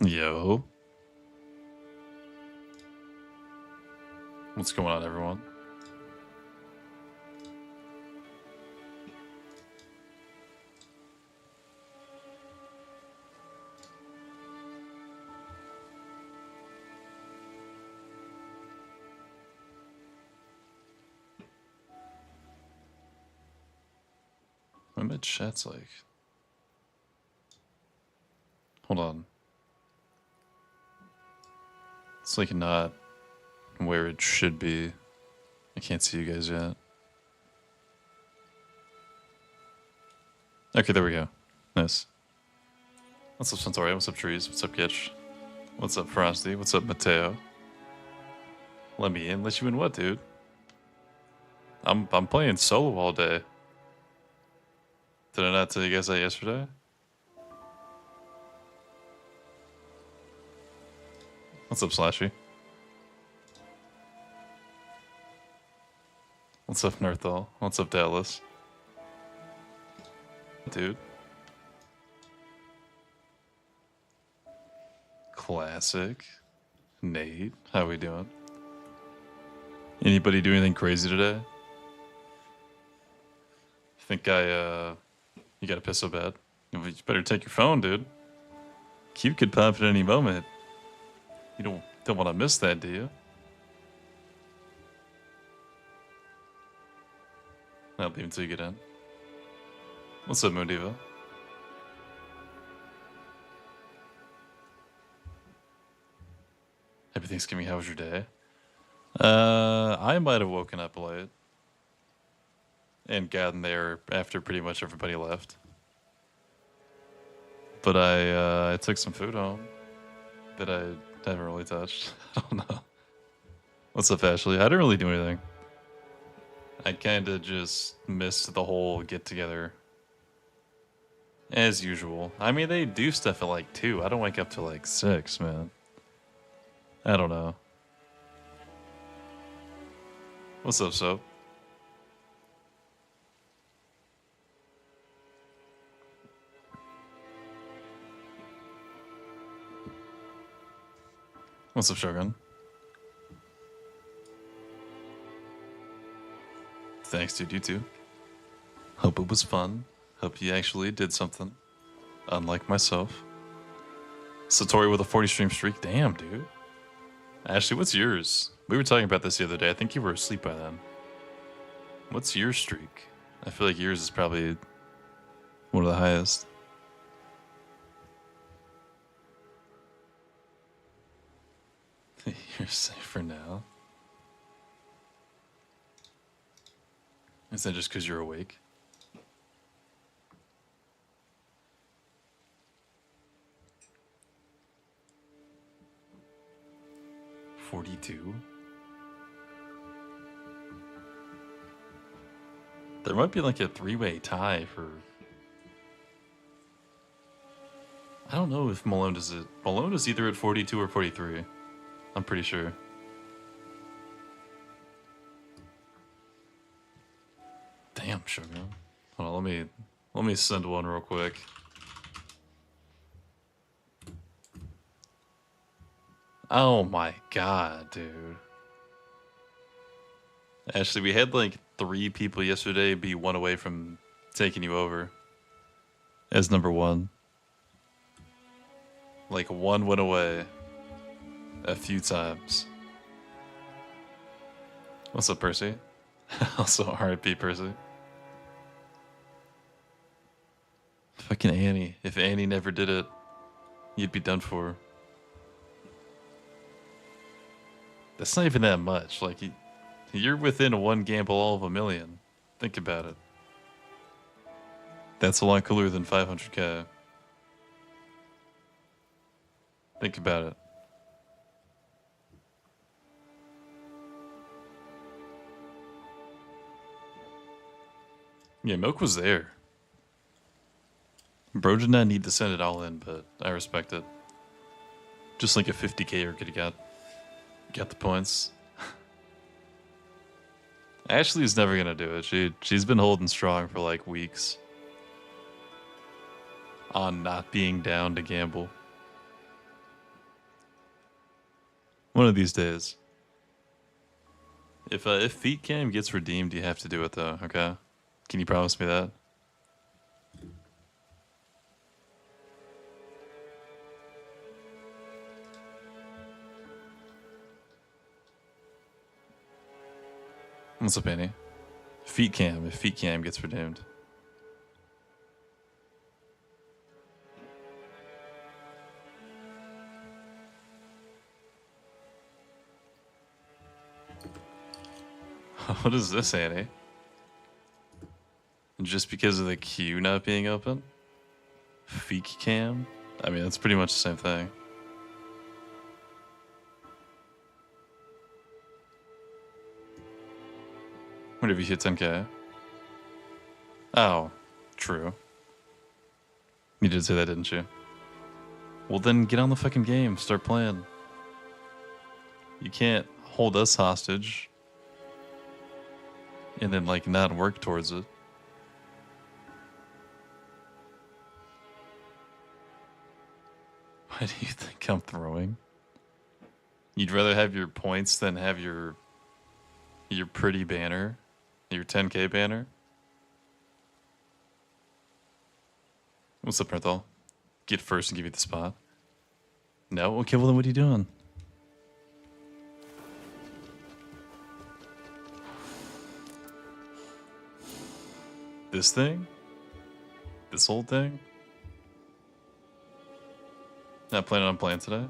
Yo. What's going on, everyone? What my chat's like? Hold on. It's like not where it should be. I can't see you guys yet. Okay, there we go. Nice. What's up, Centauri? What's up, Trees? What's up, Gitch? What's up, Frosty? What's up, Mateo? Let me in. Let you in what, dude? I'm playing solo all day. Did I not tell you guys that yesterday? What's up, Slashy? What's up, Nerthal? What's up, Dallas? Dude. Classic. Nate, how we doing? Anybody do anything crazy today? Think you gotta piss so bad? You better take your phone, dude. Cube could pop at any moment. You don't want to miss that, do you? I'll leave until you get in. What's up, Moon Diva? Happy Thanksgiving. How was your day? I might have woken up late and gotten there after pretty much everybody left. But I took some food home that I haven't really touched. I don't know. What's up, Ashley? I didn't really do anything. I kind of just missed the whole get-together. As usual. I mean, they do stuff at like 2. I don't wake up till like 6, man. I don't know. What's up, Soap? What's up, Shogun? Thanks, dude. You too. Hope it was fun. Hope you actually did something. Unlike myself. Satori with a 40 stream streak. Damn, dude. Ashley, what's yours? We were talking about this the other day. I think you were asleep by then. What's your streak? I feel like yours is probably one of the highest. You're safe for now. Is that just because you're awake? $42? There might be like a 3-way tie for... I don't know if Malone does it. Malone is either at 42 or 43. I'm pretty sure. Damn, Shogun. Hold on, let me send one real quick. Oh my god, dude. Actually, we had like 3 people yesterday be 1 away from taking you over as number 1. Like 1 went away a few times. What's up, Percy? Also, RIP, Percy. Fucking Annie. If Annie never did it, you'd be done for. That's not even that much. Like, you're within 1 gamble all of a million. Think about it. That's a lot cooler than 500k. Think about it. Yeah, Milk was there. Bro did not need to send it all in, but I respect it. Just like a 50k or could have got the points. Ashley's never gonna do it. She's been holding strong for like weeks on not being down to gamble. One of these days. If feet cam gets redeemed, you have to do it though. Okay, can you promise me that? What's up, Annie? Feet cam. If feet cam gets redeemed. What is this, Annie? Just because of the queue not being open? Feet cam? I mean, that's pretty much the same thing. What if you hit 10k? Oh, true. You did say that, didn't you? Well, then get on the fucking game. Start playing. You can't hold us hostage and then, like, not work towards it. Why do you think I'm throwing? You'd rather have your points than have your pretty banner? Your 10k banner? What's up, Printhal? Get first and give you the spot. No? Okay, well then what are you doing? This thing? This old thing? Not planning on playing today?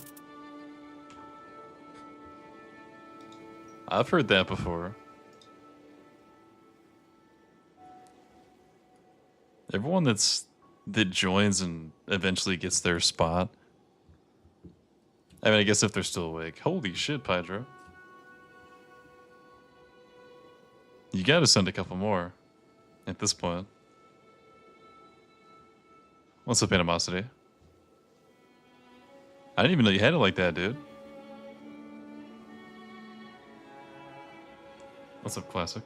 I've heard that before. Everyone that joins and eventually gets their spot. I mean, I guess if they're still awake. Holy shit, Pydro. You gotta send a couple more at this point. What's up, Animosity? I didn't even know you had it like that, dude. What's up, Classic?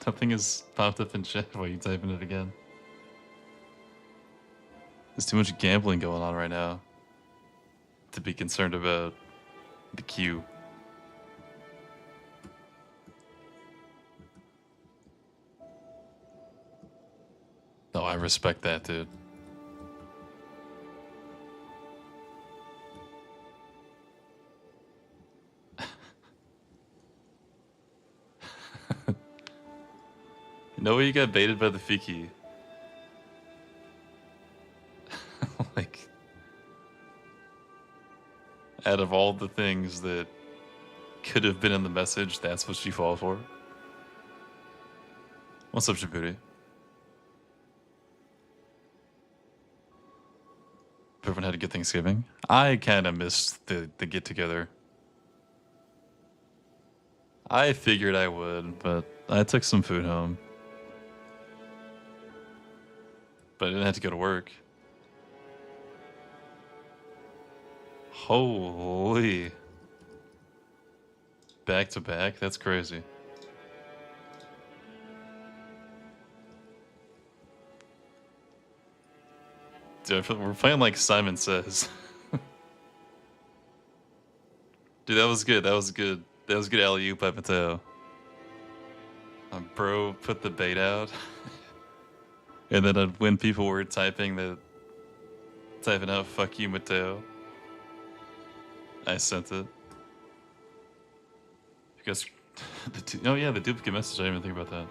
Nothing has popped up in chat while you typing it again. There's too much gambling going on right now to be concerned about the queue. No, I respect that, dude. No way you got baited by the Fiki. Like, out of all the things that could have been in the message, that's what you fall for? What's up, Djibouti? Everyone had a good Thanksgiving. I kind of missed the get-together. I figured I would, but I took some food home. But I didn't have to go to work. Holy. Back to back? That's crazy. Dude, we're playing like Simon Says. Dude, that was good. That was good. That was good alley-oop by Mateo. Bro put the bait out. And then when people were typing out "fuck you, Mateo," I sent it because oh yeah, the duplicate message. I didn't even think about that.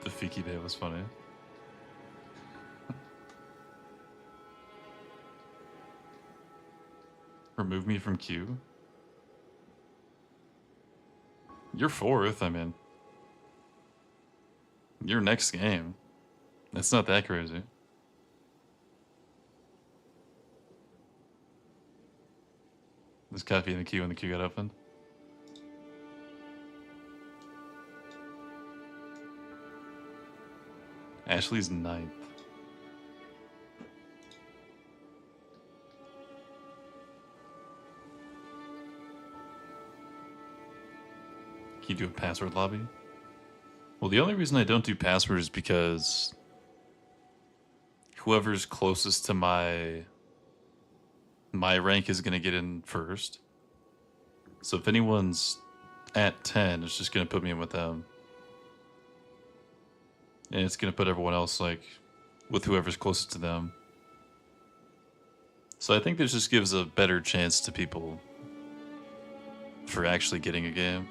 The Fiki bait was funny. Remove me from queue. You're fourth. I mean, your next game. That's not that crazy. There's coffee in the queue when the queue got opened. Ashley's ninth. Can you do a password lobby? Well, the only reason I don't do password is because whoever's closest to my rank is gonna get in first. So if anyone's at 10, it's just gonna put me in with them. And it's gonna put everyone else like with whoever's closest to them. So I think this just gives a better chance to people for actually getting a game.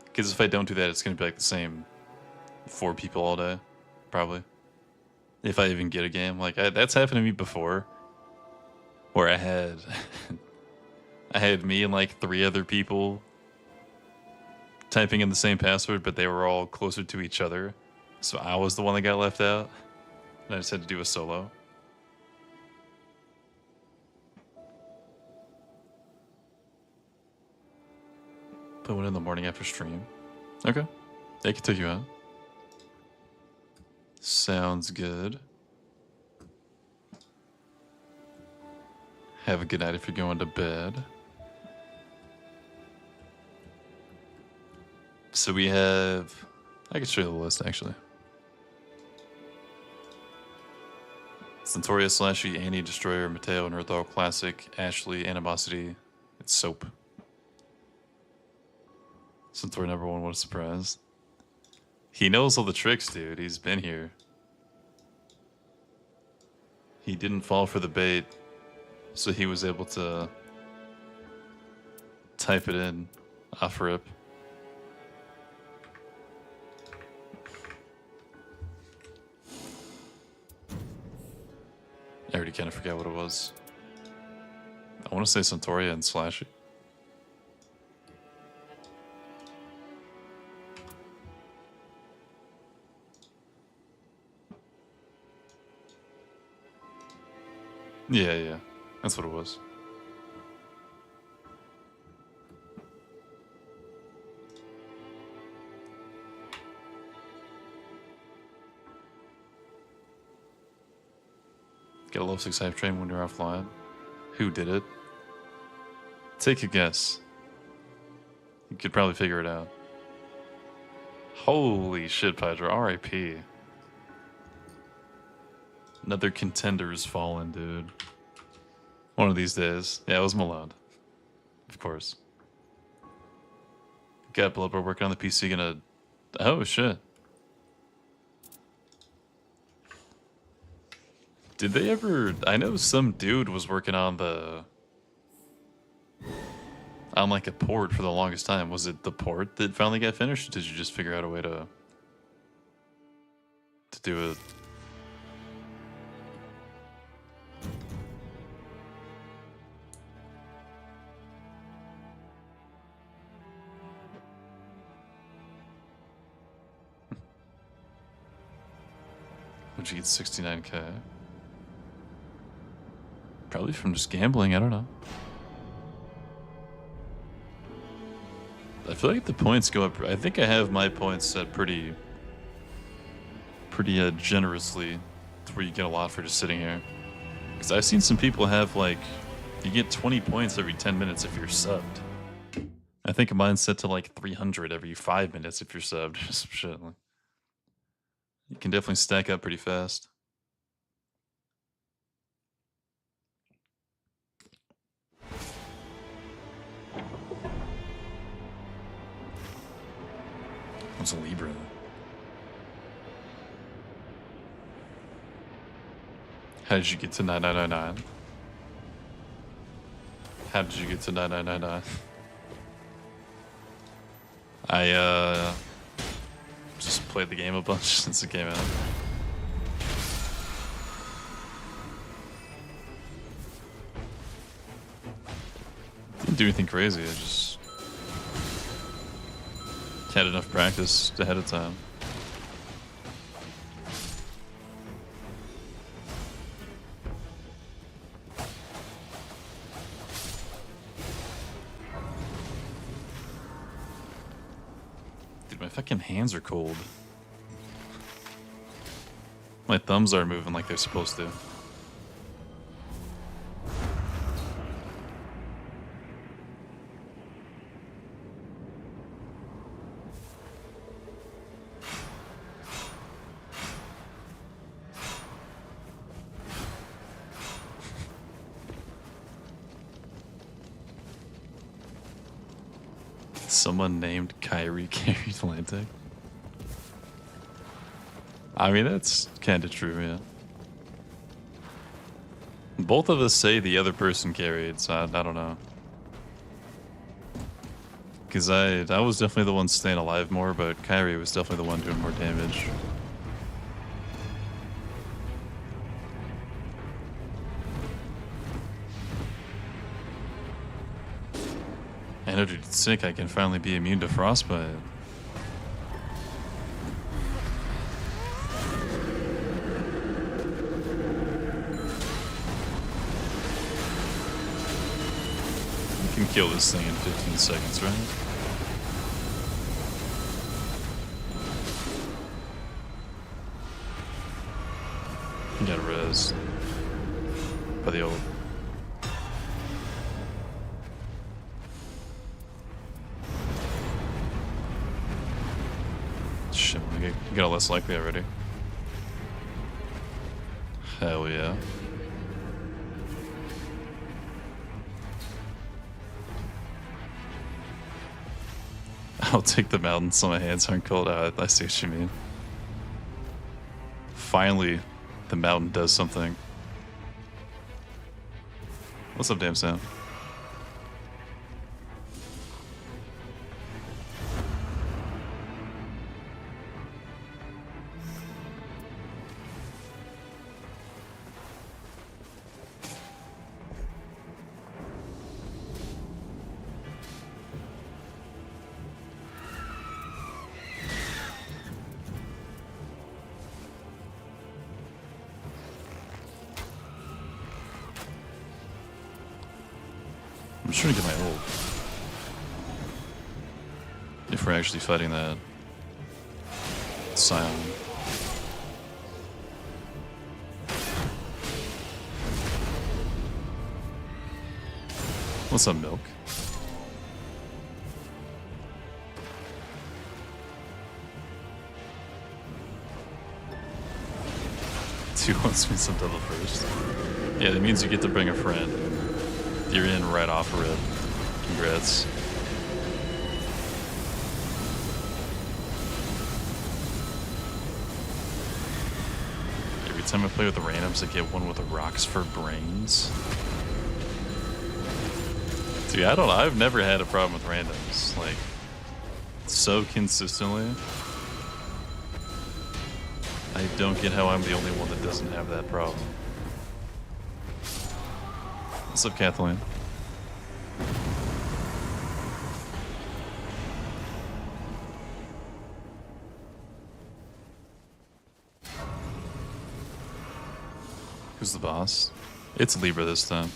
Because if I don't do that, it's gonna be like the same 4 people all day, probably. If I even get a game, like that's happened to me before, where I had I had me and like 3 other people typing in the same password, but they were all closer to each other, so I was the one that got left out, and I just had to do a solo. Put one in the morning after stream. Okay, they can take you out. Sounds good. Have a good night if you're going to bed. So we have... I can show you the list, actually. Centauria, Slashy, Annie, Destroyer, Mateo, Nerthal, Classic, Ashley, Animosity. It's Soap. Centauri number 1, what a surprise. He knows all the tricks, dude. He's been here. He didn't fall for the bait, so he was able to type it in off rip. I already kind of forgot what it was. I want to say Centauria and Slashy. Yeah, that's what it was. Get a level 6 hype train when you're offline. Who did it? Take a guess. You could probably figure it out. Holy shit, Pydra. R.I.P. Another contender's fallen, dude. One of these days. Yeah, it was Malone. Of course. Got Bloodborne working on the PC, gonna... Oh, shit. Did they ever... I know some dude was working on the... on like a port for the longest time. Was it the port that finally got finished? Or did you just figure out a way to do it? Would you get 69k? Probably from just gambling, I don't know. I feel like the points go up. I think I have my points set pretty generously to where you get a lot for just sitting here. Because I've seen some people have like, you get 20 points every 10 minutes if you're subbed. I think mine's set to like 300 every 5 minutes if you're subbed or some shit. Like, you can definitely stack up pretty fast. What's a Libra? How did you get to 9999? How did you get to 9999? I just played the game a bunch since it came out. Didn't do anything crazy, I just had enough practice ahead of time. Dude, my fucking hands are cold. My thumbs aren't moving like they're supposed to. Someone named Kyrie carried Atlantic. I mean, that's kind of true, yeah. Both of us say the other person carried, so I don't know. Because I was definitely the one staying alive more, but Kyrie was definitely the one doing more damage. Energy sick, I can finally be immune to frostbite. You can kill this thing in 15 seconds, right? You got res by the old. Shit, I got less likely already. Hell yeah. I'll take the mountain so my hands aren't cold. I see what you mean. Finally, the mountain does something. What's up, damn Sam? I'm just trying to get my ult. If we're actually fighting that Scion. What's up, Milk? Two wants me some double first. Yeah, that means you get to bring a friend. You're in right off a rip. Congrats. Every time I play with the randoms, I get one with the rocks for brains. Dude, I've never had a problem with randoms. Like, so consistently. I don't get how I'm the only one that doesn't have that problem. What's up, Kathleen? Who's the boss? It's Libra this time.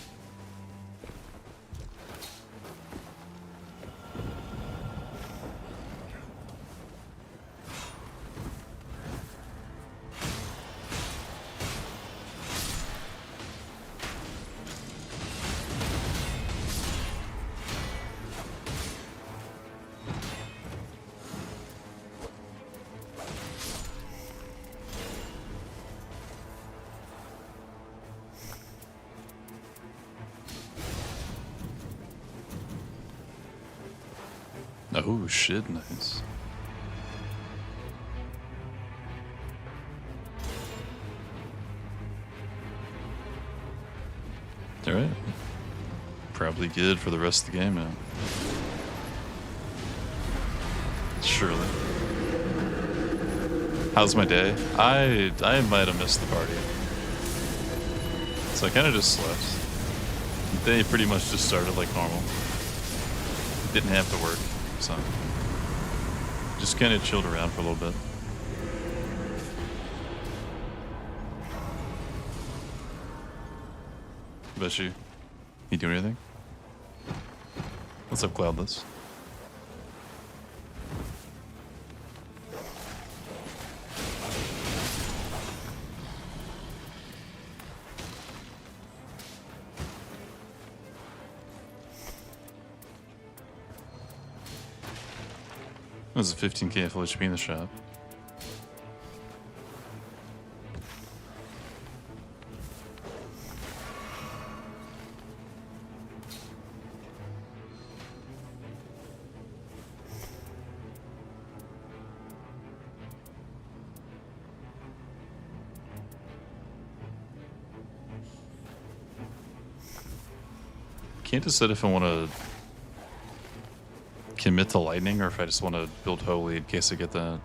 Oh shit, nice. Alright. Probably good for the rest of the game, man. Surely. How's my day? I might have missed the party. So I kinda just slept. They pretty much just started like normal. Didn't have to work. So just kind of chilled around for a little bit. What about you? You doing anything? What's up, Cloudless? It was a 15k full HP in the shop. can't decide if I want to commit to lightning or if I just want to build holy in case I get that.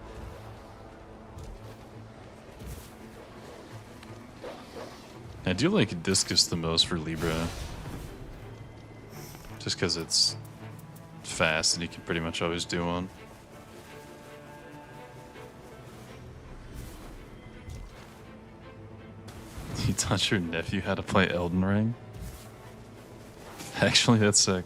I do like discus the most for Libra. Just because it's fast and you can pretty much always do one. You taught your nephew how to play Elden Ring? Actually, that's sick.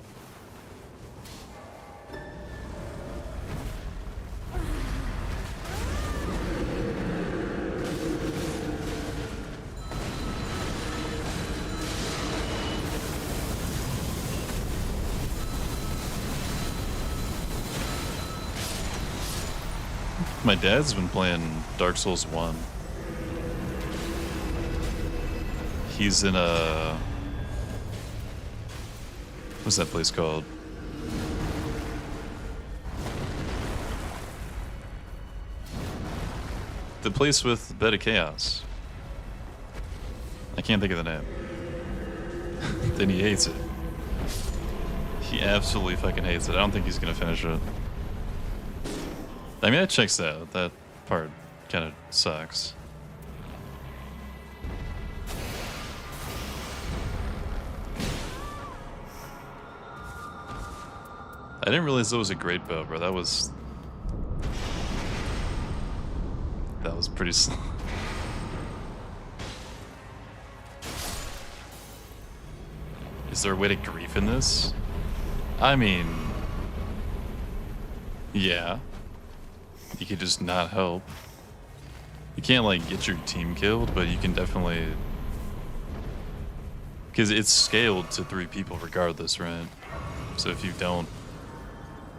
My dad's been playing Dark Souls 1. He's in a... What's that place called? The place with Bed of Chaos. I can't think of the name. Then he hates it. He absolutely fucking hates it. I don't think he's gonna finish it. I mean, that checks out. That part kind of sucks. I didn't realize that was a great bow, bro. That was pretty slow. Is there a way to grief in this? I mean, yeah. You could just not help. You can't, like, get your team killed, but you can definitely... Because it's scaled to 3 people regardless, right? So if you don't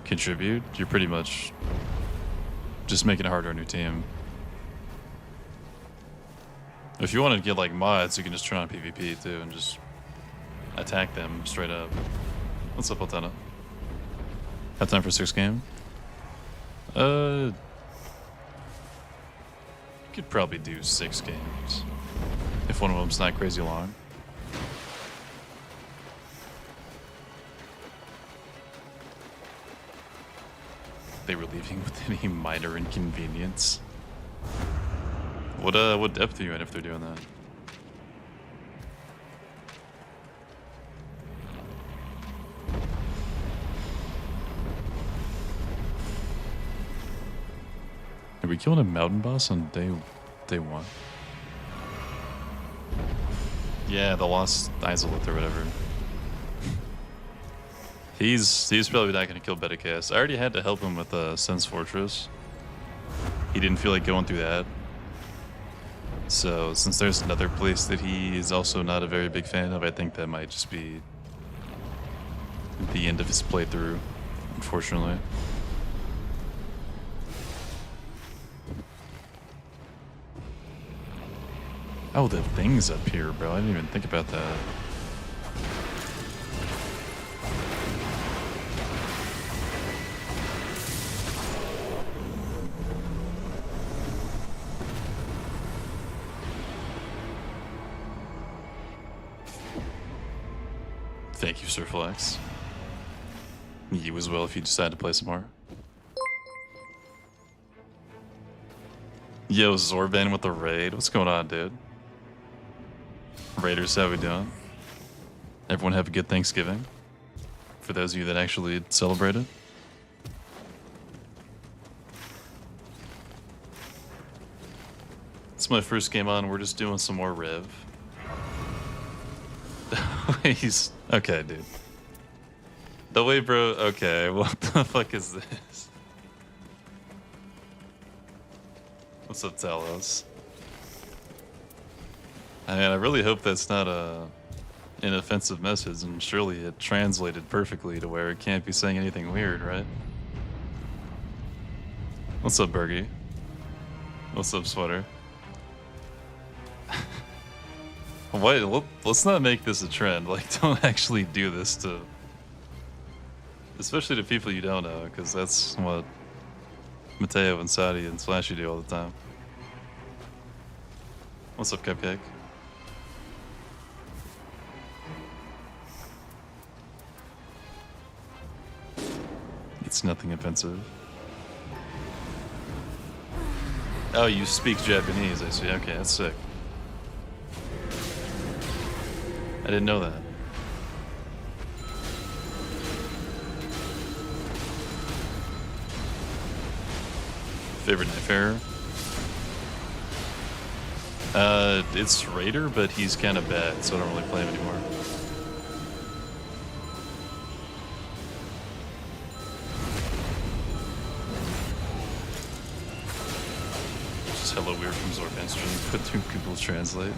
contribute, you're pretty much just making it harder on your team. If you want to get, like, mods, you can just turn on PvP, too, and just attack them straight up. What's up, Altana? Have time for 6 game? Could probably do 6 games if one of them's not crazy long. They were leaving with any minor inconvenience. What depth are you in if they're doing that? Are we killing a mountain boss on day 1? Yeah, the lost Isolith or whatever. He's probably not going to kill Bedicast. I already had to help him with Sense Fortress. He didn't feel like going through that. So since there's another place that he is also not a very big fan of, I think that might just be the end of his playthrough, unfortunately. Oh, the thing's up here, bro. I didn't even think about that. Thank you, Sir Flex. You as well if you decide to play some more. Yo, Zorban with the raid. What's going on, dude? Raiders, how we doing? Everyone have a good Thanksgiving? For those of you that actually celebrate it. It's my first game on. We're just doing some more Rev. He's... Okay, dude. The way, bro... Okay, what the fuck is this? What's up, Talos? I mean, I really hope that's not an offensive message, and surely it translated perfectly to where it can't be saying anything weird, right? What's up, Bergie? What's up, Sweater? Wait, let's not make this a trend. Like, don't actually do this to... Especially to people you don't know, because that's what Mateo and Saudi and Slashy do all the time. What's up, Cupcake? It's nothing offensive. Oh, you speak Japanese, I see. Okay, that's sick. I didn't know that. Favorite Nightfarer? It's Raider, but he's kind of bad, so I don't really play him anymore. Just hello weird from Zorban stream. Put through Google Translate.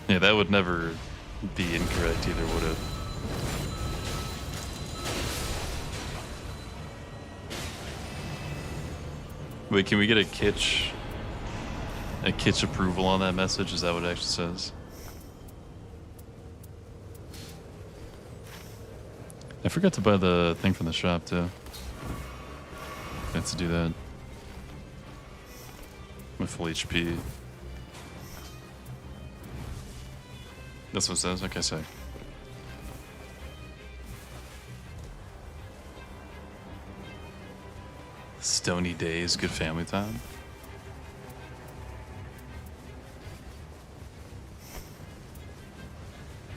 Yeah, that would never be incorrect either, would it? Wait, can we get a kitsch approval on that message? Is that what it actually says? I forgot to buy the thing from the shop too. I have to do that. With full HP. That's what it says? Okay, sick. Stony days, good family time.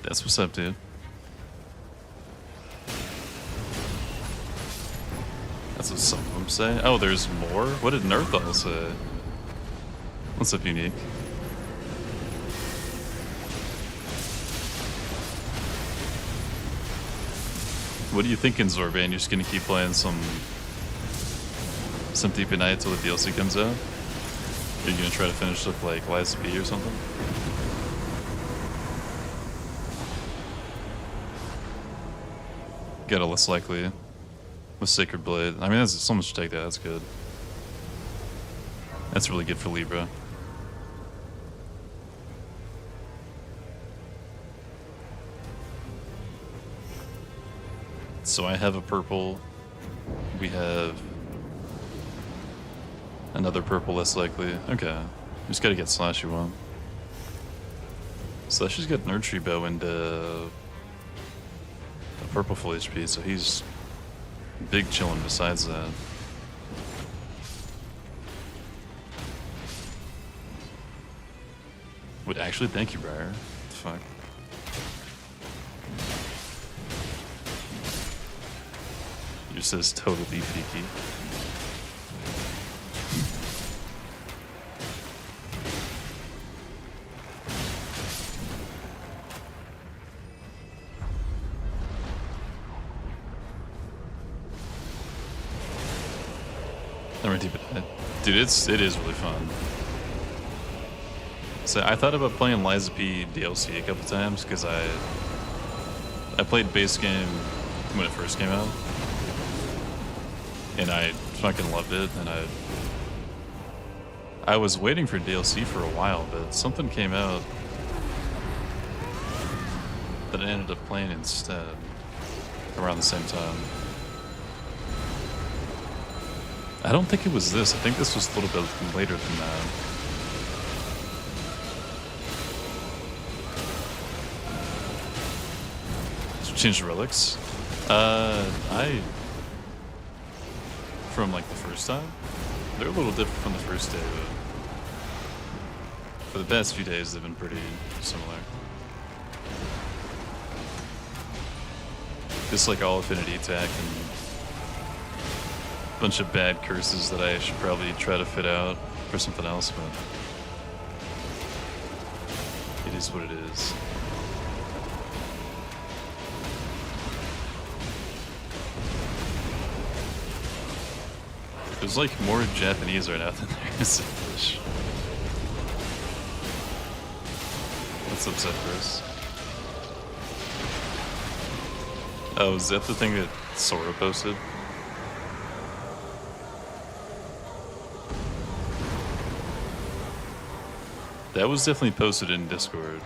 That's what's up, dude. That's what some of them say. Oh, there's more? What did Nerthal say? What's up, Unique? What are you thinking, Zorban? You're just gonna keep playing some Deep at Night until the DLC comes out? Are you gonna try to finish with like Liza P or something? Got a less likely with Sacred Blade. I mean, that's so much to take that. That's good. That's really good for Libra. So I have a purple. We have another purple less likely. Okay. Just gotta get Slashy one. Slashy's got Nurtury Bow and a purple full HP, so he's big chillin' besides that. Wait, actually, thank you, Briar. Fuck. It just says totally peaky. Dude, it is really fun. So I thought about playing Liza P DLC a couple times because I played base game when it first came out, and I fucking loved it. And I was waiting for DLC for a while, but something came out that I ended up playing instead around the same time. I don't think it was this. I think this was a little bit later than that. Did you change the relics? From like the first time? They're a little different from the first day, but for the past few days they've been pretty similar. Just like all affinity attack and bunch of bad curses that I should probably try to fit out for something else, but it is what it is. There's like more Japanese right now than there is English. What's up, Zephyrus? Oh, is that the thing that Sora posted? That was definitely posted in Discord.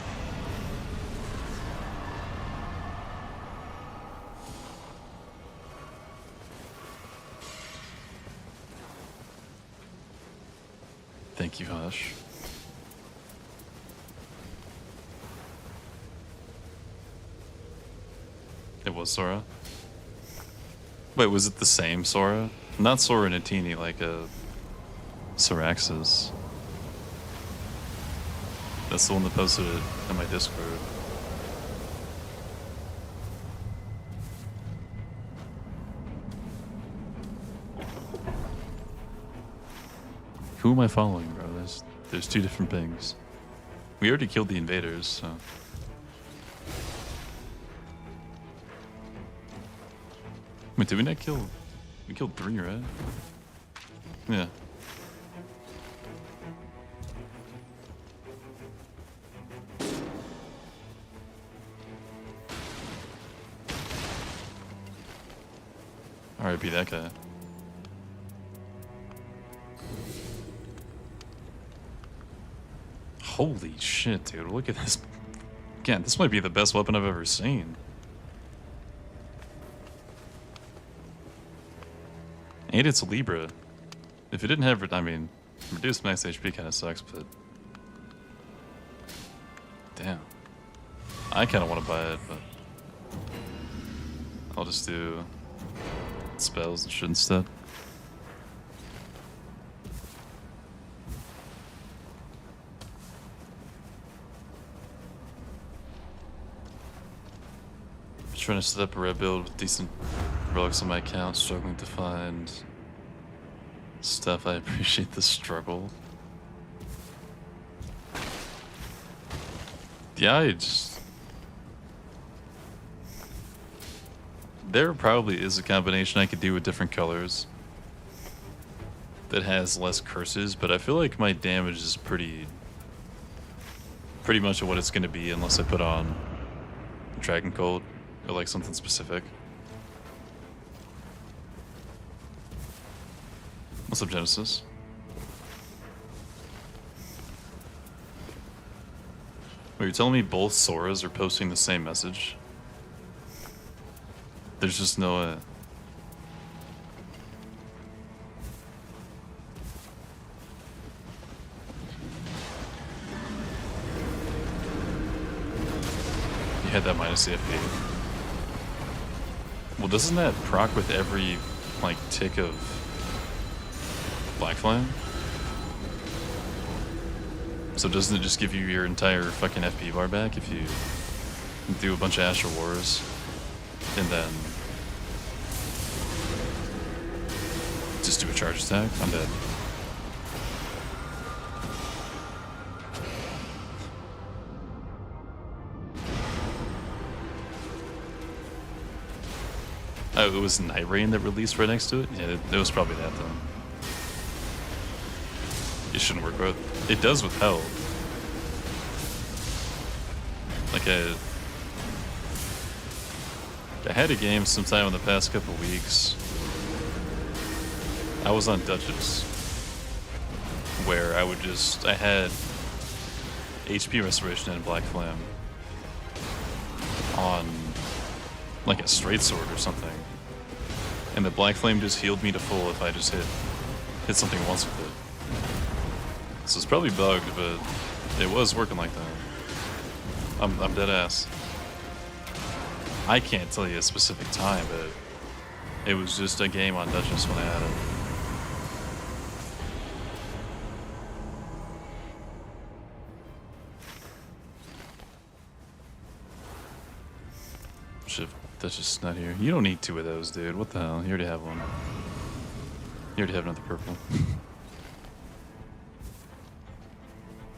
Thank you, Hush. It was Sora. Wait, was it the same Sora? Not Sora Natini, like a Soraxis. That's the one that posted it in my Discord. Who am I following, bro? There's two different things. We already killed the invaders, so. Wait, did we not kill? We killed 3, right? Yeah. R.I.P. that guy. Holy shit, dude. Look at this. Again, this might be the best weapon I've ever seen. And it's Libra. If it didn't have, I mean, reduced max HP kind of sucks, but... Damn. I kind of want to buy it, but... I'll just do spells and shit instead. Trying to set up a red build with decent relics on my account, struggling to find stuff. I appreciate the struggle. Yeah, I just... There probably is a combination I could do with different colors that has less curses, but I feel like my damage is pretty much what it's going to be unless I put on Dragon Cold. Or like something specific. What's up, Genesis? Wait, you're telling me both Soras are posting the same message? There's just no... You had that minus CFP. Well, doesn't that proc with every, like, tick of Black Flame? So doesn't it just give you your entire fucking FP bar back if you do a bunch of Astral Wars and then just do a charge attack? I'm dead. Oh, it was Night Rain that released right next to it? Yeah, it was probably that then. It shouldn't work with... It does with Hell. Like I had a game sometime in the past couple weeks. I was on Duchess. Where I had HP Restoration and Black Flame on like a straight sword or something. And the Black Flame just healed me to full if I just hit something once with it. So it's probably bugged, but it was working like that. I'm dead ass. I can't tell you a specific time, but it was just a game on Duchess when I had it. Shit, that's just not here. You don't need 2 of those, dude. What the hell? You already have one. You already have another purple.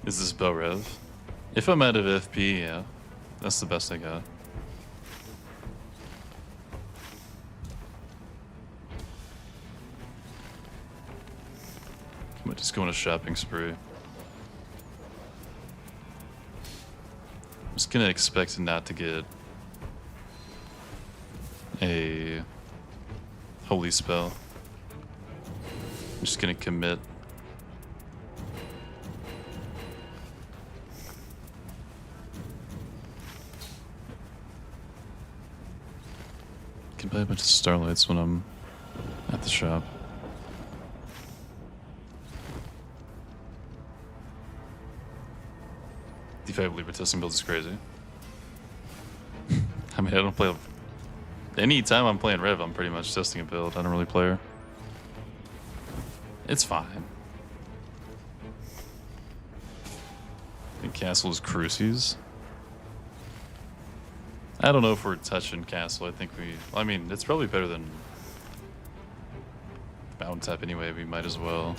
Is this bow rev? If I'm out of FP, yeah. That's the best I got. I might just go on a shopping spree. I'm just gonna expect not to get a holy spell. I'm just gonna commit. Can buy a bunch of starlights when I'm at the shop. D5 Libra testing build is crazy. I mean, I don't play Anytime I'm playing Rev, I'm pretty much testing a build. I don't really play her. It's fine. I think Castle is Crucies. I don't know if we're touching Castle. I think I mean, it's probably better than Mountain Tap anyway. We might as well.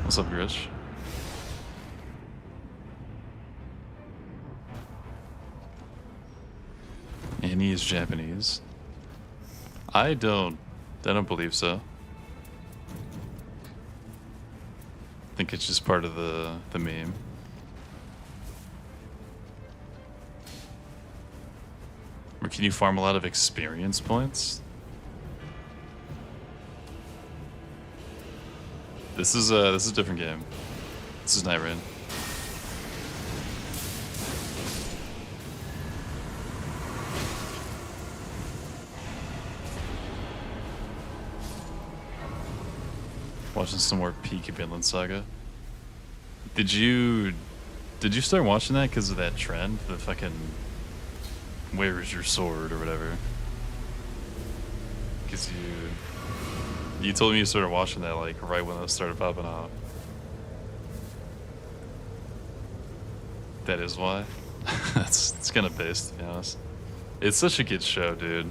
What's up, Grish? Annie is Japanese. I don't believe so. I think it's just part of the meme. Or can you farm a lot of experience points? This is a different game. This is Night Rain. Watching some more Peak Vinland Saga. Did you start watching that because of that trend? The fucking where is your sword or whatever? Because you told me you started watching that like right when it started popping off. That is why. It's kind of based, to be honest. It's such a good show, dude.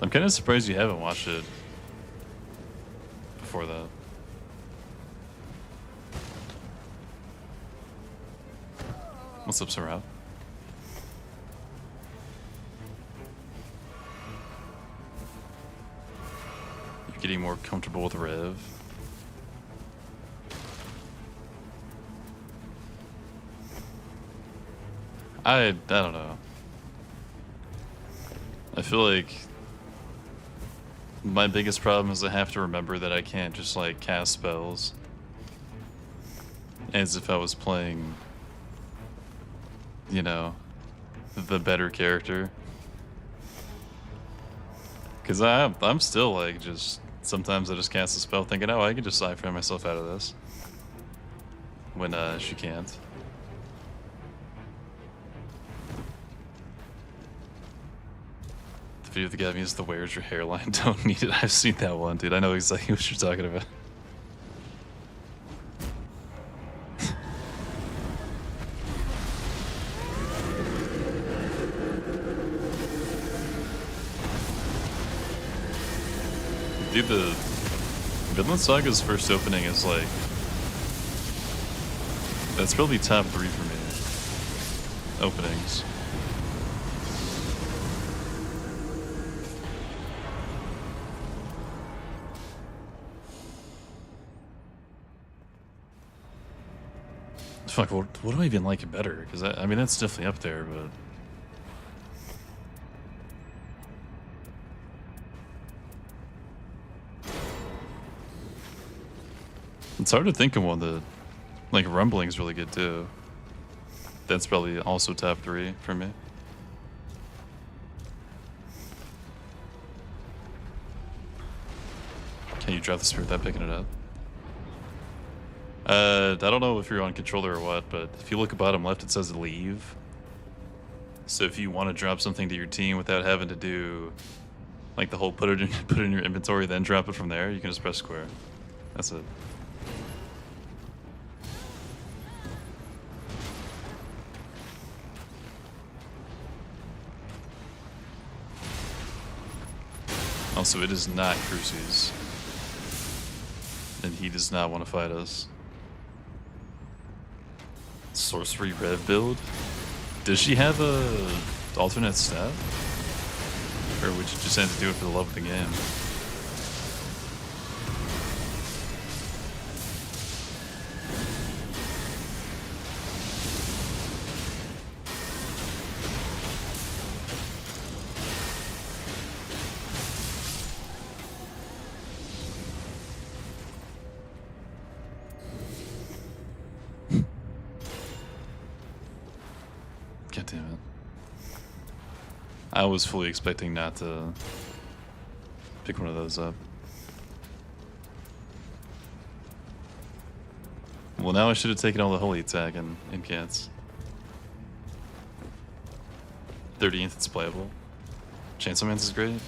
I'm kind of surprised you haven't watched it before that. What's up, Sarah? You're getting more comfortable with Rev. I don't know. I feel like my biggest problem is I have to remember that I can't just like cast spells as if I was playing, you know, the better character. Because I'm still like just sometimes I just cast a spell thinking, oh, I can just siphon myself out of this when she can't. The video of the guy means the where's your hairline, don't need it. I've seen that one, dude. I know exactly what you're talking about. Dude, the Vinland Saga's first opening is like, that's probably top 3 for me. Openings. Fuck, what do I even like it better? Because I mean, that's definitely up there, but... It's hard to think of one that... Like, Rumbling's really good, too. That's probably also top 3 for me. Can you drop the spirit without picking it up? I don't know if you're on controller or what, but if you look at bottom left, it says leave. So if you want to drop something to your team without having to do like the whole put it in your inventory, then drop it from there, you can just press square. That's it. Also, it is not Crucies. And he does not want to fight us. Sorcery Rev build? Does she have a alternate stat? Or would you just have to do it for the love of the game? I was fully expecting not to pick one of those up. Well, now I should have taken all the holy attack and cats. 30th, it's playable. Chainsaw Man's is great.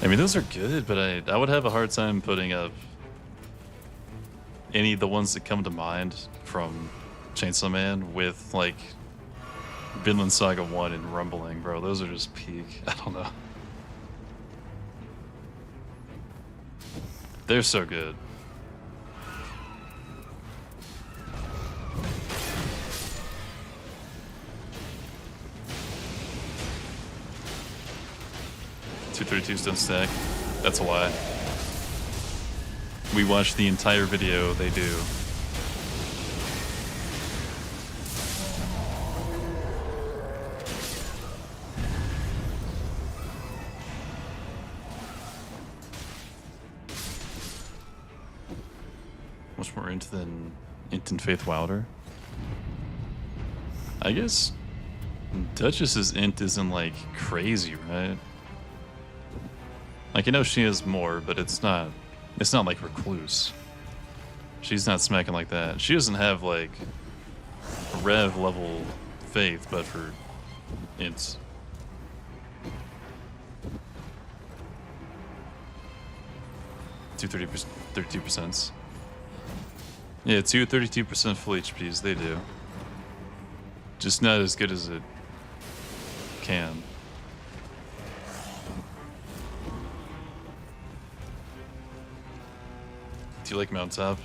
I mean, those are good, but I would have a hard time putting up any of the ones that come to mind from Chainsaw Man with, like, Vinland Saga 1 and Rumbling, bro. Those are just peak. I don't know. They're so good. .232s don't stack. That's a lie. We watched the entire video, they do. Much more int than int and Faith Wilder. I guess Duchess's int isn't like crazy, right? Like, I know she has more, but it's not like Recluse. She's not smacking like that. She doesn't have like Rev level Faith, but for ints. Two 32%. Yeah, 32% full HPs, they do. Just not as good as it can. Do you like Mountaintop?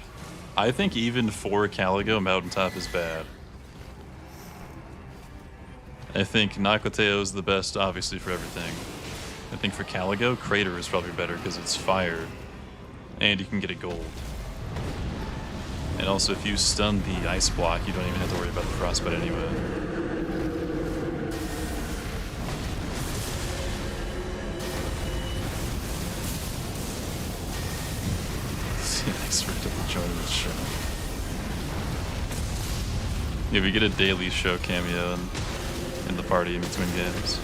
I think even for Caligo, Mountaintop is bad. I think Nakoteo is the best, obviously, for everything. I think for Caligo, Crater is probably better because it's fire, and you can get it gold. And also, if you stun the ice block, you don't even have to worry about the frostbite anyway. Thanks for joining the show. Yeah, we get a daily show cameo in the party in between games.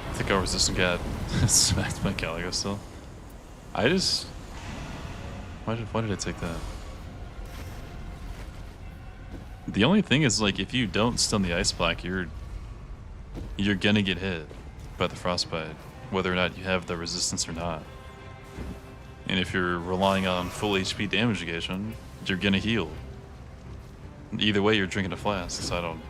I think our resistant got smacked by Caligo still. I just... Why did I take that? The only thing is, like, if you don't stun the ice block, you're gonna get hit by the frostbite, whether or not you have the resistance or not. And if you're relying on full HP damage negation, you're gonna heal. Either way, you're drinking a flask, so I don't...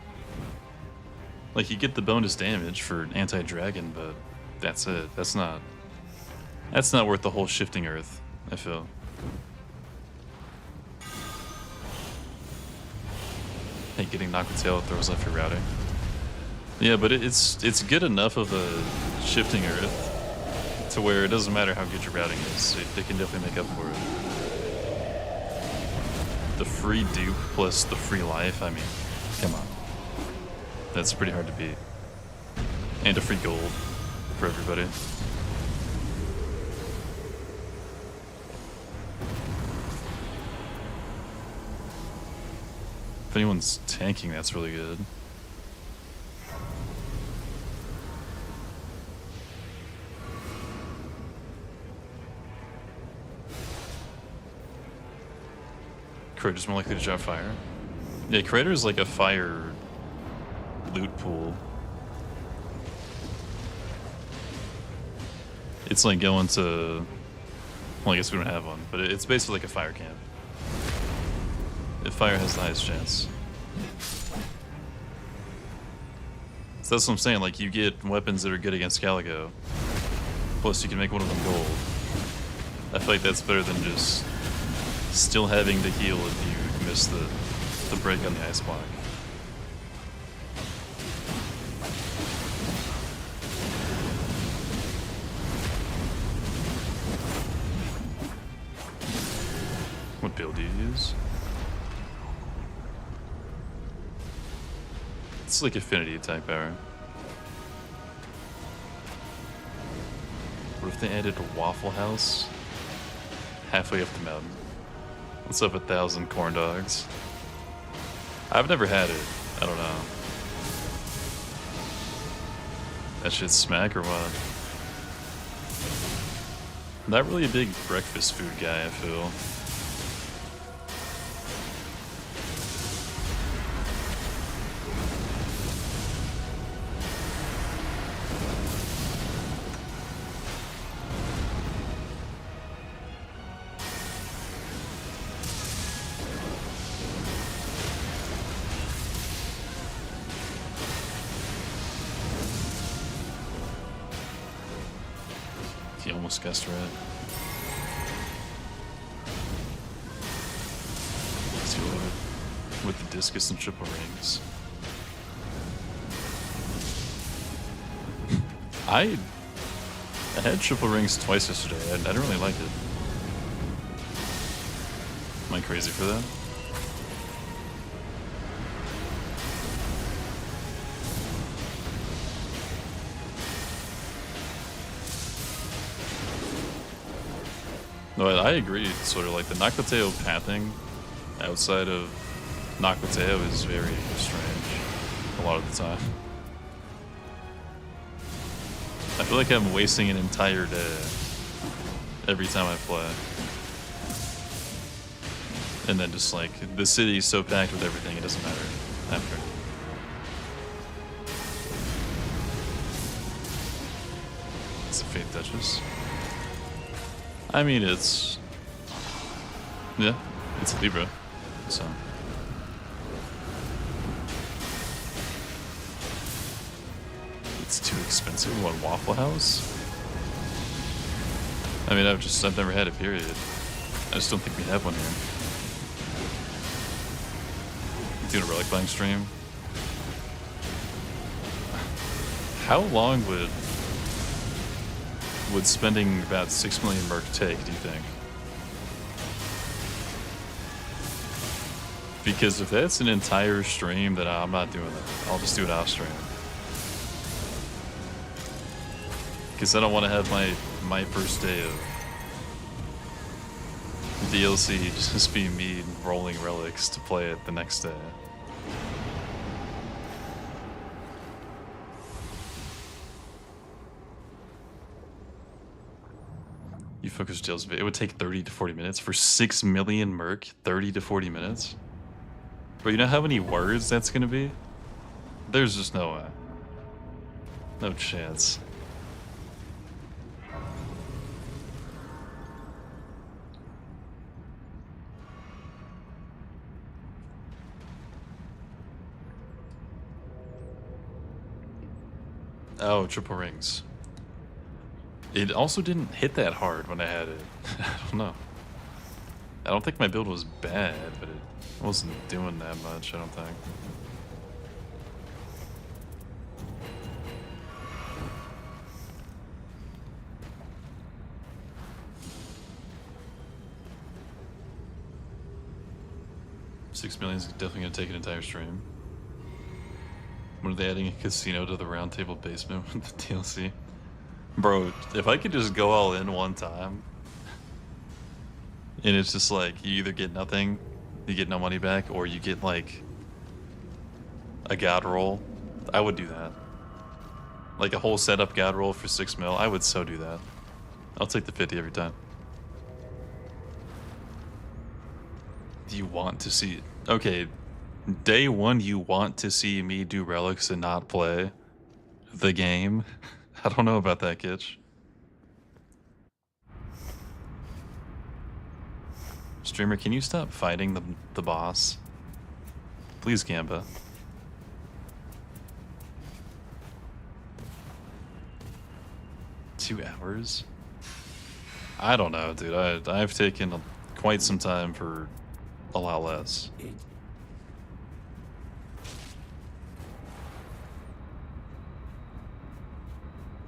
Like, you get the bonus damage for anti-dragon, but that's it. That's not worth the whole shifting earth, I feel. Hey, getting knocked with tail throws off your routing. Yeah, but it's good enough of a shifting earth to where it doesn't matter how good your routing is. It can definitely make up for it. The free dupe plus the free life, I mean, come on. That's pretty hard to beat. And a free gold for everybody. If anyone's tanking, that's really good. Crater's more likely to drop fire. Yeah, Crater's like a fire loot pool. It's like going to... Well, I guess we don't have one, but it's basically like a fire camp. If fire has the highest chance. So that's what I'm saying, like, you get weapons that are good against Caligo. Plus you can make one of them gold. I feel like that's better than just still having to heal if you miss the break on the ice block. What build do you use? It's like affinity attack power. What if they added a Waffle House halfway up the mountain? What's up, 1,000 corn dogs? I've never had it. I don't know. That shit's smack or what? I'm not really a big breakfast food guy, I feel. He almost guessed right. Let's go with the discus and triple rings. I had triple rings twice yesterday. I didn't really like it. Am I crazy for that? No, I agree. Sort of like the Nakateo pathing outside of Nakateo is very strange a lot of the time. I feel like I'm wasting an entire day every time I play. And then just like, the city is so packed with everything, it doesn't matter after. It's a Faith Duchess. I mean, it's... yeah, it's a Libra, so... It's too expensive. What, Waffle House? I mean, I've never had it, period. I just don't think we have one here. Doing a Relic buying stream. How long would spending about 6 million merc take, do you think? Because if that's an entire stream, then I'm not doing it. I'll just do it off stream. Because I don't want to have my first day of DLC just be me rolling relics to play it the next day. You focus jails, it would take 30 to 40 minutes for 6 million merc. 30 to 40 minutes. But you know how many words that's gonna be? There's just no way. No chance. Oh, triple rings. It also didn't hit that hard when I had it. I don't know. I don't think my build was bad, but it wasn't doing that much, I don't think. $6 million is definitely gonna take an entire stream. When are they adding a casino to the round table basement with the DLC? Bro, if I could just go all in one time, and it's just like, you either get nothing, you get no money back, or you get like a god roll, I would do that. Like a whole setup god roll for 6 mil, I would so do that. I'll take the 50 every time. Do you want to see it? Okay, day one, you want to see me do relics and not play the game? I don't know about that, Kitch. Streamer, can you stop fighting the boss? Please, Gamba. Two hours? I don't know, dude. I've taken quite some time for a lot less.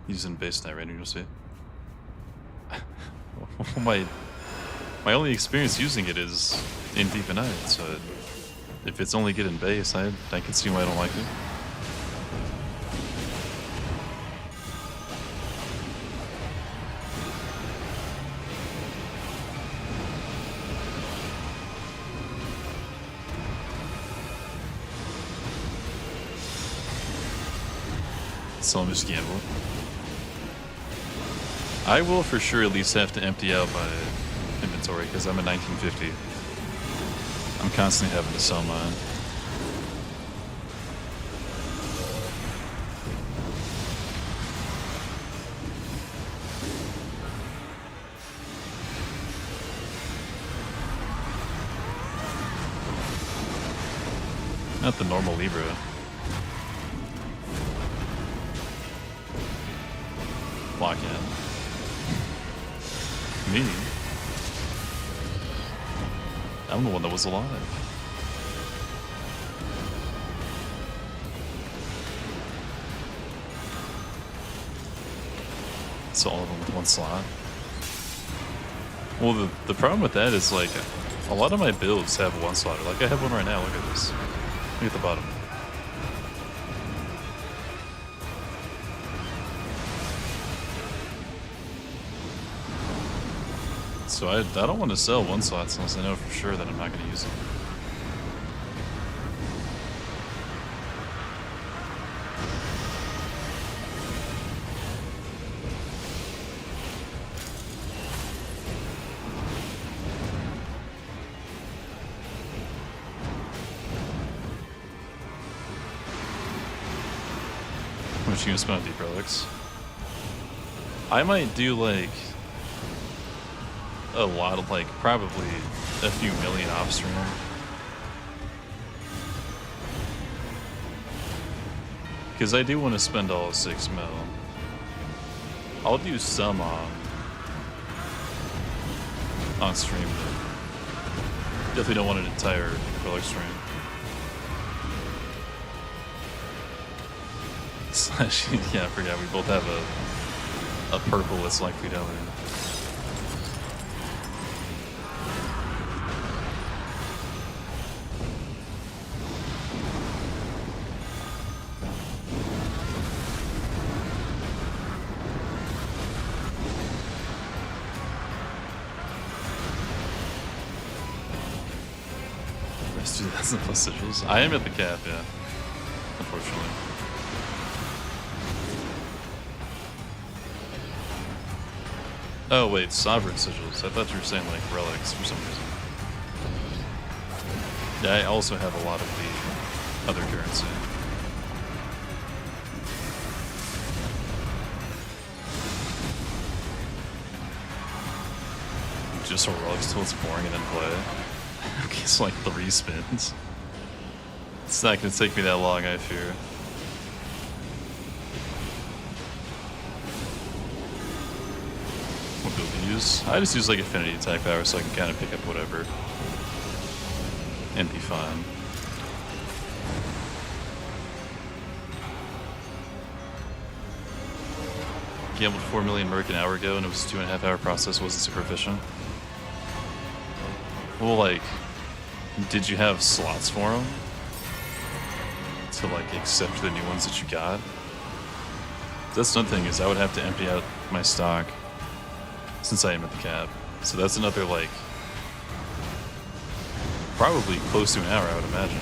Using base night random, you'll see. my only experience using it is in Deep and Night, so if it's only good in base, I can see why I don't like it. So I'm just gamble. I will for sure at least have to empty out my inventory because I'm at 1950. I'm constantly having to sell mine. Not the normal Libra. Lock in. Me? I'm the one that was alive. So all of them with one slot. Well, the problem with that is like a lot of my builds have one slot. Like I have one right now. Look at this. Look at the bottom. So I don't want to sell one slots unless I know for sure that I'm not going to use them. How much you gonna spend on deep relics? I might do like a lot of like probably a few million off stream. Because I do want to spend all 6 mil. I'll do some on stream, but definitely don't want an entire relic stream. Slash, yeah, I forgot we both have a purple that's like fidelity. Rest 2,000 plus sigils. I am at the cap, yeah. Unfortunately. Oh wait, sovereign sigils. I thought you were saying like relics for some reason. Yeah, I also have a lot of the other currency. Just relics till it's boring and then play. Okay, it's like 3 spins. It's not gonna take me that long, I fear. What build to use? I just use like affinity type power so I can kind of pick up whatever and be fine. Gambled 4 million Merc an hour ago and it was a 2.5 hour process, wasn't super efficient. Well, like, did you have slots for them? To like accept the new ones that you got? That's another thing, is I would have to empty out my stock since I am at the cap. So that's another like probably close to an hour, I would imagine.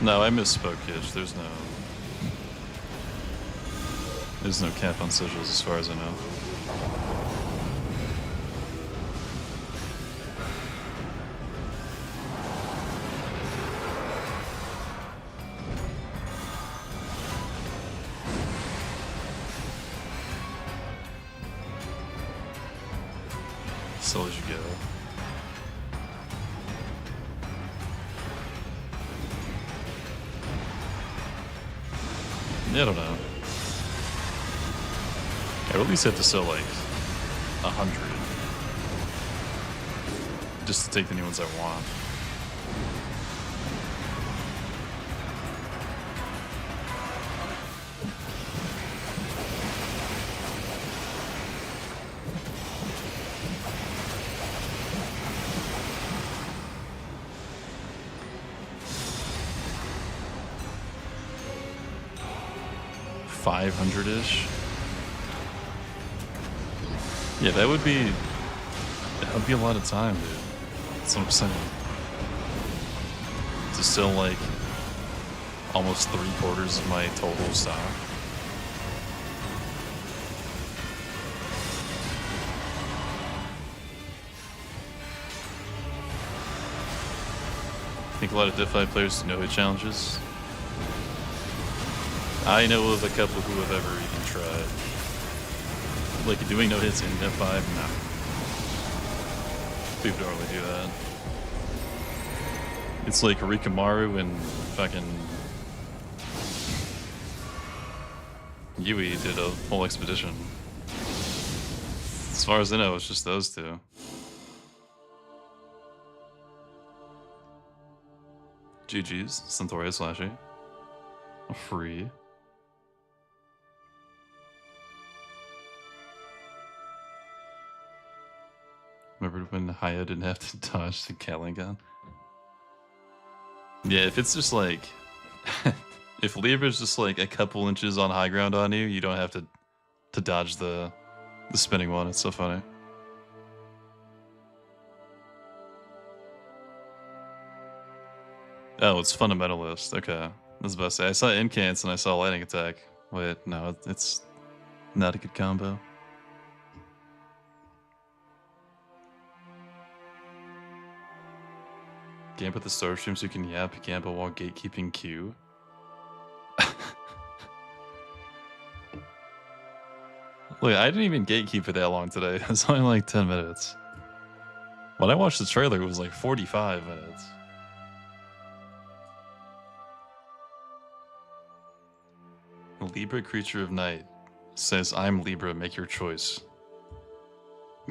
No, I misspoke, Kitch. There's no cap on sigils as far as I know. So as you go. I don't know. I at least have to sell like 100 just to take the new ones I want. 500-ish. Yeah, that would be a lot of time, dude. That's what I'm saying. To still like almost 3/4 of my total stock. I think a lot of DeFi players do no-hit challenges. I know of a couple who have ever even tried. Like doing no-hits in DeFi, no. People don't really do that. It's like Rikamaru and fucking Yui did a whole expedition. As far as I know, it's just those two. GG's, Centauria Slashy. Free. Remember when Haya didn't have to dodge the Gatling gun? Yeah, if it's just like... if Libra's just like a couple inches on high ground on you, you don't have to dodge the spinning one. It's so funny. Oh, it's Fundamentalist. Okay. I was about to say, I saw Incants and I saw Lightning Attack. Wait, no, it's not a good combo. Gamble at the start stream so you can yap gamble while gatekeeping Q. Look, I didn't even gatekeep for that long today. It was only like 10 minutes. When I watched the trailer, it was like 45 minutes. Libra Creature of Night says, I'm Libra, make your choice.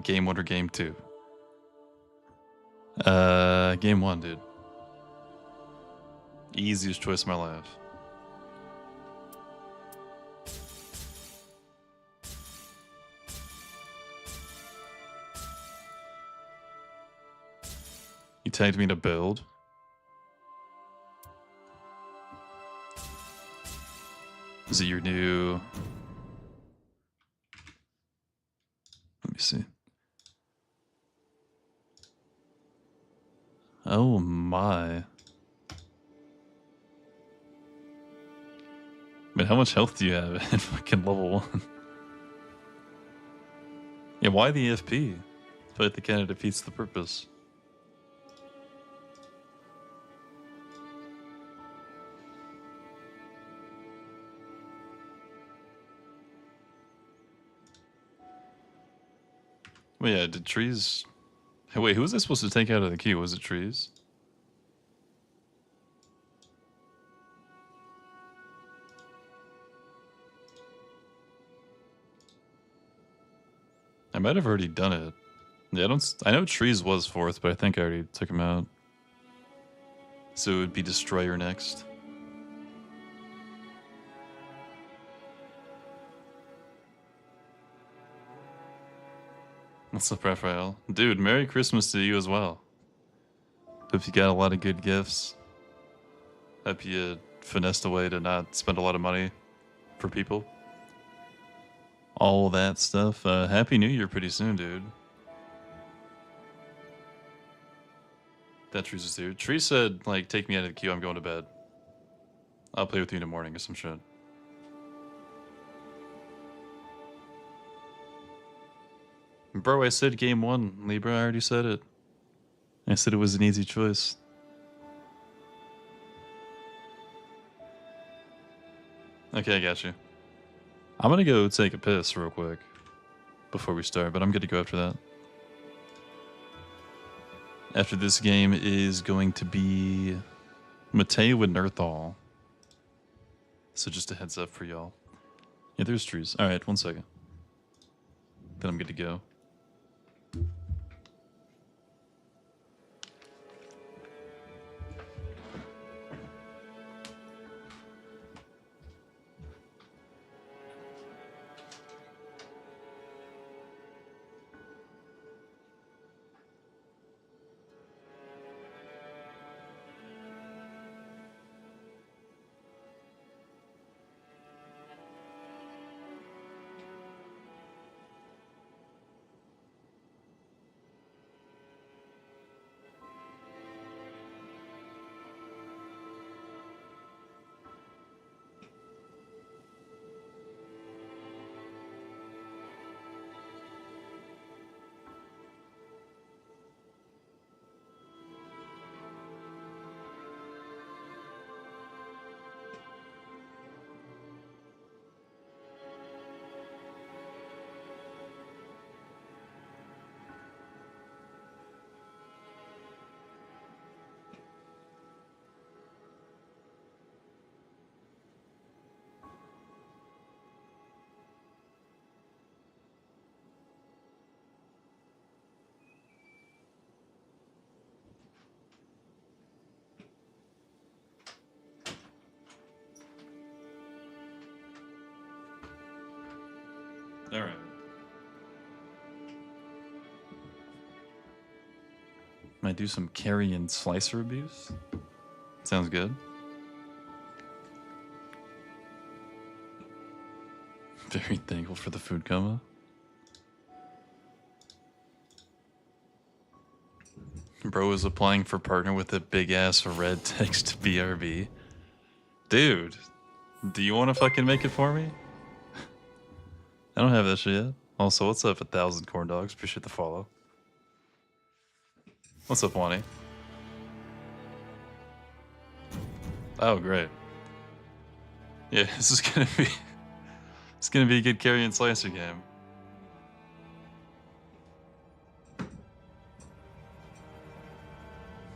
Game 1 or Game 2? Game 1, dude. Easiest choice of my life. You tagged me to build. Is it your new... Let me see. Oh my. Man, how much health do you have at fucking level 1? Yeah, why the FP? Fight the kind of defeats the purpose. Well, yeah, did trees... Hey, wait, who was I supposed to take out of the queue? Was it trees? I might have already done it. Yeah, I know trees was 4th, but I think I already took him out. So it would be Destroyer next. What's up, Raphael? Dude, Merry Christmas to you as well. Hope you got a lot of good gifts. Hope you finessed a way to not spend a lot of money for people. All that stuff. Happy New Year pretty soon, dude. That Trees is dude. Tree said, like, take me out of the queue, I'm going to bed. I'll play with you in the morning or some shit. Bro, I said game 1, Libra, I already said it. I said it was an easy choice. Okay, I got you. I'm gonna go take a piss real quick before we start, but I'm good to go after that. After this game is going to be Mateo and Nerthal. So just a heads up for y'all. Yeah, there's trees. Alright, 1 second. Then I'm good to go. Alright. Might do some carrion slicer abuse. Sounds good. Very thankful for the food coma. Bro is applying for partner with a big ass red text BRB. Dude, do you want to fucking make it for me? I don't have that shit yet. Also, what's up, 1,000 corn dogs? Appreciate the follow. What's up, Wani? Oh, great. Yeah, this is gonna be. It's gonna be a good carry and slicer game.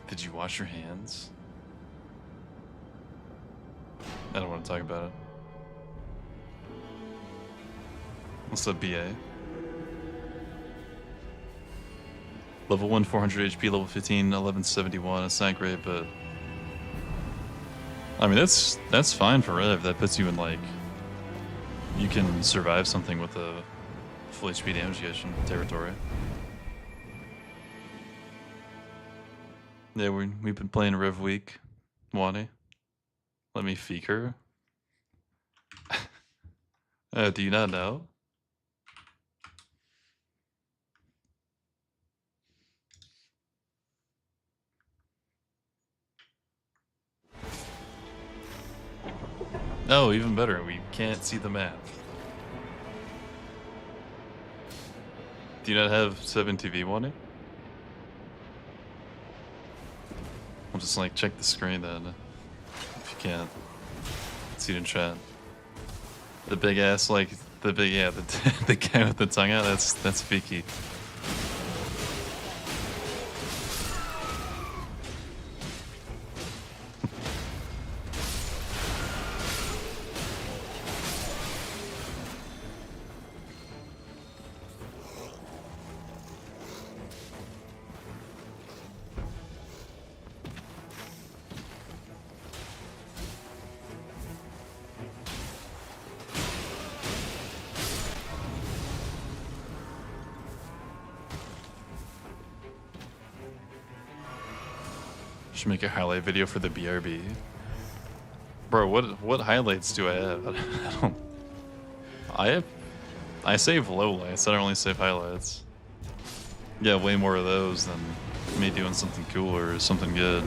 Did you wash your hands? I don't want to talk about it. What's up, BA? Level 1, 400 HP, level 15, 1171. It's not great, but I mean that's fine for Rev. That puts you in like you can survive something with a full HP damage negation territory. Yeah, we've been playing Rev Week, Wani. Let me feek her. Do you not know? Oh, even better. We can't see the map. Do you not have 7TV, Wani? I'll just like check the screen then. If you can't see it in chat. The big ass, like the big, yeah, the guy with the tongue out. That's Fiki. Should make a highlight video for the BRB. Bro, what highlights do I have? I save lowlights. I don't really save highlights. Yeah, way more of those than me doing something cooler or something good.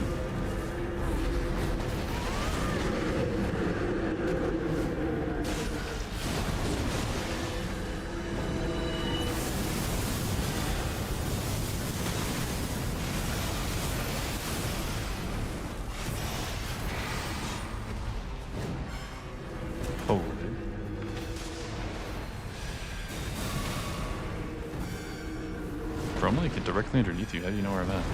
I'm like directly underneath you. How do you know where I'm at?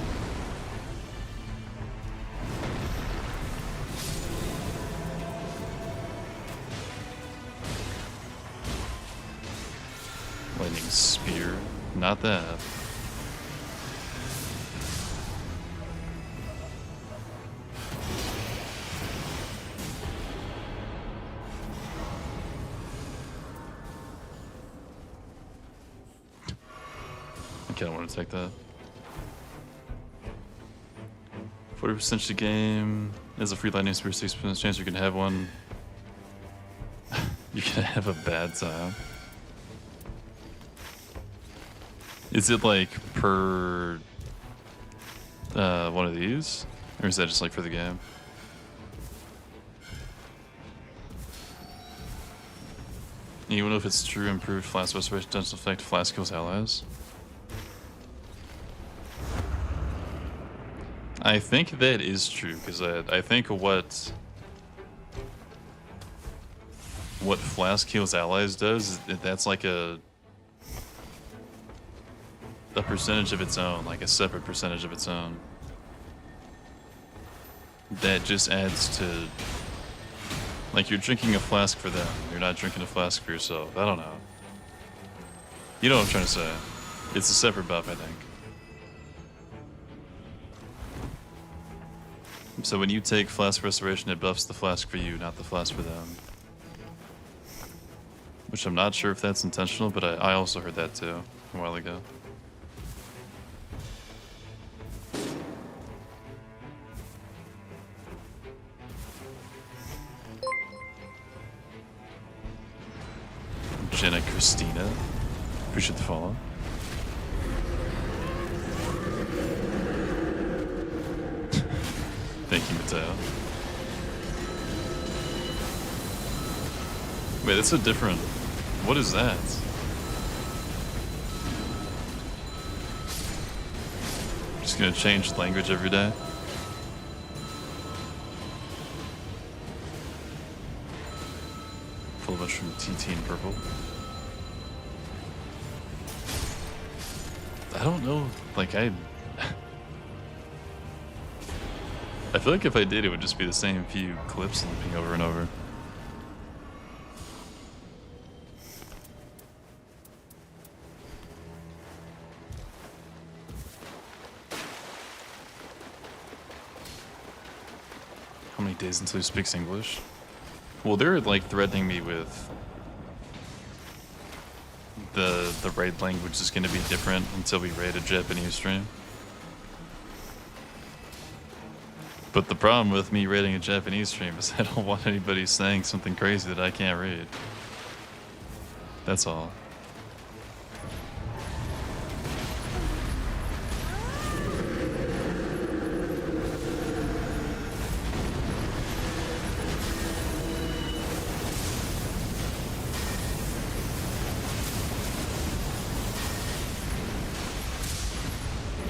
Lightning spear. Not that. I don't want to take that. 40% to game is a free lightning spear, 6% chance you can have one. You can have a bad time. Is it like per one of these? Or is that just like for the game? Even if it's true, improved flask restoration doesn't affect flask kills allies. I think that is true, because I think what Flask Heals Allies does is that's like a percentage of its own, like a separate percentage of its own. That just adds to, like, you're drinking a flask for them, you're not drinking a flask for yourself. I don't know. You know what I'm trying to say. It's a separate buff, I think. So when you take Flask Restoration, it buffs the flask for you, not the flask for them. Which I'm not sure if that's intentional, but I also heard that too a while ago. Jenna Christina, appreciate the follow. Thank you, Mateo. Wait, that's a different. What is that? Just gonna change language every day. Pull a bunch from TT and purple. I don't know. Like I feel like if I did, it would just be the same few clips looping over and over. How many days until he speaks English? Well, they're like threatening me with the raid language is going to be different until we raid a Japanese stream. But the problem with me raiding a Japanese stream is I don't want anybody saying something crazy that I can't read. That's all.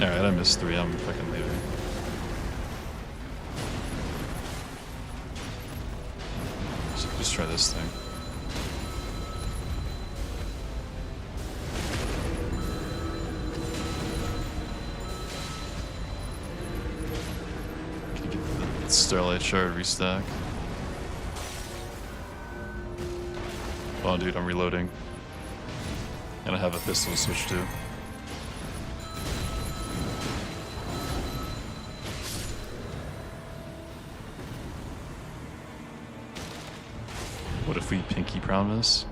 Alright, I missed 3. I'm fucking leaving. So just try this thing. Can you get the Starlight Shard restock? Oh, dude, I'm reloading. And I have a pistol to switch to. What if we pinky promise?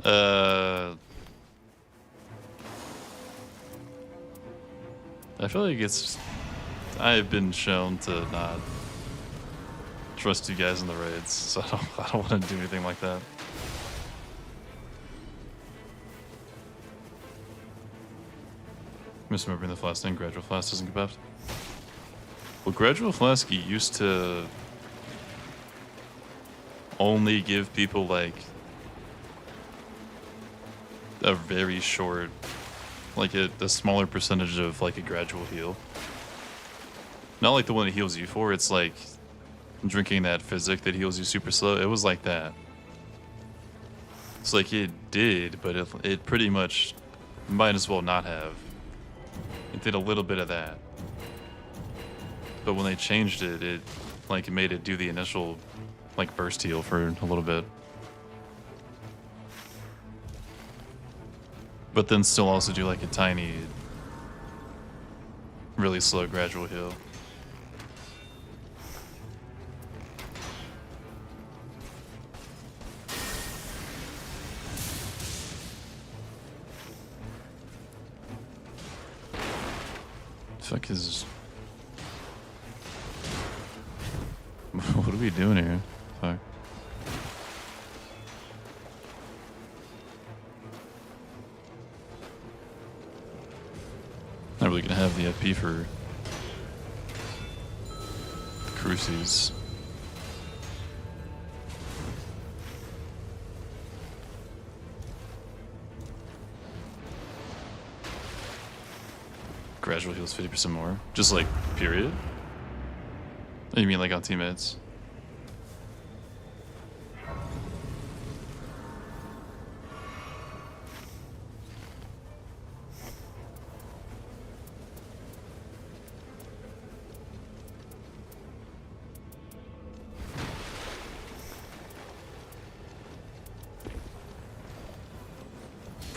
I feel like I've been shown to not trust you guys in the raids, so I don't want to do anything like that. Misremembering the flask thing, gradual flask doesn't get buffed. Well, gradual flask used to only give people like a very short, like a smaller percentage of like a gradual heal. Not like the one that heals you for, it's like drinking that physic that heals you super slow. It was like that. It's like it did, but it pretty much might as well not have. It did a little bit of that. But when they changed it, it like made it do the initial like burst heal for a little bit. But then still also do like a tiny, really slow gradual heal. Fuck is... What are we doing here? Fuck. Not really gonna have the FP for the Crucies. Gradual heals 50% more. Just like, period? Oh, you mean like on teammates?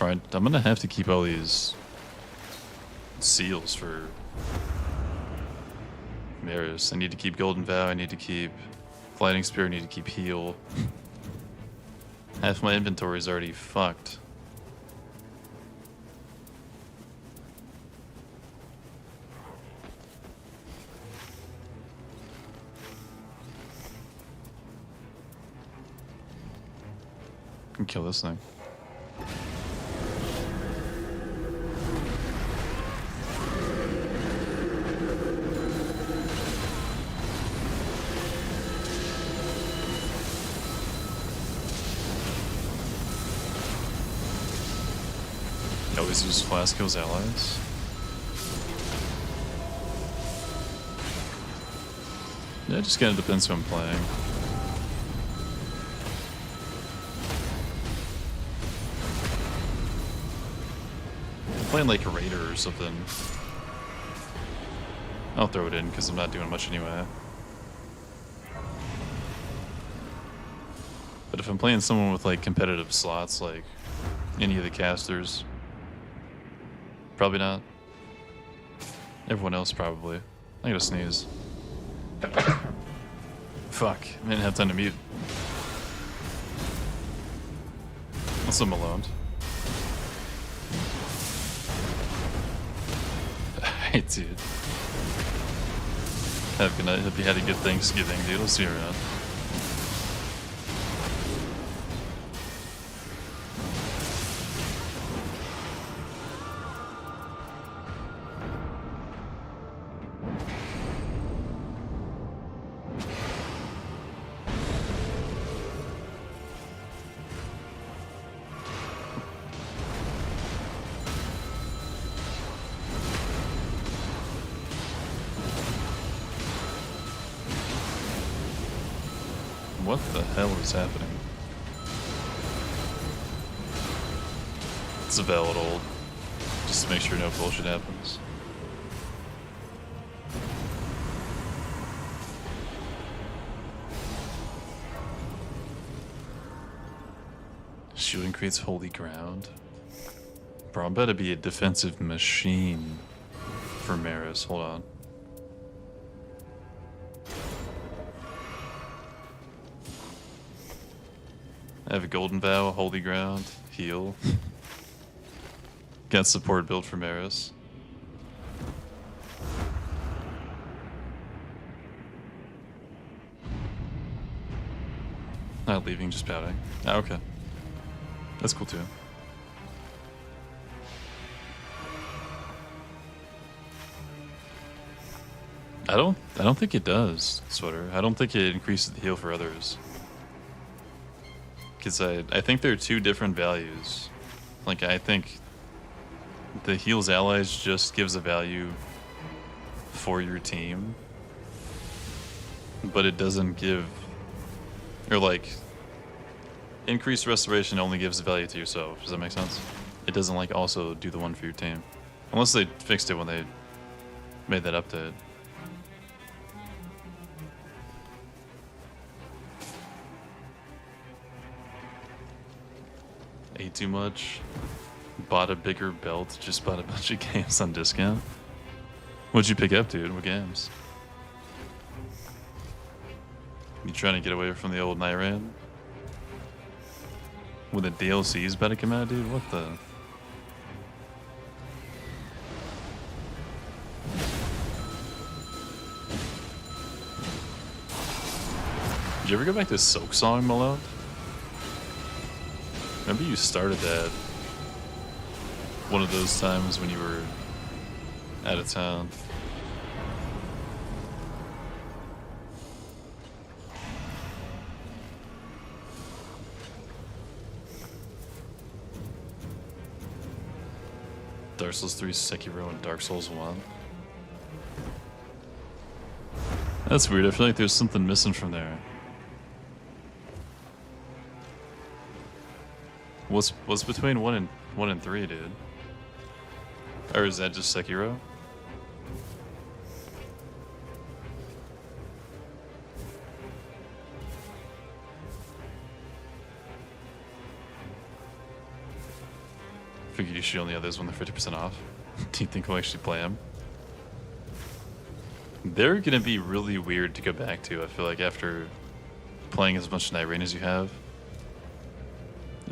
Right, I'm gonna have to keep all these seals for Maris. I need to keep Golden Vow, I need to keep Flighting Spear, I need to keep Heal. Half my inventory is already fucked. Can kill this thing. Always use flask kills allies. Yeah, it just kind of depends who I'm playing. I'm playing like a raider or something. I'll throw it in because I'm not doing much anyway. But if I'm playing someone with like competitive slots, like any of the casters, probably not. Everyone else probably. I gotta sneeze. Fuck, I didn't have time to mute. Also, I'm alone. Hey, dude. Have a good night. Hope you had a good Thanksgiving, dude. I'll see you around. What the hell is happening? It's a valid ult. Just to make sure no bullshit happens. Shielding creates holy ground. Bro, I'm about to be a defensive machine for Maris. Hold on. I have a golden vow, holy ground, heal. Got support build for Maris. Not leaving, just pouting. Ah, okay. That's cool too. I don't think it does, Sweater. I don't think it increases the heal for others. Because I think there are two different values. Like, I think the heals allies just gives a value for your team, but it doesn't give, or like, increased restoration only gives a value to yourself. Does that make sense? It doesn't like also do the one for your team. Unless they fixed it when they made that update. Ate too much. Bought a bigger belt. Just bought a bunch of games on discount. What'd you pick up, dude? What games? You trying to get away from the old Nyran? When the DLC is about to come out, dude? What the? Did you ever go back to Soak Song, Malone? Remember you started that one of those times when you were out of town. Dark Souls 3, Sekiro, and Dark Souls 1. That's weird. I feel like there's something missing from there. What's between 1 and 3, dude? Or is that just Sekiro? Figured you should only have those when they're 50% off. Do you think we'll actually play them? They're gonna be really weird to go back to, I feel like, after playing as much Night Rain as you have.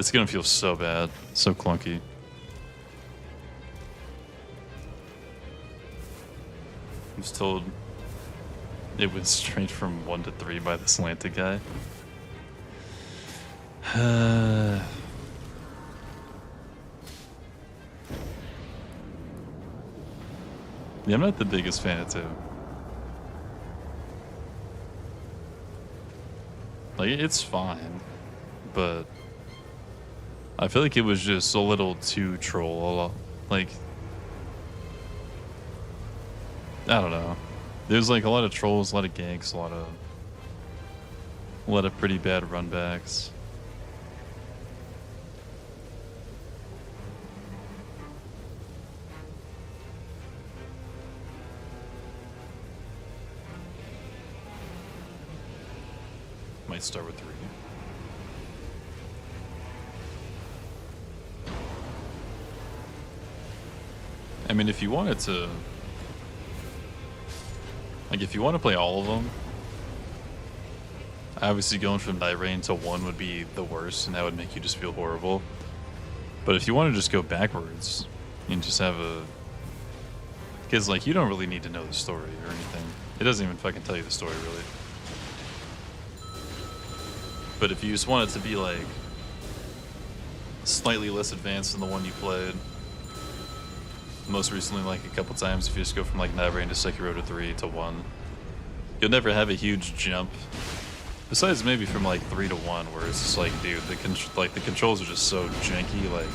It's gonna feel so bad, so clunky. I was told it went straight from 1 to 3 by the slanted guy. Yeah, I'm not the biggest fan of 2. Like, it's fine, but I feel like it was just a little too troll. Like, I don't know. There's like a lot of trolls, a lot of ganks, a lot of pretty bad runbacks. Might start with 3. I mean, if you wanted to, like, if you want to play all of them, obviously going from Night Rain to 1 would be the worst, and that would make you just feel horrible. But if you want to just go backwards and just have a, because like you don't really need to know the story or anything. It doesn't even fucking tell you the story really. But if you just want it to be like slightly less advanced than the one you played most recently, like a couple times, if you just go from like Night Rain to Sekiro to 3 to 1, you'll never have a huge jump. Besides maybe from like 3 to 1, where it's just like, dude, the controls are just so janky. Like,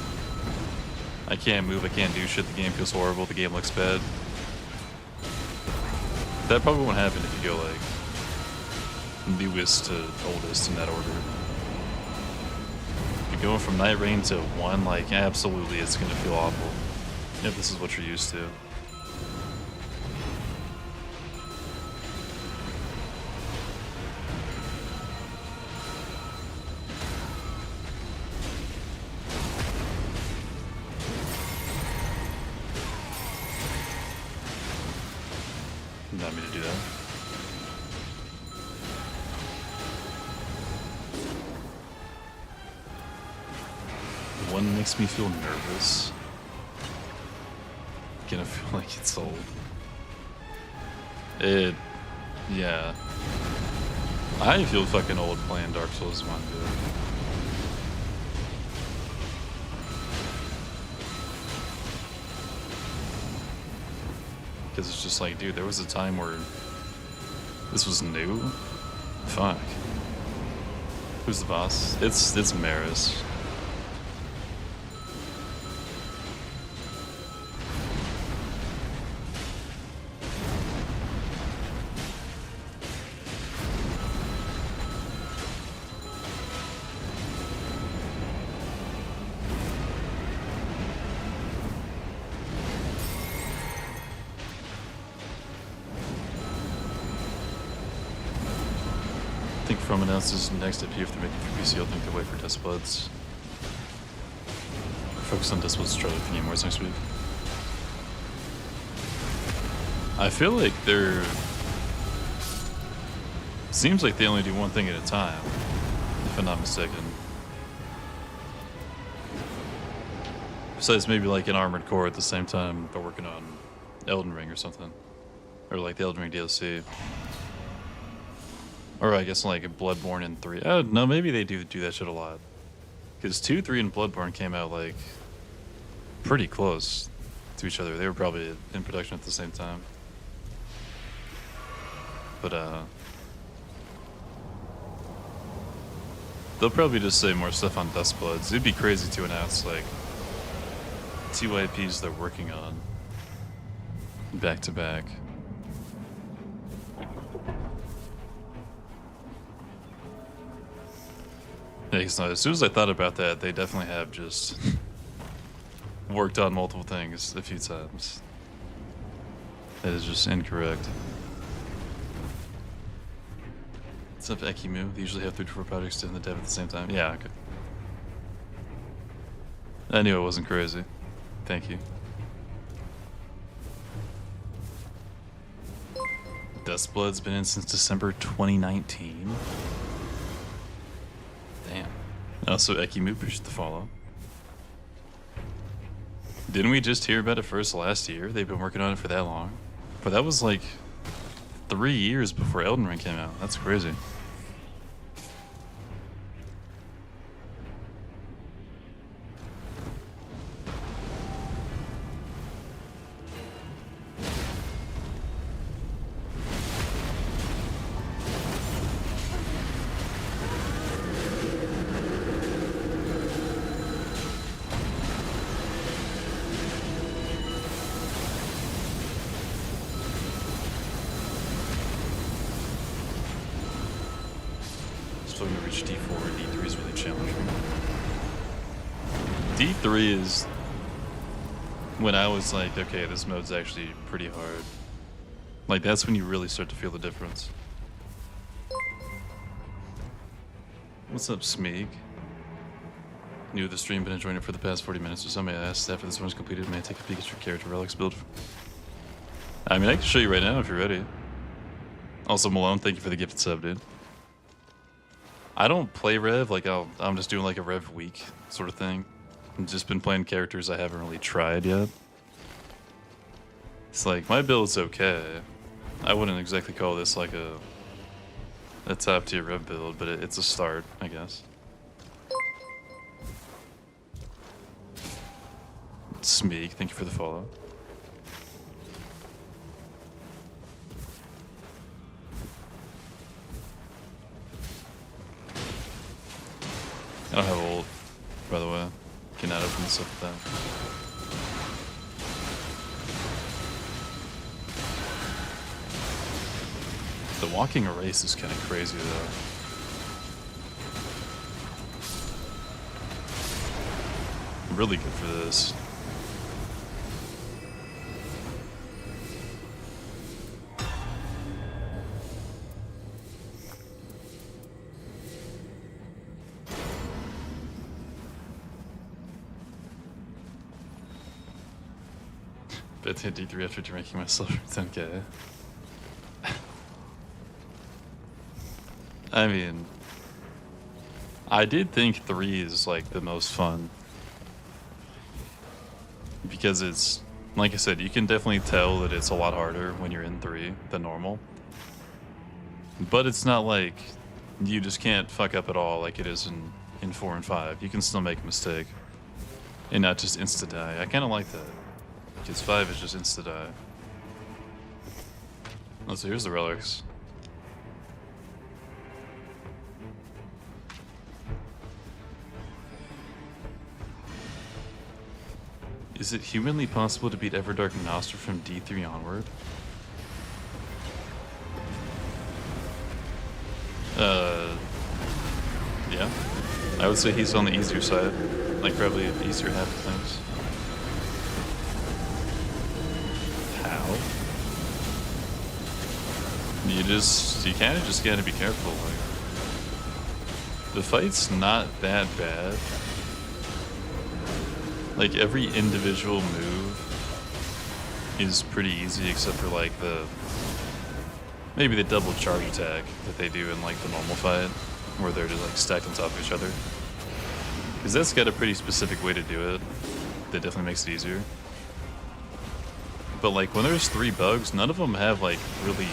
I can't move, I can't do shit. The game feels horrible. The game looks bad. That probably won't happen if you go like newest to oldest in that order. If you're going from Night Rain to 1, like, absolutely it's gonna feel awful if this is what you're used to. Not me to do that. One makes me feel nervous. Gonna feel like it's old. Yeah. I feel fucking old playing Dark Souls 1, dude. Because it's just like, dude, there was a time where this was new? Fuck. Who's the boss? It's Maris. I think From announces next if you have to make it for PC, I'll think to wait for Test Buds. Focus on Test Buds to try to game wars next week. I feel like they're... Seems like they only do one thing at a time, if I'm not mistaken. Besides maybe like an Armored Core at the same time they're working on Elden Ring or something. Or like the Elden Ring DLC. Or I guess like Bloodborne and 3. Oh, no, maybe they do that shit a lot. Because 2, 3, and Bloodborne came out like pretty close to each other. They were probably in production at the same time. But they'll probably just say more stuff on Dustbloods. It'd be crazy to announce like 2 IPs they're working on back to back. Yeah, as soon as I thought about that, they definitely have just worked on multiple things a few times. That is just incorrect. What's up, Ekimu? They usually have 3 to 4 projects in the dev at the same time. Yeah, okay. I knew it wasn't crazy. Thank you. Dustblood's been in since December 2019. Damn. Also, Ekimu, appreciate the follow. Didn't we just hear about it first last year? They've been working on it for that long. But that was like 3 years before Elden Ring came out. That's crazy. Still gonna reach D4. D3 is really challenging. D3 is when I was like, okay, this mode's actually pretty hard. Like, that's when you really start to feel the difference. What's up, Smeeg? New to the stream, been enjoying it for the past 40 minutes or so. May I ask, after this one's completed, may I take a peek at your character Relic's build? I mean, I can show you right now if you're ready. Also, Malone, thank you for the gifted sub, dude. I don't play Rev, like I'm just doing like a Rev week sort of thing. I've just been playing characters I haven't really tried yet. It's like, my build's okay. I wouldn't exactly call this like a top tier Rev build, but it's a start, I guess. Smeek, thank you for the follow. I don't have ult, by the way. Cannot open this up with that. The walking erase is kind of crazy, though. Really good for this. Bet hit D3 after drinking myself for 10k. I mean, I did think 3 is like the most fun. Because it's, like I said, you can definitely tell that it's a lot harder when you're in 3 than normal. But it's not like you just can't fuck up at all like it is in 4 and 5. You can still make a mistake and not just insta-die. I kind of like that. Because 5 is just insta-die. Oh, so here's the relics. Is it humanly possible to beat Everdark Nostra from D3 onward? Yeah. I would say he's on the easier side. Like, probably the easier half of things. How? You kind of just gotta be careful. Like, the fight's not that bad. Like, every individual move is pretty easy except for like maybe the double charge attack that they do in like the normal fight, where they're just like stacked on top of each other. Because that's got a pretty specific way to do it that definitely makes it easier. But like when there's 3 bugs, none of them have like really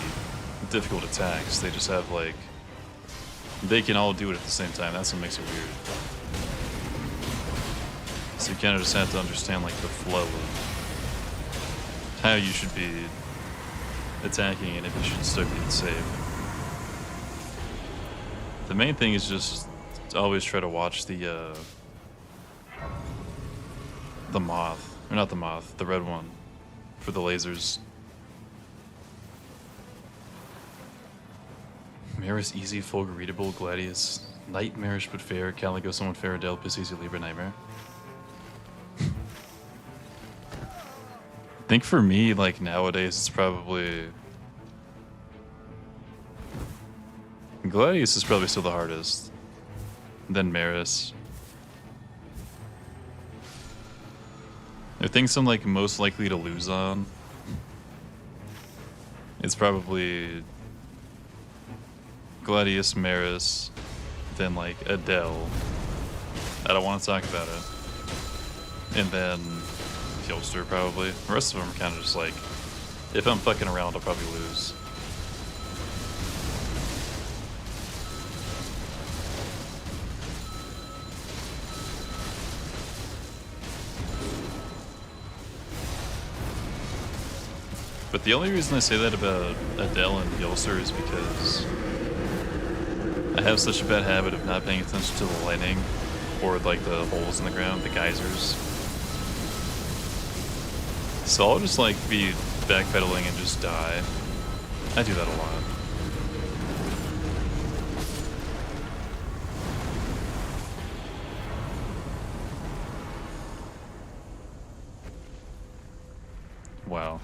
difficult attacks. They just have like, they can all do it at the same time. That's what makes it weird. So you kind of just have to understand like the flow of how you should be attacking and if you should still be safe. The main thing is just always try to watch the moth, or not the moth, the red one for the lasers. Maris easy, Fulgur readable, Gladius nightmarish but fair, Caligo somewhat fair, Delpis easy, Libra nightmare. I think for me, like nowadays, it's probably Gladius is probably still the hardest. Then Maris. The things I'm like most likely to lose on, it's probably Gladius, Maris, then like Adele, I don't want to talk about it. And then Killster probably. The rest of them are kind of just like, if I'm fucking around, I'll probably lose. But the only reason I say that about Adele and Gilster is because I have such a bad habit of not paying attention to the lightning or like the holes in the ground, the geysers. So I'll just like be backpedaling and just die. I do that a lot. Wow.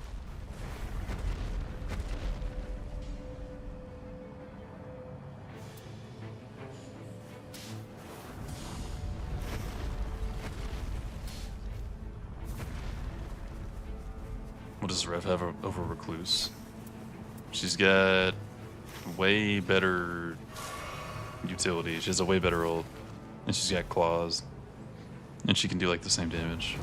What does Rev have over Recluse? She's got way better utility. She has a way better ult. And she's got claws. And she can do like the same damage.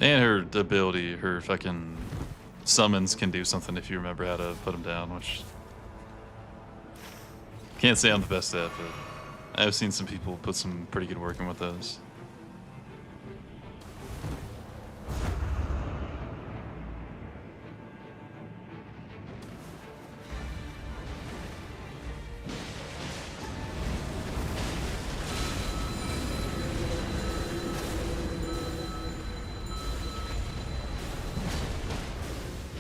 And her ability, her fucking summons can do something if you remember how to put them down, which... Can't say I'm the best at, but I've seen some people put some pretty good work in with those.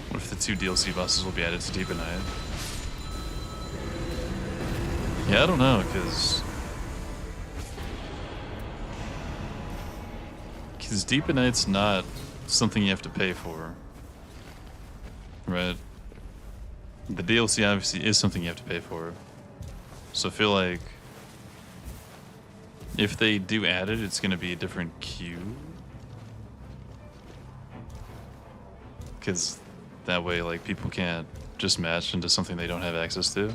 What if the 2 DLC bosses will be added to Deep at Night? Yeah, I don't know, because Deep at Night's not something you have to pay for, right? The DLC obviously is something you have to pay for, so I feel like if they do add it, it's going to be a different queue, because that way, like, people can't just match into something they don't have access to.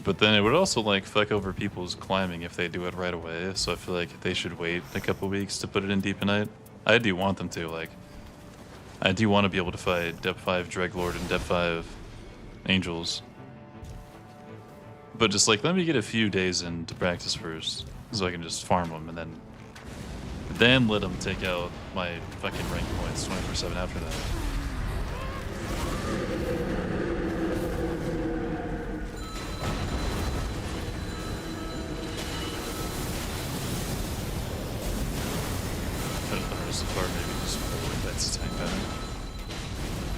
But then it would also, like, fuck over people's climbing if they do it right away, so I feel like they should wait a couple weeks to put it in Deep at Night. I do want them to, like, I do want to be able to fight Depth 5 Dreglord and Depth 5 Angels. But just, like, let me get a few days in to practice first, so I can just farm them, and then let them take out my fucking rank points 24/7 after that. So far, maybe just avoid that tank pattern.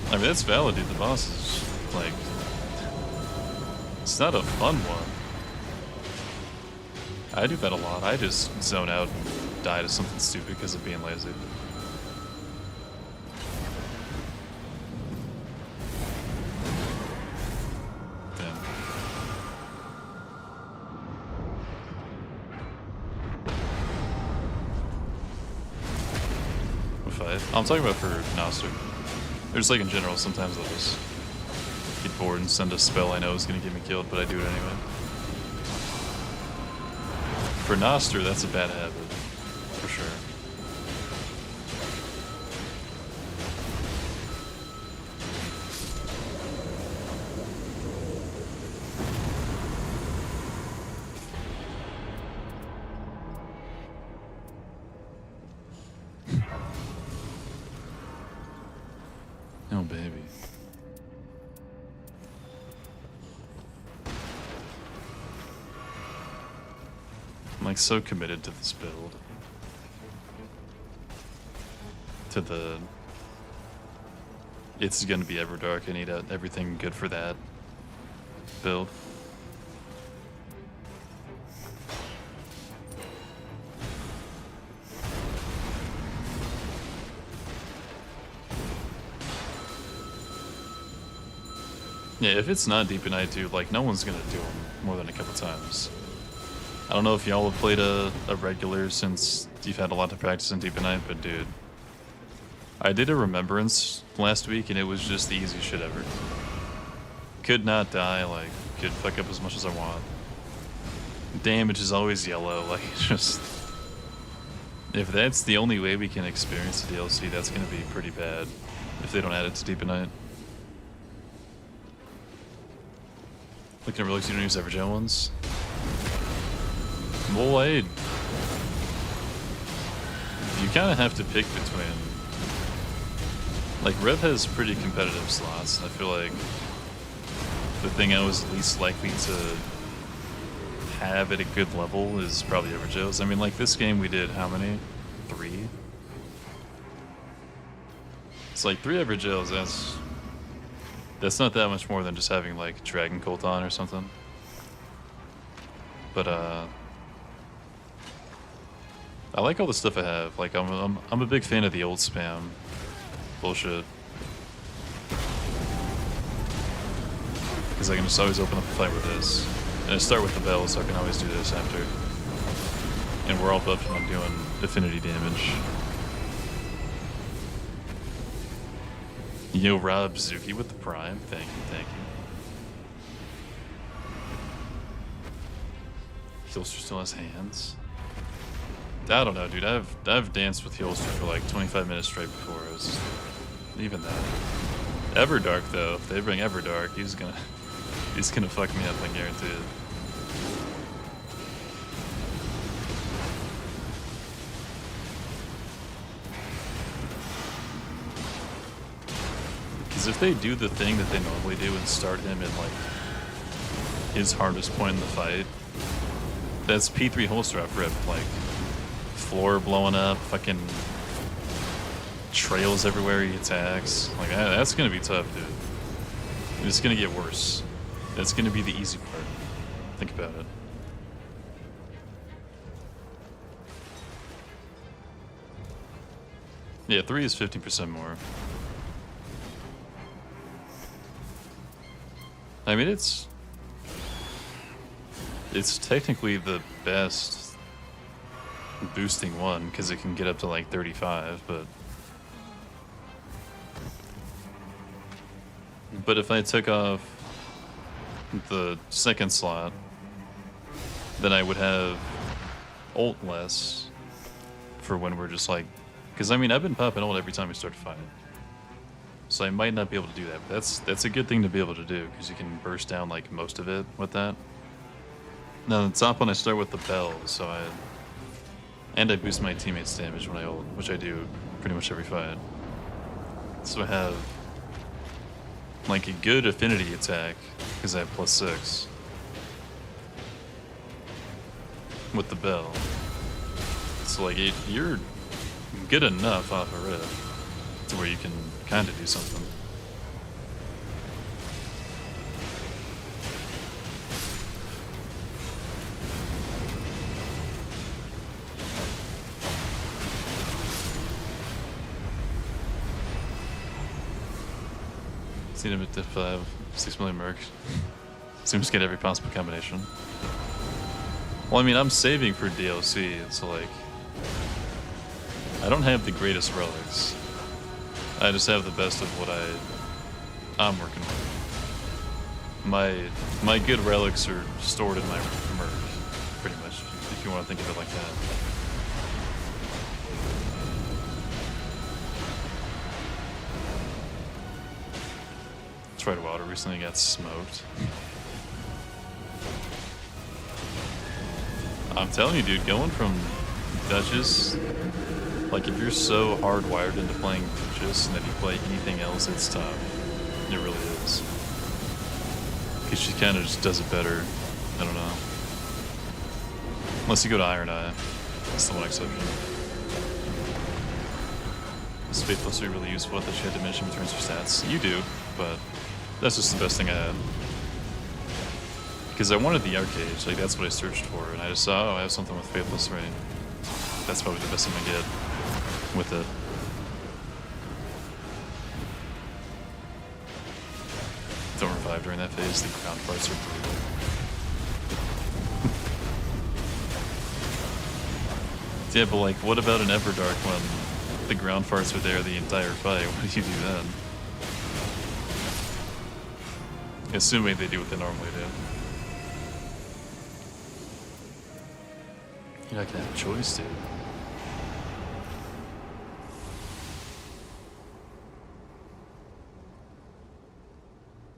I mean, that's valid, dude. The boss is, like, it's not a fun one. I do that a lot. I just zone out and die to something stupid because of being lazy. Damn. I'm talking about for Noster. There's like in general, sometimes I'll just get bored and send a spell I know is going to get me killed, but I do it anyway. For Noster, that's a bad habit, for sure. Oh, baby. I'm like so committed to this build. To the... It's gonna be Everdark. I need everything good for that build. Yeah, if it's not Deep at Night, dude, like, no one's gonna do them more than a couple times. I don't know if y'all have played a regular since you've had a lot to practice in Deep at Night, but dude, I did a Remembrance last week and it was just the easiest shit ever. Could not die, like, could fuck up as much as I want. Damage is always yellow, like, just... If that's the only way we can experience the DLC, that's gonna be pretty bad. If they don't add it to Deep at Night. Looking at Relics, you don't use Evergel ones? Well, you kind of have to pick between... Like, Rev has pretty competitive slots. I feel like the thing I was least likely to have at a good level is probably Evergels. I mean, like, this game we did how many? 3? It's like 3 Evergels, that's not that much more than just having, like, Dragon Cult on or something. But, I like all the stuff I have. Like, I'm a big fan of the old spam bullshit. Because I can just always open up a fight with this. And I start with the bell, so I can always do this after. And we're all buffed on doing affinity damage. Yo, Rob Zuki with the Prime. Thank you, thank you. Heelster still has hands. I don't know, dude. I've danced with Heelster for like 25 minutes straight before. It was even that. Everdark though, if they bring Everdark, he's gonna fuck me up, I guarantee it. Because if they do the thing that they normally do and start him at like his hardest point in the fight, that's P3 holster off rip, like floor blowing up, fucking trails everywhere he attacks. Like that's gonna be tough, dude. It's gonna get worse. That's gonna be the easy part. Think about it. Yeah, 3 is 15% more. I mean, it's technically the best boosting one because it can get up to like 35, but if I took off the second slot, then I would have ult less for when we're just like, because I mean I've been popping ult every time we start a fight, so I might not be able to do that, but that's a good thing to be able to do because you can burst down like most of it with that. Now the top one I start with the bell, so I boost my teammates' damage when I ult, which I do pretty much every fight. So I have like a good affinity attack because I have +6 with the bell. So like you're good enough off a rip to where you can kind of do something. Seen him at diff 5, 6 million merc. Seems to get every possible combination. Well, I mean, I'm saving for DLC, so like, I don't have the greatest relics. I just have the best of what I'm working with. My good relics are stored in my merc, pretty much, if you want to think of it like that. Tried water recently, got smoked. I'm telling you, dude, going from Duchess, like if you're so hardwired into playing Duchess and then you play anything else, it's tough. It really is. Because she kind of just does it better. I don't know. Unless you go to Iron Eye. That's the one exception. Is Faithless really useful that she had diminishing returns for stats? You do, but that's just the best thing I had. Because I wanted the arcade, like that's what I searched for, and I just saw, oh, I have something with Faithless, right? That's probably the best thing I get with it. Don't revive during that phase, the ground parts are brutal. Yeah, but like, what about an Everdark when the ground farts are there the entire fight? What do you do then? Assuming they do what they normally do. You're not gonna have a choice, dude.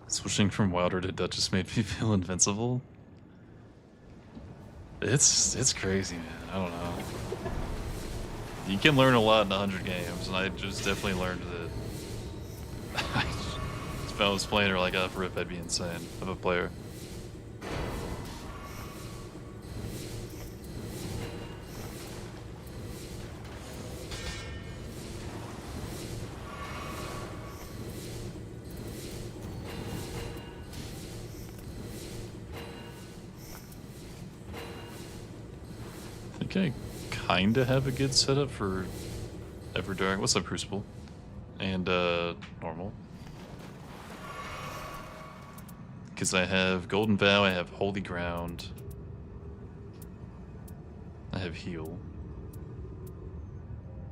Switching from Wilder to Duchess made me feel invincible. It's crazy, man. I don't know. You can learn a lot in 100 games, and I just definitely learned that if I was playing her like off rip, I'd be insane of a player. I think I kinda have a good setup for Everdark. What's up, Crucible? And normal. Because I have Golden Vow, I have Holy Ground, I have Heal.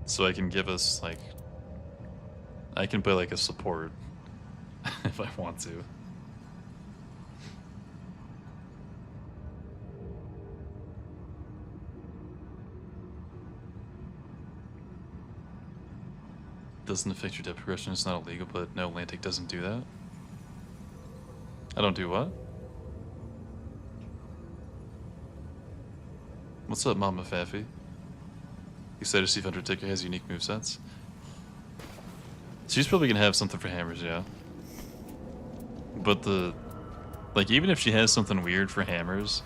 So I can give us, like, I can play like a support if I want to. Doesn't affect your depth progression, it's not illegal, but no, Atlantic doesn't do that. I don't do what? What's up, Mama Faffy? You said to see if Undertaker has unique movesets. She's probably gonna have something for hammers, yeah. But like, even if she has something weird for hammers,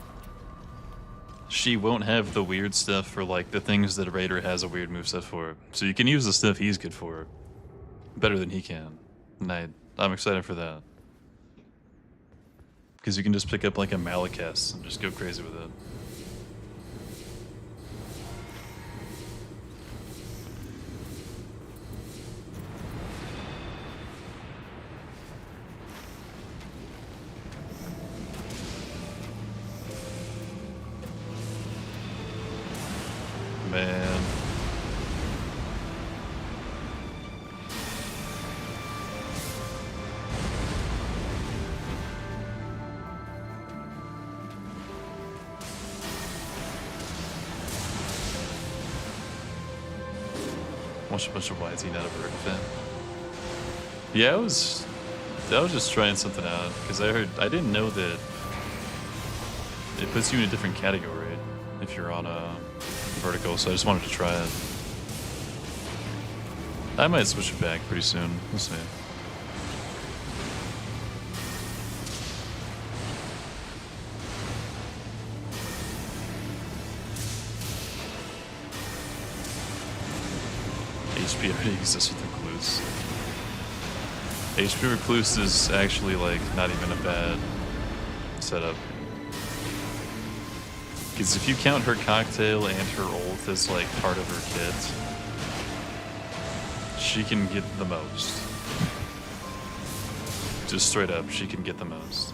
she won't have the weird stuff for, like, the things that Raider has a weird moveset for. So you can use the stuff he's good for better than he can. And I'm excited for that. Because you can just pick up, like, a Malachus and just go crazy with it. Man. Watch a bunch of YT, not a Vertical fan. Yeah, I was just trying something out because I didn't know that it puts you in a different category if you're on a Vertical, so I just wanted to try it. I might switch it back pretty soon. We'll see. HP already exists with Recluse. HP Recluse is actually, like, not even a bad setup. Because if you count her cocktail and her ult as, like, part of her kit, she can get the most. Just straight up, she can get the most.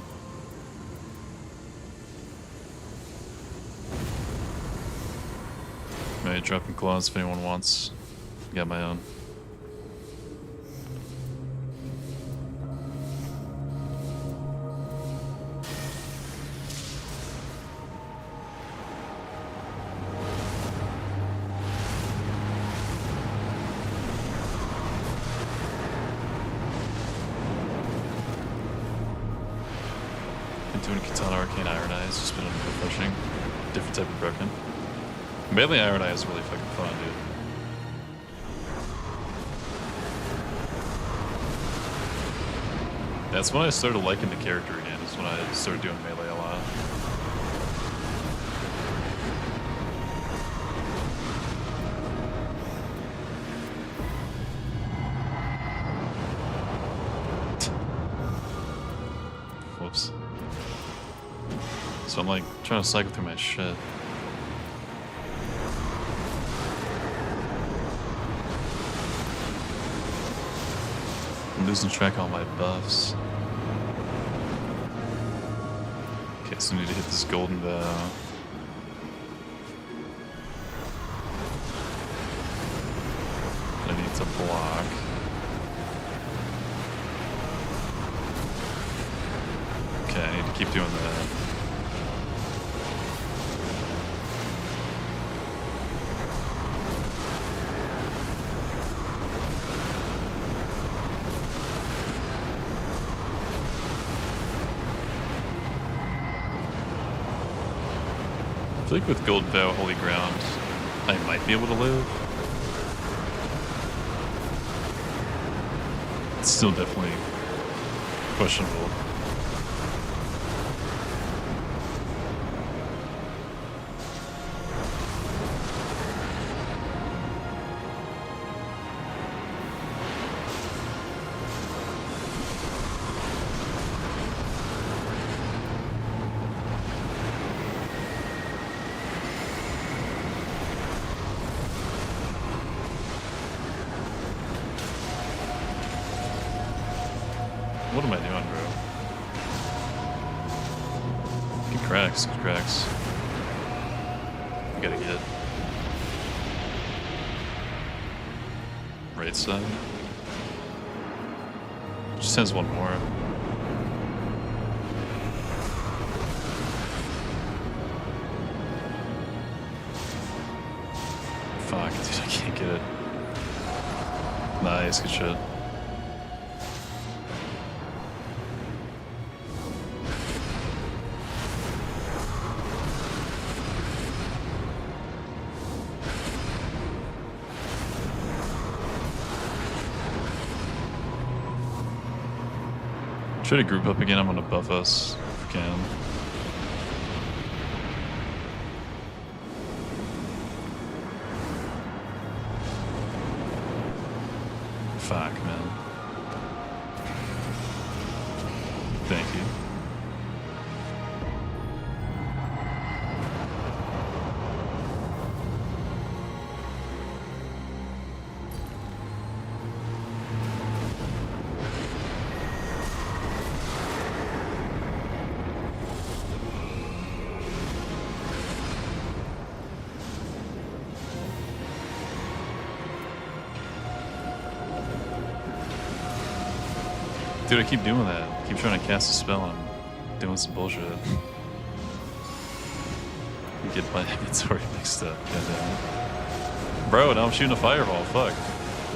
Maybe dropping claws if anyone wants. Got my own. Been doing Katana Arcane Iron Eyes, just been refreshing. Different type of broken. Melee Iron Eye is really fucking fun, dude. That's when I started liking the character again, is when I started doing melee a lot. Whoops. So I'm like trying to cycle through my shit. I'm losing track of all my buffs. Okay, so I need to hit this golden vow. I need to block. keep doing that. I feel like with Gold Vow Holy Ground, I might be able to live. It's still definitely questionable. What am I doing, bro? Good cracks, good cracks. I gotta get right side. Just has one more. Fuck, dude, I can't get it. Nice, good shit. Try to group up again. I'm gonna buff us if we can. Fuck, man. Thank you. Dude, I keep doing that. I keep trying to cast a spell and I'm doing some bullshit. Get my inventory mixed up. Goddamn. Bro, now I'm shooting a fireball. Fuck.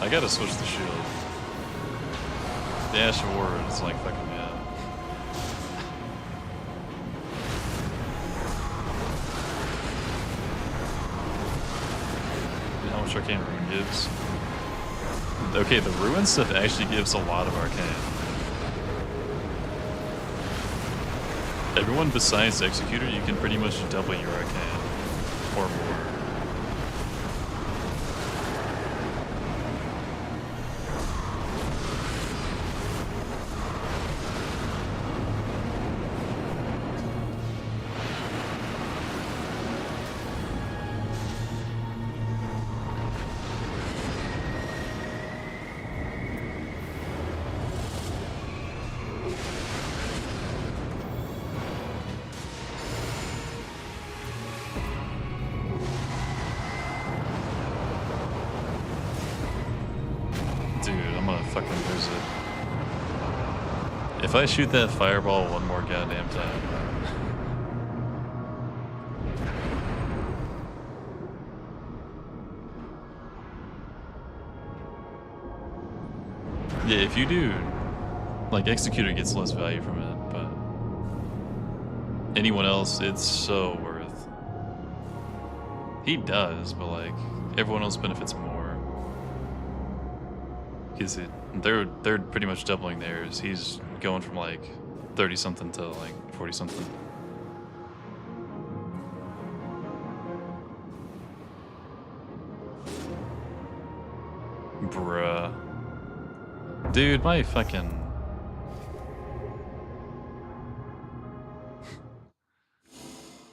I gotta switch the shield. The Ash of War is like fucking me up. Dude, how much Arcane Rune gives? Okay, the Ruin stuff actually gives a lot of Arcane. Everyone besides Executor, you can pretty much double your Arcane, or more. Fucking lose it. If I shoot that fireball one more goddamn time. Yeah, if you do, like, Executor gets less value from it, but anyone else, it's so worth. He does, but like, everyone else benefits more. Because they're pretty much doubling theirs. He's going from like 30 something to like 40 something. Bruh. Dude, my fucking...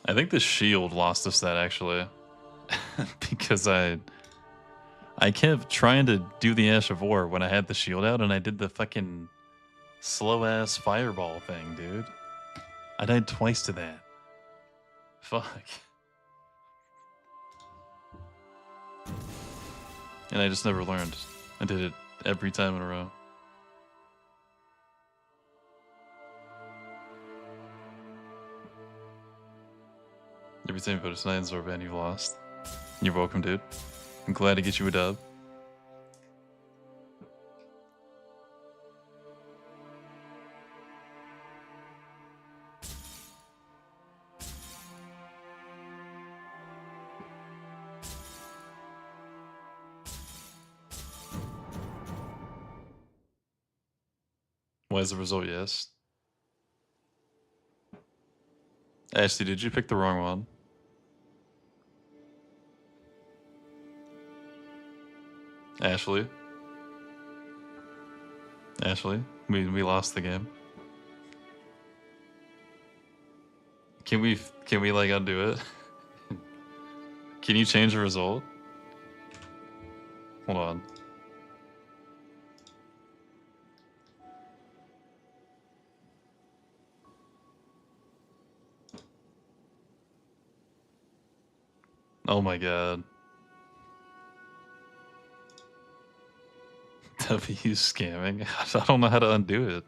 I think the shield lost us that actually. Because I kept trying to do the Ash of War when I had the shield out, and I did the fucking slow-ass fireball thing, dude. I died twice to that. Fuck. And I just never learned. I did it every time in a row. Every time you put a tonight in Zorban, you've lost. You're welcome, dude. I'm glad to get you a dub. Why is the result yes? Ashley, did you pick the wrong one? Ashley? Ashley? We lost the game. Can we like undo it? Can you change the result? Hold on. Oh my god. W scamming? I don't know how to undo it.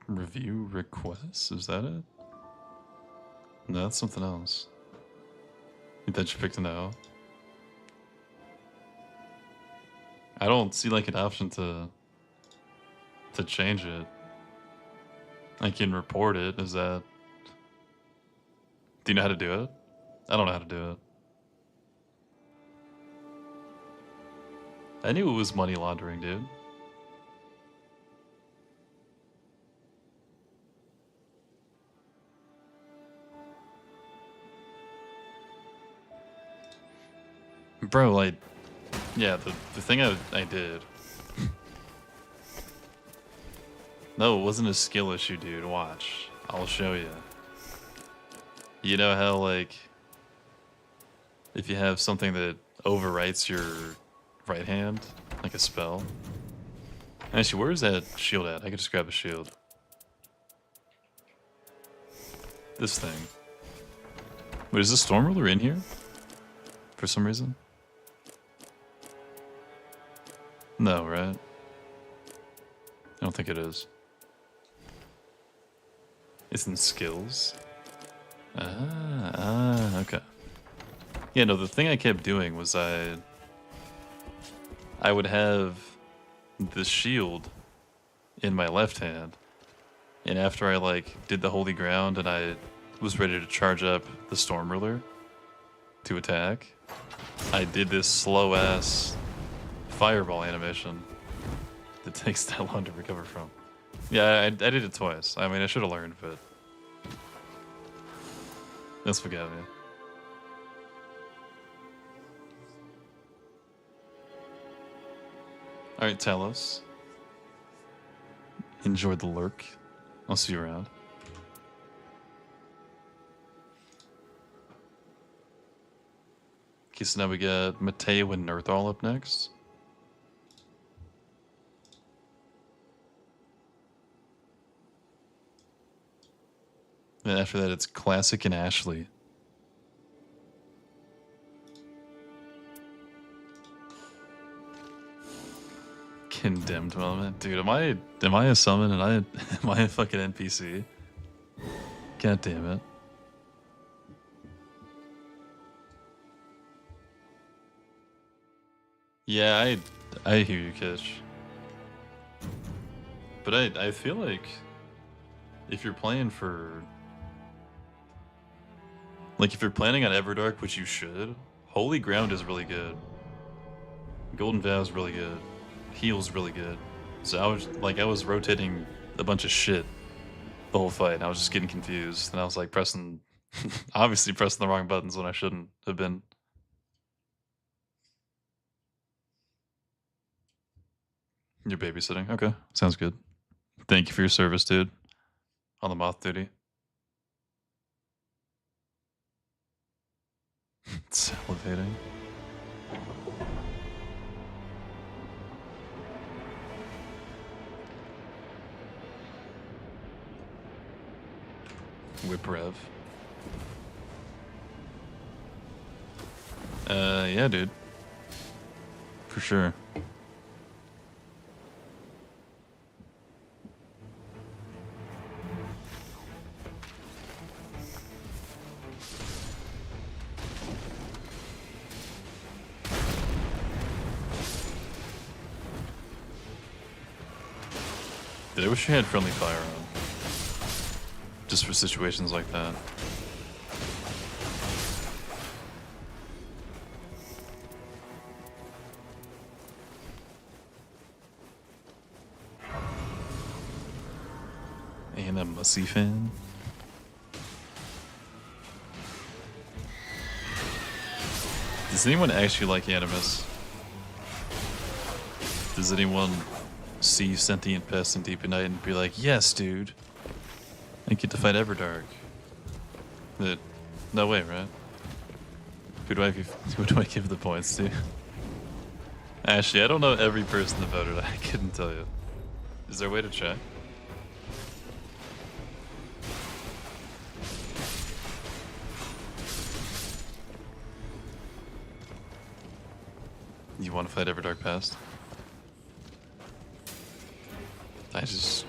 Review requests? Is that it? No, that's something else. You thought you picked a no? I don't see like an option to change it. I can report it. Is that... Do you know how to do it? I don't know how to do it. I knew it was money laundering, dude. Bro, like... Yeah, the thing I did... No, it wasn't a skill issue, dude. Watch. I'll show you. You know how, like... If you have something that overwrites your right hand, like a spell. Actually, where's that shield at? I could just grab a shield. This thing. Wait, is the Storm Ruler in here? For some reason? No, right? I don't think it is. It's in skills? Okay. Yeah, no, the thing I kept doing was I would have the shield in my left hand, and after I like did the holy ground and I was ready to charge up the Storm Ruler to attack, I did this slow ass fireball animation that takes that long to recover from. Yeah, I did it twice. I mean, I should have learned, but that's forgot me. Alright, Talos. Enjoyed the lurk. I'll see you around. Okay, so now we got Mateo and Nerthal up next. And after that, it's Classic and Ashley. Condemned moment, dude. Am I a summon and am I a fucking NPC? God damn it. Yeah, I hear you, Kish. But I feel like if you're playing for... Like, if you're planning on Everdark, which you should, Holy Ground is really good. Golden Vow is really good. Heal's really good. So I was rotating a bunch of shit the whole fight. And I was just getting confused. And I was like pressing, obviously pressing the wrong buttons when I shouldn't have been. You're babysitting? Okay, sounds good. Thank you for your service, dude. On the moth duty. Salivating. Whip rev. Yeah, dude. For sure. Dude, I wish you had friendly fire on. Just for situations like that. And a Mussy fan. Does anyone actually like Animus? Does anyone see sentient pests in Deep at Night and be like, yes, dude, I get to fight Everdark? No way, right? Who do I give the points to? Actually, I don't know every person that voted. I couldn't tell you. Is there a way to check? You want to fight Everdark Past? I just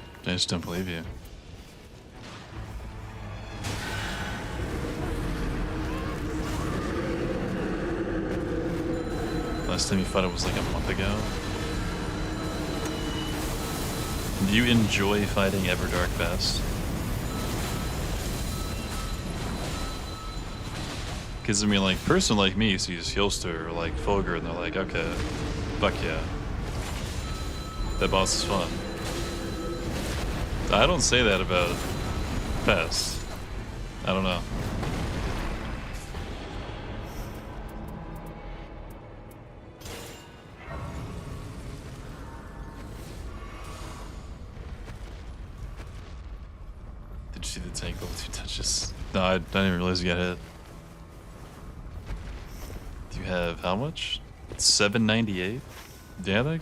don't believe you. Last time you fought it was like a month ago. Do you enjoy fighting Everdark best? Because I mean, like, person like me sees Heelster or like Fulgur and they're like, okay, fuck yeah, that boss is fun. I don't say that about Pest. I don't know. Did you see the tank level 2 touches? No, I didn't even realize you got hit. Do you have how much? 798? Yeah,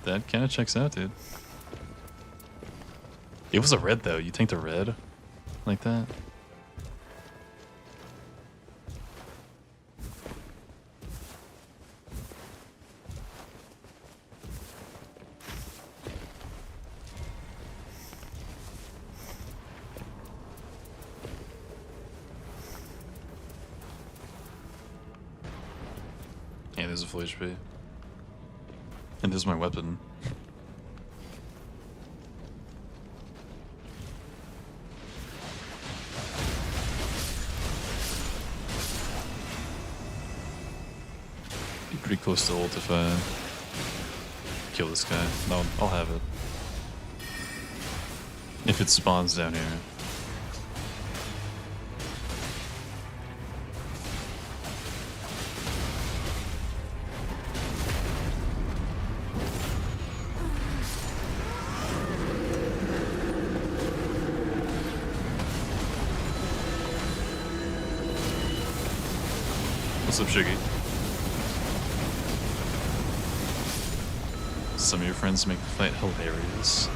that kind of checks out, dude. It was a red though. You tanked a red like that? Yeah, there's a full HP. And there's my weapon. Be pretty close to ult if I kill this guy. No, I'll have it. If it spawns down here. What's up, Shiggy? Some of your friends make the fight hilarious.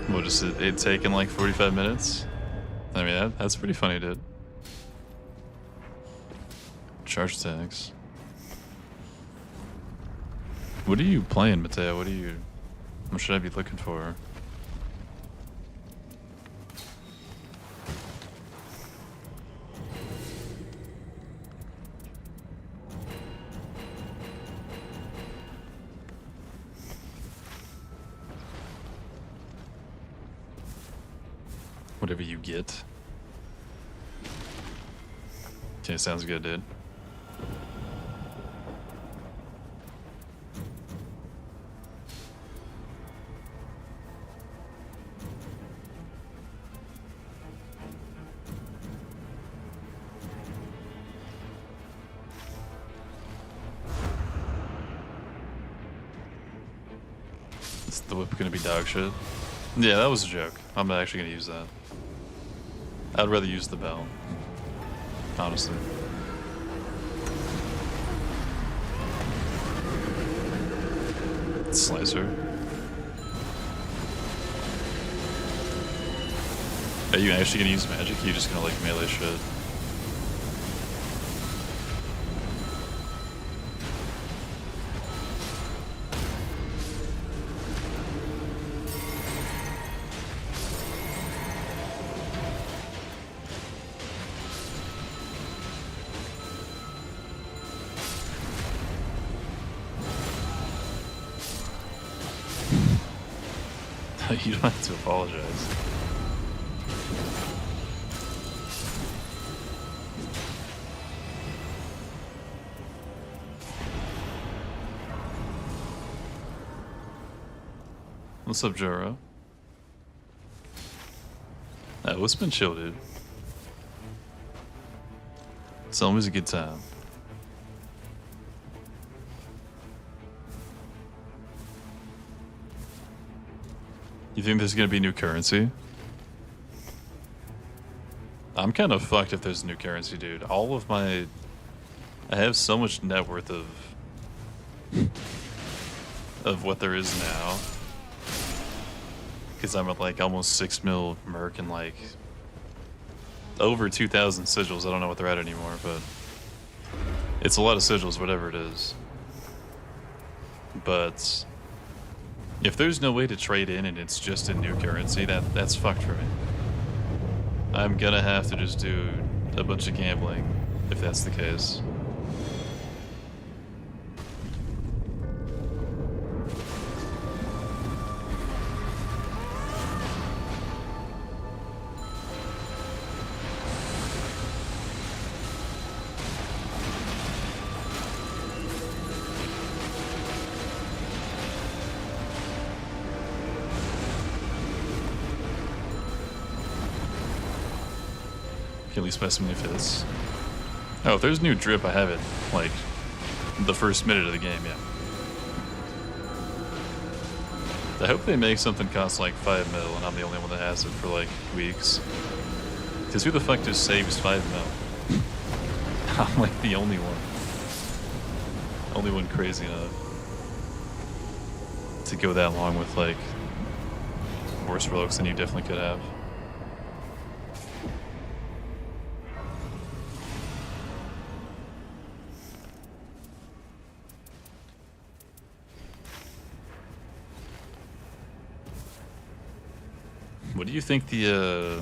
What is it taking like 45 minutes? I mean, that's pretty funny, dude. Charge attacks. What are you playing, Mateo? What should I be looking for? Whatever you get. Okay, sounds good, dude. Is the whip gonna be dog shit? Yeah, that was a joke. I'm not actually gonna use that. I'd rather use the bell, honestly. Slicer. Are you actually gonna use magic? Or are you just gonna like melee shit? You don't have to apologize. What's up, Joro? Oh, it's been chill, dude. It's always a good time. You think there's gonna be new currency? I'm kind of fucked if there's new currency, dude. All of my... I have so much net worth of what there is now. Because I'm at like almost 6 mil merc and like over 2,000 sigils. I don't know what they're at anymore, but it's a lot of sigils, whatever it is. But if there's no way to trade in and it's just a new currency, that's fucked for me. I'm gonna have to just do a bunch of gambling if that's the case. At least buy some new fits. Oh, if there's new drip, I have it like the first minute of the game, yeah. I hope they make something cost like 5 mil and I'm the only one that has it for like weeks. Because who the fuck just saves 5 mil? I'm like the only one. Only one crazy enough to go that long with like worse relics than you definitely could have. What do you think the,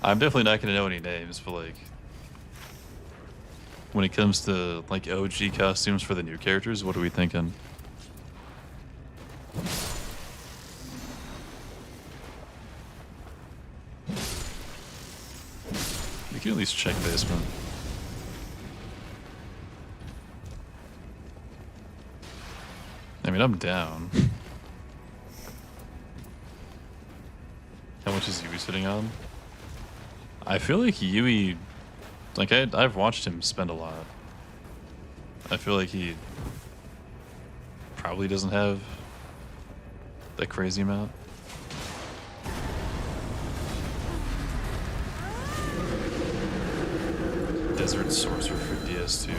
I'm definitely not going to know any names, but like, when it comes to like OG costumes for the new characters, what are we thinking? We can at least check basement. I mean, I'm down. How much is Yui sitting on? I feel like Yui, like I've watched him spend a lot. I feel like he probably doesn't have that crazy amount. Desert Sorcerer for DS2.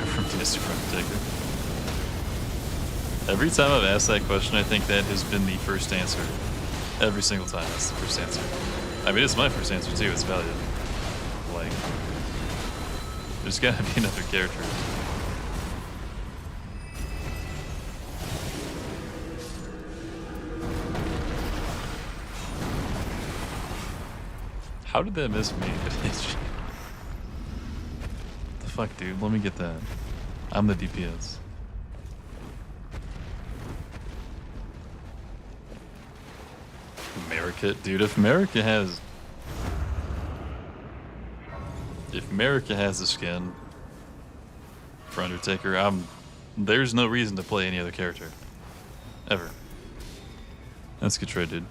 From DS2 from Digger. Every time I've asked that question, I think that has been the first answer. Every single time, that's the first answer. I mean, it's my first answer too, it's valid. Like, there's gotta be another character. How did that miss me? The fuck, dude? Let me get that. I'm the DPS. America, dude, if America has a skin for Undertaker, there's no reason to play any other character. Ever. That's a good trade, dude.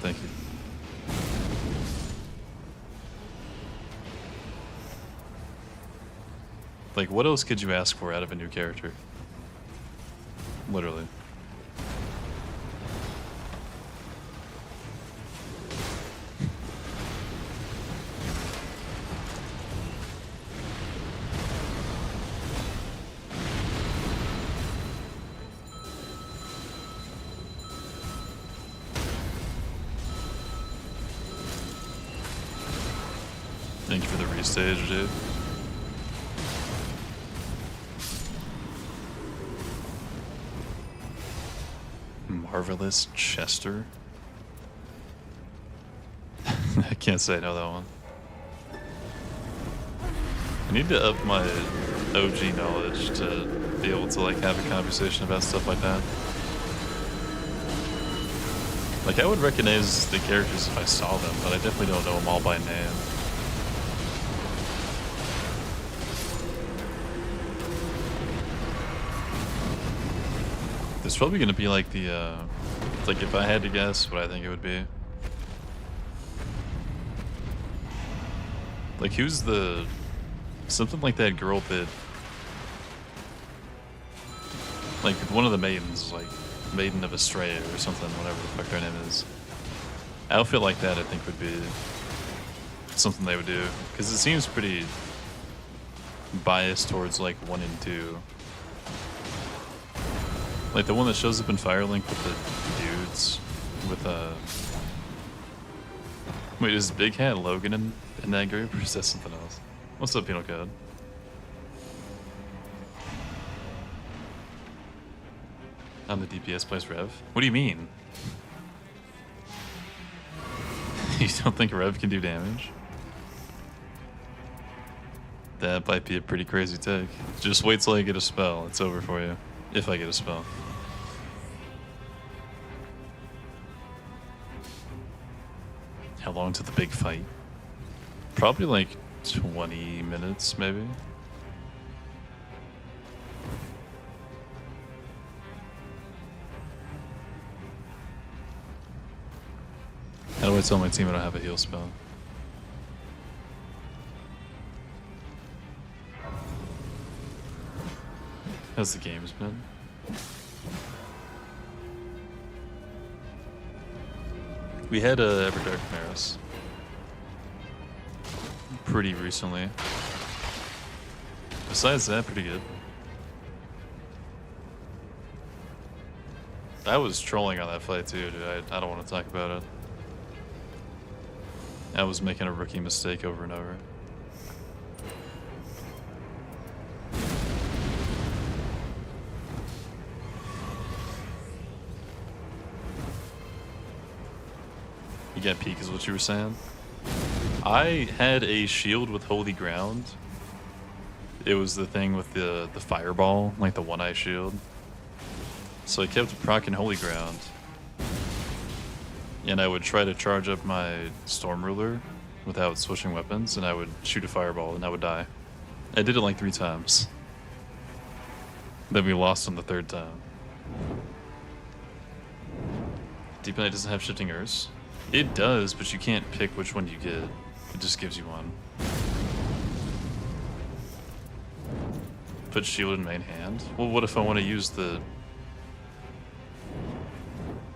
Thank you. Like, what else could you ask for out of a new character? Literally. Thank you for the restage, dude. Marvelous Chester. I can't say I know that one. I need to up my OG knowledge to be able to like have a conversation about stuff like that. Like I would recognize the characters if I saw them, but I definitely don't know them all by name. There's probably gonna be like the like if I had to guess what I think it would be. Like who's the something like that girl that like one of the maidens, like Maiden of Estrella or something, whatever the fuck their name is. Outfit like that I think would be something they would do. Because it seems pretty biased towards like 1 and 2. Like the one that shows up in Firelink with the dudes with wait, is Big Hat Logan in that group or is that something else? What's up, Penal Code? On the DPS plays Rev? What do you mean? You don't think Rev can do damage? That might be a pretty crazy take. Just wait till I get a spell. It's over for you. If I get a spell. How long to the big fight? Probably like 20 minutes, maybe. How do I tell my team I don't have a heal spell? How's the games been? We had Everdark Maris pretty recently. Besides that, pretty good. I was trolling on that fight too, dude. I don't want to talk about it. I was making a rookie mistake over and over. You got peek is what you were saying? I had a shield with Holy Ground. It was the thing with the fireball, like the one-eye shield. So I kept proccing Holy Ground. And I would try to charge up my Storm Ruler without switching weapons, and I would shoot a fireball, and I would die. I did it like 3 times. Then we lost on the 3rd time. Deep Knight doesn't have shifting Earths. It does, but you can't pick which one you get. It just gives you one. Put shield in main hand. Well, what if I want to use the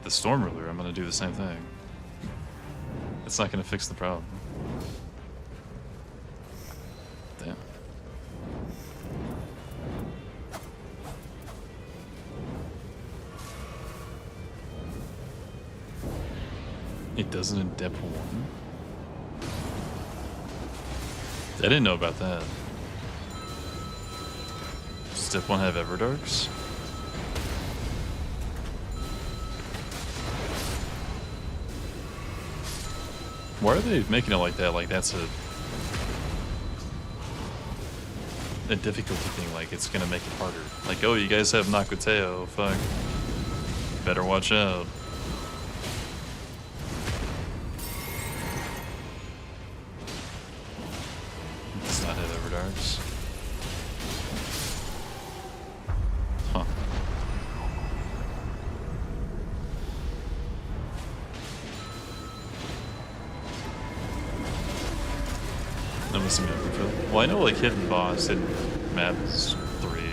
Storm Ruler? I'm going to do the same thing. It's not going to fix the problem. Damn. It doesn't in depth 1? I didn't know about that. Does step 1 have Everdarks? Why are they making it like that? Like that's a difficulty thing, like it's gonna make it harder. Like, oh, you guys have Nakuteo, fuck. Better watch out. Does not have Everdarks. Huh. That must have been overkill. Well, I know like Hidden Boss in Maps 3, right?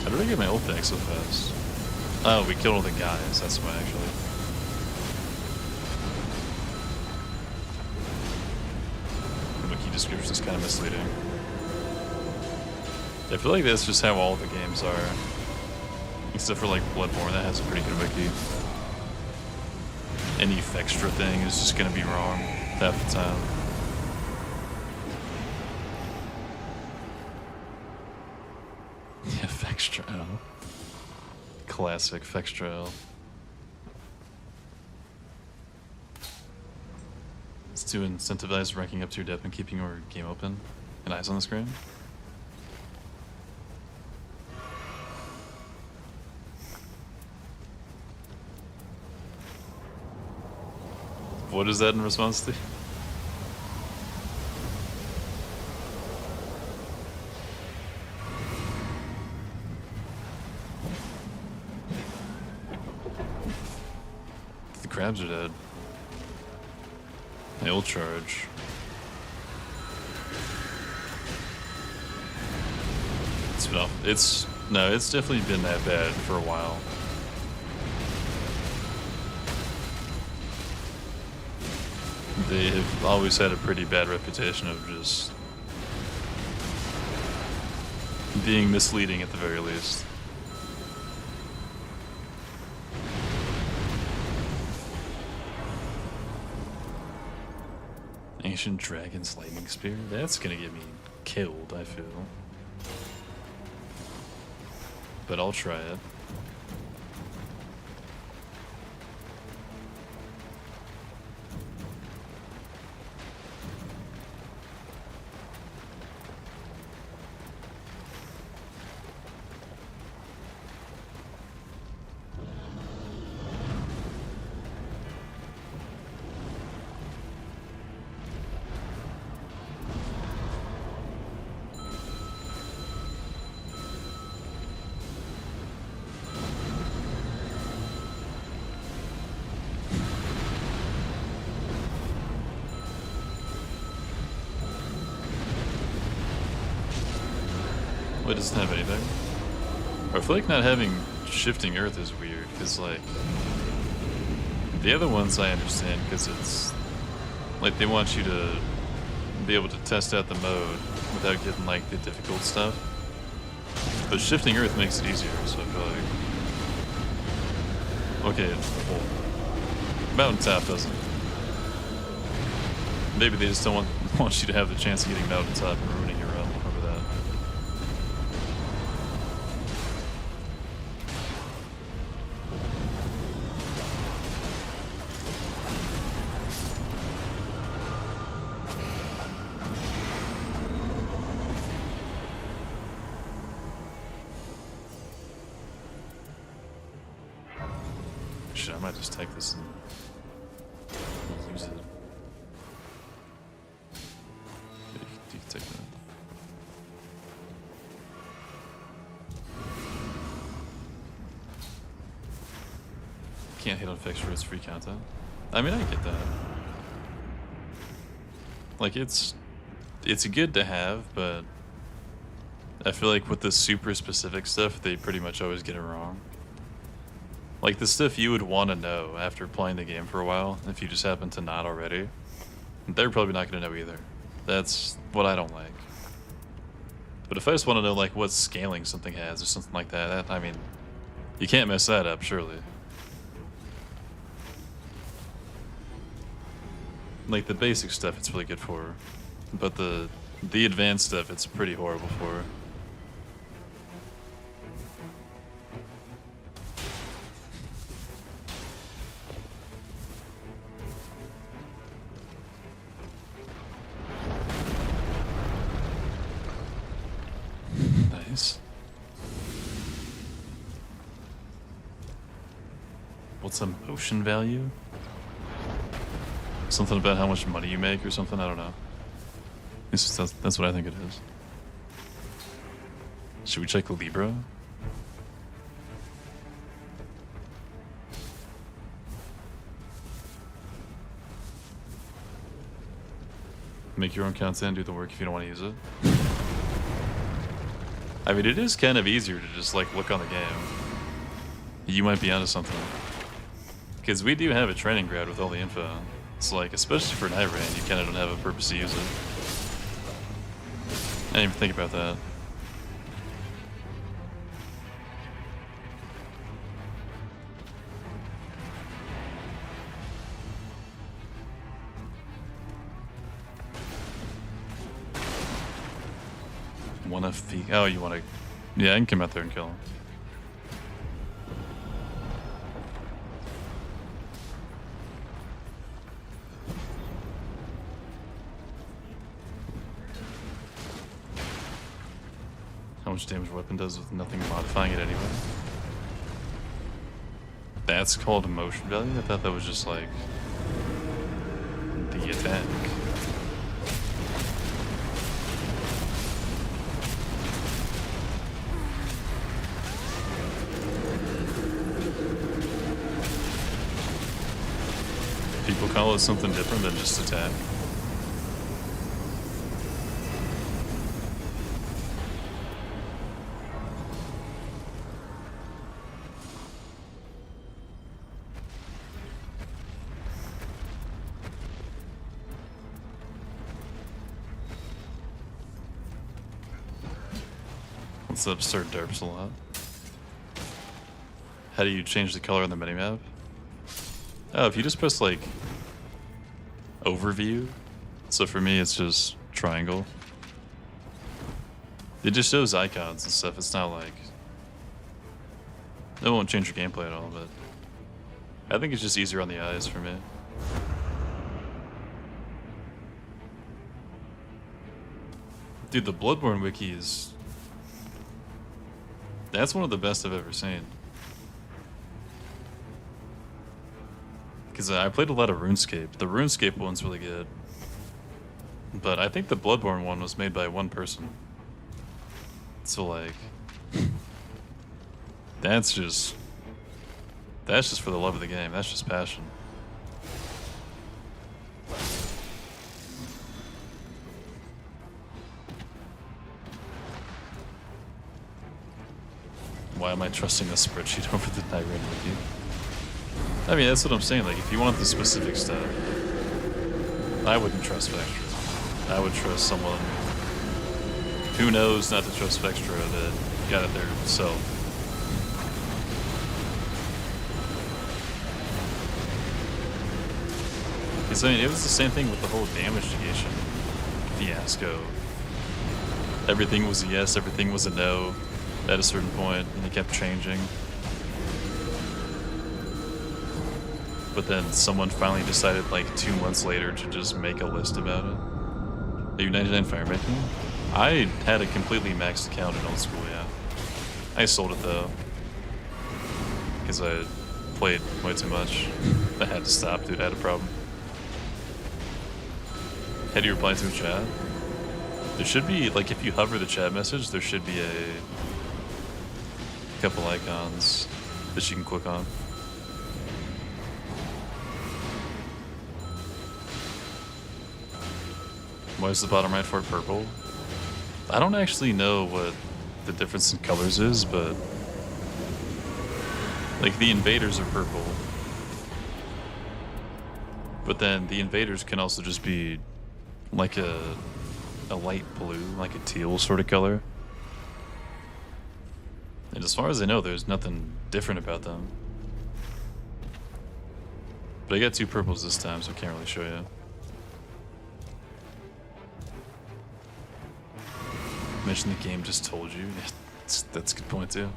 How did I get my ult back so fast? Oh, we killed all the guys, that's why actually. The wiki description is kind of misleading. I feel like that's just how all the games are. Except for like Bloodborne, that has a pretty good wiki. Any Fextra thing is just gonna be wrong half the time. Yeah, Fextra L. Classic Fextra L. It's to incentivize ranking up to your depth and keeping your game open and eyes on the screen. What is that in response to? The crabs are dead. They'll charge. It's definitely been that bad for a while. They have always had a pretty bad reputation of just being misleading at the very least. Ancient Dragon's Lightning Spear? That's gonna get me killed, I feel. But I'll try it. Well, it doesn't have anything. I feel like not having Shifting Earth is weird, because, like, the other ones I understand, because it's, like, they want you to be able to test out the mode without getting, like, the difficult stuff. But Shifting Earth makes it easier, so I feel like... Okay, well, Mountaintop doesn't. Maybe they just don't want you to have the chance of getting Mountaintop and ruining your realm over that. Shit, I might just take this and use it. Yeah, you can take that. Can't hit on fixture, it's free content. I mean, I get that. Like, it's good to have, but I feel like with the super specific stuff, they pretty much always get it wrong. Like, the stuff you would want to know after playing the game for a while, if you just happen to not already, they're probably not going to know either. That's what I don't like. But if I just want to know, like, what scaling something has or something like that, I mean, you can't mess that up, surely. Like, the basic stuff it's really good for, but the advanced stuff it's pretty horrible for. Nice. What's a motion value? Something about how much money you make or something? I don't know. That's what I think it is. Should we check Libra? Make your own content, do the work if you don't want to use it. I mean, it is kind of easier to just, like, look on the game. You might be onto something. Because we do have a training ground with all the info. It's like, especially for Night Rain, you kind of don't have a purpose to use it. I didn't even think about that. if he... Oh, you want to... Yeah, I can come out there and kill him. How much damage a weapon does with nothing modifying it anyway. That's called emotion value? I thought that was just like the attack. People call it something different than just attack. It's absurd derps a lot. How do you change the color on the minimap? Oh, if you just press like overview. So for me, it's just triangle. It just shows icons and stuff. It's not like it won't change your gameplay at all, but I think it's just easier on the eyes for me. Dude, the Bloodborne wiki is... That's one of the best I've ever seen. Because I played a lot of RuneScape. The RuneScape one's really good. But I think the Bloodborne one was made by one person. So like... That's just for the love of the game. That's just passion. Why am I trusting a spreadsheet over the Night Rain wiki? I mean, that's what I'm saying. Like, if you want the specific stuff, I wouldn't trust Vectra. I would trust someone who knows not to trust Vectra that got it there himself. Because, I mean, it was the same thing with the whole damage negation fiasco. Everything was a yes, everything was a no at a certain point, and it kept changing. But then someone finally decided, like, 2 months later to just make a list about it. Are you 99 firemaking? I had a completely maxed account in old school, yeah. I sold it, though. Because I played way too much. I had to stop, dude. I had a problem. Had you replied to a chat? There should be, like, if you hover the chat message, there should be a couple icons that you can click on. Why is the bottom right for purple? I don't actually know what the difference in colors is, but like the invaders are purple. But then the invaders can also just be like a light blue, like a teal sort of color. And as far as I know, there's nothing different about them. But I got 2 purples this time, so I can't really show you. Imagine the game just told you. That's a good point, too.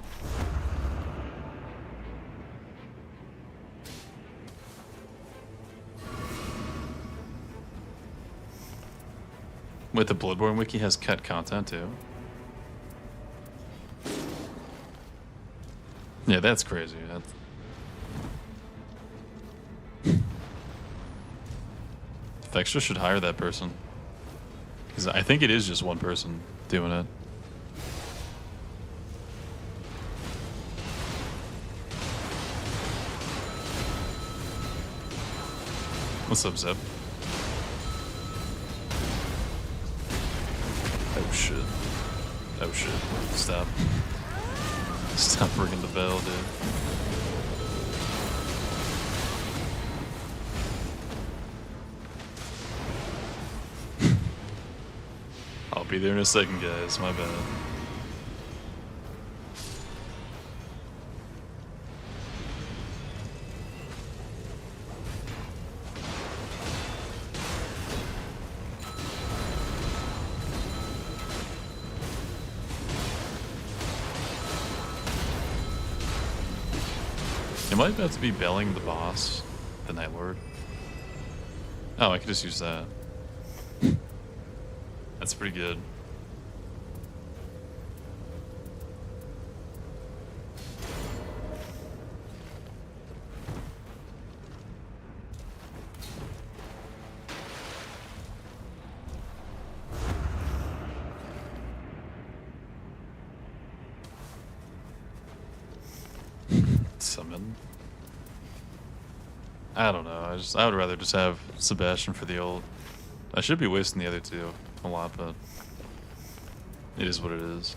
Wait, the Bloodborne wiki has cut content, too? Yeah, that's crazy. Vextra should hire that person. Because I think it is just one person doing it. What's up, Zeb? Oh shit. Oh shit. Stop. Stop ringing the bell, dude. I'll be there in a second, guys. My bad. I about to be bailing the boss, the Night Lord? Oh, I could just use that. That's pretty good. Summon. I don't know. I would rather just have Sebastian for the ult. I should be wasting the other two a lot, but it is what it is.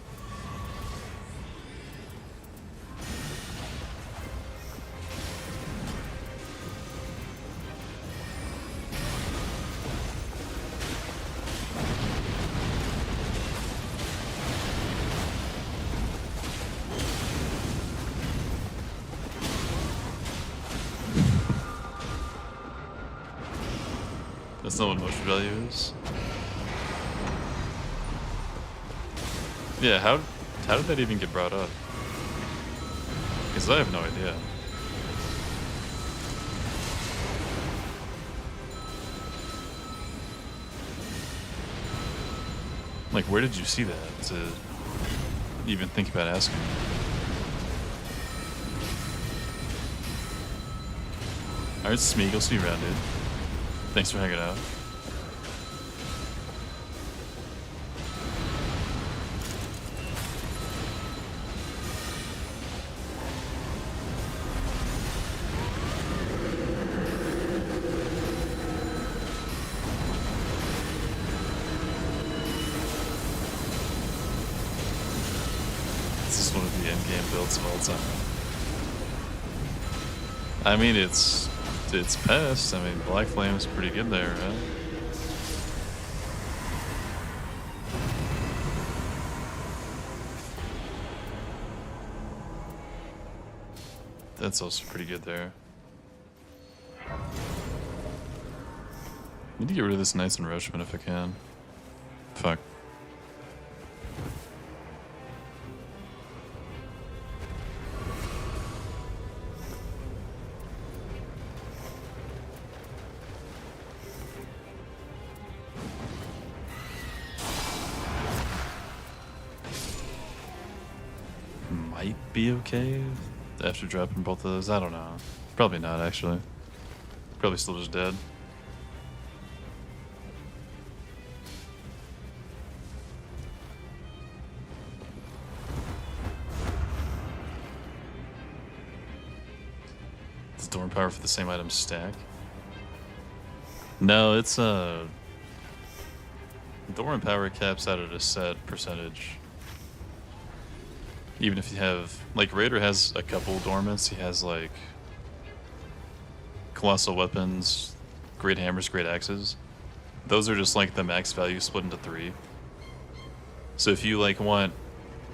That's not what motion value is. Yeah, how did that even get brought up? Because I have no idea. Like, where did you see that to even think about asking? Alright, Smeagol, see you around, dude. Thanks for hanging out. This is one of the endgame builds of all time. I mean, it's pest. I mean, Black Flame's pretty good there, right? That's also pretty good there. Need to get rid of this Knights Enroachment if I can. Fuck. Might be okay after dropping both of those. I don't know. Probably not, actually. Probably still just dead. Does Dorm Power for the same item stack? No, it's Dorm Power caps out at a set percentage. Even if you have, like, Raider has a couple dormants. He has, like, Colossal Weapons, Great Hammers, Great Axes. Those are just, like, the max value split into 3. So if you, like, want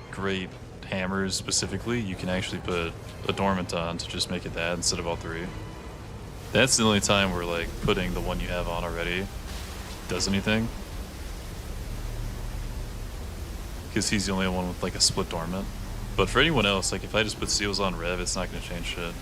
Great Hammers specifically, you can actually put a dormant on to just make it that instead of all 3. That's the only time where, like, putting the one you have on already does anything. Because he's the only one with, like, a split dormant. But for anyone else, like, if I just put seals on Rev, it's not going to change shit.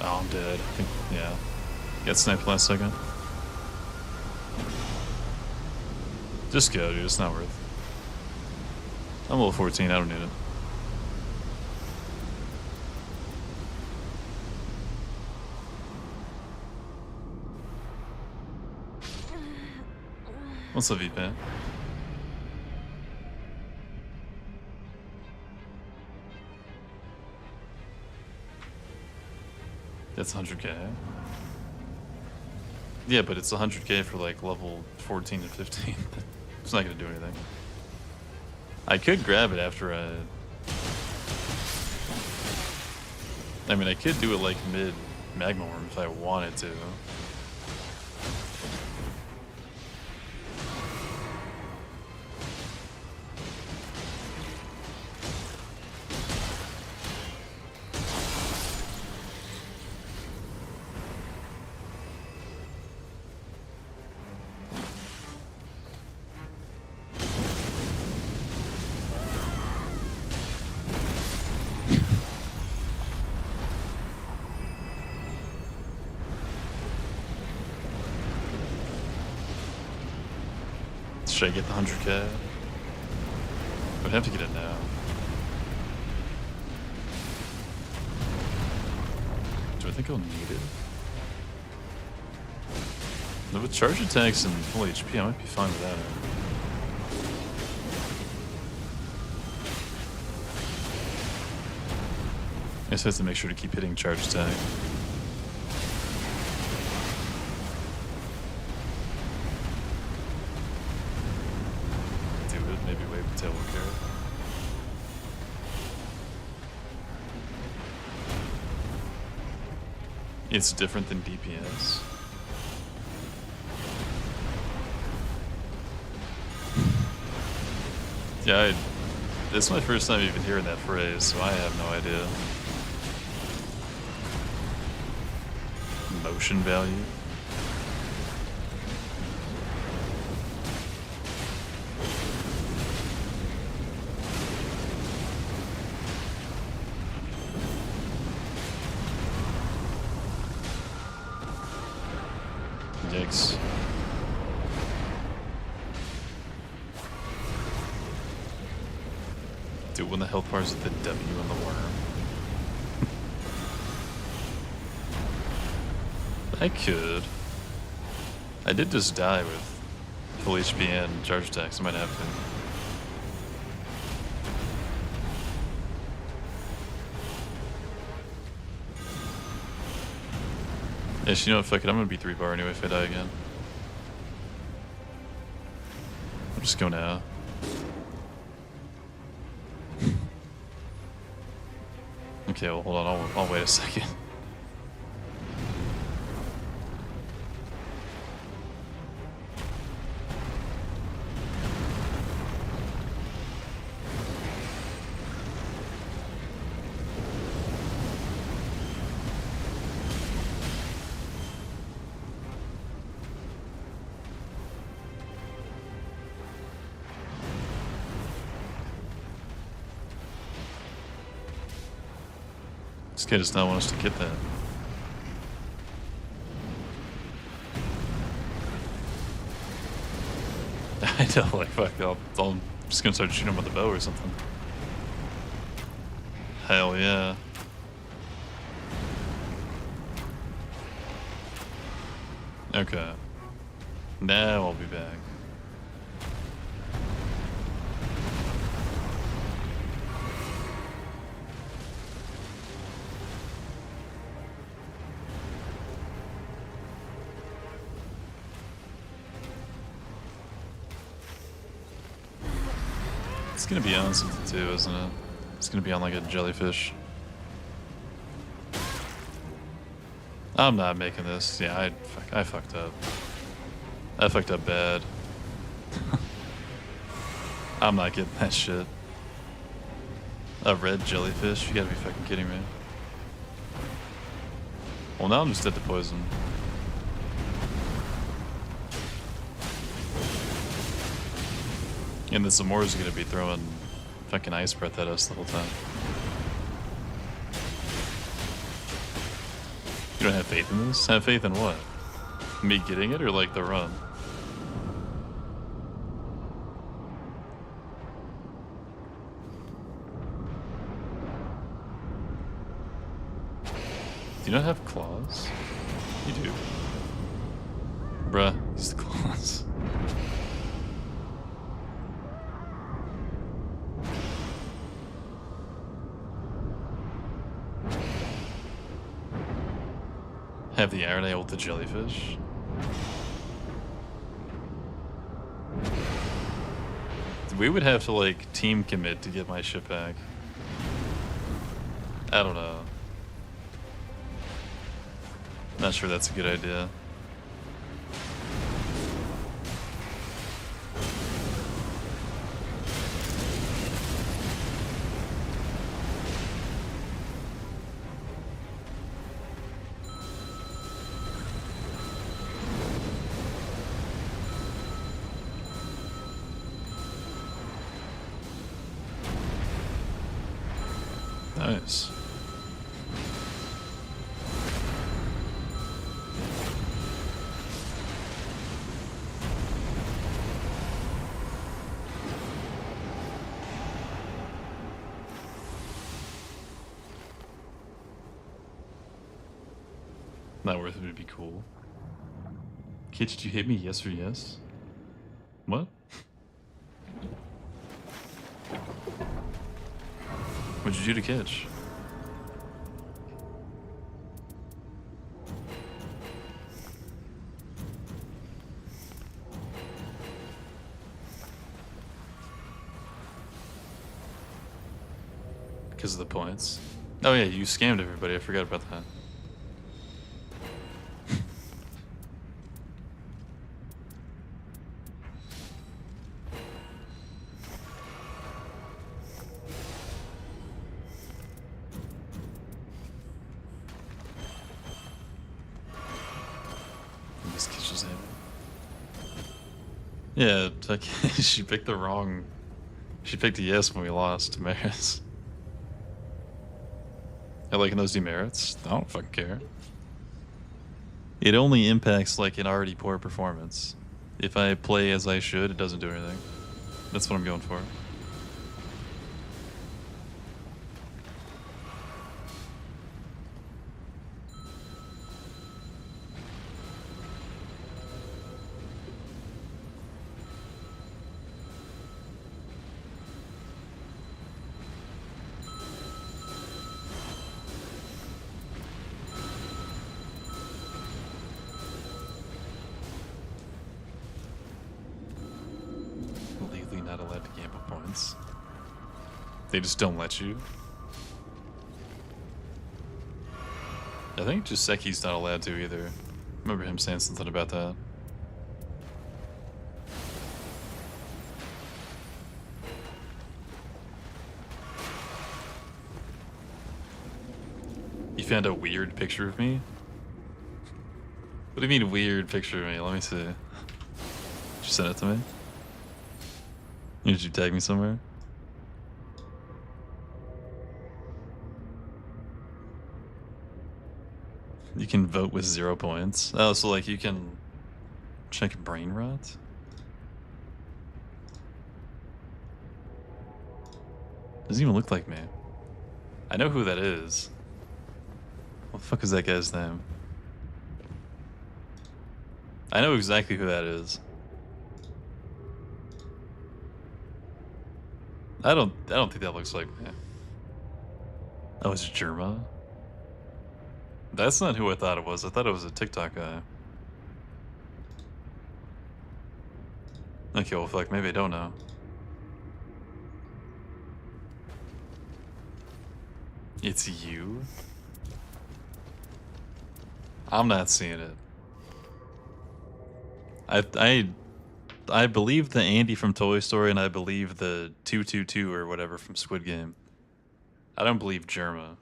Oh, I'm dead. I think, yeah. Got sniped last second. Just go, dude. It's not worth. I'm level 14. I don't need it. What's up, V-Pan? That's 100k. Yeah, but it's 100k for like level 14 and 15. It's not gonna do anything. I could grab it after I mean, I could do it like mid Magma Worm if I wanted to. Should I get the 100k? I'd have to get it now. Do I think I'll need it? No, with charge attacks and full HP, I might be fine without it. I just have to make sure to keep hitting charge attack. Do it, maybe wave the tail will carry. It's different than DPS. Yeah, this is my first time even hearing that phrase, so I have no idea. Motion value. Yikes. Dude, when the health bar's at the W on the worm. I could. I did just die with full HP and charge attacks. I might have to. Yes, you know what, fuck it, I'm gonna be 3-bar anyway if I die again. I'll just go now. Okay, well hold on, I'll wait a second. This guy does not want us to get that. I know, like, fuck, I'm just gonna start shooting him with a bow or something. Hell yeah. Okay. Now I'll be back. It's gonna be on something too, isn't it? It's gonna be on like a jellyfish. I'm not making this. Yeah, I fucked up. I fucked up bad. I'm not getting that shit. A red jellyfish? You gotta be fucking kidding me. Well, now I'm just dead to poison. And the Zamora's gonna be throwing fucking ice breath at us the whole time. You don't have faith in this? Have faith in what? Me getting it or like the run? Do you not have claws? You do. Bruh, use the claws. Have the Iron with the jellyfish. We would have to like team commit to get my ship back. I don't know. Not sure that's a good idea. Nice. Not worth it would be cool. Kid, did you hit me? Yes or yes? What? What'd you do to catch? Because of the points. Oh yeah, you scammed everybody. I forgot about that. This kid just hit me. Yeah, she picked the wrong. She picked a yes when we lost to Maris. I like those demerits. I don't fucking care. It only impacts like an already poor performance. If I play as I should, it doesn't do anything. That's what I'm going for. Legally not allowed to gamble points. They just don't let you. I think Giuseppe's not allowed to either. I remember him saying something about that. You found a weird picture of me? What do you mean weird picture of me? Let me see. Did you send it to me? Did you tag me somewhere? You can vote with 0 points. Oh, so like you can check brain rot? Doesn't even look like me. I know who that is. What the fuck is that guy's name? I know exactly who that is. I don't think that looks like me. Oh, it's Germa? That's not who I thought it was. I thought it was a TikTok guy. Okay, well fuck, maybe I don't know. It's you? I'm not seeing it. I believe the Andy from Toy Story, and I believe the 222 or whatever from Squid Game. I don't believe Germa.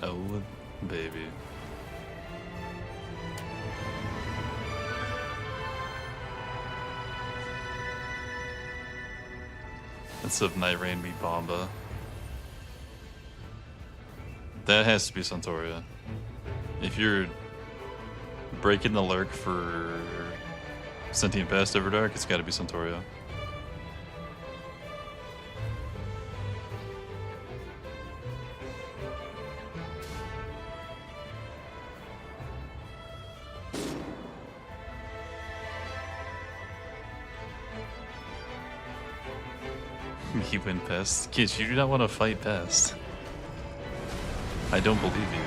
Oh, baby. That's of Night Rain meet Bomba. That has to be Suntoria. If you're breaking the lurk for Sentient Past Everdark, it's gotta be Suntoria. You win Pest? Kids, you do not want to fight Pest. I don't believe you.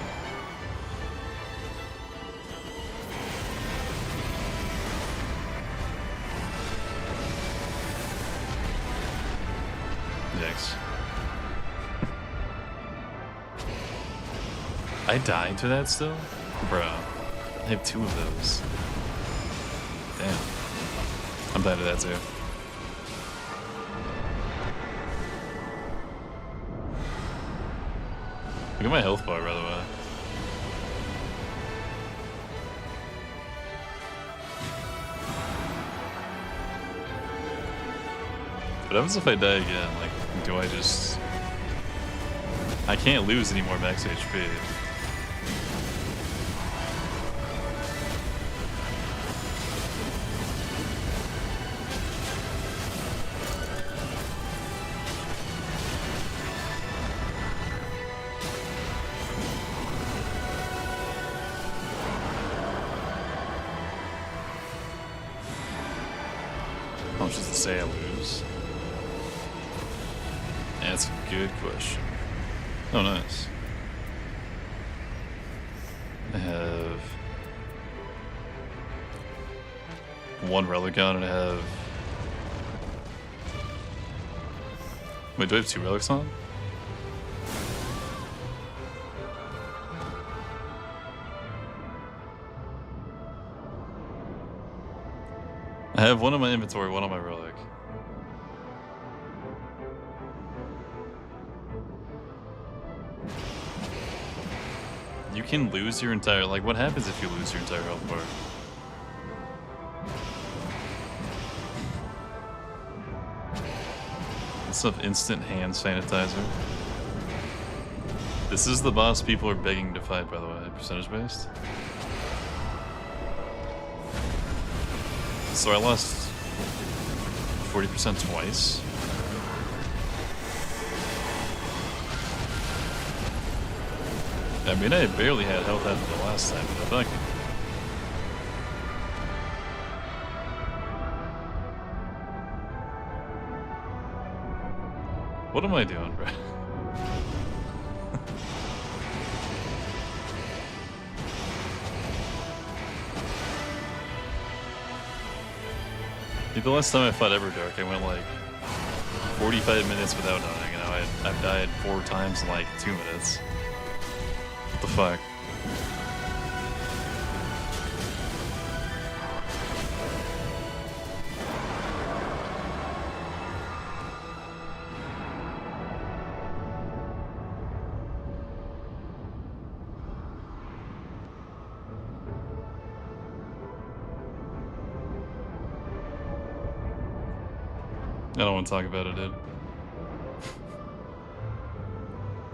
Next. I died to that still? Bruh. I have 2 of those. Damn. I'm dying to that too. Look at my health bar, by the way. What happens if I die again? Like, do I just... I can't lose any more max HP. say I lose? That's a good question. Oh, nice. I have one relic on and I have... Wait, do I have 2 relics on? I have one in my inventory, one on my relic. You can lose your entire... Like, what happens if you lose your entire health bar? Stuff, instant hand sanitizer. This is the boss people are begging to fight, by the way, percentage based. So I lost 40% twice. I mean, I barely had health after the last time, but I think. What am I doing, bro? The last time I fought Everdark, I went like 45 minutes without dying, and I've died 4 times in like 2 minutes. What the fuck? I don't want to talk about it, dude.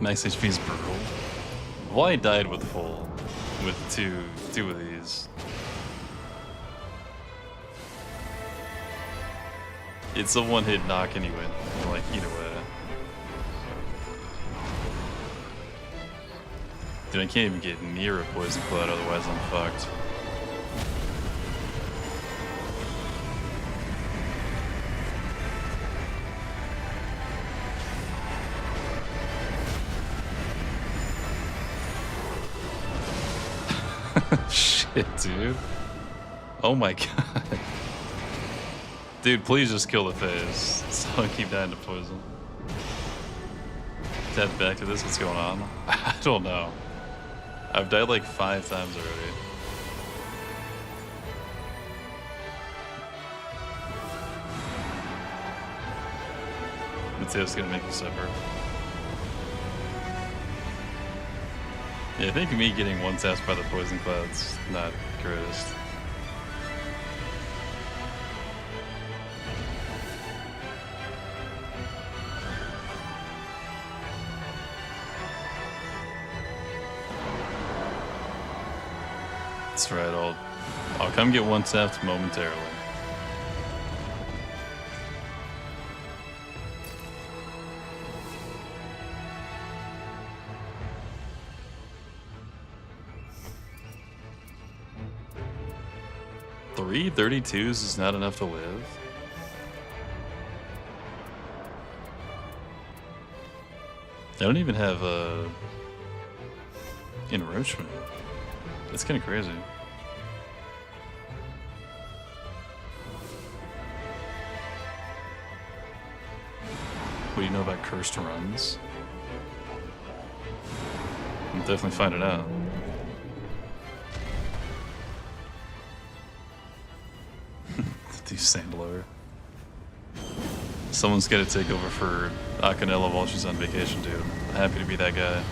Max HP is brutal. Well, I died with full, with two of these. It's a one-hit knock anyway, like either way. Dude, I can't even get near a poison cloud, otherwise I'm fucked. Shit, dude. Oh my god. Dude, please just kill the phase. So I keep dying to poison. Tap back to this, what's going on? I don't know. I've died like 5 times already. Mateo's gonna make you suffer. Yeah, I think me getting one tapped by the poison cloud's not greatest. That's right, I'll come get one tapped momentarily. Three 32s is not enough to live. I don't even have enroachment. That's kind of crazy. What do you know about cursed runs? I'll definitely find it out. Do Sandlower. Someone's got to take over for Akanella while she's on vacation, dude. I'm happy to be that guy.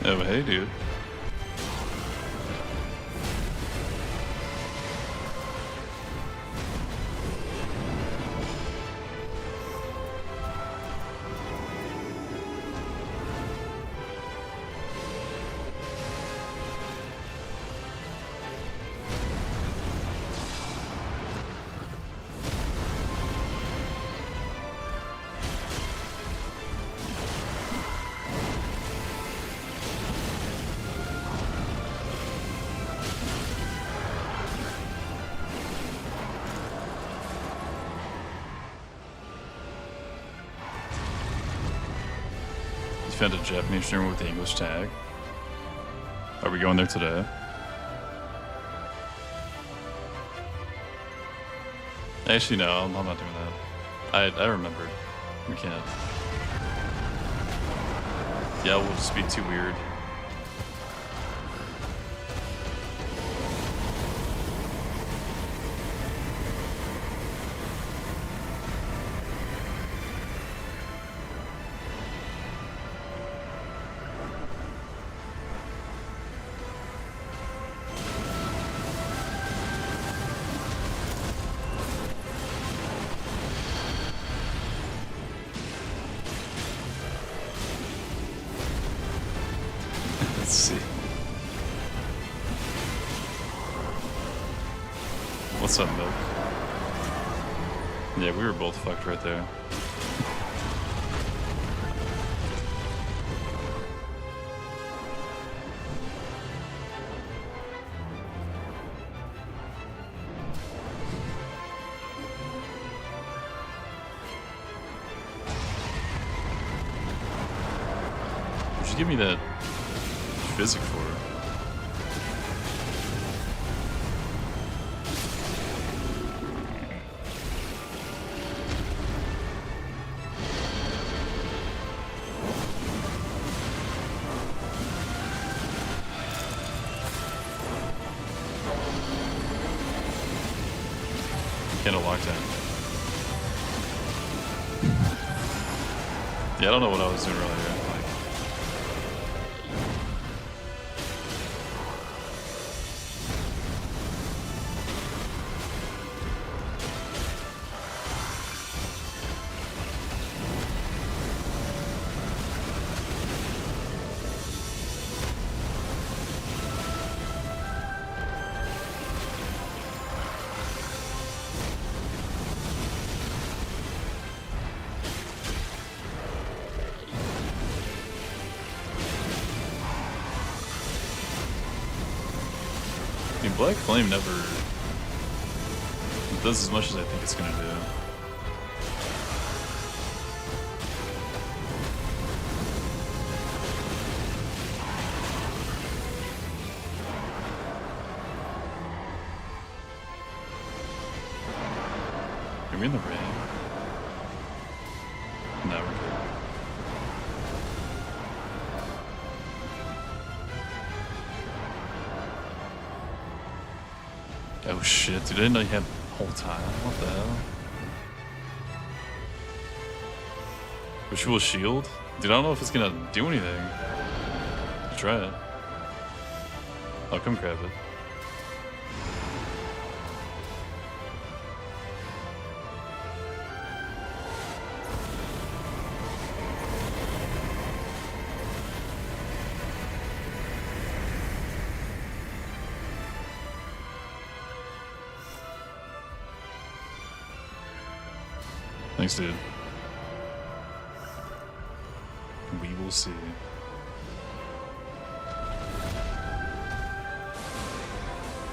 Oh, hey, dude. found a Japanese streamer with the English tag. Are we going there today? Actually, no, I'm not doing that. I remembered. We can't. Yeah, we'll just be too weird. Let's see. What's up, Milk? Yeah, we were both fucked right there. Would you give me that physic for her? Kind of lockdown. Yeah, I don't know what I was doing earlier. I mean, Black Flame never does as much as I think it's gonna do. Are we in the rain? No, we're good. Oh shit, dude, I didn't know you had the whole time. What the hell? Ritual Shield? Dude, I don't know if it's gonna do anything. Try it. I'll come grab it. Thanks, dude. We will see.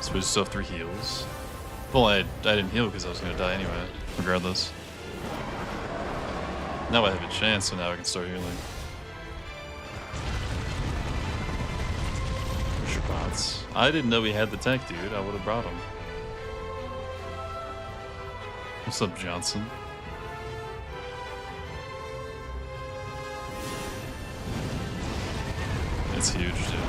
So we just still have 3 heals. Well, I didn't heal because I was going to die anyway, regardless. Now I have a chance, so now I can start healing. Where's your bots? I didn't know he had the tech, dude. I would have brought him. What's up, Johnson? It's huge, dude.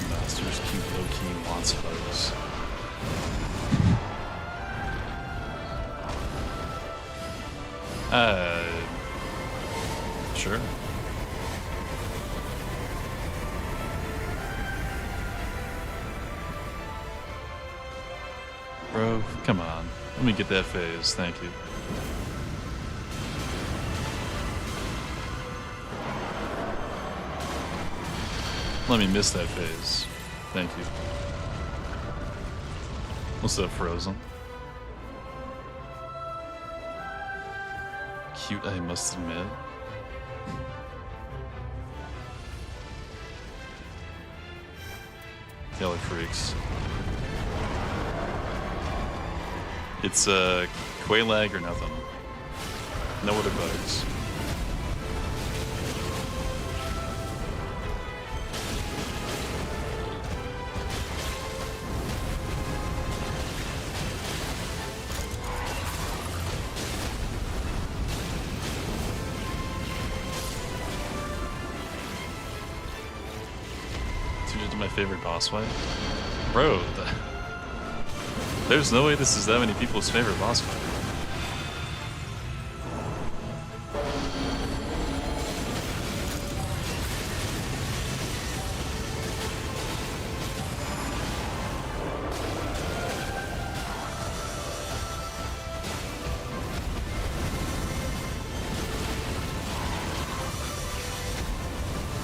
Masters keep low-key wants foes. Sure. Bro, come on. Let me get that phase, thank you. Let me miss that phase. Thank you. What's up, Frozen? cute, I must admit. Y'all are freaks. It's Quaylag or nothing. No other bugs. My favorite boss fight? Bro, there's no way this is that many people's favorite boss fight.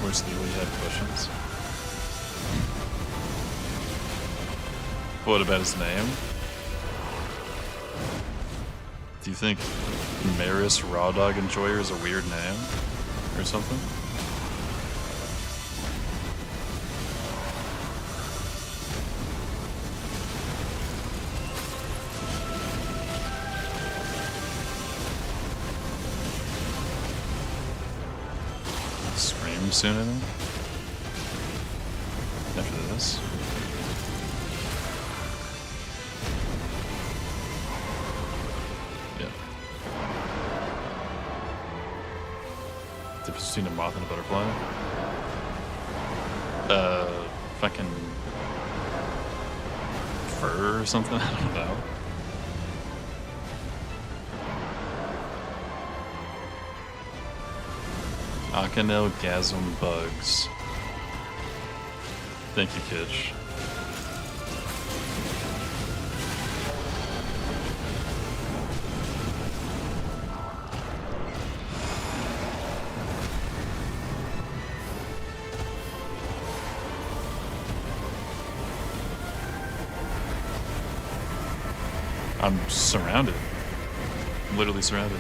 Where's the you have questions? What about his name? Do you think Maris Raw Dog Enjoyer is a weird name? Or something? Scream soon, I think? After this. Difference between a moth and a butterfly? Fucking fur or something? I don't know. Akanelgasm bugs. Thank you, Kitch. I'm surrounded. I'm literally surrounded.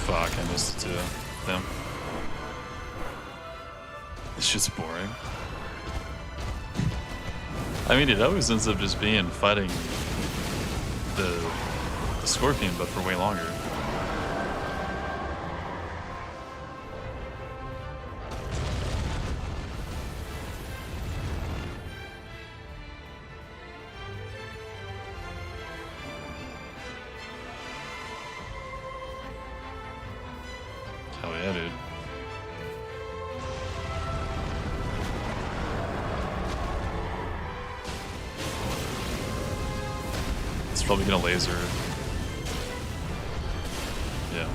Fuck, I missed it too. Damn. This shit's boring. I mean, it always ends up just being fighting the scorpion, but for way longer. Hell yeah, dude. It's probably gonna laser. Yeah.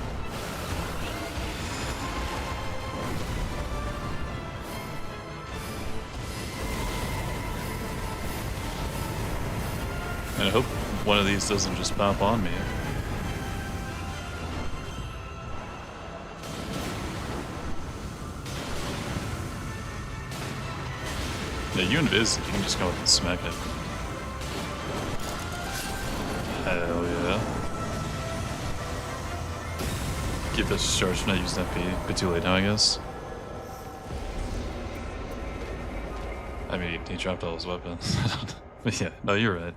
And I hope one of these doesn't just pop on me. Yeah, you and Viz, you can just go up and smack it. Hell yeah. Keep this discharged, not use that P. Bit too late now, I guess. I mean, he dropped all his weapons. But yeah, no, you're right.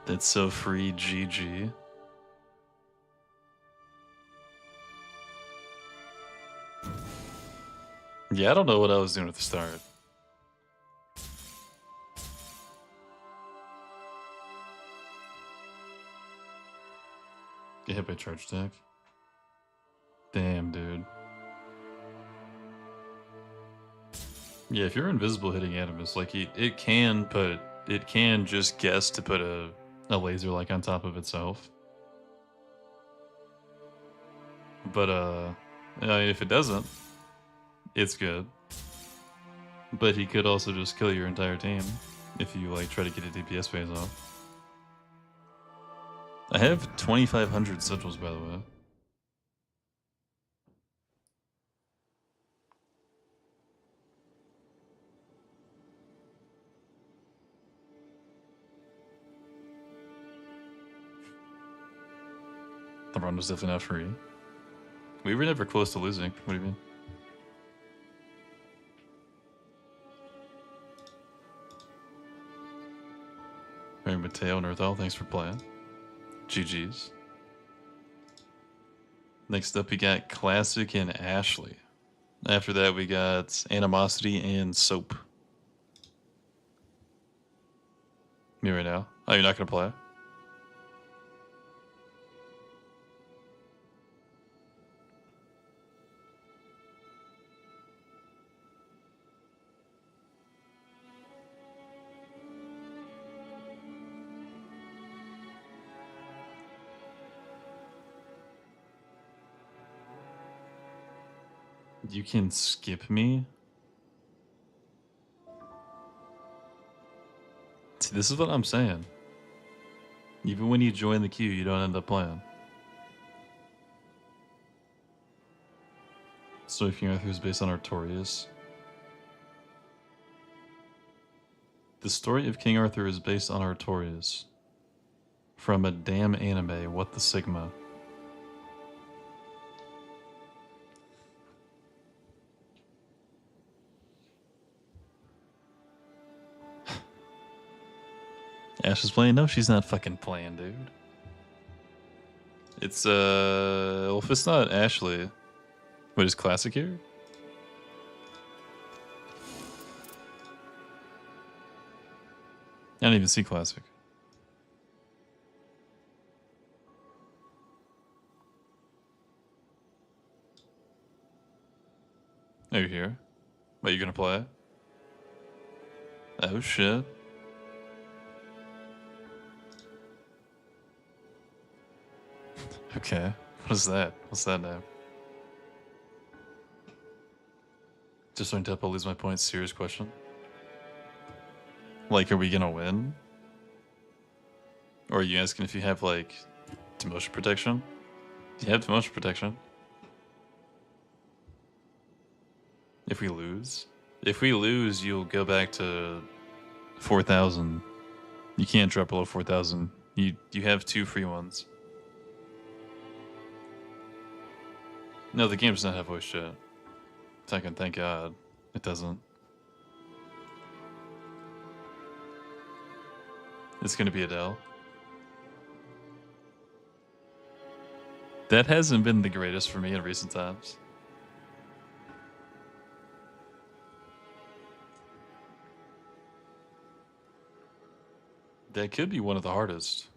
That's so free, GG. Yeah, I don't know what I was doing at the start. Get hit by charge attack. Damn, dude. Yeah, if you're invisible hitting Animus, like it can just guess to put a laser like on top of itself. But I mean, if it doesn't, it's good. But he could also just kill your entire team if you like try to get a DPS phase off. I have 2,500 sigils, by the way. The run was definitely not free. We were never close to losing. What do you mean? Mary Mateo and Earthal, thanks for playing. GG's. Next up, we got Classic and Ashley. After that, we got Animosity and Soap. Me right now. Oh, you're not going to play? You can skip me? See, this is what I'm saying. Even when you join the queue, you don't end up playing. So if King Arthur is based on Artorias. The story of King Arthur is based on Artorias. From a damn anime, what the Sigma? Ash is playing? No, she's not fucking playing, dude. It's, well, if it's not Ashley, what is Classic here? I don't even see Classic. Oh, you're here? Wait, you gonna play? Oh, shit. Okay. What is that? What's that name? Just so I'll lose my points. Serious question. Like, are we gonna win? Or are you asking if you have, like, demotion protection? You have demotion protection. If we lose? If we lose, you'll go back to 4,000. You can't drop below 4,000. You have 2 free ones. No, the game does not have voice chat. Thank God. It doesn't. It's gonna be Adele. That hasn't been the greatest for me in recent times. That could be one of the hardest,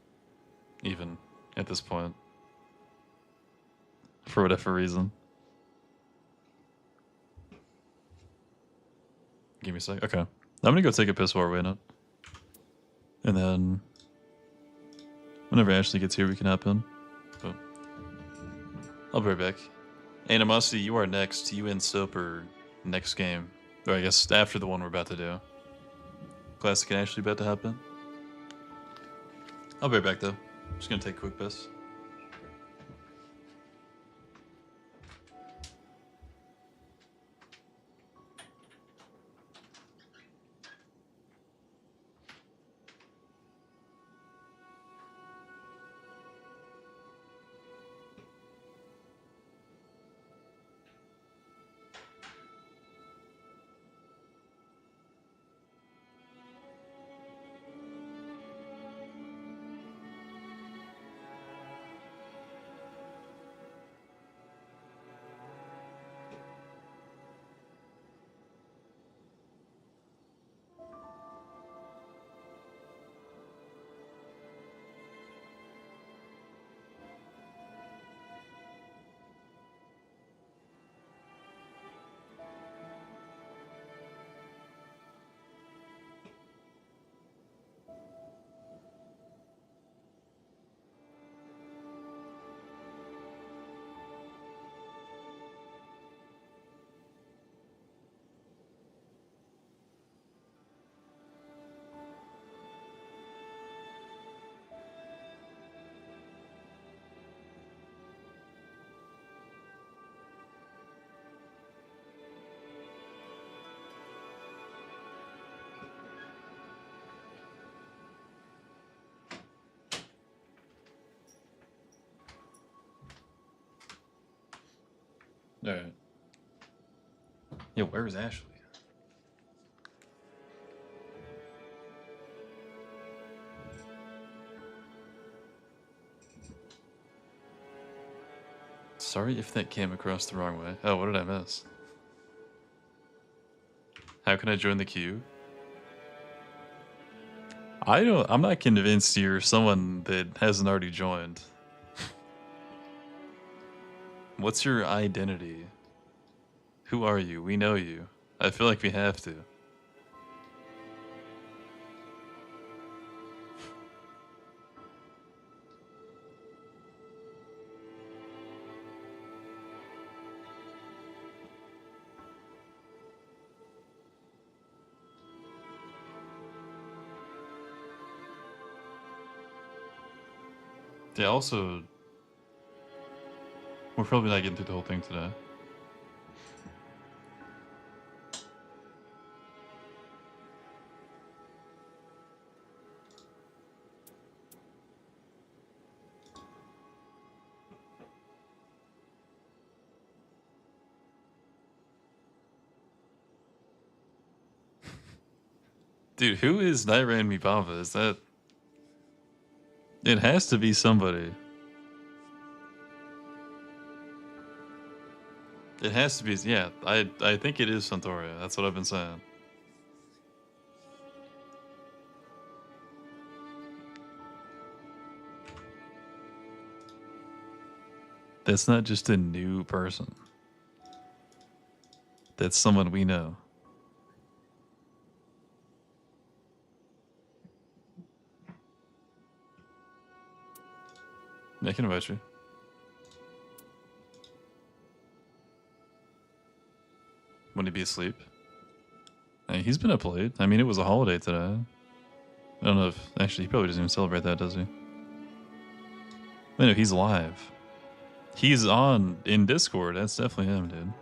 even at this point. For whatever reason. Give me a sec. Okay. I'm gonna go take a piss while we're waiting. And then whenever Ashley gets here, we can hop in. But I'll be right back. Animosity, you are next. You and Soap are next game. Or I guess after the one we're about to do. Classic and Ashley about to hop in. I'll be right back though. Just gonna take a quick piss. Alright. Yo, where is Ashley? Sorry if that came across the wrong way. Oh, what did I miss? How can I join the queue? I'm not convinced you're someone that hasn't already joined. What's your identity? Who are you? We know you. I feel like we have to. Yeah, also, we're probably not getting through the whole thing today. Dude, who is Nightran Mibamba? Is that... It has to be somebody. It has to be, yeah. I think it is Suntoria. That's what I've been saying. That's not just a new person. That's someone we know. I can invite you. Wouldn't he be asleep? Hey, he's been up late. I mean, it was a holiday today. I don't know if... Actually, he probably doesn't even celebrate that, does he? I know, he's live. He's on in Discord. That's definitely him, dude.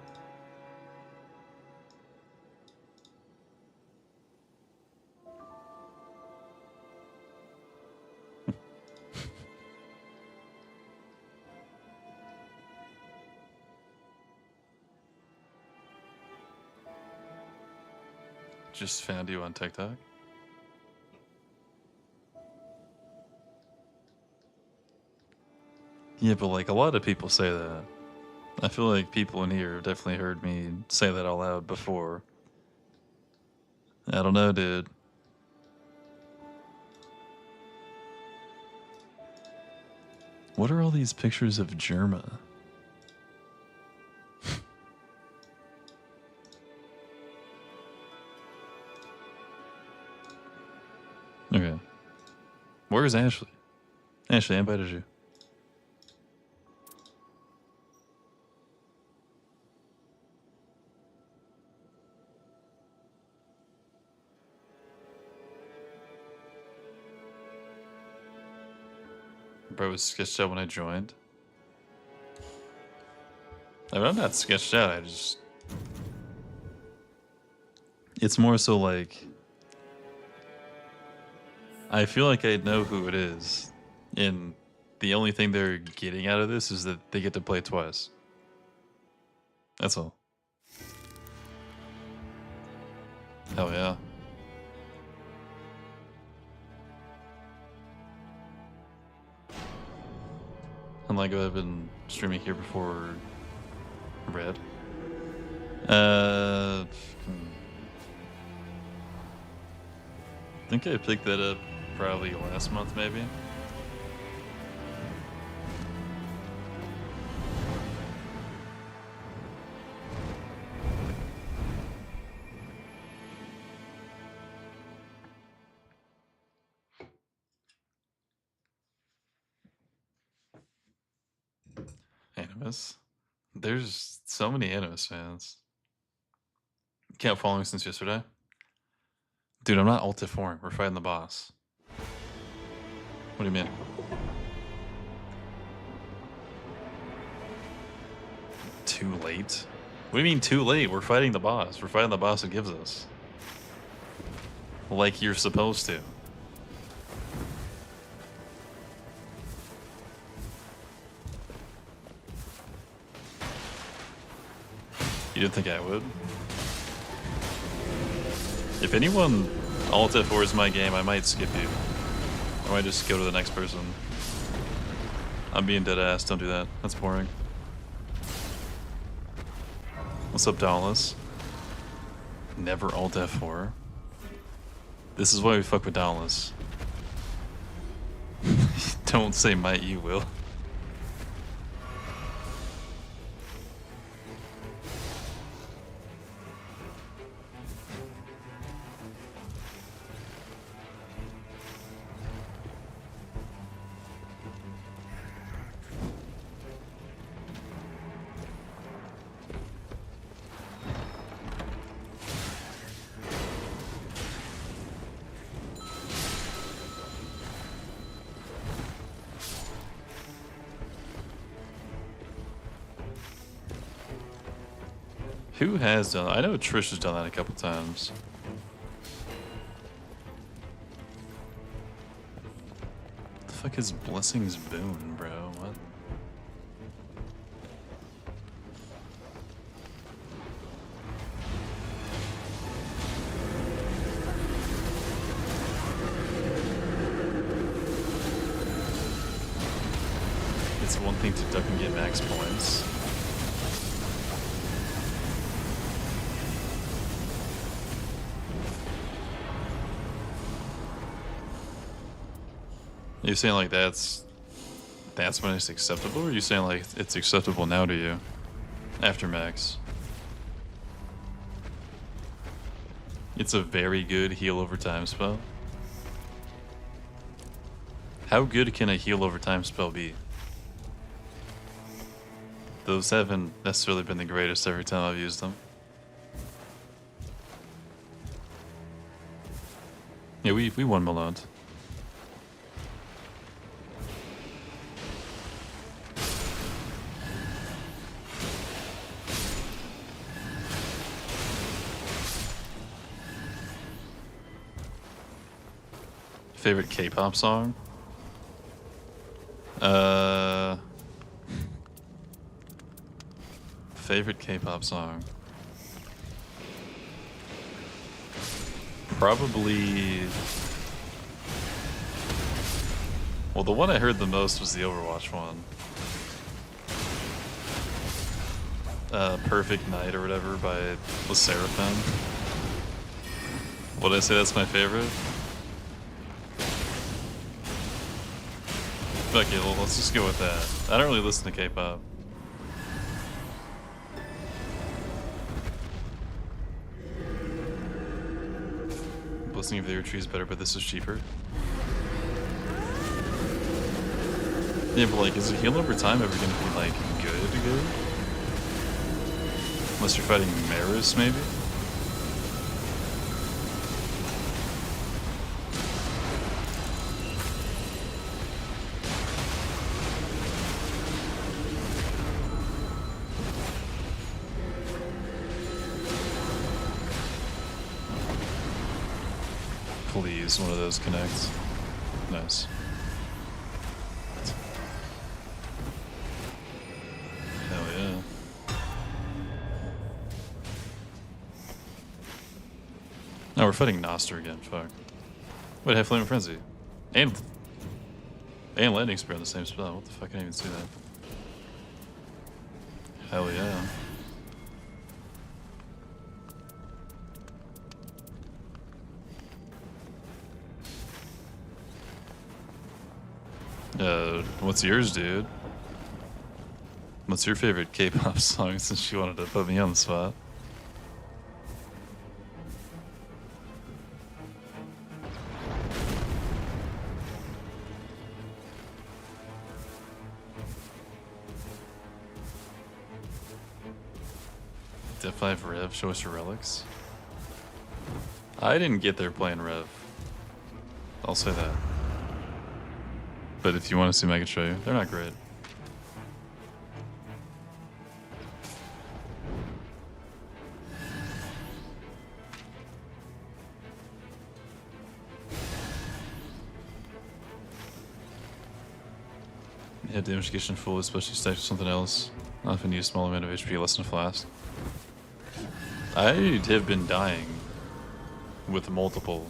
Just found you on TikTok. Yeah, but like a lot of people say that. I feel like people in here have definitely heard me say that out loud before. I don't know, dude. What are all these pictures of Germa? Okay. Where's Ashley? Ashley, I invited you. Bro was sketched out when I joined. I mean, I'm not sketched out, I just... It's more so like... I feel like I know who it is. And the only thing they're getting out of this is that they get to play twice. That's all. Hell yeah. Unlike I've been streaming here before Red. I think I picked that up probably last month, maybe. Animus. There's so many Animus fans. Can't follow me since yesterday. Dude, I'm not Alt F4. We're fighting the boss. What do you mean? Too late? What do you mean too late? We're fighting the boss. We're fighting the boss that gives us. Like you're supposed to. You didn't think I would? If anyone Alt F4 is my game, I might skip you. I might just go to the next person. I'm being dead ass, don't do that. That's boring. What's up, Dallas? Never Alt F4. This is why we fuck with Dallas. Don't say might, you will. Who has done that? I know Trish has done that a couple times. What the fuck is Blessing's Boon, bro? What? It's one thing to duck and get max points. You're saying like that's when it's acceptable, or are you saying like it's acceptable now to you after max? It's a very good heal over time spell. How good can a heal over time spell be? Those haven't necessarily been the greatest every time I've used them. Yeah, we won Malone. Favorite K-pop song? Favorite K-pop song? Probably... Well, the one I heard the most was the Overwatch one. Perfect Night or whatever by the Seraphim. What did I say that's my favorite? Fuck it, well, let's just go with that. I don't really listen to K-pop. Blessing of the Earth Tree is better, but this is cheaper. Yeah, but like, is a heal over time ever gonna be like good? Unless you're fighting Maris, maybe? Please, one of those connects. Nice. Hell yeah. No, we're fighting Noster again, fuck. Wait, I have Flame Frenzy. And Lightning Spear on the same spell. What the fuck, I didn't even see that. Hell yeah. What's yours, dude? What's your favorite K-pop song, since she wanted to put me on the spot? Def 5 Rev, show us your relics. I didn't get there playing Rev. I'll say that. But if you want to see them, I can show you. They're not great. Yeah, damage gets full, especially stacked with something else. Often use small amount of HP, less than flask. I have been dying with multiple,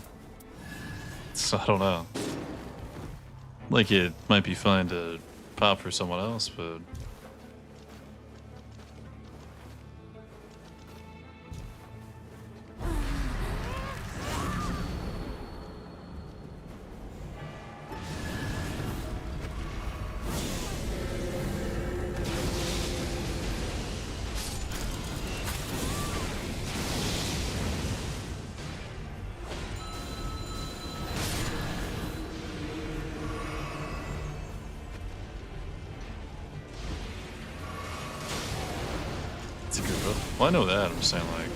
so I don't know. Like, it might be fine to pop for someone else, but it's a good build. Well, I know that. I'm just saying, like,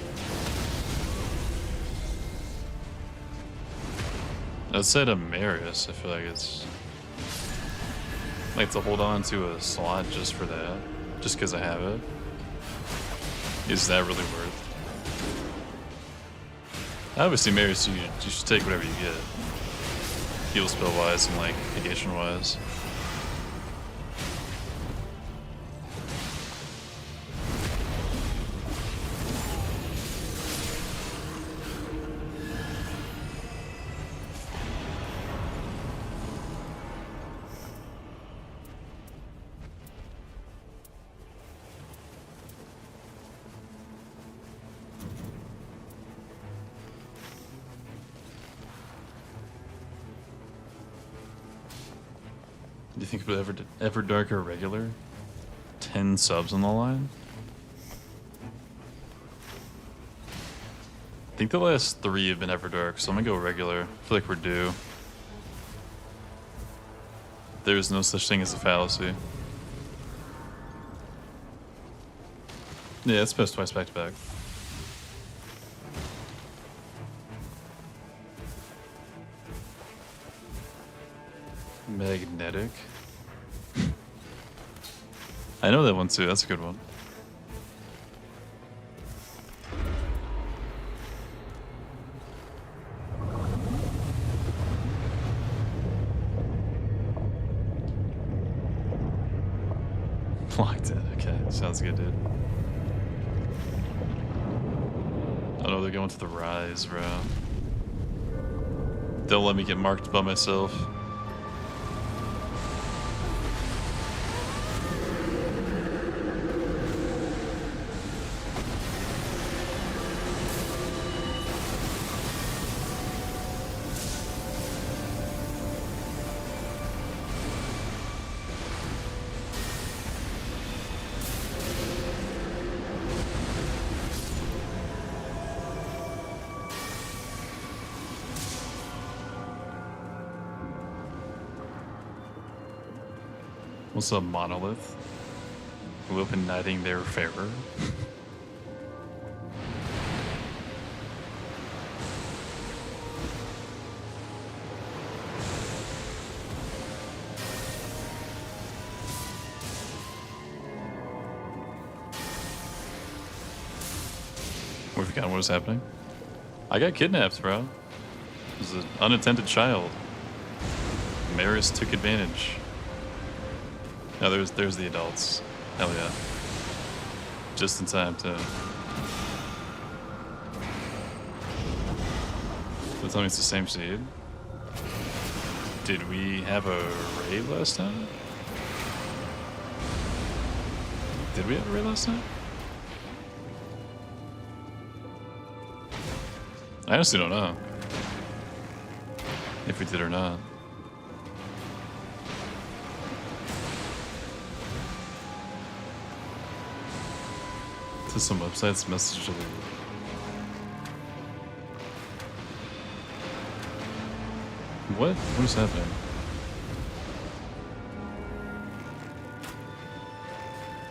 outside of Marius, I feel like it's like to hold on to a slot just for that, just because I have it. Is that really worth? Obviously, Marius, you should take whatever you get, heal spell wise and like negation wise. Do you think it would ever darker regular? 10 subs on the line? I think the last 3 have been Everdark, so I'm gonna go regular. I feel like we're due. There's no such thing as a fallacy. Yeah, it's best twice back to back. Magnetic. I know that one too, that's a good one. Locked in, okay, sounds good, dude. Oh no, they're going to the Rise, bro. Don't let me get marked by myself. What's up, Monolith? Who have been knighting their farer? We forgot what was happening. I got kidnapped, bro. It was an unattended child. Maris took advantage. No, there's the adults. Hell yeah. Just in time to... So tell me it's the same seed. Did we have a raid last time? Did we have a raid last time? I honestly don't know if we did or not. To some websites, message deleted. What? What is happening?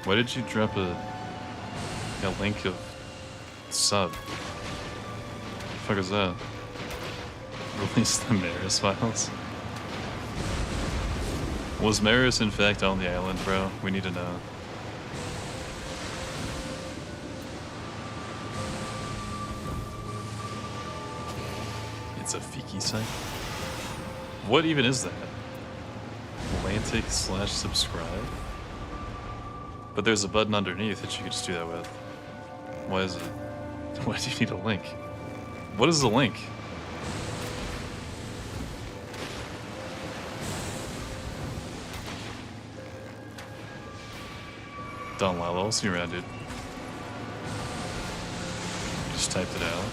Why did you drop a link of sub? What the fuck is that? Release the Maris files. Was Maris in fact on the island, bro? We need to know. It's a Fiki site? What even is that? Atlantic/subscribe? But there's a button underneath that you could just do that with. Why is it? Why do you need a link? What is the link? Don Lalo, I'll see you around, dude. You just typed it out.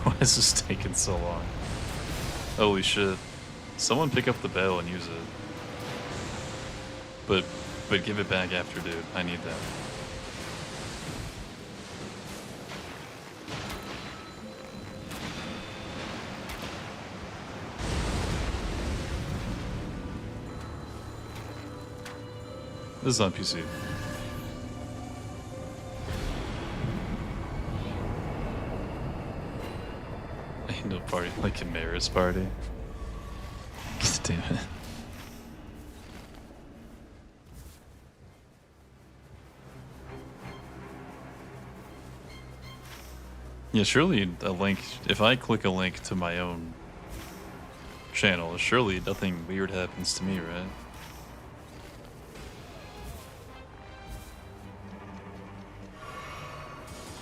Why is this taking so long? Holy shit. Someone pick up the bell and use it. But give it back after, dude. I need that. This is on PC. Ain't no party like a Maris party. Damn it. Yeah, surely a link, if I click a link to my own channel, surely nothing weird happens to me, right?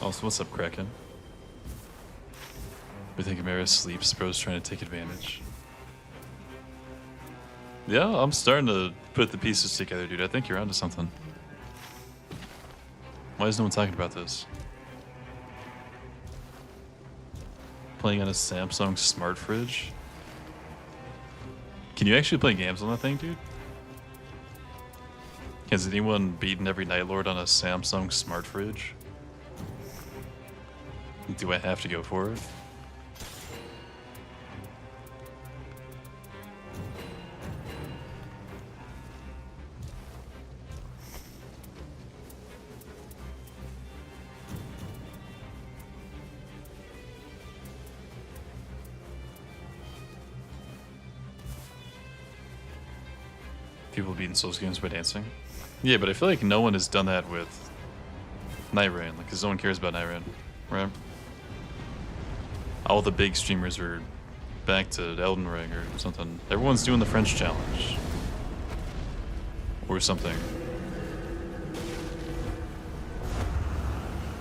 Also, what's up, Kraken? We think Maris sleeps, bro's trying to take advantage. Yeah, I'm starting to put the pieces together, dude. I think you're onto something. Why is no one talking about this? Playing on a Samsung smart fridge? Can you actually play games on that thing, dude? Has anyone beaten every Night Lord on a Samsung smart fridge? Do I have to go for it? People beating Souls games by dancing? Yeah, but I feel like no one has done that with Night Rain, like, because no one cares about Night Rain, right? All the big streamers are back to Elden Ring or something. Everyone's doing the French challenge. Or something.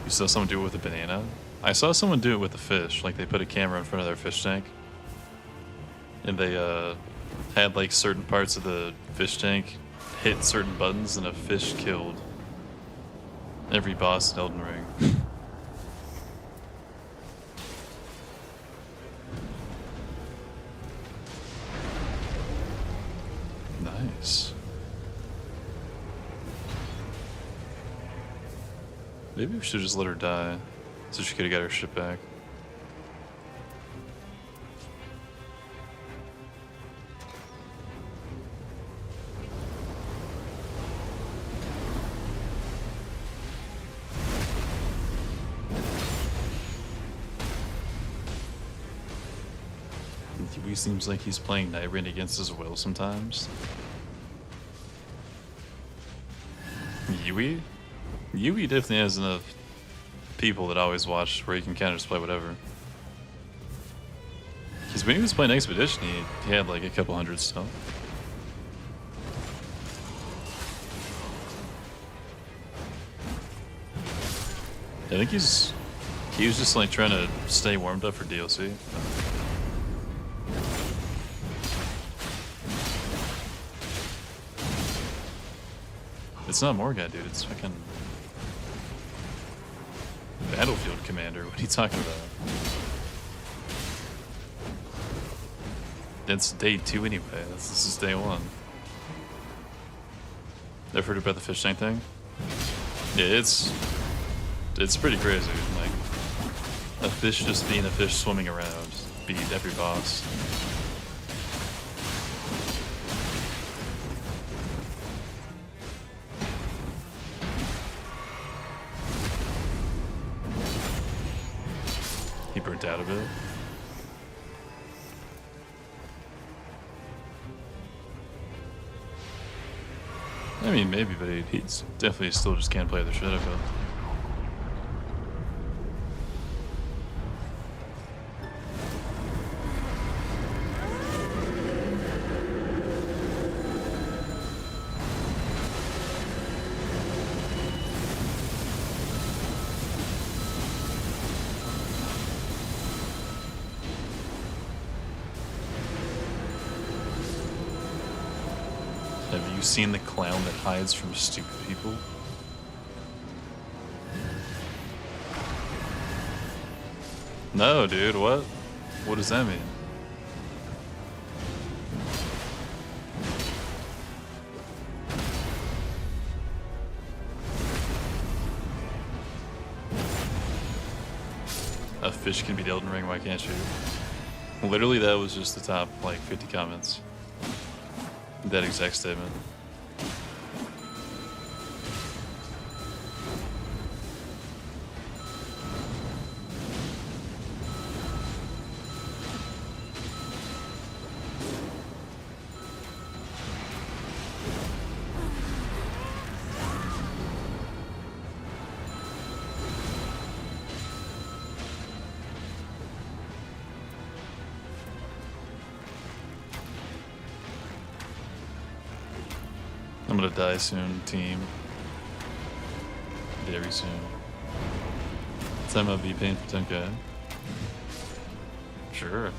You saw someone do it with a banana? I saw someone do it with a fish, like they put a camera in front of their fish tank. And they, had like certain parts of the fish tank hit certain buttons and a fish killed every boss in Elden Ring. Nice. Maybe we should just let her die so she could have got her shit back. He seems like he's playing Night Rain against his will sometimes. Yui? Yui definitely has enough people that always watch where he can kind of just play whatever. Because when he was playing Expedition, he had like a couple hundred stuff. I think he was just like trying to stay warmed up for DLC. It's not Morgat, dude. It's fucking Battlefield Commander. What are you talking about? That's day 2 anyway. This is day 1. Ever heard about the fish tank thing? Yeah, it's pretty crazy. Like, a fish just being a fish swimming around, beat every boss. He burnt out a bit. I mean, maybe, but he's definitely still just can't play the shit out of it. Have you seen the clown that hides from stupid people? No, dude, what? What does that mean? A fish can beat Elden Ring, why can't you? Literally, that was just the top, like, 50 comments. That exact statement. I'm gonna die soon, team. Very soon. Time I'll be paying for 10k. Sure.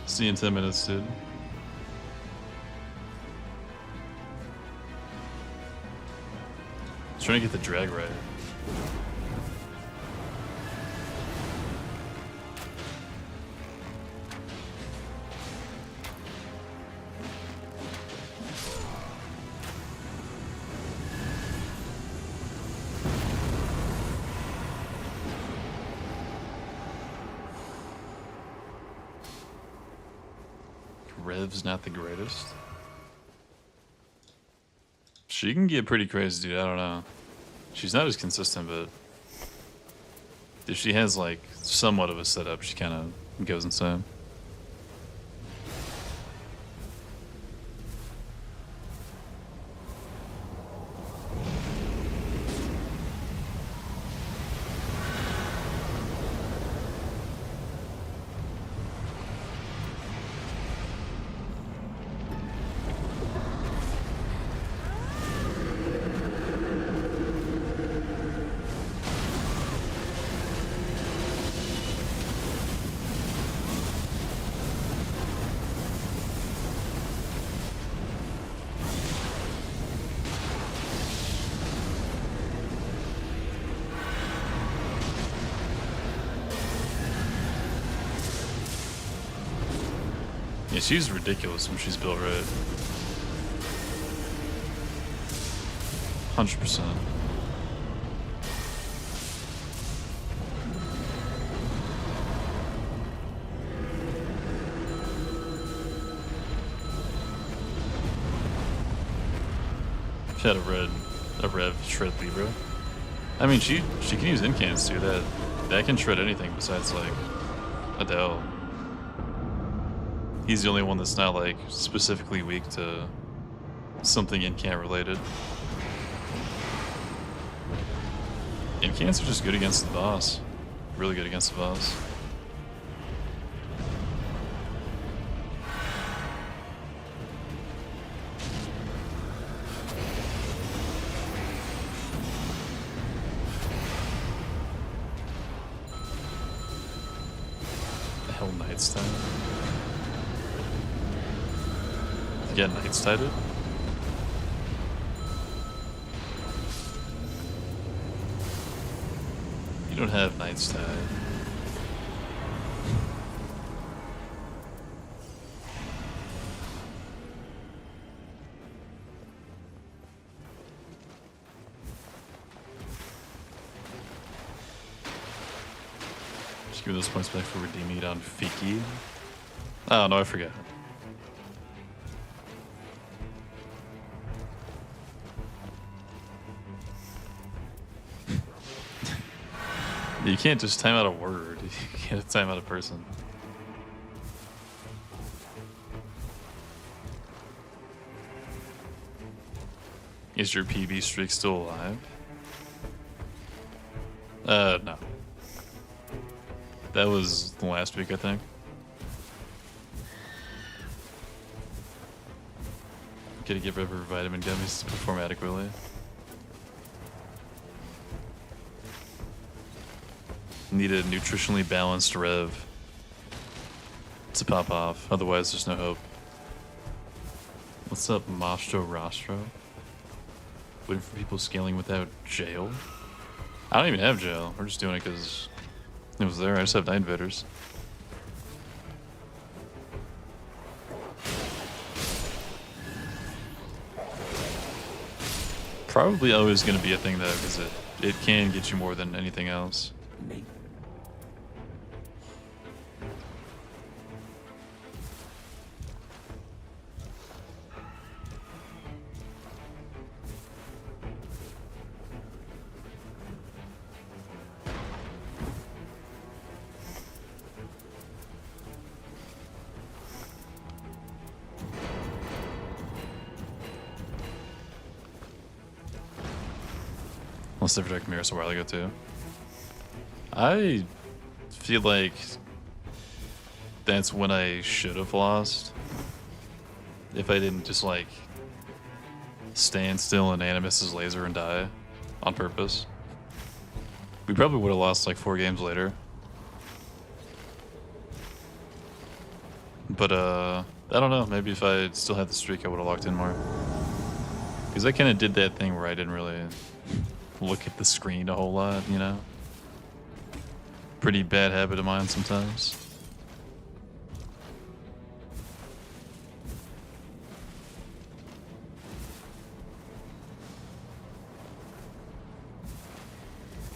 See you in 10 minutes, dude. Trying to get the drag rider. Rev's not the greatest. She can get pretty crazy, dude. I don't know. She's not as consistent, but if she has like somewhat of a setup, she kind of goes insane. Yeah, she's ridiculous when she's built right. 100%. She had a Rev shred Libra. I mean, she can use incants too. That can shred anything besides like Adele. He's the only one that's not like specifically weak to something incant related. Incants are just good against the boss. Really good against the boss. The hell, Knight's time. You get Knight's tied it? You don't have Knight's tied. Just give me those points back for redeeming it on Fiki. Oh no, I forgot. You can't just time out a word. You can't time out a person. Is your PB streak still alive? No. That was last week, I think. Gotta give River vitamin gummies to perform adequately. Need a nutritionally balanced rev to pop off, otherwise there's no hope. What's up, Mastro Rostro? Waiting for people scaling without jail? I don't even have jail. We're just doing it because it was there. I just have night invaders. Probably always going to be a thing though, because it can get you more than anything else. Unless they protect Mirrors a while ago too. I feel like that's when I should have lost. If I didn't just like stand still in Animus's laser and die on purpose. We probably would have lost like 4 games later. But I don't know, maybe if I still had the streak I would have locked in more. Because I kind of did that thing where I didn't really look at the screen a whole lot, you know? Pretty bad habit of mine sometimes.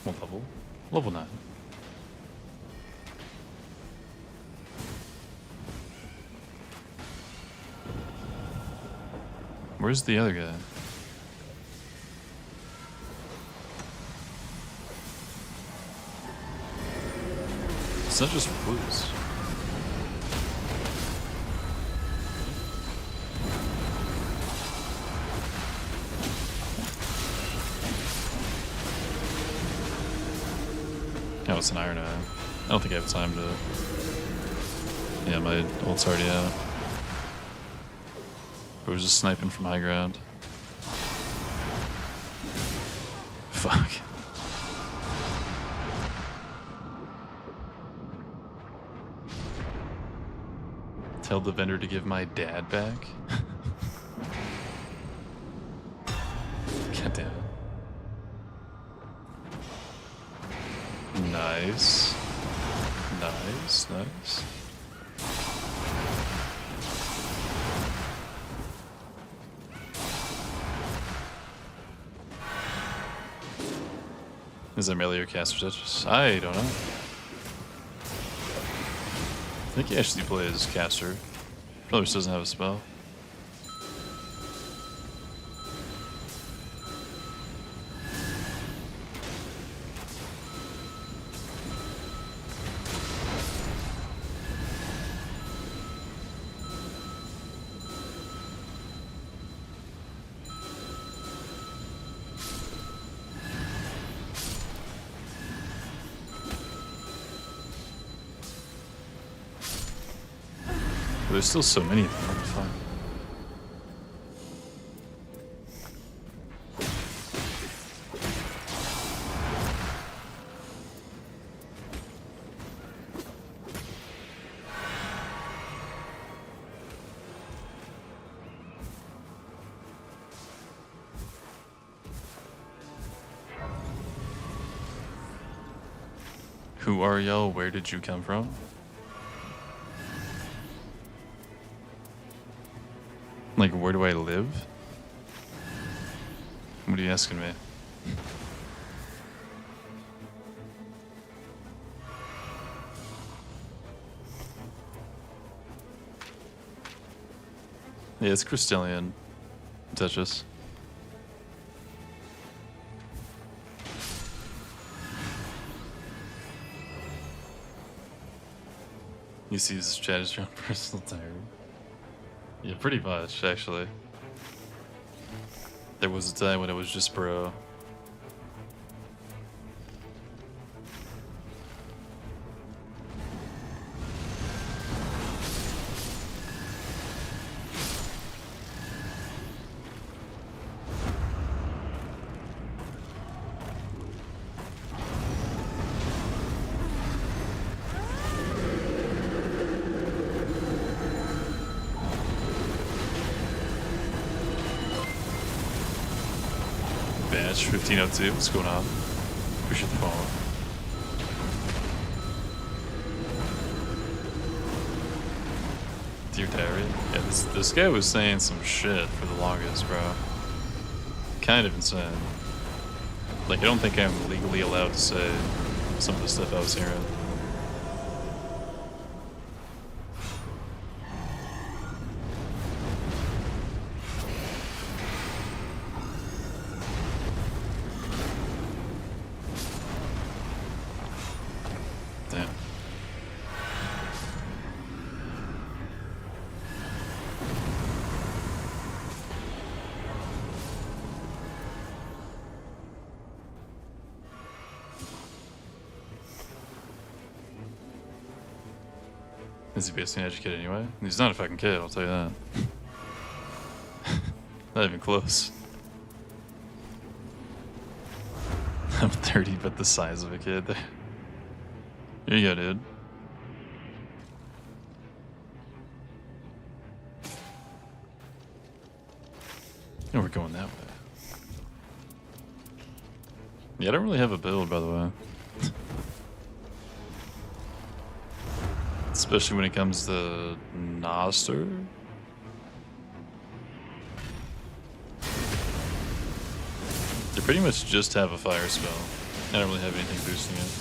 What level? Level 9. Where's the other guy? It's not just blues. Oh, it's an Iron Eye. I don't think I have time to... Yeah, my ult's already out. I was just sniping from high ground. Fuck. Tell the vendor to give my dad back? God damn it. Nice. Nice, nice. Is that melee or caster Tetris? I don't know. I think he actually plays caster. Probably just doesn't have a spell. There's still so many of them. What the fuck? Who are y'all? Where did you come from? Like, where do I live? What are you asking me? Yeah, it's Crystallian. Tetris. You see this chat is your own personal diary. Yeah, pretty much, actually. There was a time when it was just bro. Badge 1502, what's going on? Appreciate the follow. Dear Diary? Yeah, this guy was saying some shit for the longest, bro. Kind of insane. Like, I don't think I'm legally allowed to say some of the stuff I was hearing. Damn. Is he basically educated anyway? He's not a fucking kid, I'll tell you that. Not even close. I'm 30, but the size of a kid. Here you go, dude. And we're going that way. Yeah, I don't really have a build, by the way. Especially when it comes to Noster. They pretty much just have a fire spell. I don't really have anything boosting it.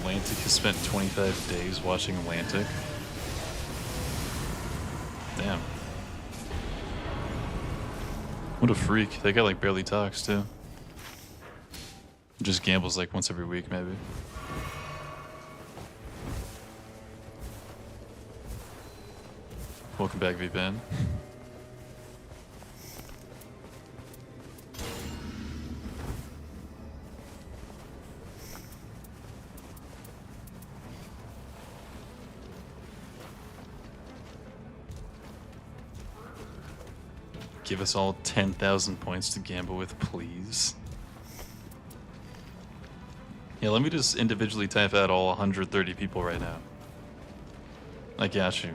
Atlantic has spent 25 days watching Atlantic. Damn. What a freak. That guy like barely talks too. Just gambles like once every week maybe. Welcome back, VPN. Give us all 10,000 points to gamble with, please. Yeah, let me just individually type out all 130 people right now. I got you.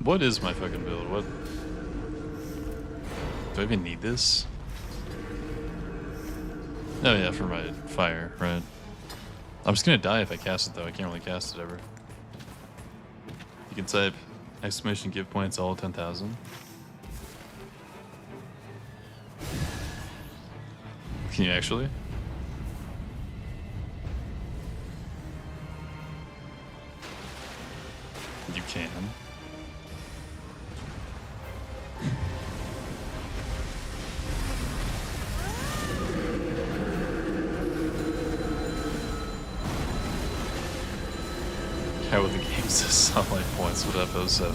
What is my fucking build? What? Do I even need this? Oh yeah, for my fire, right. I'm just gonna die if I cast it though. I can't really cast it ever. You can type exclamation give points all 10,000. Can you actually? You can. How are the games sunlight points? What up, 07?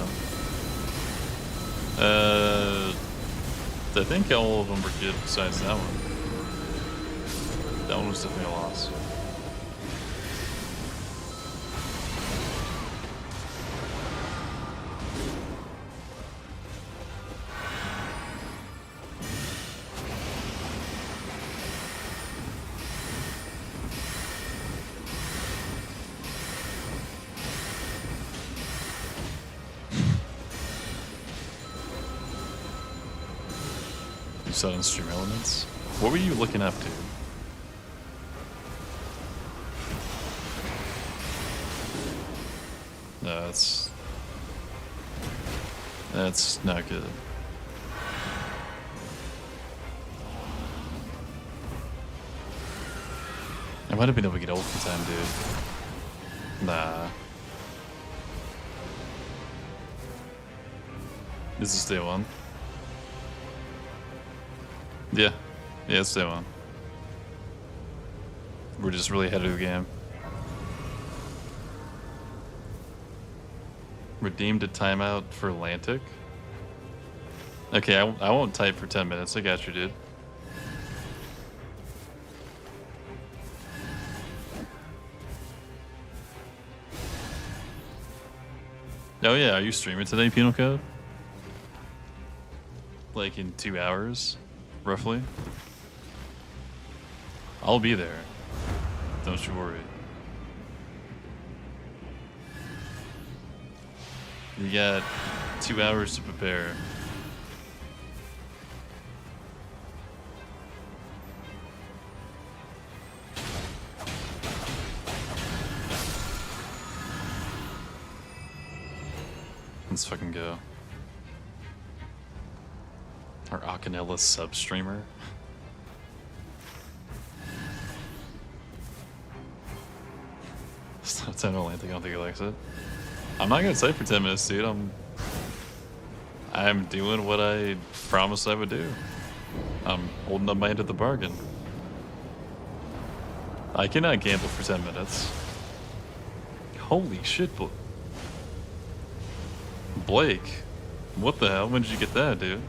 I think all of them were good besides that one. That one was definitely a loss. You saw it in Stream Elements? What were you looking up to? No, that's not good. I'm might have been able to get overtime, dude. Nah. This is day one. Yeah. Yeah, it's day one. We're just really ahead of the game. Redeemed a timeout for Atlantic. Okay, I won't type for 10 minutes. I got you, dude. Oh yeah, are you streaming today, Penal Code? Like in 2 hours, roughly? I'll be there. Don't you worry. You got 2 hours to prepare. Let's fucking go. Our Akinella sub streamer. Stop 10 Atlantic, I don't think he likes it. I'm not gonna type for 10 minutes, dude. I'm doing what I promised I would do. I'm holding up my end of the bargain. I cannot gamble for 10 minutes. Holy shit, Blake. What the hell? When did you get that, dude?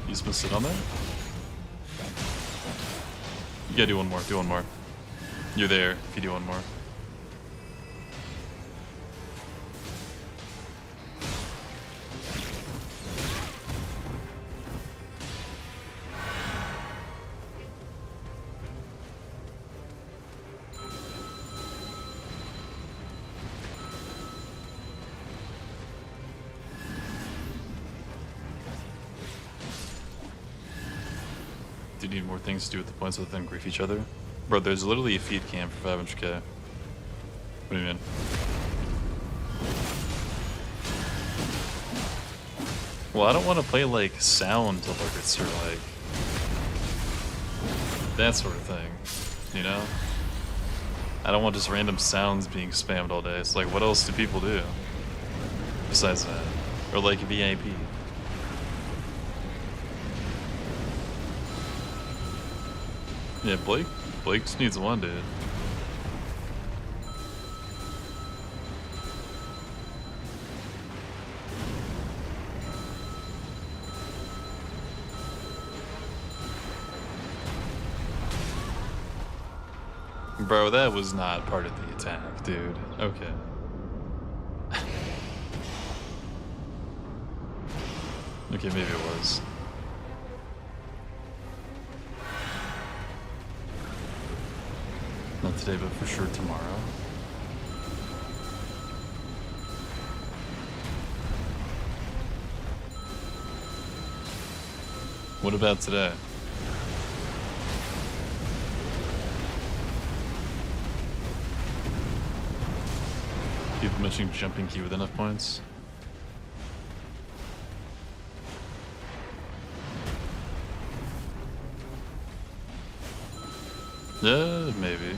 You just gonna sit on that? You gotta do one more, do one more. You're there if you do one more. Do you need more things to do with the points other than grief each other? Bro, there's literally a feed cam for 500k. What do you mean? Well, I don't want to play like sound alerts or like that sort of thing, you know? I don't want just random sounds being spammed all day. It's like, what else do people do besides that? Or like VIP. Yeah, Blake just needs one, dude. Bro, that was not part of the attack, dude. Okay. Okay, maybe it was. Not today, but for sure tomorrow. What about today? People mentioning jumping key with enough points. Yeah, maybe.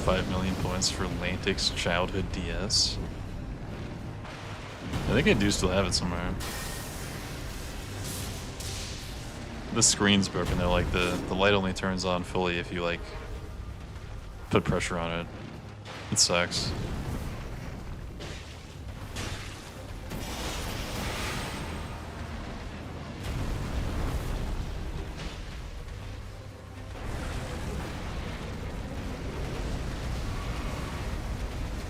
$5 million points for Atlantic's childhood DS. I think I do still have it somewhere. The screen's broken though, like the light only turns on fully if you like put pressure on it. It sucks.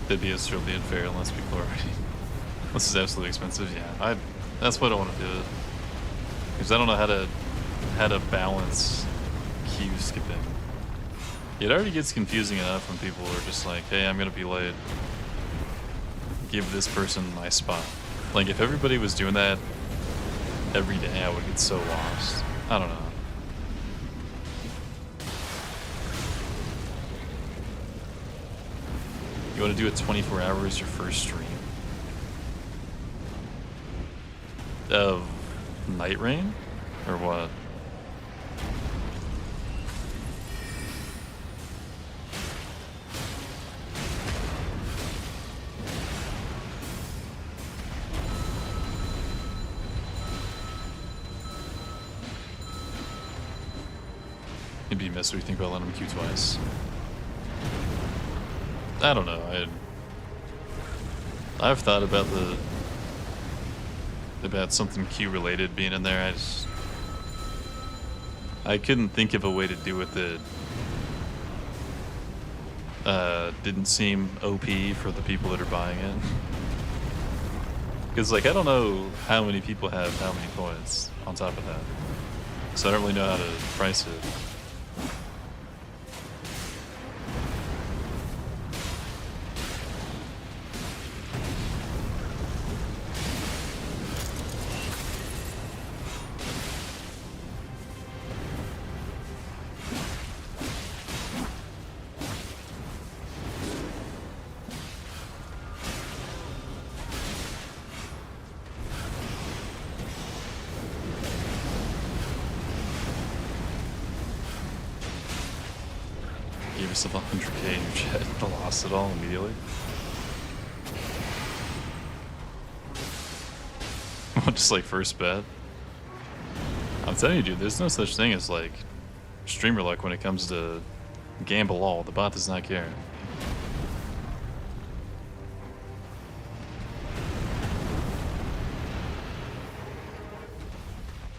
That'd be certainly unfair unless people are this is absolutely expensive, yeah. That's why I don't want to do it. Because I don't know how to balance queue skipping. It already gets confusing enough when people are just like, hey, I'm gonna be late. Give this person my spot. Like if everybody was doing that every day, I would get so lost. I don't know. You want to do it 24 hours your first stream of Night Rain or what? It'd be missed. What do you think about letting him queue twice? I don't know. I've thought about something Q related being in there. I couldn't think of a way to do it that didn't seem OP for the people that are buying it. Because like I don't know how many people have how many coins on top of that, so I don't really know how to price it. Gave yourself 100k in your chat and lost it all immediately. Just like first bet. I'm telling you, dude, there's no such thing as like streamer luck when it comes to gamble all. The bot does not care.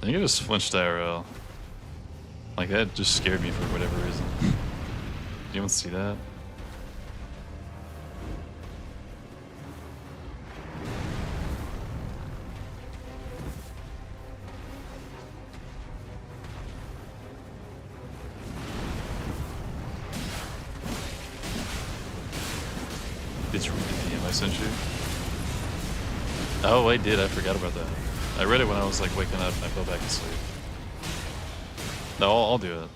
I think I just flinched IRL. Like that just scared me for whatever reason. Do you want to see that? Did you read the DM I sent you? Oh, I did. I forgot about that. I read it when I was like waking up and I fell back asleep. No, I'll do it.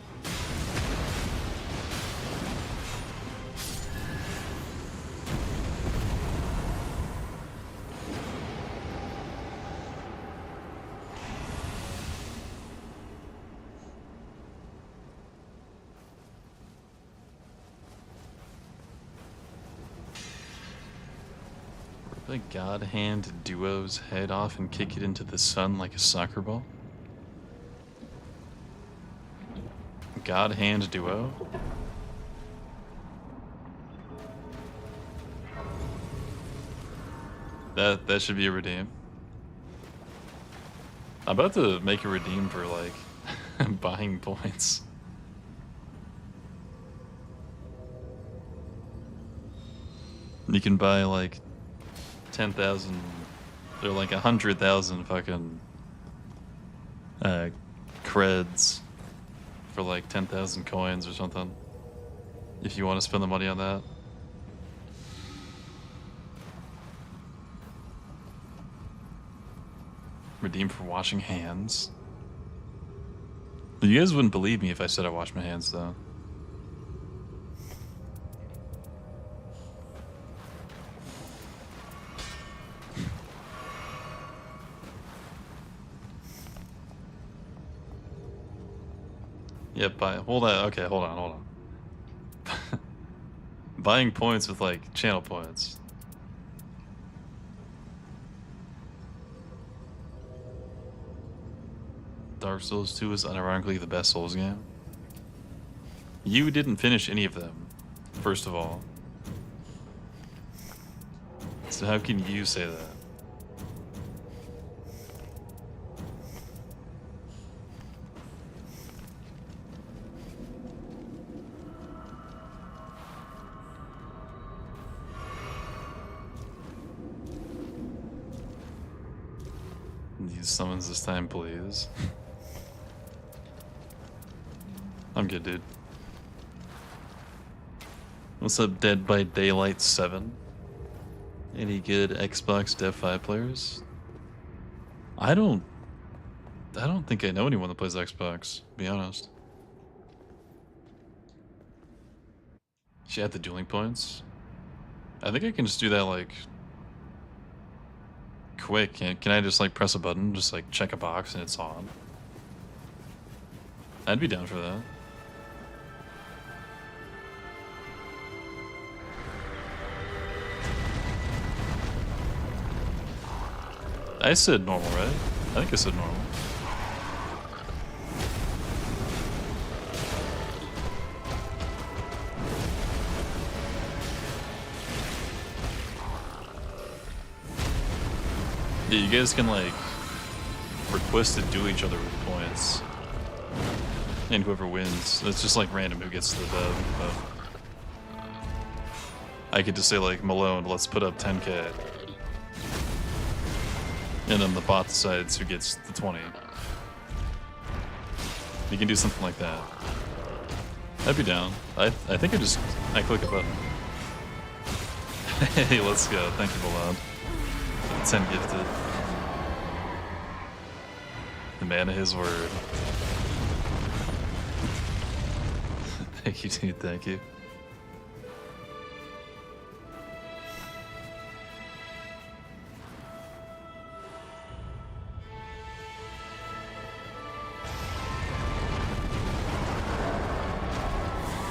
The God Hand Duo's head off and kick it into the sun like a soccer ball? God Hand Duo? That should be a redeem. I'm about to make a redeem for like buying points. You can buy like 10,000 or like 100,000 fucking creds for like 10,000 coins or something if you want to spend the money on that. Redeem for washing hands. You guys wouldn't believe me if I said I wash my hands though. Yep, hold on. Okay, hold on. Buying points with like channel points. Dark Souls 2 is unironically the best Souls game. You didn't finish any of them, first of all. So how can you say that? Use summons this time, please. I'm good, dude. What's up, Dead by Daylight 7? Any good Xbox Dev 5 players? I don't think I know anyone that plays Xbox, to be honest. She had the dueling points. I think I can just do that like quick. Can I just like press a button, just like check a box and it's on? I'd be down for that. I said normal, right? I think I said normal. Yeah, you guys can like request to duel each other with points. And whoever wins, it's just like random who gets the dub. But I could just say like, Malone, let's put up 10k. And then the bot decides who gets the 20. You can do something like that. I'd be down. I think I click a button. Hey, let's go. Thank you, Malone. 10 gifted. The man of his word. Thank you, dude. Thank you.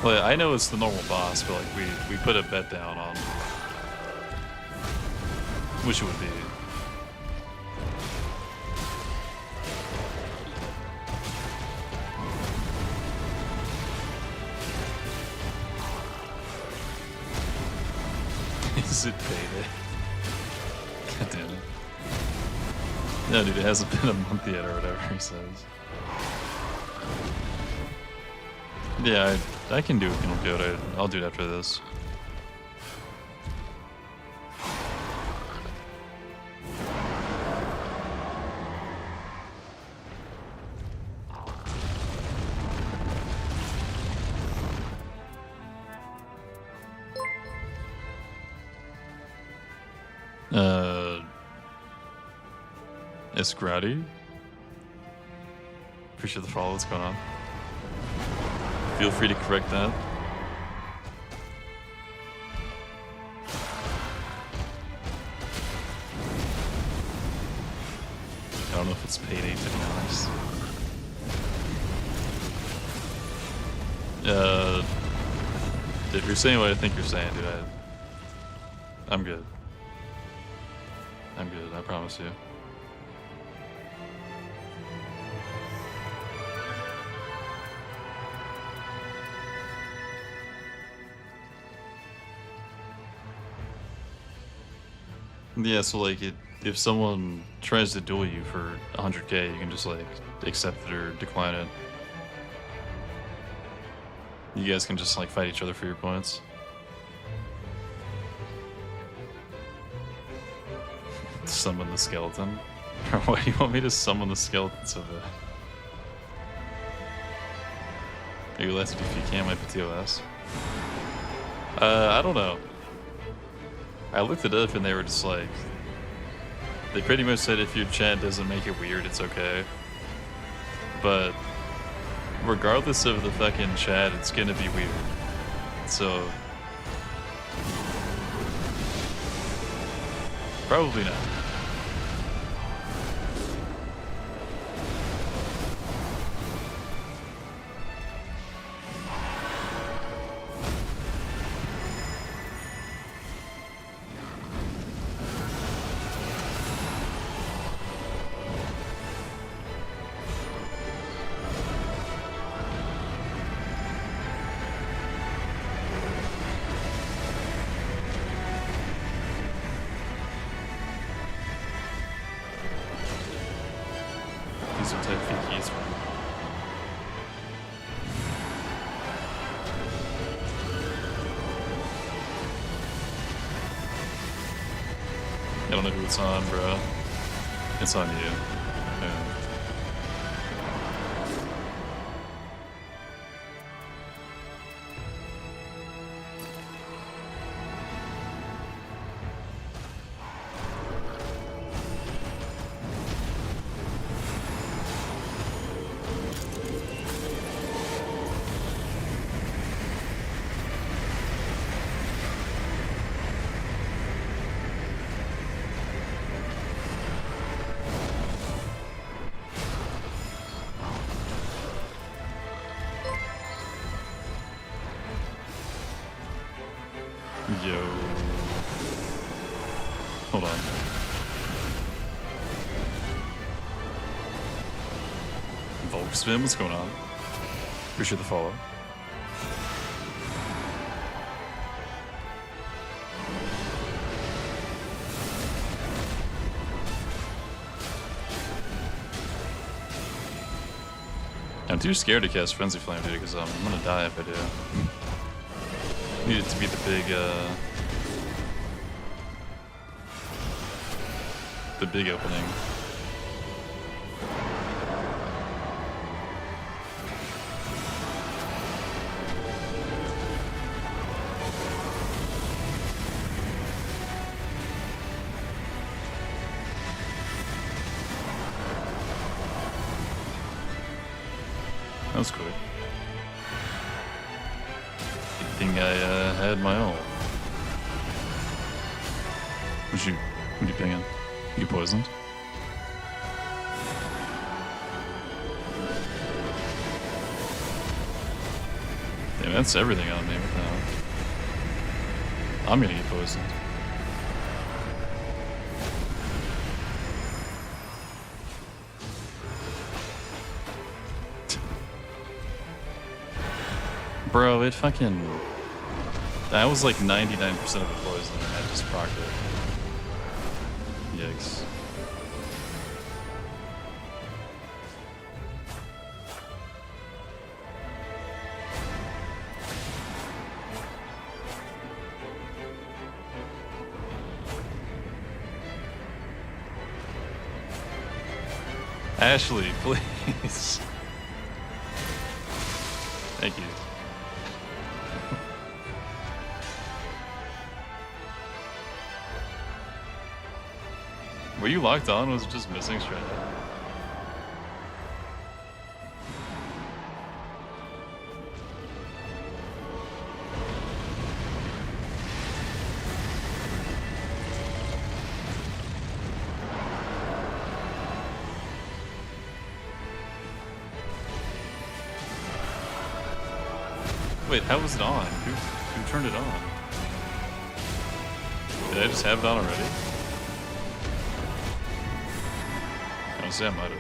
Well, I know it's the normal boss, but like we put a bet down on which it would be. Is it payday? God damn it. No, dude, it hasn't been a month yet or whatever he says. Yeah, I can do a penal code. I'll do it after this. Esgrati? Appreciate the follow. What's going on? Feel free to correct that. I don't know if it's payday, to be honest. If you're saying what I think you're saying, dude, I'm good. I'm good, I promise you. Yeah, so like if someone tries to duel you for 100k, you can just like accept it or decline it. You guys can just like fight each other for your points. Summon the skeleton? Why do you want me to summon the skeleton so bad? Maybe let's do if you can, my PTOS. I don't know. I looked it up and they were just like, they pretty much said if your chat doesn't make it weird, it's okay. But regardless of the fucking chat, it's gonna be weird. So probably not. These are type V keys, man. I don't know who it's on, bro. It's on you. Yeah. Yo. Hold on. Volksvim, what's going on? Appreciate the follow. I'm too scared to cast Frenzy Flame, dude, because I'm gonna die if I do. Need it to be the big opening. That was quick. Good thing I had my ult. What you pinging? You poisoned? Damn, that's everything on me. What the hell? I'm gonna get poisoned. Bro, it fucking... That was like 99% of a poison and I just procced it. Yikes. Ashley, please. Thank you. Were you locked on? Was it just missing straight up? Wait, how was it on? Who turned it on? Did I just have it on already? Honestly, I might have.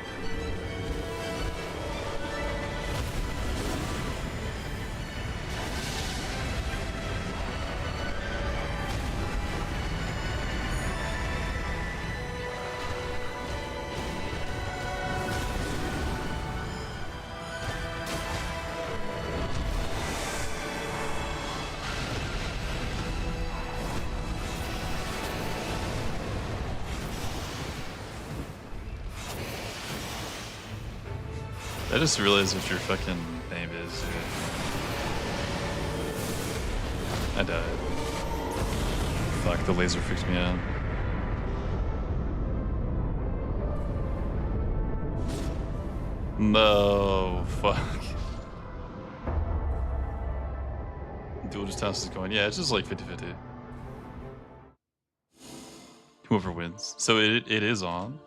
I just realized what your fucking name is, dude. I died. Fuck, the laser freaks me out. No, fuck. Duel just tosses going. Yeah, it's just like 50-50. Whoever wins. So it is on.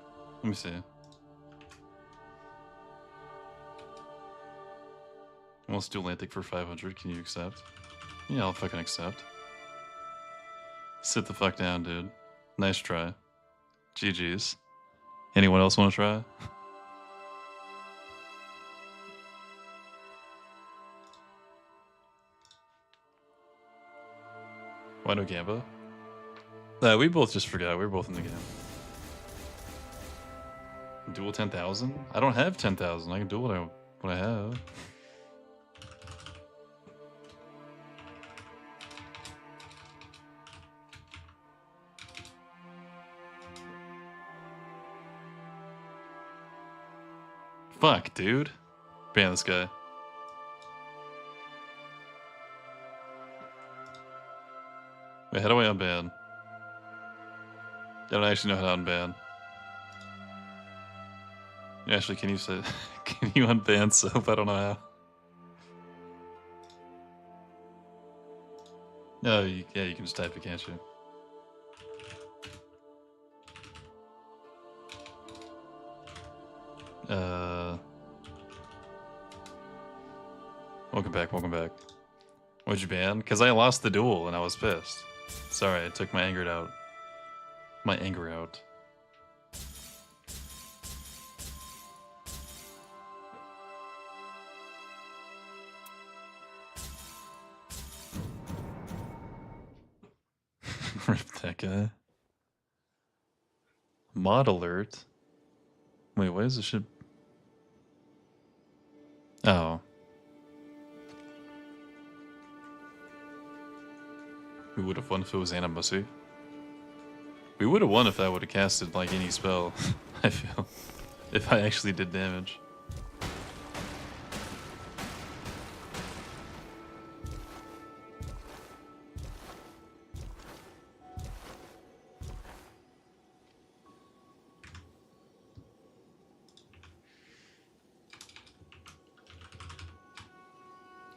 Let me see. Let's do Atlantic for 500. Can you accept? Yeah, I'll fucking accept. Sit the fuck down, dude. Nice try. GG's. Anyone else want to try? Why no Gamba? We both just forgot. We were both in the game. Duel 10,000? I don't have 10,000. I can do what I have. Fuck, dude. Ban this guy. Wait, how do I unban? I don't actually know how to unban. Actually, can you say... Can you unban Soap? I don't know how. No, yeah, you can just type it, can't you? Welcome back, welcome back. What'd you ban? Because I lost the duel and I was pissed. Sorry, I took my anger out. My anger out. Rip that guy. Mod alert. Wait, why is this shit? Oh. We would have won if it was Animosity. We would have won if I would have casted like any spell, I feel. If I actually did damage.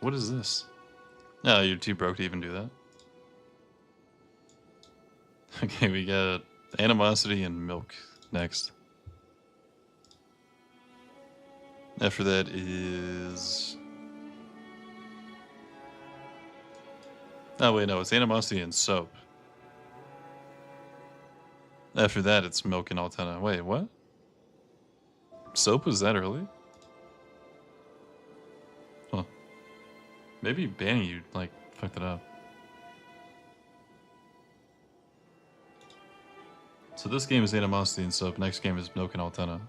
What is this? No, you're too broke to even do that. Okay, we got Animosity and Milk next. After that is... Oh, wait, no, it's Animosity and Soap. After that, it's Milk and Altena. Wait, what? Soap was that early? Huh. Maybe banning you, like, fucked it up. So this game is Animosity and Soap. Next game is Milk and Altena.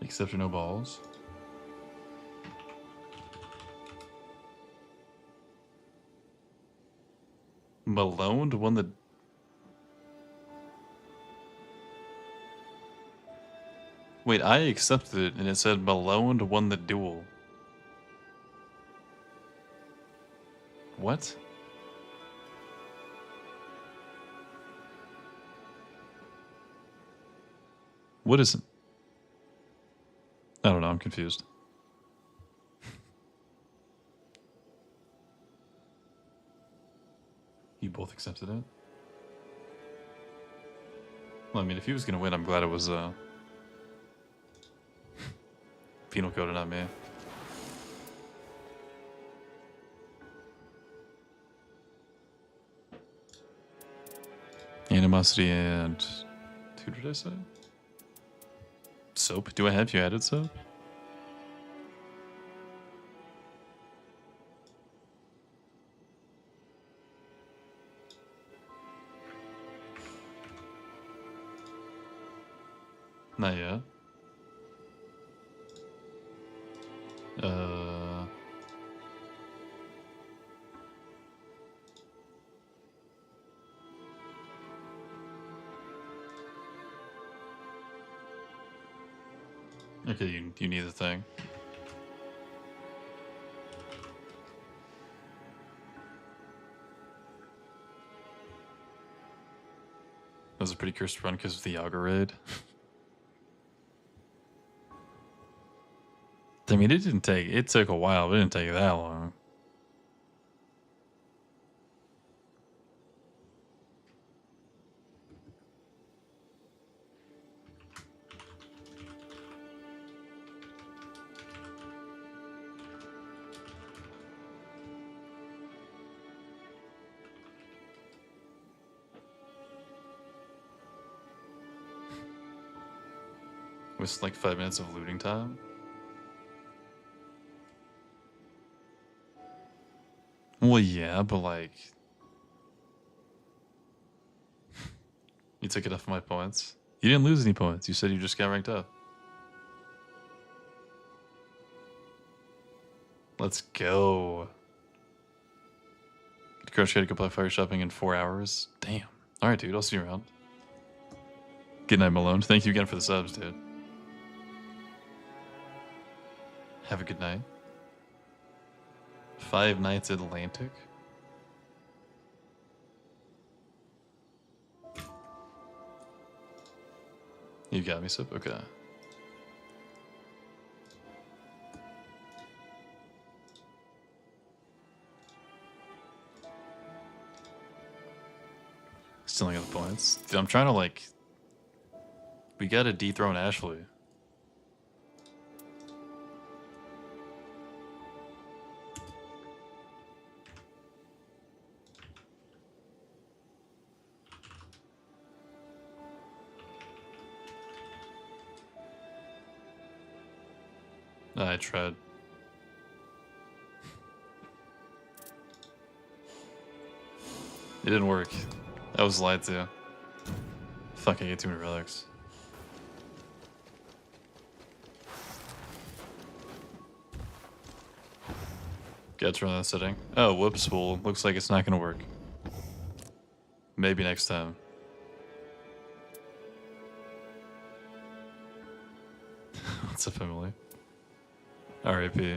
Except for no balls. Malone won the... Wait, I accepted it and it said Malone won the duel. What? What is it? I don't know, I'm confused. You both accepted it? Well, I mean, if he was gonna win, I'm glad it was, Penal Code and not me. Animosity and... Who did I say? Soap? Do I have you added Soap? Not yet. Okay, you need the thing. That was a pretty cursed run because of the Yaga raid. I mean, it took a while, but it didn't take that long. It was like 5 minutes of looting time. Well, yeah, but like... You took it off my points. You didn't lose any points. You said you just got ranked up. Let's go. Crush had to go play fire shopping in 4 hours. Damn. Alright, dude. I'll see you around. Good night, Malone. Thank you again for the subs, dude. Have a good night. 5 Nights Atlantic. You got me, Sip? Okay. Still not got the points. Dude, I'm trying to, like... We gotta dethrone Ashley. I tried. It didn't work. I was lied to. Fuck, I get too many relics. Gotta turn on that setting. Oh, whoops, well, looks like it's not gonna work. Maybe next time. What's up, Emily? R.I.P.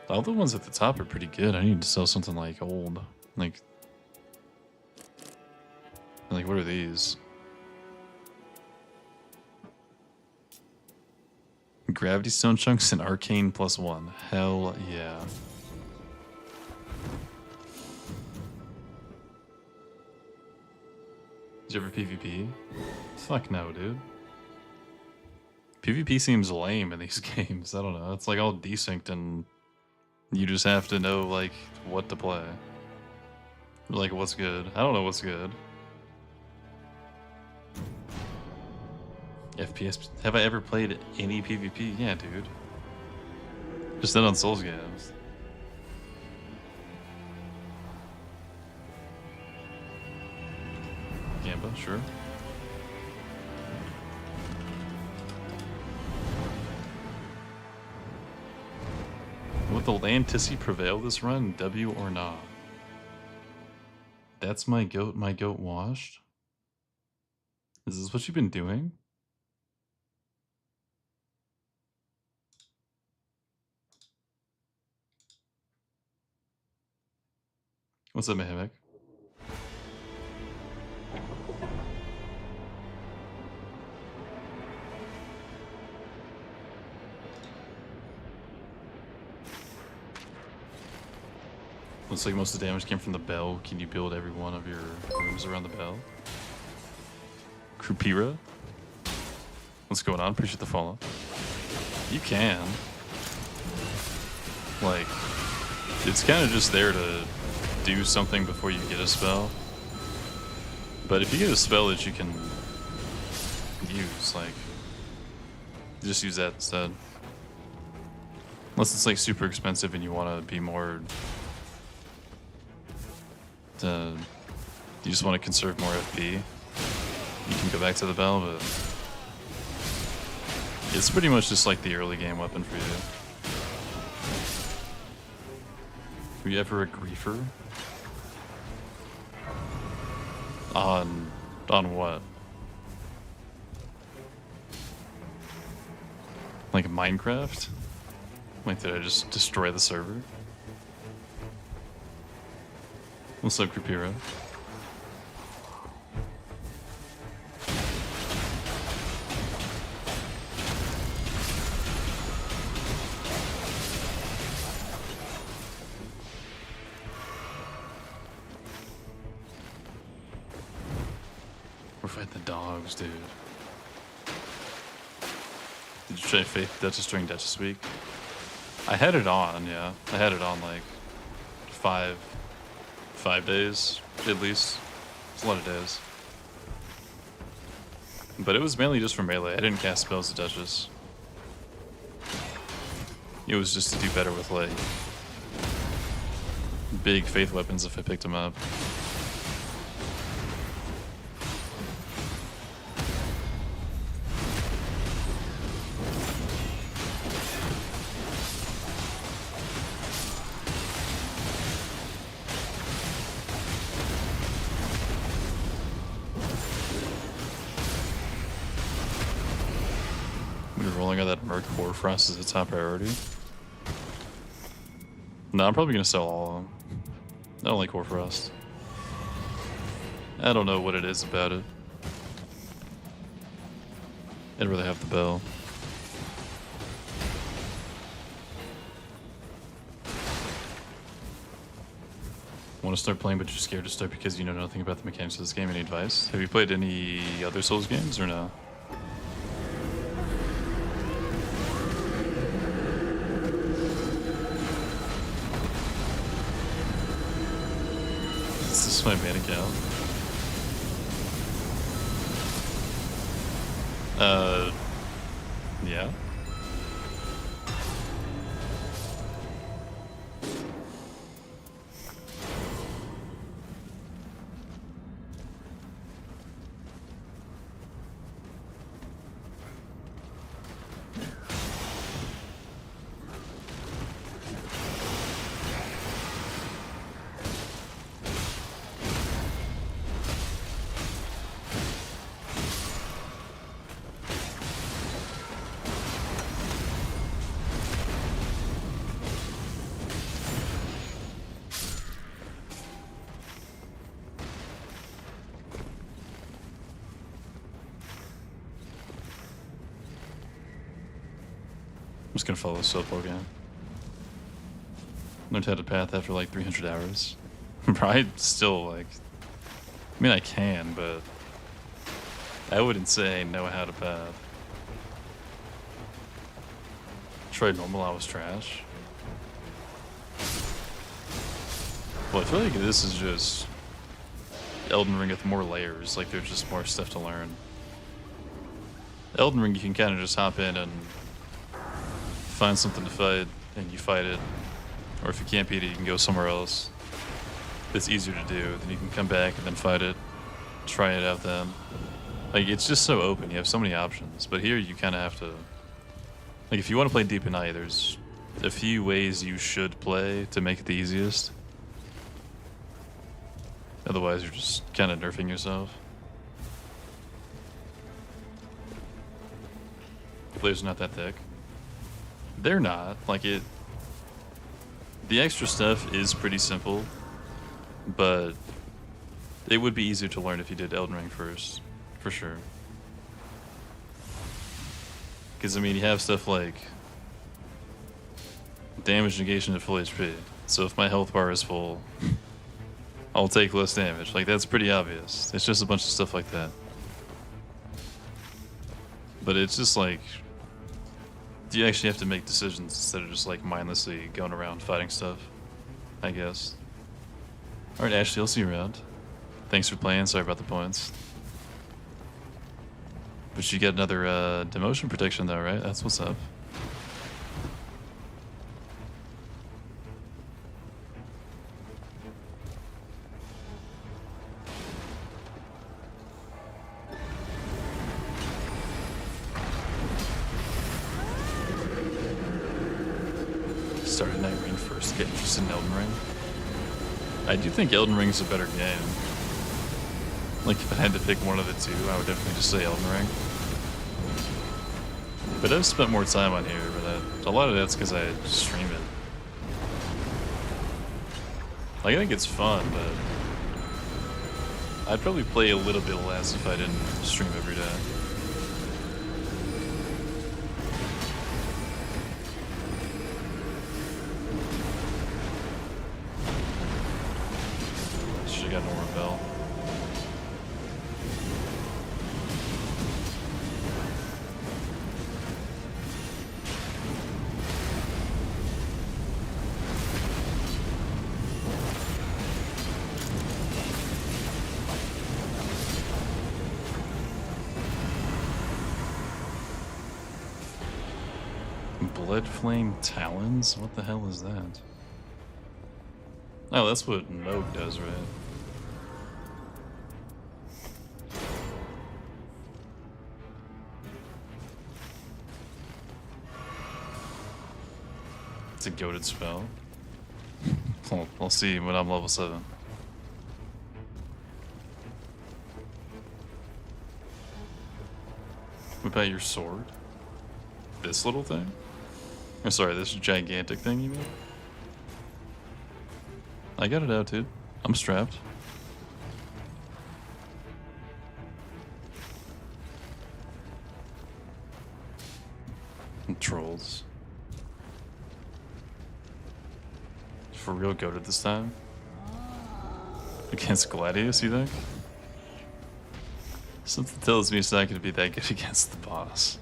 All the ones at the top are pretty good. I need to sell something like old. Like what are these? Gravity Stone Chunks and Arcane +1. Hell yeah. Did you ever PvP? Fuck no, dude. PvP seems lame in these games. I don't know. It's like all desynced and you just have to know, like, what to play. Like, what's good. I don't know what's good. FPS. Have I ever played any PvP? Yeah, dude. Just not on Souls games. Gamba, sure. Will the Lantissi prevail this run, W or not? That's my goat washed? Is this what you've been doing? What's up, Mahimek? Looks like most of the damage came from the bell. Can you build every one of your rooms around the bell? Krupira? What's going on? Appreciate the follow. You can. Like, it's kind of just there to do something before you get a spell. But if you get a spell that you can use, like, just use that instead. Unless it's like super expensive and you want to be more... you just want to conserve more FP. You can go back to the bell, but it's pretty much just like the early game weapon for you. Were you ever a griefer? On what? Like Minecraft? Like, did I just destroy the server? What's up, Krupira? We're fighting the dogs, dude. Did you try Faith Duchess during Duchess Week? I had it on, yeah. I had it on like 5 days, at least. It's a lot of days. But it was mainly just for melee. I didn't cast spells at Duchess. It was just to do better with, like, big faith weapons if I picked them up. Rolling on that Merc Hoarfrost is a top priority. No, I'm probably gonna sell all of them. I don't like Hoarfrost. I don't know what it is about it. I'd rather have the bell. Want to start playing, but you're scared to start because you know nothing about the mechanics of this game. Any advice? Have you played any other Souls games or no? Is this my main account? Yeah. I'm just gonna follow Slowpoke again. Learned how to path after like 300 hours. Probably still like. I mean, I can, but I wouldn't say I know how to path. Tried normal, I was trash. Well, I feel like this is just Elden Ring with more layers. Like there's just more stuff to learn. Elden Ring, you can kind of just hop in and find something to fight, and you fight it. Or if you can't beat it, you can go somewhere else. It's easier to do. Then you can come back and then fight it, try it out then. Like, it's just so open. You have so many options. But here, you kind of have to... Like, if you want to play Deep in Night, there's a few ways you should play to make it the easiest. Otherwise, you're just kind of nerfing yourself. The flavor's not that thick. They're not. Like, it... The extra stuff is pretty simple, but it would be easier to learn if you did Elden Ring first, for sure. Because, I mean, you have stuff like damage negation at full HP. So if my health bar is full, I'll take less damage. Like, that's pretty obvious. It's just a bunch of stuff like that. But it's just like... You actually have to make decisions instead of just like mindlessly going around fighting stuff, I guess. Alright, Ashley, I'll see you around. Thanks for playing, sorry about the points. But you get another demotion protection though, right? That's what's up. Started Night Rain first to get interested in Elden Ring. I do think Elden Ring's a better game. Like, if I had to pick one of the two, I would definitely just say Elden Ring. But I've spent more time on here, but a lot of that's because I stream it. Like, I think it's fun, but I'd probably play a little bit less if I didn't stream every day. Should've got Norman Bell. Blood Flame Talons? What the hell is that? Oh, that's what Moog does, right? It's a goated spell. I'll see when I'm level 7. What about your sword? This little thing? Oh, sorry, this gigantic thing you mean? I got it out, dude. I'm strapped. And trolls. For real goated this time? Against Gladius, you think? Something tells me it's not going to be that good against the boss.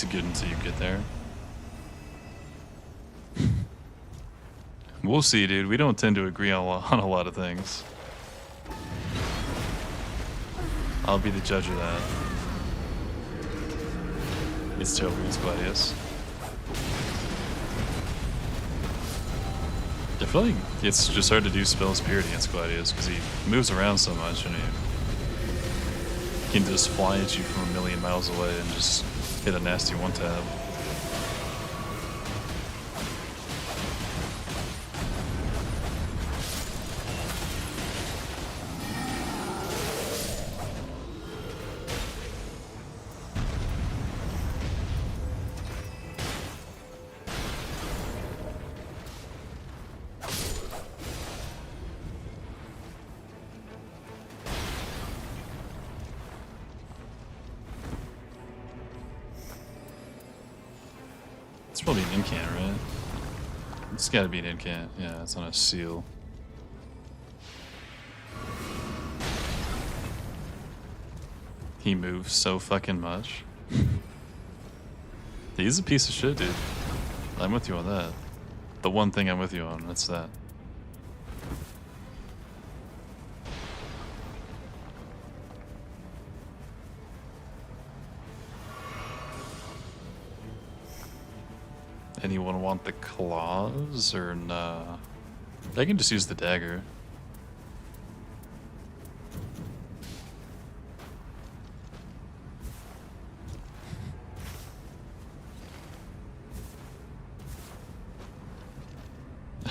It's good until you get there. We'll see, dude. We don't tend to agree on a lot of things. I'll be the judge of that. It's totally against Gladius. I feel like it's just hard to do spell spirit against Gladius because he moves around so much and he can just fly at you from a million miles away and just hit a nasty one tab. It's probably an incant, right? It's gotta be an incant. Yeah, it's on a seal. He moves so fucking much. He's a piece of shit, dude. I'm with you on that. The one thing I'm with you on, that's that. Anyone want the claws or nah? I can just use the dagger.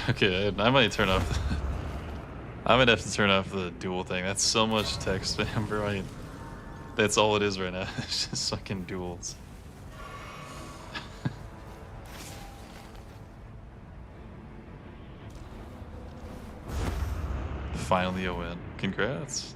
Okay, I might turn off. I might have to turn off the duel thing. That's so much text spam, bro. That's all it is right now. It's just fucking duels. Finally a win. Congrats.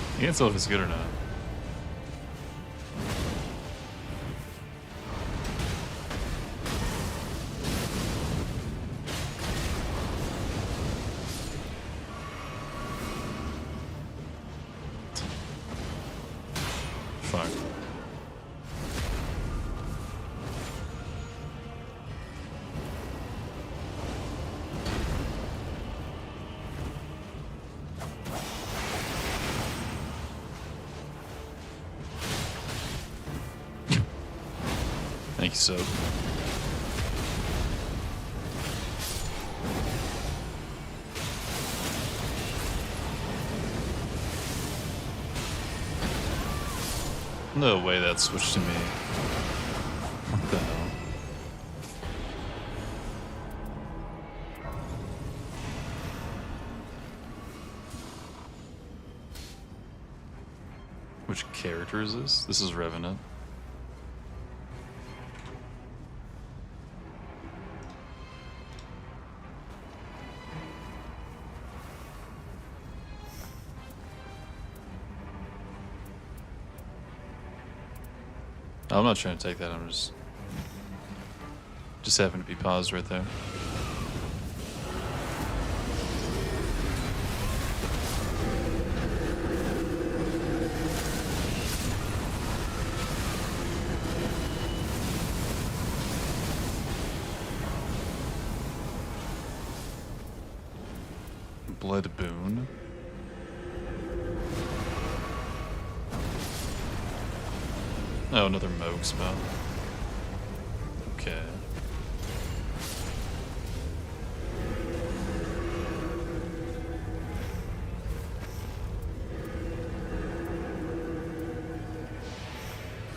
I can't tell if it's good or not. Fuck. Thank you, so. No way that switched to me. What the hell? Which character is this? This is Revenant. I'm not trying to take that, I'm just happen to be paused right there. Blood boon. Oh, another Moog spell. Okay.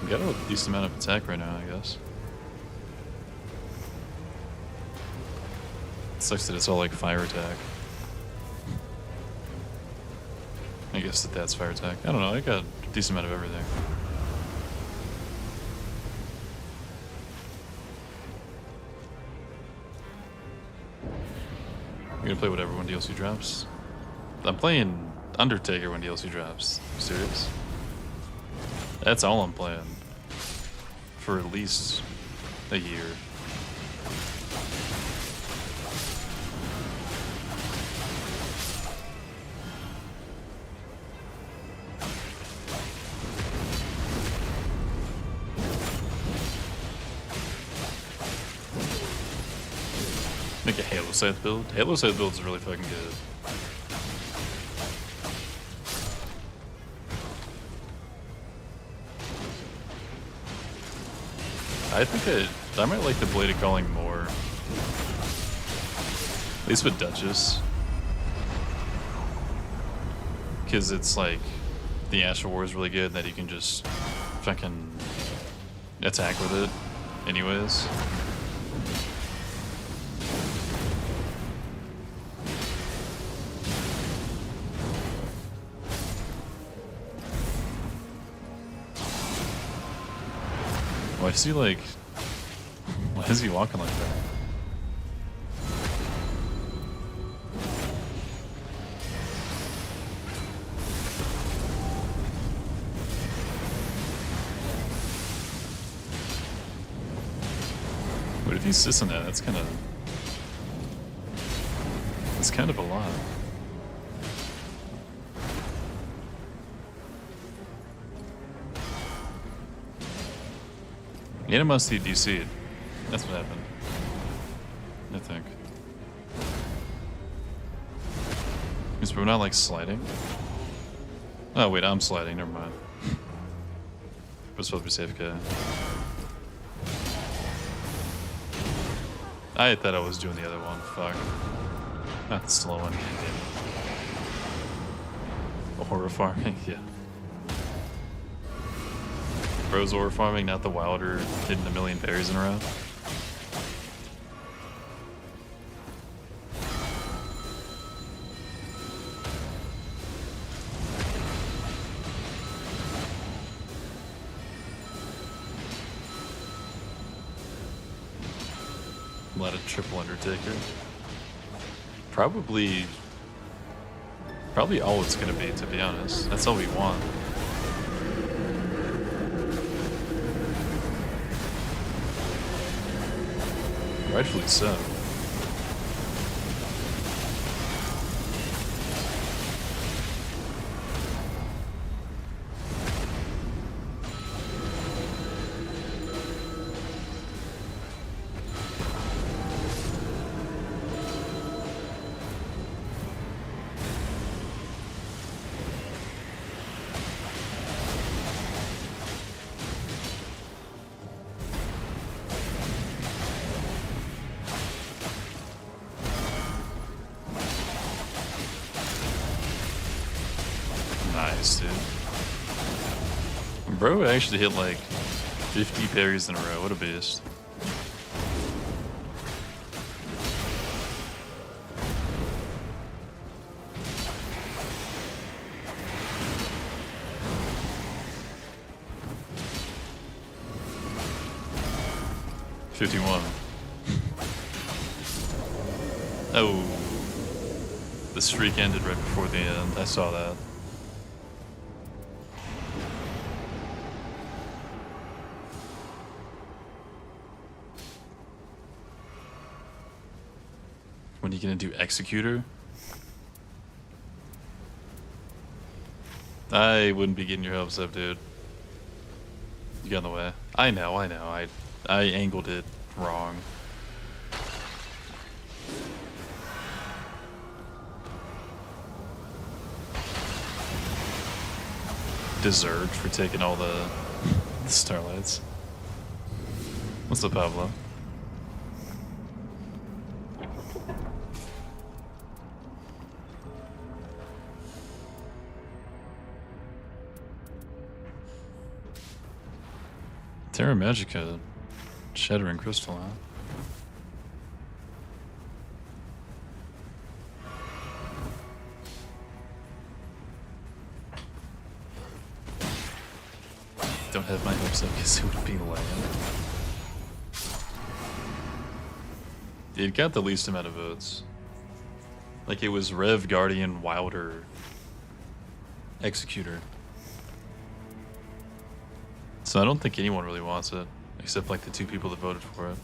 We got a decent amount of attack right now, I guess. Sucks that it's all like fire attack. I guess that's fire attack. I don't know, I got a decent amount of everything. I'm gonna play whatever when DLC drops. I'm playing Undertaker when DLC drops. Serious? That's all I'm playing. For at least a year. Make a Halo Scythe build. Halo Scythe build is really fucking good. I think I might like the Blade of Calling more. At least with Duchess. Because it's like, the Astral War is really good, and that you can just fucking attack with it anyways. Why is he like... Why is he walking like that? What if he's sissing that? That's kind of... That's kind of a lot. Animosity DC'd. That's what happened. I think. Because we're not like sliding. Oh wait, I'm sliding, never mind. We're supposed to be safe guy. I thought I was doing the other one, fuck. Not the slow one. A horror farming, yeah. Bro's ore farming, not the Wilder hitting a million berries in a row. A lot of triple Undertaker. Probably all it's gonna be, to be honest. That's all we want. Rightfully so. Nice, dude. Bro actually hit like 50 parries in a row. What a beast. Oh. The streak ended right before the end. I saw that. When are you gonna do Executor? I wouldn't be getting your hopes up, dude. You got in the way. I know. I angled it wrong. Deserved for taking all the starlights. What's up, Pablo? Terra Magica, Shattering Crystal, huh? have my hopes up because it would be land. It got the least amount of votes. Like, it was Rev, Guardian, Wilder, Executor. So I don't think anyone really wants it, except like the 2 people that voted for it.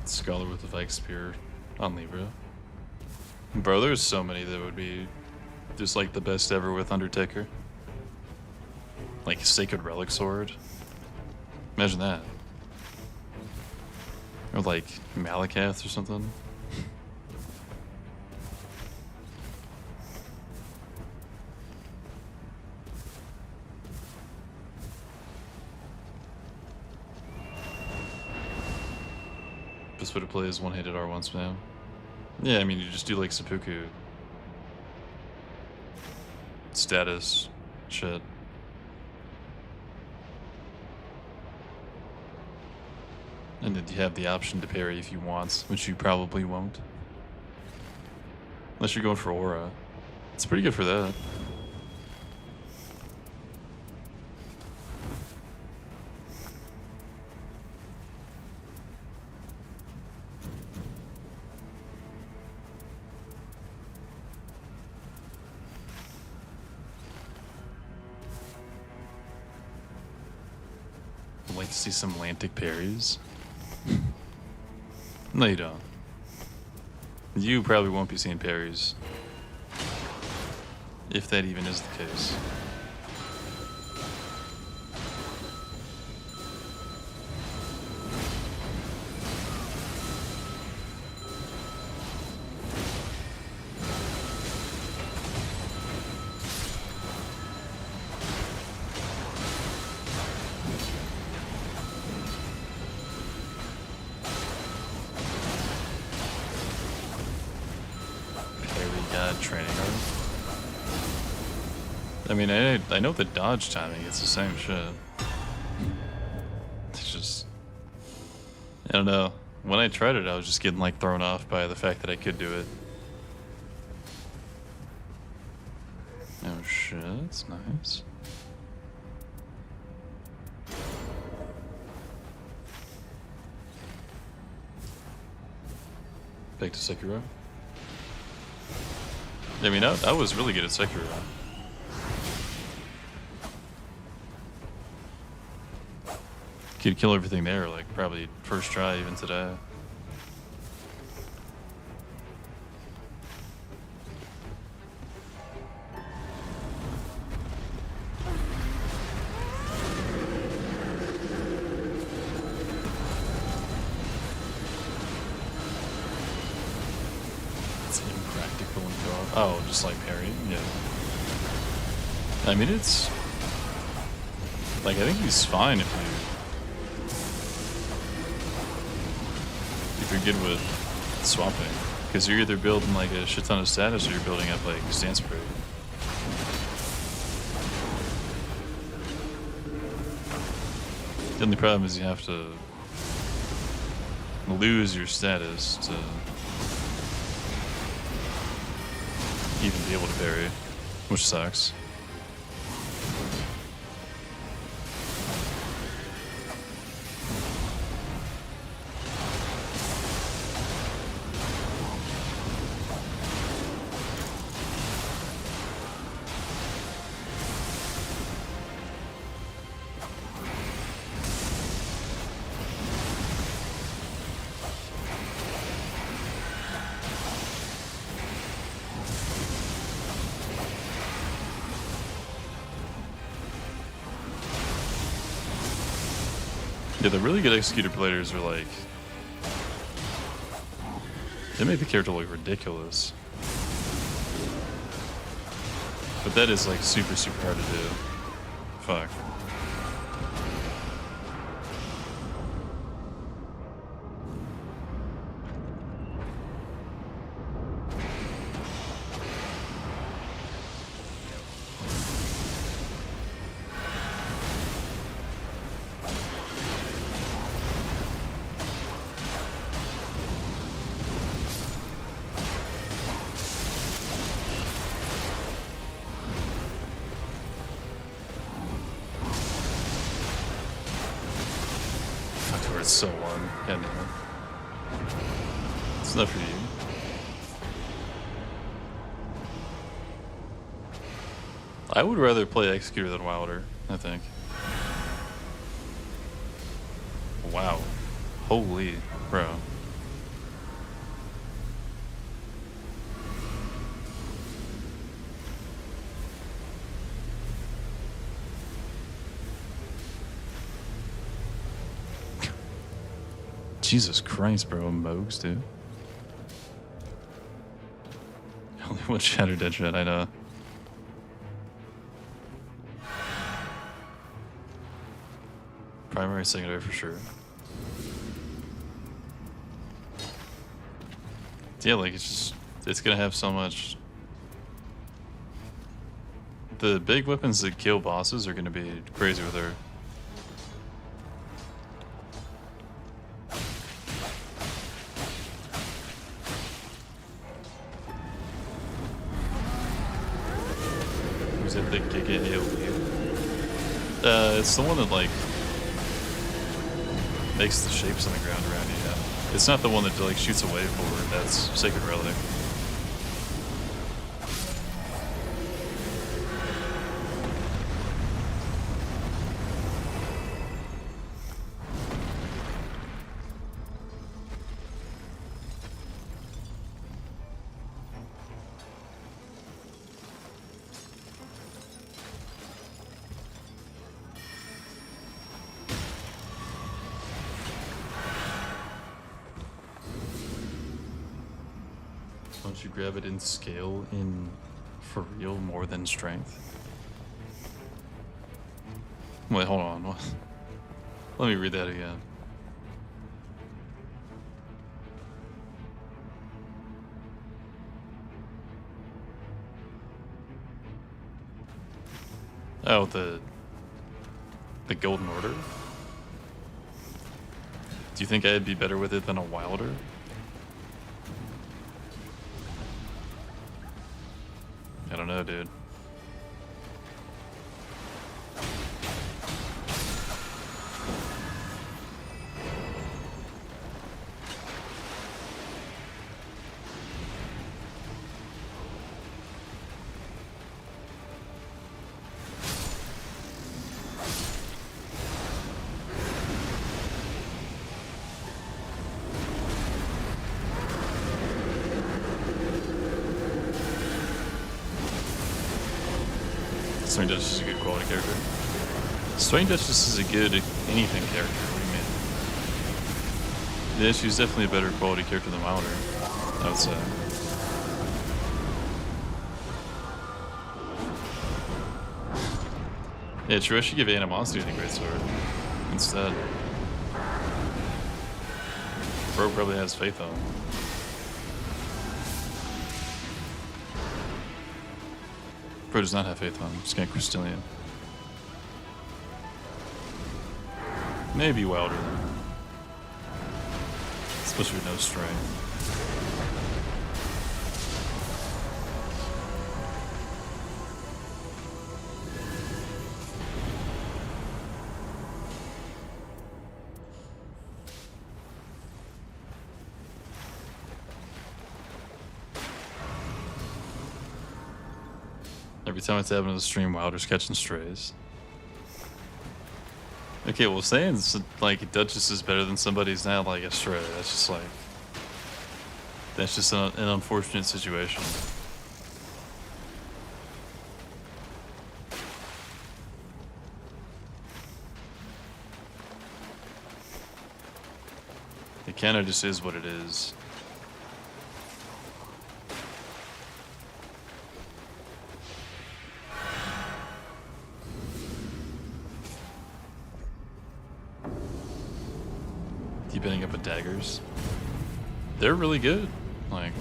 Scholar with the Vike Spear on Libra. Bro, there's so many that would be just like the best ever with Undertaker. Like Sacred Relic Sword. Imagine that. Or like Malakath or something. Best way to play is one-handed R1 spam. Yeah, I mean, you just do like seppuku. Status. Shit. And then you have the option to parry if you want, which you probably won't. Unless you're going for aura. It's pretty good for that. I'd like to see some Atlantic parries. No, you don't. You probably won't be seeing parries. If that even is the case. Training art. I mean, I know the dodge timing, it's the same shit. It's just, I don't know. When I tried it, I was just getting like thrown off by the fact that I could do it. Oh shit, that's nice. Back to Sekiro. I mean, I was really good at Sekiro. Could kill everything there, like, probably first try even today. It's impractical and draw. Oh, just like parry, yeah. I mean, it's like, I think he's fine if you're good with swapping, because you're either building like a shit ton of status or you're building up like stance parry. The only problem is you have to lose your status to even be able to parry, which sucks. Yeah, the really good executor players are like, they make the character look ridiculous. But that is like super, super hard to do. Fuck. It's so long. God damn it. It's not for you. I would rather play Executor than Wilder, I think. Wow. Holy, bro. Jesus Christ, bro. Mogs, dude. Only one Shattered Deadshot, I know. Primary, secondary for sure. Yeah, like it's gonna have so much. The big weapons that kill bosses are gonna be crazy with her. Who's that big Giga AoE? It's the one that like makes the shapes on the ground around you. Yeah. It's not the one that like shoots away forward. That's Sacred Relic. Don't you grab it in scale in for real more than strength? Wait, hold on. What? Let me read that again. Oh, the Golden Order? Do you think I'd be better with it than a Wilder? I don't know, dude. Swing Duchess is a good quality character. Swing Duchess is a good anything character. What do you mean? Yeah, she's definitely a better quality character than Wilder, I would say. Yeah, true. I should give Animosity to the Greatsword instead. Bro probably has faith on him. Bro does not have faith on him. Just got Crystallian. Maybe Wilder though. Especially with no strength. Every time I tap into the stream, Wilder's catching strays. Okay, well, saying like Duchess is better than somebody's not like a stray. That's just like, that's just an unfortunate situation. It kind of just is what it is. Keep ending up with daggers. They're really good. Like,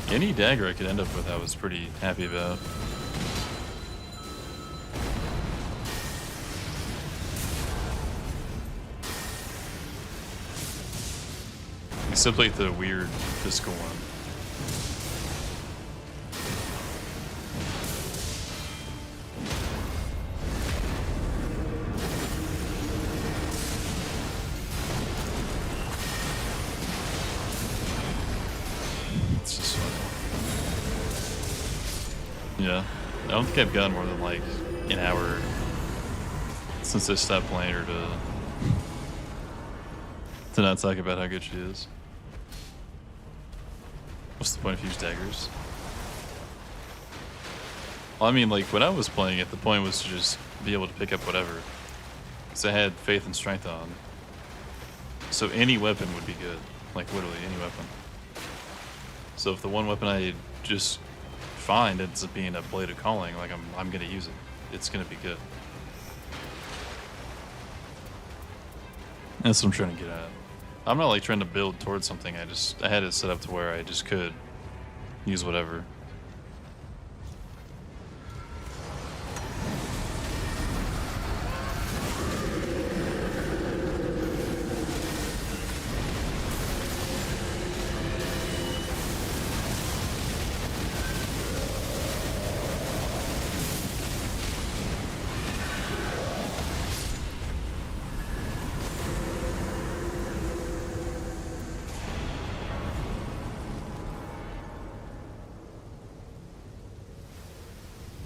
any dagger I could end up with, I was pretty happy about. Except like the weird physical one. It's just funny. Yeah. I don't think I've gotten more than like an hour since I stopped playing her to not talk about how good she is. What's the point if you use daggers? Well, I mean, like, when I was playing it, the point was to just be able to pick up whatever. Because I had faith and strength on. So any weapon would be good. Like, literally any weapon. So if the one weapon I just find ends up being a Blade of Calling, like, I'm gonna use it. It's gonna be good. That's what I'm trying to get at. I'm not like trying to build towards something. I had it set up to where I just could use whatever.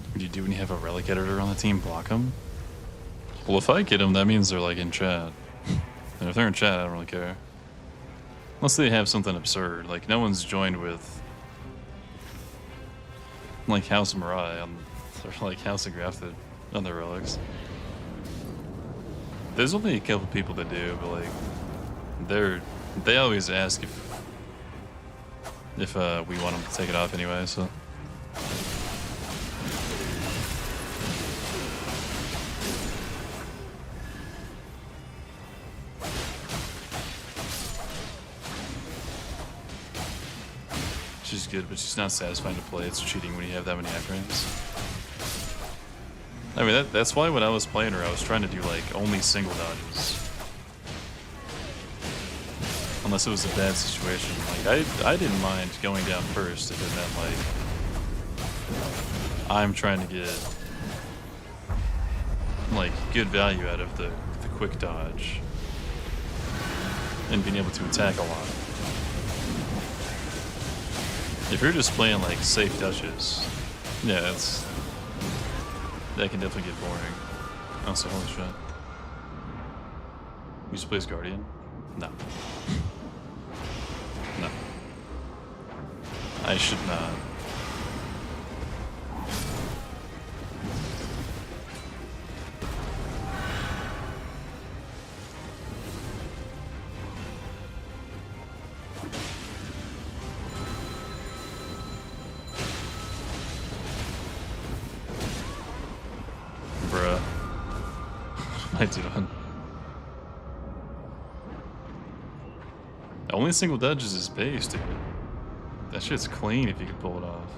What do you do when you have a Relic editor on the team? Block them? Well, if I get them, that means they're like in chat. And if they're in chat, I don't really care. Unless they have something absurd. Like, no one's joined with like House of Mirai on, or like House of Grafted on their Relics. There's only a couple people that do, but like they always ask if we want them to take it off anyway, so. She's good, but she's not satisfying to play. It's cheating when you have that many iframes. I mean, that's why when I was playing her, I was trying to do like only single dodges. Unless it was a bad situation. Like, I didn't mind going down first if it meant like I'm trying to get like good value out of the quick dodge and being able to attack a lot. If you're just playing like safe touches, yeah, that can definitely get boring. Also, holy shit. You just plays Guardian? No. No. I should not. Bruh. What am I doing? Only single dodges is base, dude. That shit's clean if you can pull it off.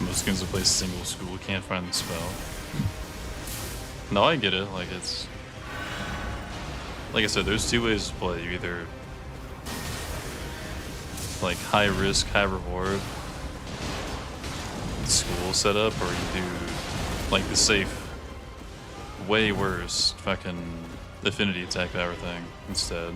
Most games that play single school can't find the spell. No, I get it. Like, it's... Like I said, there's two ways to play. You either... like, high risk, high reward school setup, or you do, like, the safe, way worse fucking affinity attack power thing instead.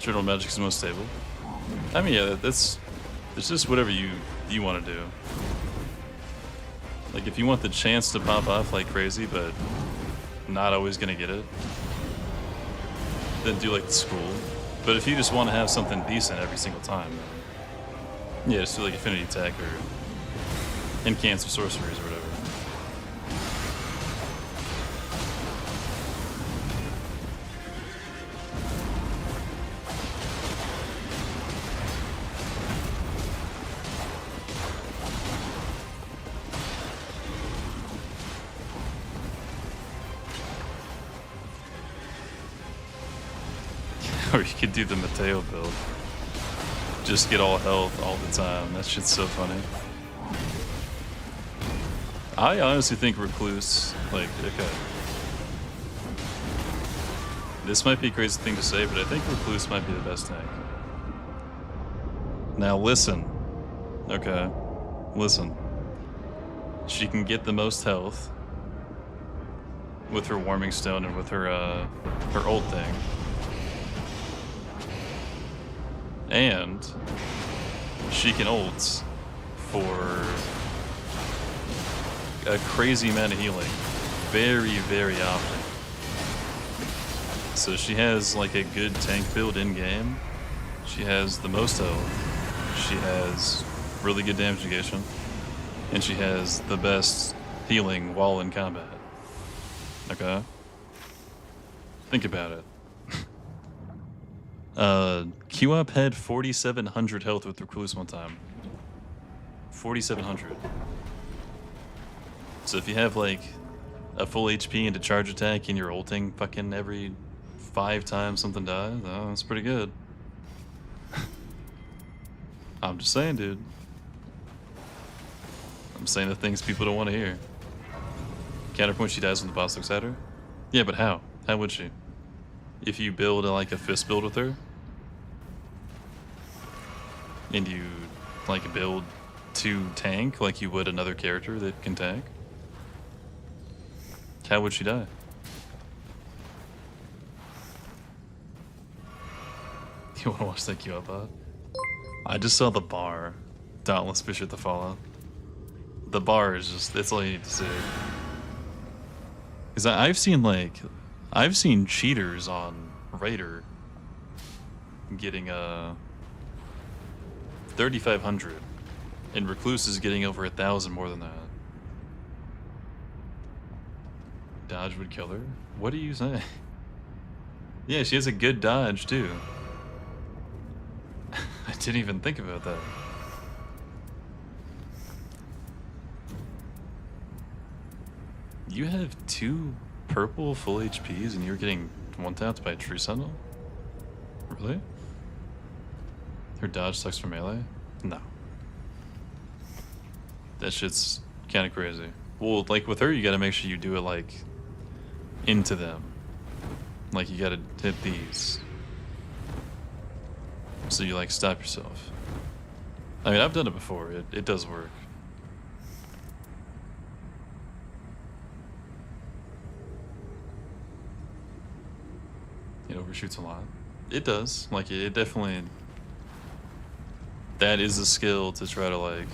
Journal Magic is most stable. I mean, yeah, it's just whatever you want to do. Like, if you want the chance to pop off like crazy, but not always gonna get it, then do like the school. But if you just want to have something decent every single time, yeah, just do like affinity attack or incants or sorceries or whatever. Or you could do the Mateo build. Just get all health all the time. That shit's so funny. I honestly think Recluse, like, okay. This might be a crazy thing to say, but I think Recluse might be the best tank. Now listen. Okay. Listen. She can get the most health with her Warming Stone and with her ult thing. And she can ult for a crazy amount of healing very, very often. So she has like a good tank build in game. She has the most health. She has really good damage negation. And she has the best healing while in combat. Okay? Think about it. QOP had 4,700 health with Recluse one time. 4,700. So if you have like a full HP into charge attack and you're ulting fucking every 5 times something dies, oh, that's pretty good. I'm just saying, dude. I'm saying the things people don't want to hear. Counterpoint, she dies when the boss looks at her? Yeah, but how? How would she? If you build like a fist build with her, and you like build to tank like you would another character that can tank, how would she die? You want to watch that queue up bot? I just saw the bar. Dauntless Bishop the Fallout. The bar is just, that's all you need to see. Because I've seen cheaters on Raider getting 3,500, and Recluse is getting over 1,000 more than that. Dodge would kill her? What are you saying? Yeah, she has a good dodge too. I didn't even think about that. You have 2 purple full HPs and you're getting one-tapped by a Tree Sentinel? Really? Her dodge sucks for melee? No. That shit's kind of crazy. Well, like with her, you gotta make sure you do it like into them. Like you gotta hit these. So you like stop yourself. I mean, I've done it before. It does work. It overshoots a lot. It does. Like, it definitely... That is a skill to try to, like,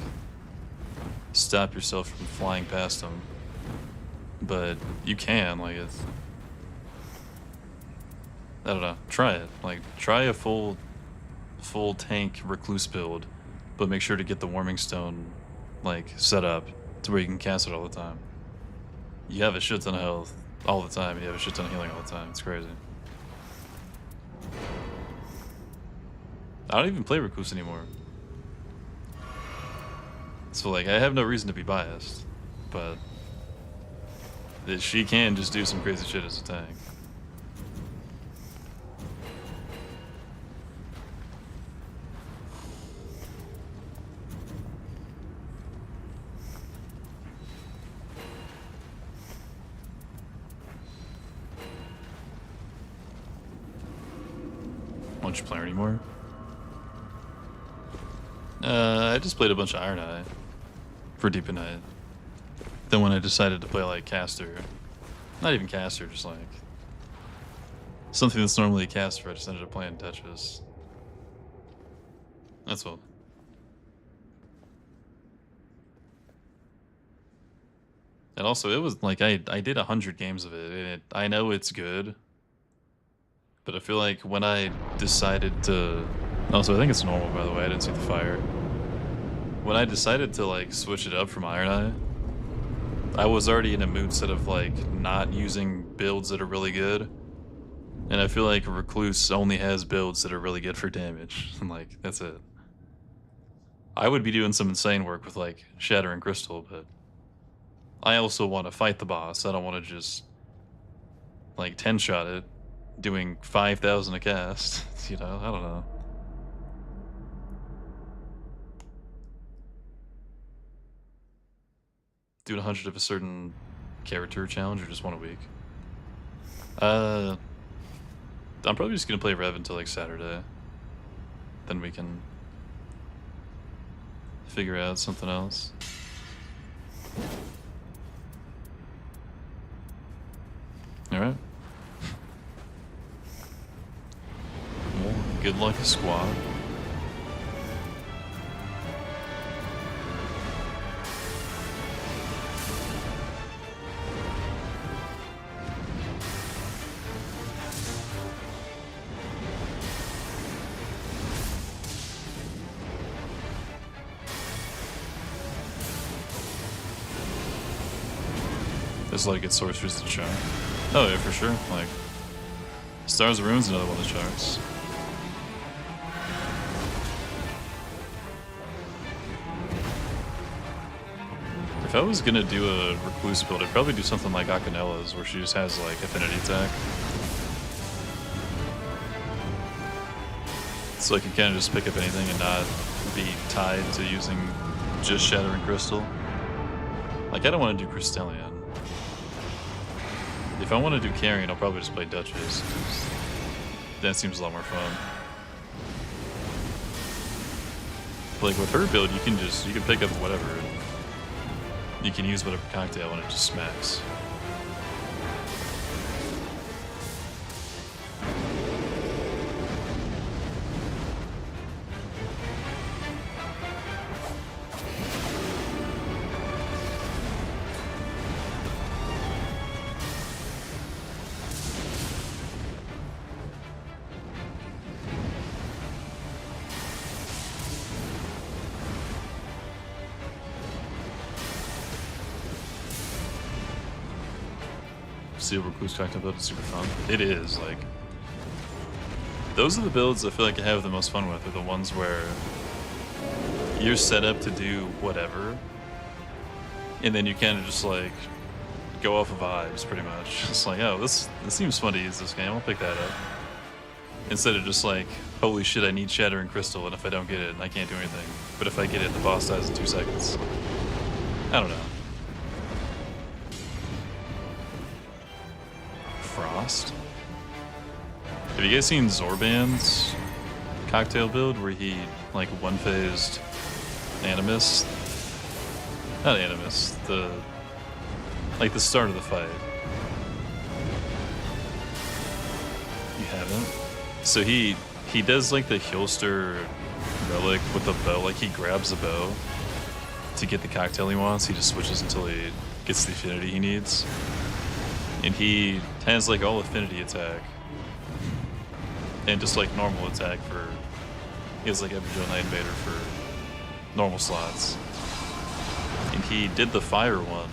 stop yourself from flying past them. But you can, like, it's... I don't know. Try it. Like, try a full full tank recluse build, but make sure to get the warming stone like set up to where you can cast it all the time. You have a shit ton of health all the time. You have a shit ton of healing all the time. It's crazy. I don't even play recluse anymore. So like I have no reason to be biased, but she can just do some crazy shit as a tank. Don't you play her anymore? I just played a bunch of Iron Eye for Deep in Night. Then when I decided to play like caster, not even caster, just like something that's normally a caster, I just ended up playing Tetris. That's all. And also, it was like I did 100 games of it, and I know it's good, but I feel like when I decided to, also I think it's normal by the way, I didn't see the fire. When I decided to like switch it up from Iron Eye, I was already in a mood set of like not using builds that are really good, and I feel like Recluse only has builds that are really good for damage. Like that's it. I would be doing some insane work with like Shatter and Crystal, but I also want to fight the boss. I don't want to just like 10-shot it, doing 5,000 a cast. You know, I don't know. Doing 100 of a certain character challenge or just one a week? I'm probably just gonna play Rev until like Saturday. Then we can figure out something else. Alright. Well, good luck, squad. There's a lot of good sorcerers to chart. Oh yeah, for sure. Like, Stars of Rune's another one of the charts. If I was gonna do a Recluse build, I'd probably do something like Akanella's, where she just has like affinity attack. So I can kind of just pick up anything and not be tied to using just Shatter and Crystal. Like, I don't want to do Crystallion. If I want to do carrying, I'll probably just play Duchess, because that seems a lot more fun. Like, with her build, you can pick up whatever. You can use whatever cocktail and it just smacks. Steel Recluse cocktail build is super fun. It is, like, those are the builds I feel like I have the most fun with, are the ones where you're set up to do whatever, and then you kind of just like go off of vibes pretty much. It's like, oh, this seems fun to use this game, I'll pick that up. Instead of just like, holy shit, I need Shatter and Crystal, and if I don't get it, I can't do anything. But if I get it, the boss dies in 2 seconds. I don't know. Frost? Have you guys seen Zorban's cocktail build where he like one-phased Animus? Not Animus, the start of the fight. You haven't? So he does like the Hulster Relic with the bow, like he grabs a bow to get the cocktail he wants, he just switches until he gets the affinity he needs. And he has like all affinity attack and just like normal attack for He has like every Joe Night Invader for normal slots. And he did the fire one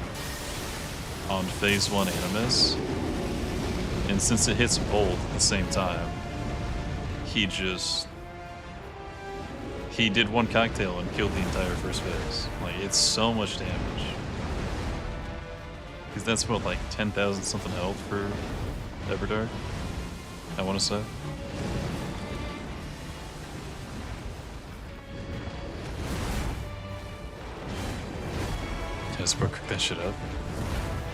on phase 1 Animus. And since it hits both at the same time, he did one cocktail and killed the entire first phase. Like, it's so much damage. Because that's what, like 10,000 something health for Everdark, I want to say. Just cook that shit up.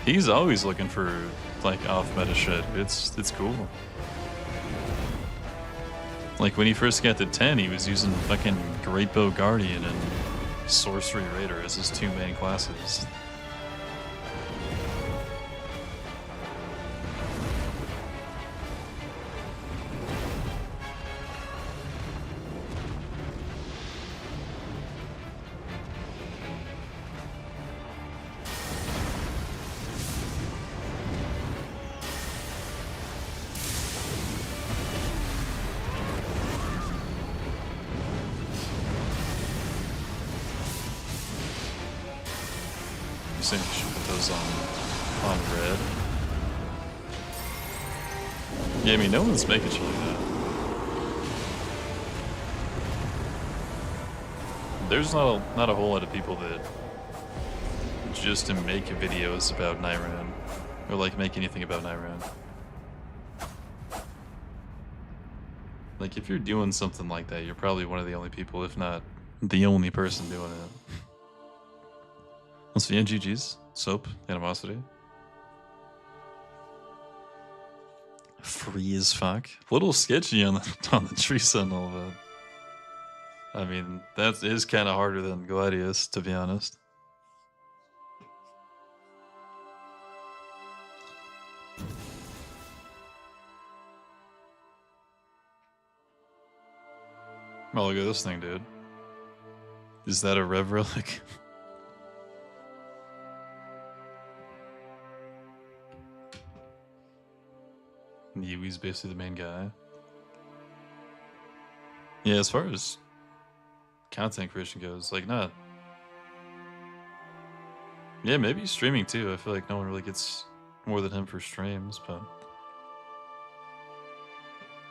He's always looking for like off meta shit. It's cool. Like when he first got to 10, he was using fucking Great Bow Guardian and Sorcery Raider as his 2 main classes. Saying you should put those on red. Yeah, I mean, no one's making shit like that. There's not a whole lot of people that just to make videos about Nyran or like make anything about Nyran. Like if you're doing something like that, you're probably one of the only people, if not the only person doing it. Let's see, GG's. Soap, Animosity. Free as fuck. A little sketchy on the tree sentinel, but I mean, that is kind of harder than Gladius, to be honest. Oh, look at this thing, dude. Is that a Rev Relic? Yui's basically the main guy. Yeah, as far as content creation goes, like not. Yeah, maybe streaming too. I feel like no one really gets more than him for streams, but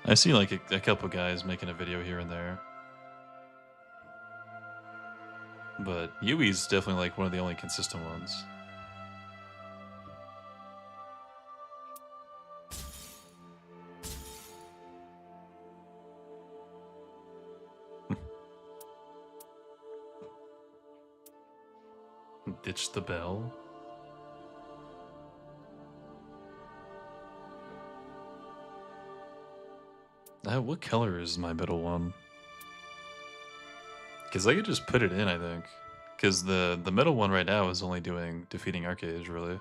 I see like a couple guys making a video here and there. But Yui's definitely like one of the only consistent ones. Ditch the bell. What color is my middle one? Because I could just put it in, I think. Because the middle one right now is only doing defeating Arcade, really.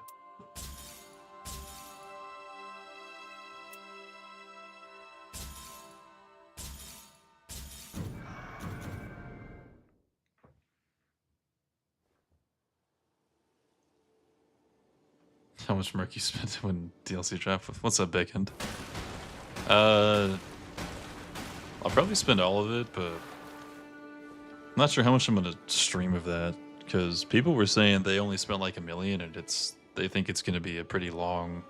How much merc you spent when DLC dropped? What's up, Bacon? I'll probably spend all of it, but I'm not sure how much I'm gonna stream of that, because people were saying they only spent like $1 million, and they think it's gonna be a pretty long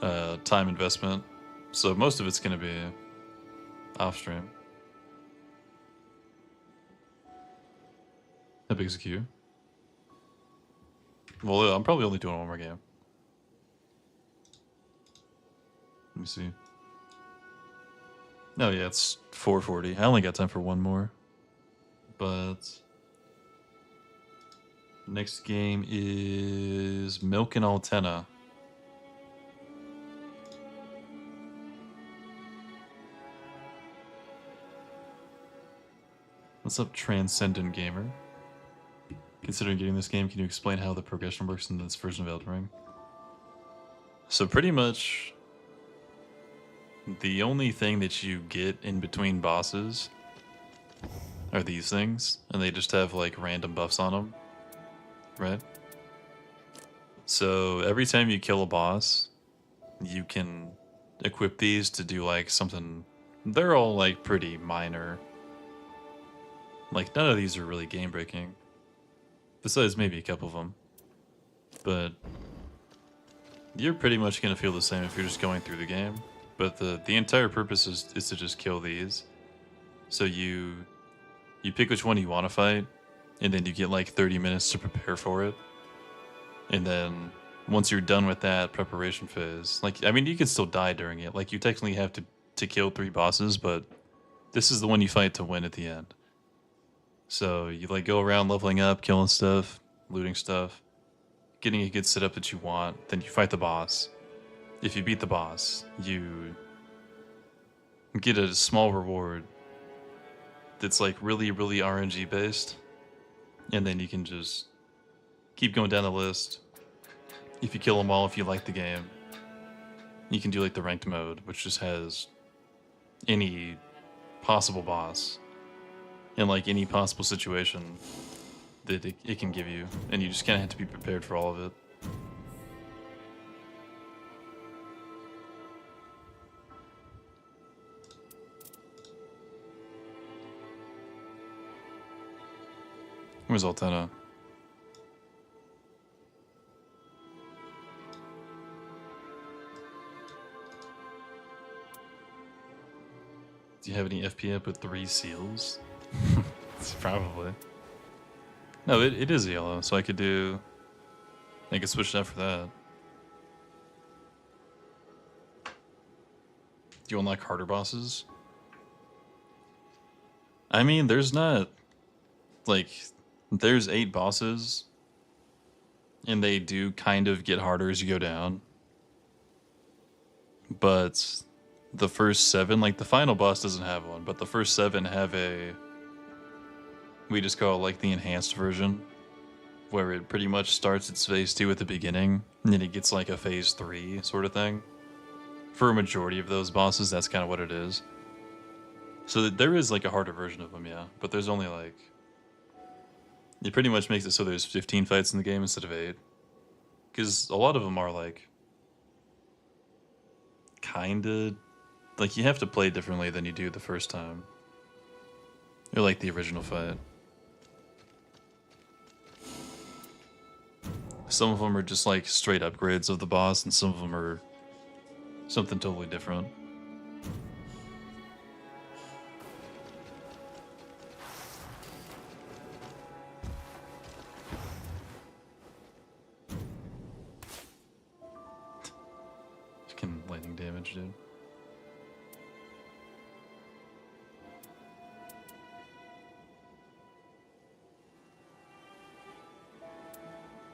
time investment. So most of it's gonna be off stream. How big is the queue? Well, I'm probably only doing one more game. Let me see. No, yeah, it's 4:40. I only got time for one more. But next game is Milk and Altena. What's up, Transcendent Gamer? Considering getting this game, can you explain how the progression works in this version of Elden Ring? So pretty much the only thing that you get in between bosses are these things, and they just have like random buffs on them, right? So every time you kill a boss, you can equip these to do like something They're all like pretty minor. Like none of these are really game breaking. Besides maybe a couple of them. But you're pretty much gonna feel the same if you're just going through the game. But the entire purpose is to just kill these. So you pick which one you want to fight, and then you get like 30 minutes to prepare for it. And then once you're done with that preparation phase, like I mean you can still die during it. Like you technically have to kill 3 bosses, but this is the one you fight to win at the end. So you like go around leveling up, killing stuff, looting stuff, getting a good setup that you want, then you fight the boss. If you beat the boss, you get a small reward that's like really, really RNG based. And then you can just keep going down the list. If you kill them all, if you like the game, you can do like the ranked mode, which just has any possible boss in like any possible situation that it can give you. And you just kind of have to be prepared for all of it. Where's Altena? Do you have any FP up with 3 seals? Probably. No, it is yellow, so I could switch it out for that. Do you unlock harder bosses? I mean, there's 8 bosses, and they do kind of get harder as you go down. But the first 7, like the final boss doesn't have one, but the first 7 have we just call it like the enhanced version, where it pretty much starts its phase 2 at the beginning, and then it gets like a phase 3 sort of thing. For a majority of those bosses, that's kind of what it is. So there is like a harder version of them, yeah, but there's only like... It pretty much makes it so there's 15 fights in the game instead of 8. Because a lot of them are like... Kinda... Like you have to play differently than you do the first time. Or like the original fight. Some of them are just like straight upgrades of the boss, and some of them are something totally different. Fucking lightning damage, dude.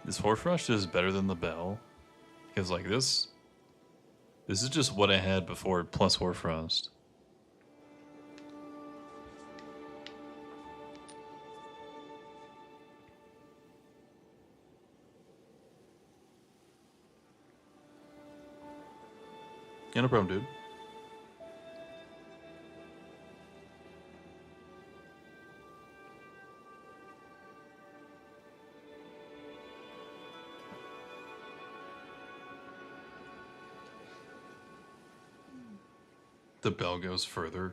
This Hoarfrost is better than the Bell, because like this is just what I had before plus Hoarfrost. Yeah, no problem, dude. The Bell goes further,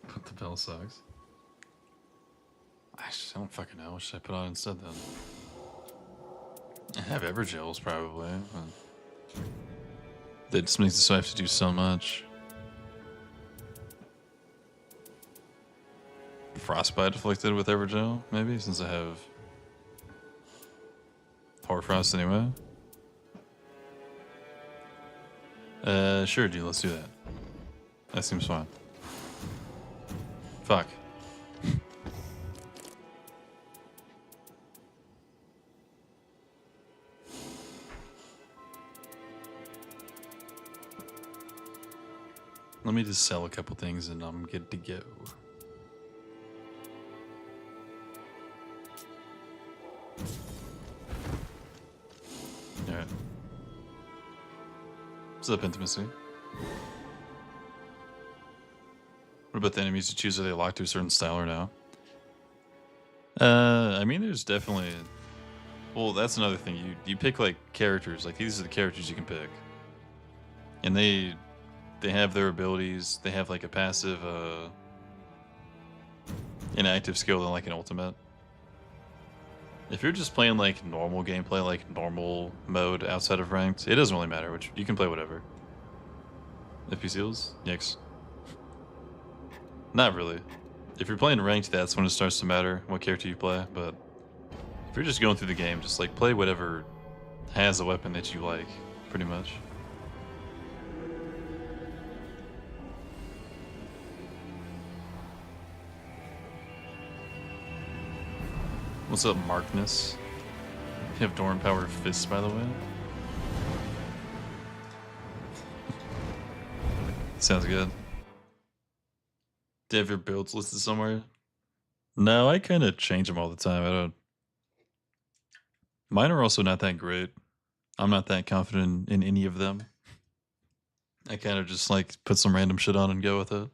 but the Bell sucks. I don't fucking know. What should I put on instead then? I have Evergels probably, but that just makes it so I have to do so much. Frostbite afflicted with Evergel, maybe, since I have Hoarfrost anyway. Sure, dude, let's do that. That seems fine. Fuck. Let me just sell a couple things and I'm good to go. Alright. What's up, Intimacy? What about the enemies you choose? Are they locked to a certain style or no? I mean, there's definitely... Well, that's another thing. You pick, like, characters. Like, these are the characters you can pick. And they they have their abilities. They have like a passive, inactive skill than like an ultimate. If you're just playing like normal gameplay, like normal mode outside of ranked, it doesn't really matter. Which you can play whatever. FP seals, yikes. Not really. If you're playing ranked, that's when it starts to matter what character you play. But if you're just going through the game, just like play whatever has a weapon that you like, pretty much. What's up, Markness? You have Doran Power Fists, by the way. Sounds good. Do you have your builds listed somewhere? No, I kind of change them all the time. I don't. Mine are also not that great. I'm not that confident in any of them. I kind of just like put some random shit on and go with it.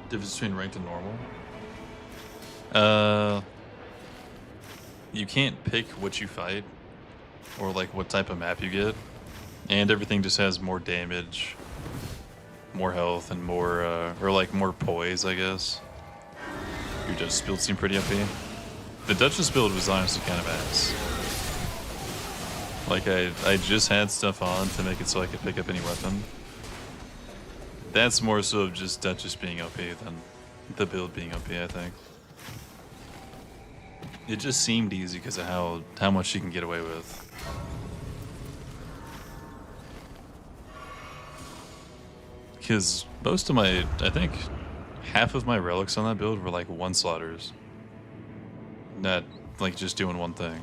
Difference between ranked and normal? You can't pick what you fight or like what type of map you get, and everything just has more damage, more health, and more or like more poise, I guess. Your Duchess build seemed pretty OP. The Duchess build was honestly kind of ass. Like I just had stuff on to make it so I could pick up any weapon. That's more so of just Duchess being OP than the build being OP, I think. It just seemed easy because of how much she can get away with. Because most of my, I think, half of my relics on that build were like one slaughters. Not like just doing one thing.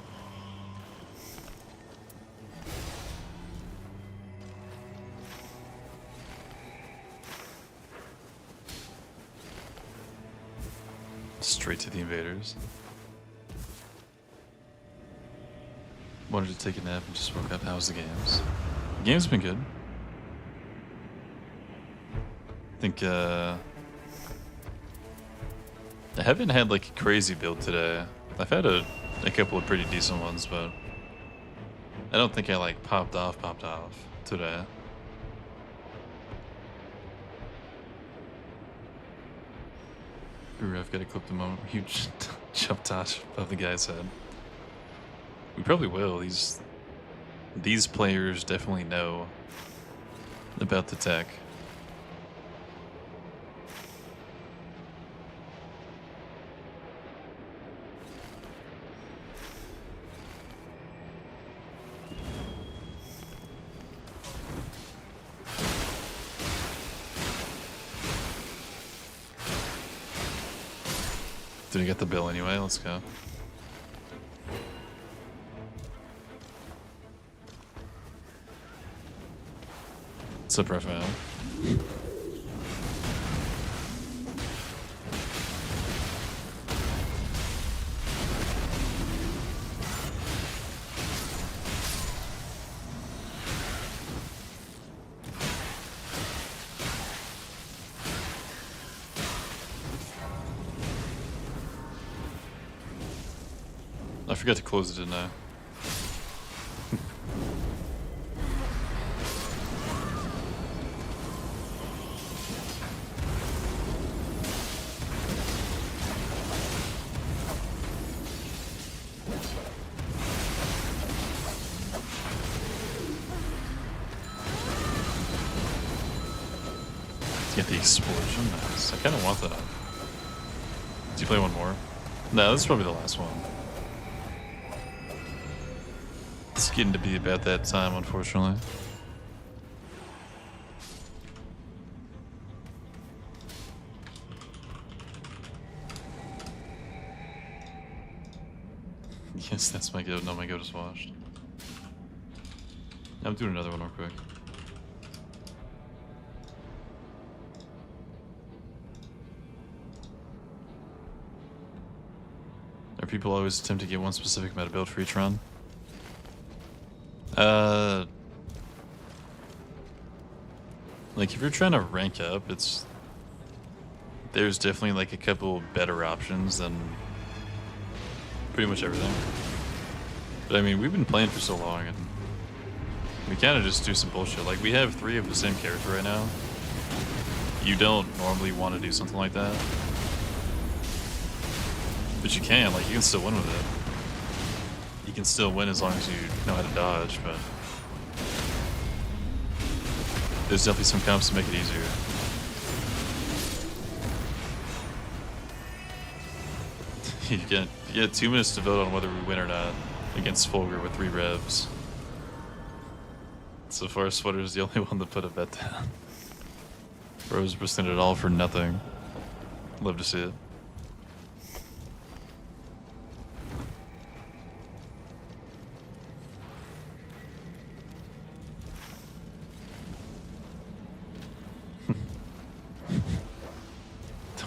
Straight to the invaders. Wanted to take a nap and just woke up. How's the games? The game's been good. I think I haven't had like a crazy build today. I've had a couple of pretty decent ones, but I don't think I like popped off today. Ooh, I've got to clip the moment where you jump tosh above the guy's head. We probably will. These players definitely know about the tech. Did we get the bill anyway? Let's go. What's up, Raphael? I forgot to close it, didn't I? Get the explosion. Nice. I kind of want that. Do you play one more? No, this is probably the last one. It's getting to be about that time, unfortunately. Yes, that's my goat. No, my goat is washed. I'm doing another one real quick. Are people always attempt to get one specific meta build for each run? Like if you're trying to rank up, there's definitely like a couple better options than pretty much everything. But I mean, we've been playing for so long, and we kind of just do some bullshit. Like, we have 3 of the same character right now. You don't normally want to do something like that. But you can, like, you can still win with it. You can still win as long as you know how to dodge, but there's definitely some comps to make it easier. You get 2 minutes to vote on whether we win or not against Fulgur with 3 revs. So far, Sweater's the only one to put a bet down. Bro's risking it all for nothing. Love to see it.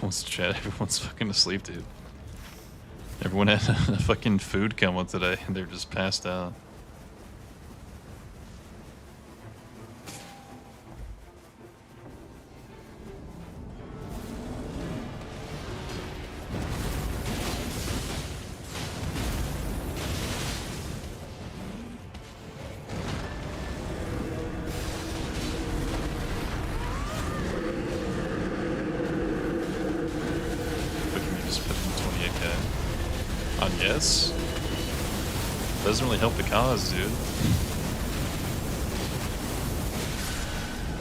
Don't chat, everyone's fucking asleep, dude. Everyone had a fucking food coma today and they're just passed out. Yes. Doesn't really help the cause, dude.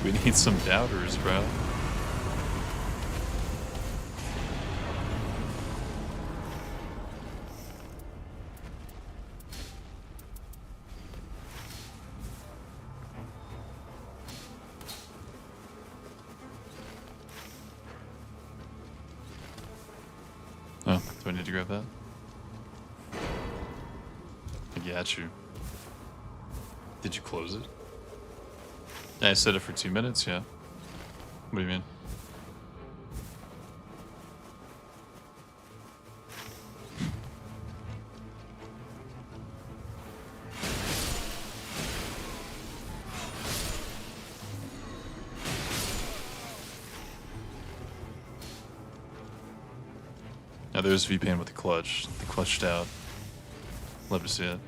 We need some doubters, bro. Oh, do I need to grab that? I got you. Did you close it? I set it for 2 minutes, yeah. What do you mean? Now there's V-Pain with the clutch. The clutched out. Love to see it.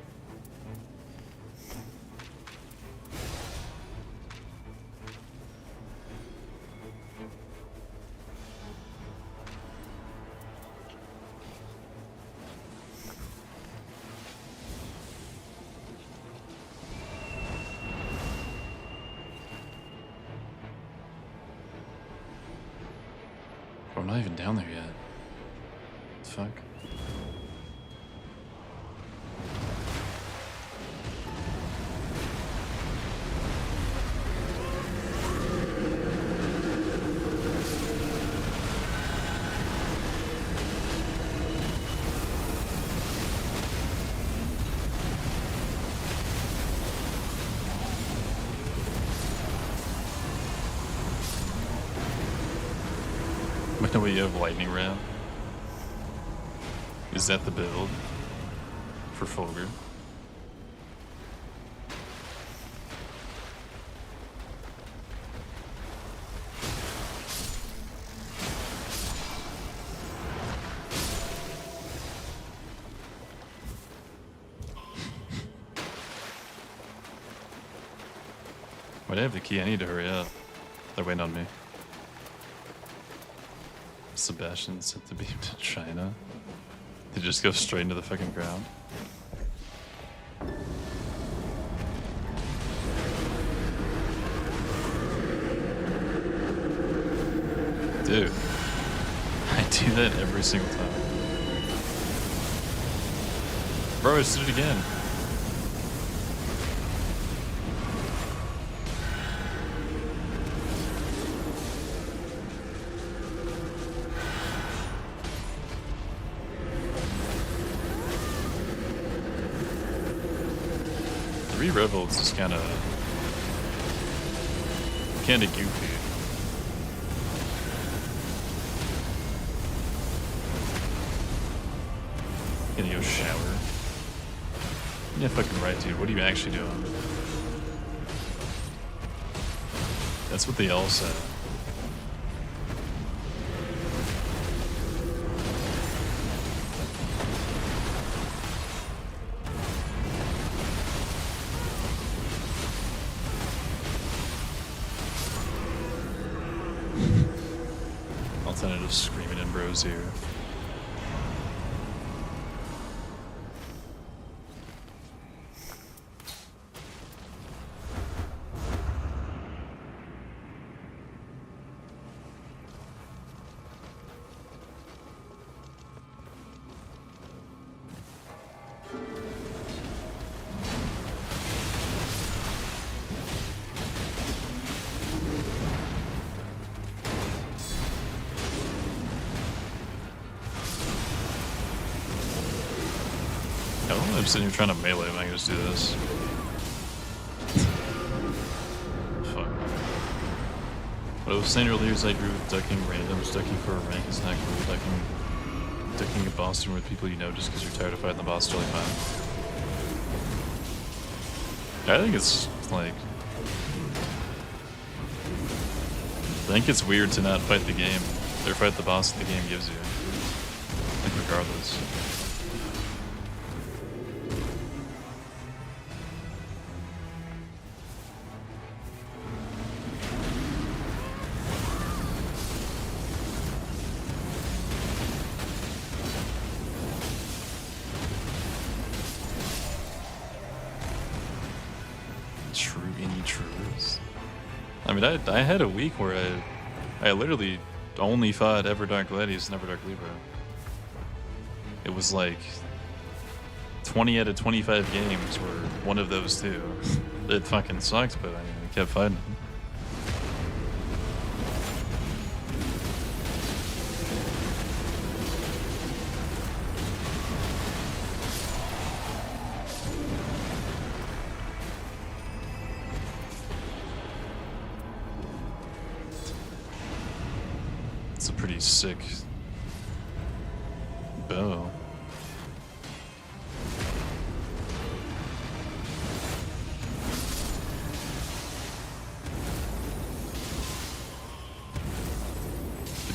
I'm not even down there yet. What the fuck? Wait, no, you have lightning round. Is that the build for Fulgur? Wait, I have the key. I need to hurry up. They're waiting on me. Sebastian sent the beam to China. They just go straight into the fucking ground. Dude, I do that every single time. Bro, I just did it again. Revolts is kind of goofy. Gonna go shower. Yeah, fucking right, dude. What are you actually doing? That's what they all said. Instead of just screaming in bros here. I don't know if I'm sitting here trying to melee, I can just do this. Fuck. What I was saying earlier is I agree with ducking randoms. Ducking for a rank is not cool. Ducking a boss room with people you know just because you're tired of fighting the boss is totally fine. I think it's like... I think it's weird to not fight the game, or fight the boss that the game gives you. Like, regardless. True, any truths. I mean, I had a week where I literally only fought Everdark Gladius and Everdark Libra. It was like 20 out of 25 games were one of those two. It fucking sucked, but I mean, we kept fighting them. It's a pretty sick bow.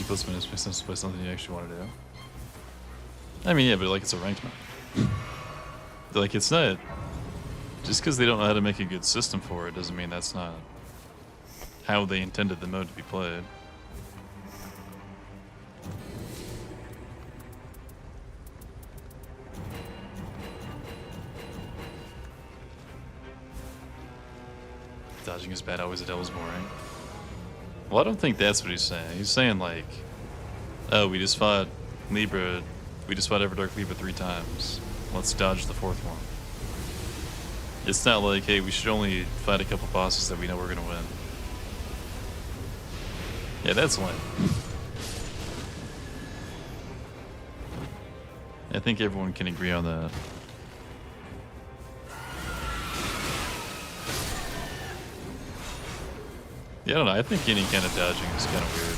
Plus minutes makes sense to play something you actually want to do. I mean, yeah, but like it's a ranked mode. Like it's not just because they don't know how to make a good system for it doesn't mean that's not how they intended the mode to be played. Dodging is bad, always a devil's boring. Well, I don't think that's what he's saying. He's saying like, oh, we just fought Everdark Libra 3 times. Let's dodge the 4th one. It's not like, hey, we should only fight a couple bosses that we know we're gonna win. Yeah, that's lame. I think everyone can agree on that. Yeah, I don't know. I think any kind of dodging is kind of weird.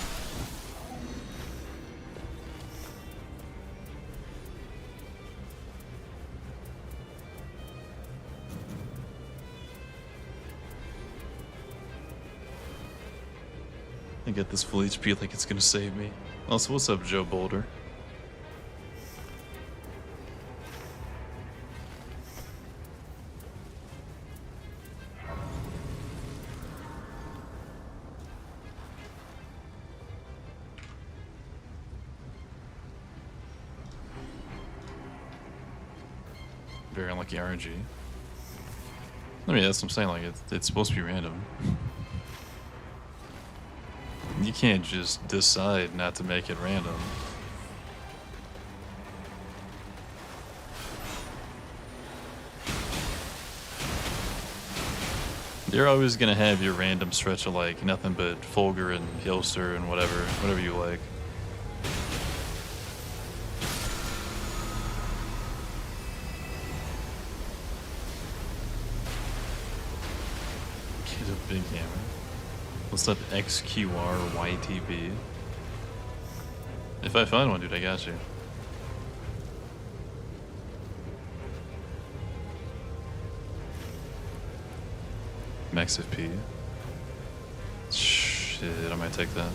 I get this full HP like it's gonna save me. Also, what's up, Joe Boulder? Very unlucky RNG. I mean, that's what I'm saying, like, it's supposed to be random. You can't just decide not to make it random. You're always gonna have your random stretch of, like, nothing but Fulgur and Hilster and whatever you like. Big hammer. What's up, XQRYTB? If I find one, dude, I got you. Max FP. Shit, I might take that.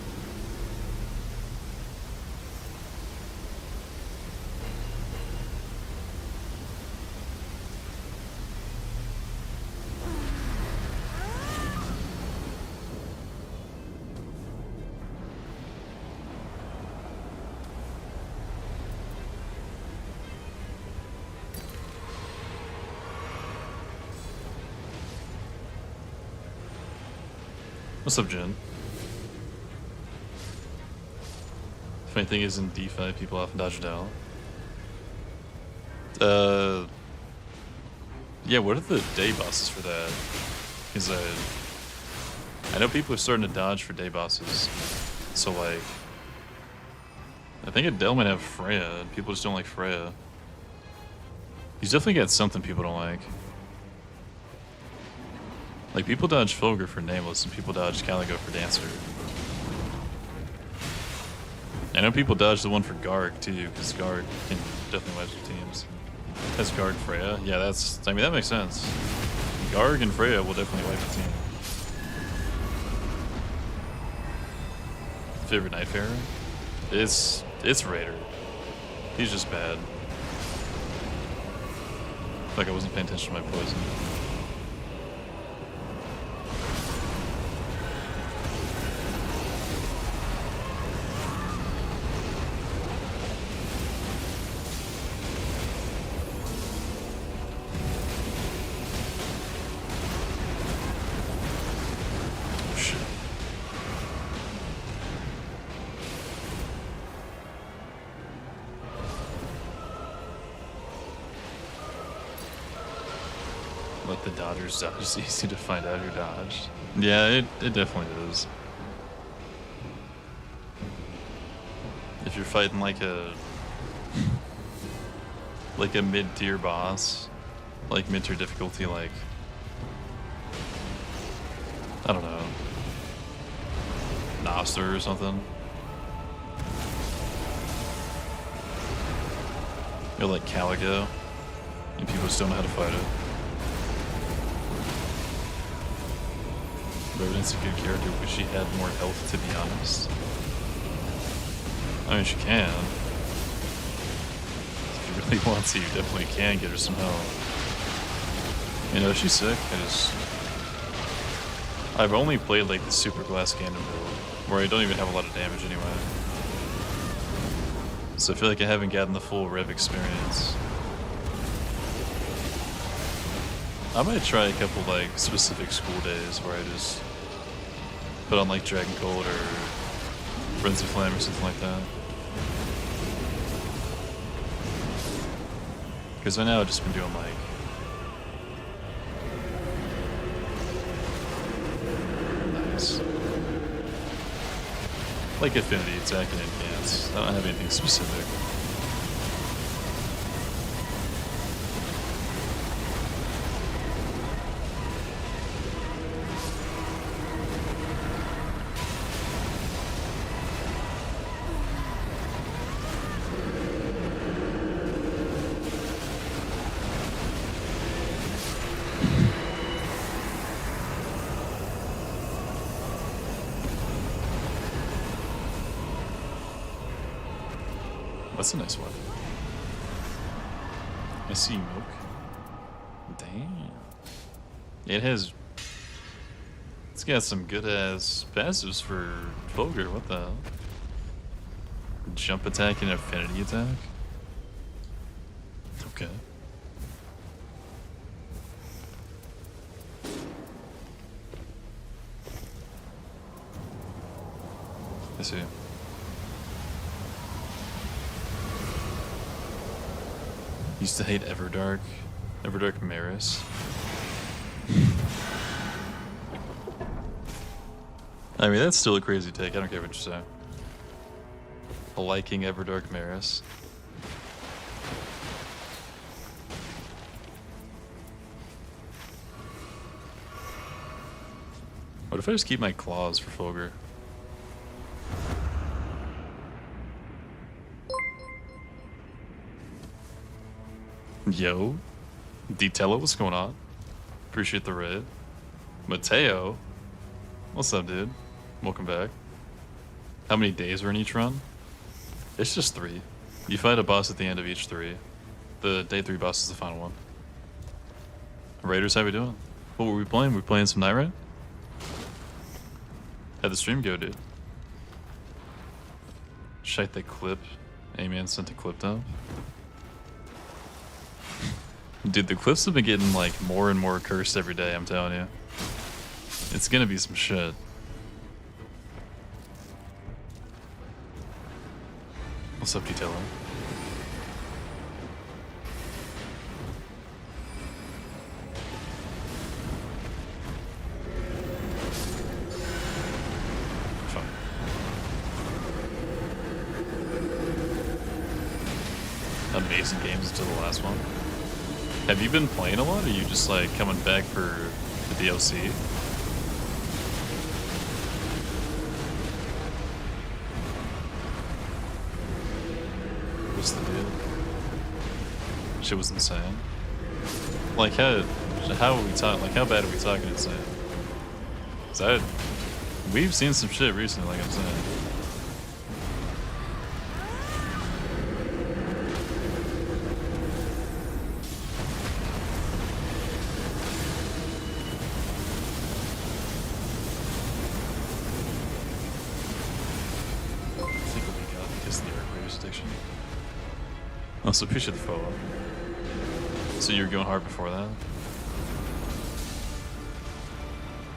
What's up, Jen? Funny thing is, in D5, people often dodge down. Yeah, what are the day bosses for that? Because I know people are starting to dodge for day bosses. So, like, I think Adele might have Freya, and people just don't like Freya. He's definitely got something people don't like. Like, people dodge Fulgur for Nameless, and people dodge Caligo for Dancer. I know people dodge the one for Garg, too, because Garg can definitely wipe some teams. That's Garg Freya. Yeah, I mean, that makes sense. Garg and Freya will definitely wipe the team. Favorite Nightfarer? It's Raider. He's just bad. Like I wasn't paying attention to my poison. Let the Dodgers dodge. It's easy to find out who dodged. Yeah, it definitely is. If you're fighting like a mid-tier boss, like mid-tier difficulty, like I don't know, Noster or something. Or like Caligo, and people just don't know how to fight it. Revenant's a good character, but she had more health, to be honest. I mean, she can. If you really want to, you definitely can get her some health. You know, she's sick. I've only played like the Super Glass Cannon build, where I don't even have a lot of damage anyway. So I feel like I haven't gotten the full Rev experience. I might try a couple like specific school days where I just put on like Dragon Cold or Frenzy Flame or something like that. Because right now I've just been doing like nice. Like Affinity Attack and Enhance. I don't have anything specific. That's a nice one. I see milk. Damn. It's got some good ass passives for Fulgur. What the hell? Jump attack and affinity attack? Okay. I see. Used to hate Everdark Maris. I mean, that's still a crazy take. I don't care what you say. Liking Everdark Maris. What if I just keep my claws for Fulgur? Yo, Ditello, what's going on? Appreciate the raid. Mateo, what's up, dude? Welcome back. How many days are in each run? It's just 3. You fight a boss at the end of each 3. The day 3 boss is the final one. Raiders, how we doing? What were we playing? We're playing some Night Raid? How'd the stream go, dude? Shite the clip. A-Man sent a clip up. Dude, the clips have been getting like more and more cursed every day, I'm telling you. It's gonna be some shit. What's up, detailer? Fine. Amazing games until the last one. Have you been playing a lot, or are you just like coming back for the DLC? What's the deal? Shit was insane. Like how are we talking? Like how bad are we talking insane? 'Cause we've seen some shit recently, like I'm saying. I think what we got because of the Arc Raiders addiction. Also, appreciate the follow. So you were going hard before that?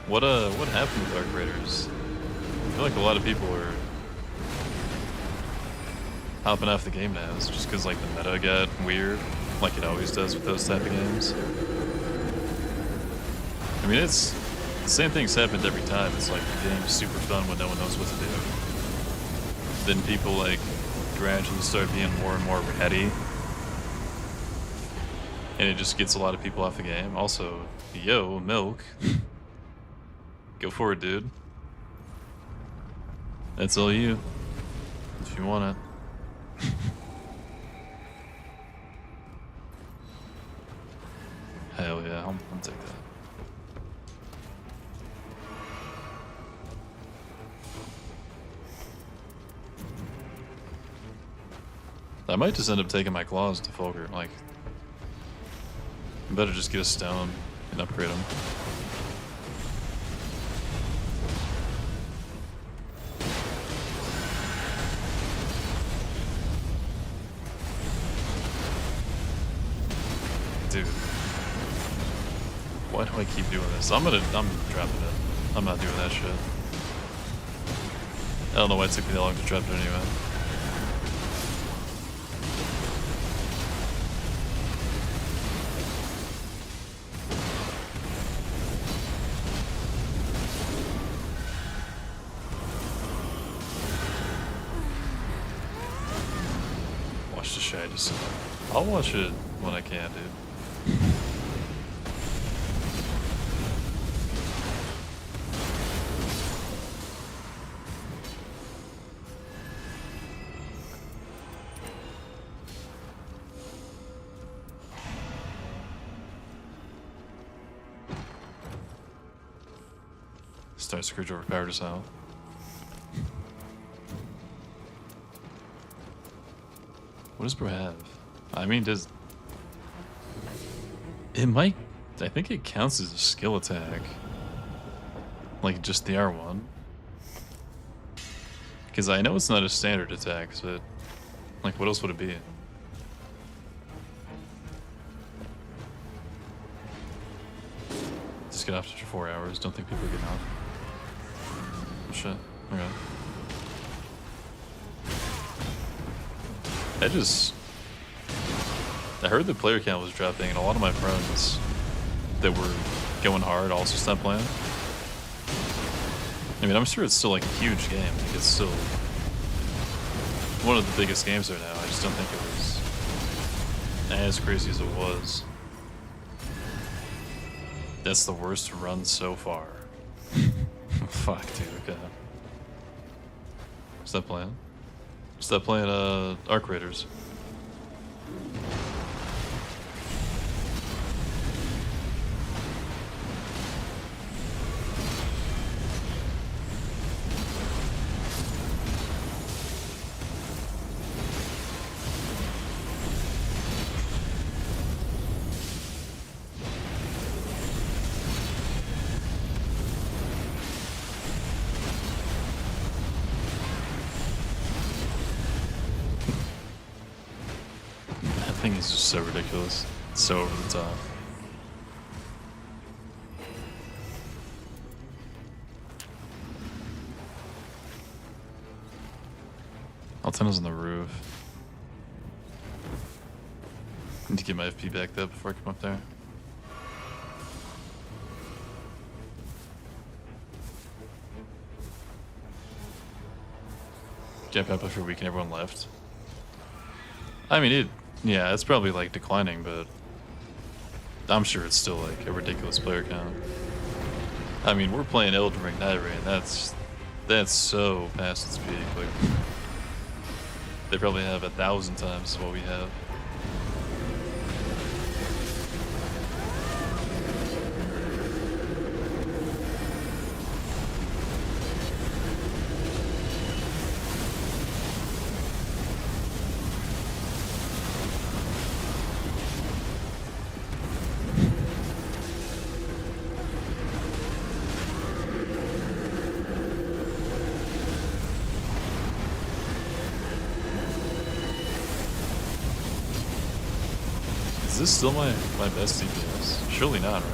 What happened with Arc Raiders? I feel like a lot of people are hopping off the game now. It's just because like the meta got weird, like it always does with those type of games. I mean, it's the same thing's happened every time. It's like the game's super fun when no one knows what to do. Then people like gradually start being more and more heady, and it just gets a lot of people off the game. Also, yo, milk. Go for it, dude. That's all you. If you want it. Hell yeah, I'll take that. I might just end up taking my claws to Fulgur. Like, I better just get a stone and upgrade them. Dude, why do I keep doing this? I'm dropping it. I'm not doing that shit. I don't know why it took me that long to drop it anyway. Watch the shit. I'll watch it when I can, dude. Start Screwdriver power to south. What does bro have? I mean, does it might? I think it counts as a skill attack, like just the R1. Because I know it's not a standard attack, but like, what else would it be? Just get off after 4 hours. Don't think people are getting off. Oh, shit. Okay. I heard the player count was dropping, and a lot of my friends that were going hard also stopped playing. I mean, I'm sure it's still like a huge game. Like, it's still one of the biggest games there now. I just don't think it was as crazy as it was. That's the worst run so far. Fuck, dude. Okay. Stop playing. Stop playing Arc Raiders. That thing is just so ridiculous. It's so over the top. Altena's on the roof. Need to get my FP back up before I come up there. Jump up after a week and everyone left. I mean, yeah, it's probably like declining, but I'm sure it's still like a ridiculous player count. I mean, we're playing Elden Ring Night Rain. That's so past its peak. Like, they probably have 1,000 times what we have. Is this still my best DPS? Surely not, right?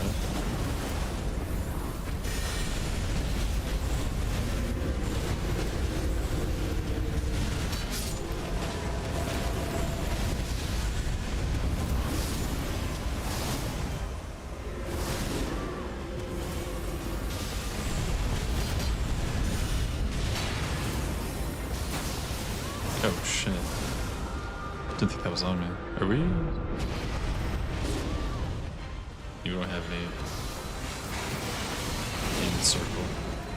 Oh shit. Didn't think that was on me. Are we? You don't have any in circle,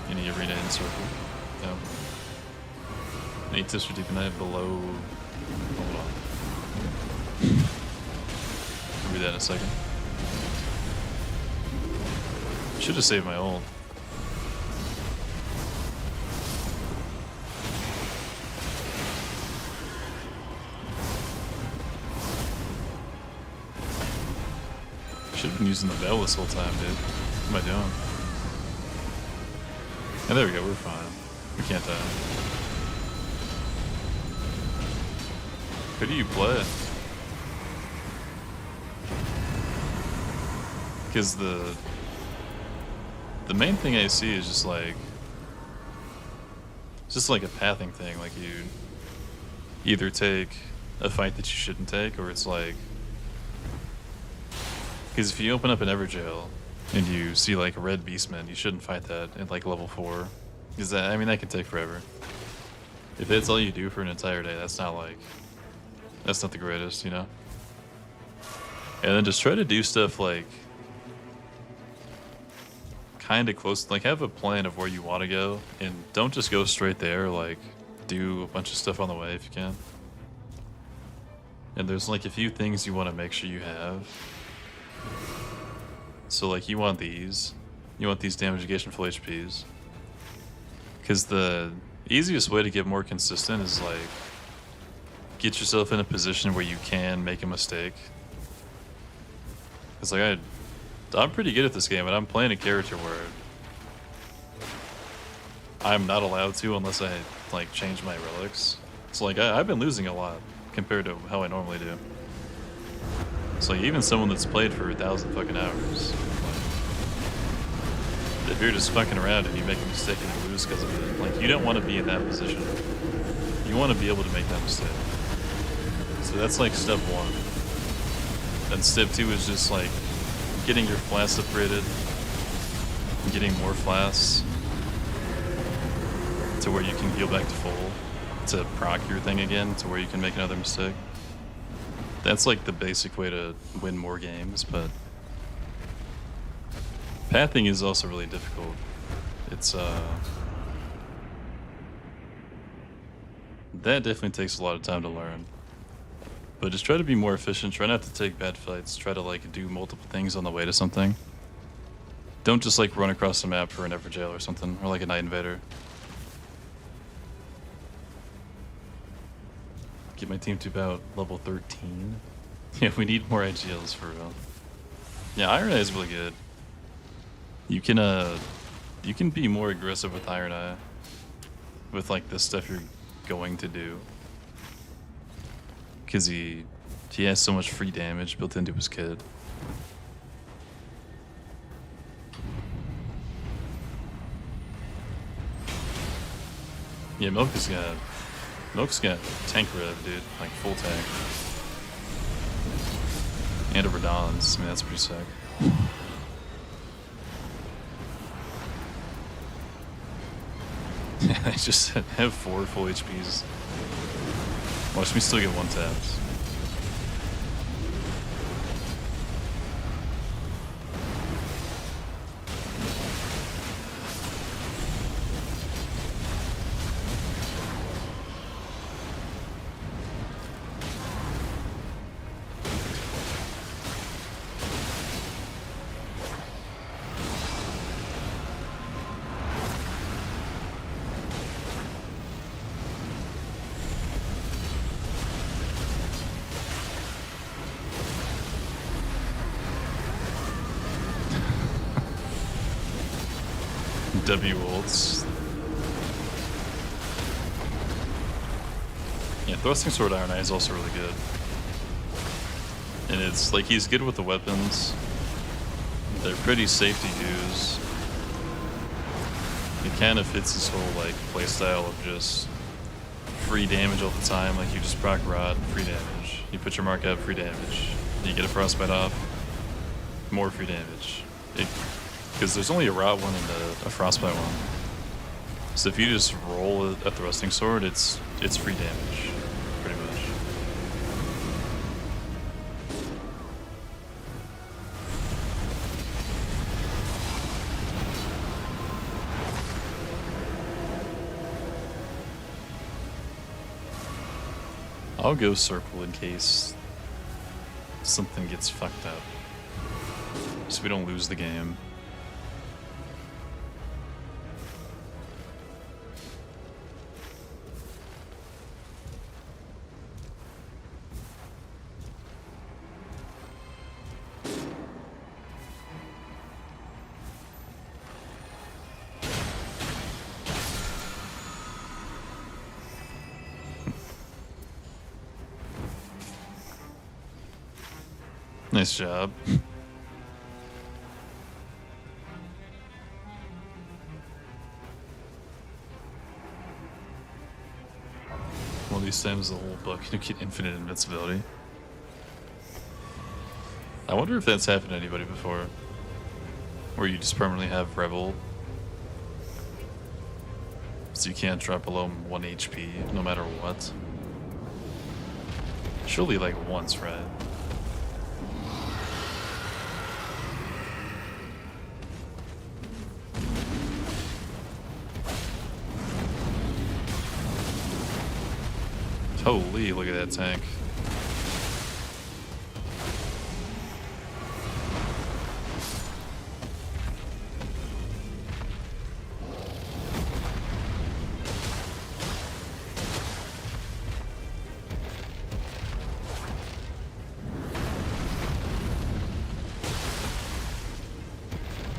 any arena in circle. No. Any tips for deep and I have below. Hold on. I'll read that in a second. Should have saved my ult. Should have been using the bell this whole time, dude. What am I doing? And there we go, we're fine. We can't die. Who do you play? Because the main thing I see is just like a pathing thing. Like you either take a fight that you shouldn't take, or it's like, because if you open up an Everjail and you see like a red beastman, you shouldn't fight that at like level 4. Because that, I mean, that can take forever. If that's all you do for an entire day, that's not the greatest, you know? And then just try to do stuff like kind of close, like have a plan of where you want to go, and don't just go straight there, like do a bunch of stuff on the way if you can. And there's like a few things you want to make sure you have. So like you want these damage negation full HPs. Because the easiest way to get more consistent is like get yourself in a position where you can make a mistake. It's like I'm pretty good at this game, and I'm playing a character where I'm not allowed to unless I like change my relics. So like I've been losing a lot compared to how I normally do. So like, even someone that's played for 1,000 fucking hours, like, if you're just fucking around and you make a mistake and you lose because of it, like you don't want to be in that position. You want to be able to make that mistake. So that's like step 1. Then step 2 is just like getting your flasks separated, getting more flasks to where you can heal back to full, to proc your thing again, to where you can make another mistake. That's like the basic way to win more games, but pathing is also really difficult. It's that definitely takes a lot of time to learn. But just try to be more efficient, try not to take bad fights, try to like do multiple things on the way to something. Don't just like run across the map for an Everjail or something, or like a Night Invader. Get my team to about level 13. Yeah, we need more IGLs for real. Yeah, Iron Eye is really good. You can be more aggressive with Iron Eye with like the stuff you're going to do. Because he has so much free damage built into his kit. Yeah, Milk's got tank rev, dude. Like full tank. And over Dons. I mean, that's pretty sick. I just have 4 full HPs. Watch me still get 1 taps. W ults. Yeah, Thrusting Sword Iron Eye is also really good. And it's like he's good with the weapons. They're pretty safe to use. It kind of fits his whole like playstyle of just free damage all the time. Like you just proc rot, free damage. You put your mark up, free damage. You get a frostbite off, more free damage. Because there's only a rot one and a frostbite one. So if you just roll a thrusting sword, it's free damage, pretty much. I'll go circle in case something gets fucked up, so we don't lose the game. Nice job. One of these times the whole book, you get infinite invincibility. I wonder if that's happened to anybody before. Where you just permanently have Revel. So you can't drop below 1 HP no matter what. Surely like once, right? Holy, look at that tank.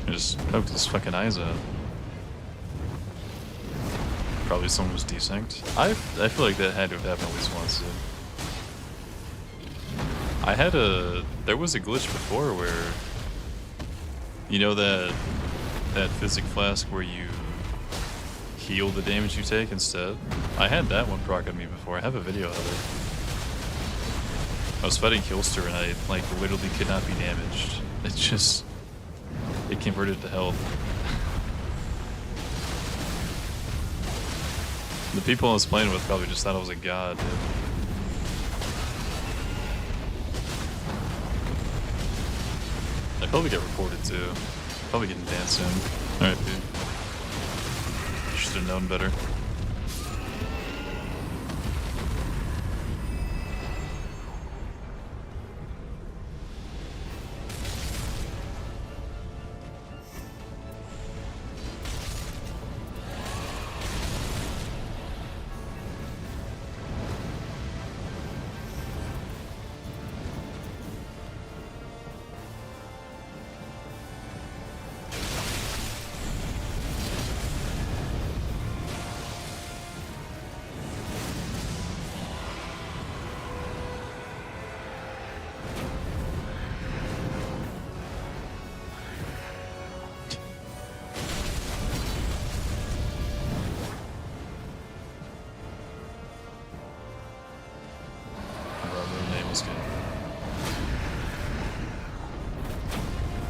I just poked his fucking eyes out. Probably someone was desynced. I feel like that had to have happened at least once. There was a glitch before where, you know that physic flask where you heal the damage you take instead? I had that one proc on me before. I have a video of it. I was fighting Killster and I like literally could not be damaged. It converted to health. The people I was playing with probably just thought I was a god, dude. I probably get reported too. Probably getting banned soon. Alright, dude. Should have known better.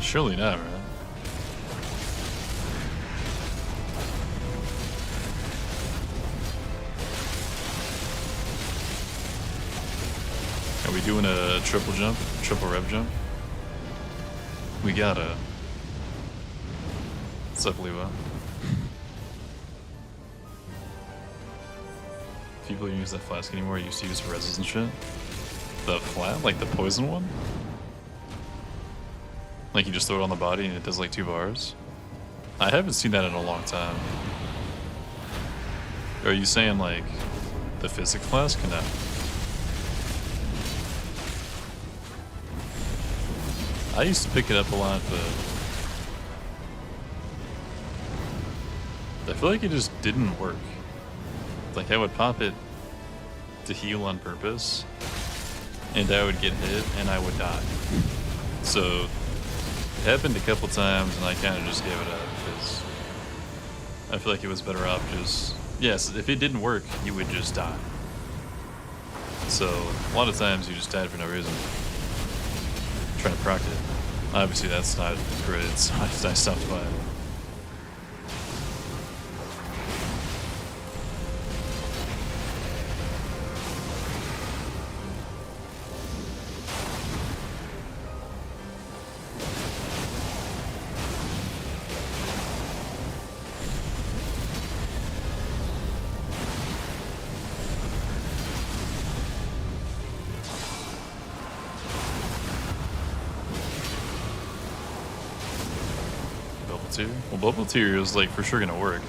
Surely not, right? Are we doing a triple jump? Triple rev jump? We gotta. What's up, Lewa? People use that flask anymore. I used to use for reses and shit. The flat? Like the poison one? Like you just throw it on the body and it does like 2 bars? I haven't seen that in a long time. Are you saying like the physic flask? No. I used to pick it up a lot, but I feel like it just didn't work. Like I would pop it to heal on purpose, and I would get hit and I would die. So it happened a couple times and I kind of just gave it up because I feel like it was better off just, yes, if it didn't work, you would just die. So a lot of times you just died for no reason. Trying to proc it. Obviously that's not great, so I stopped by it. Well, bubble tier is like for sure gonna work.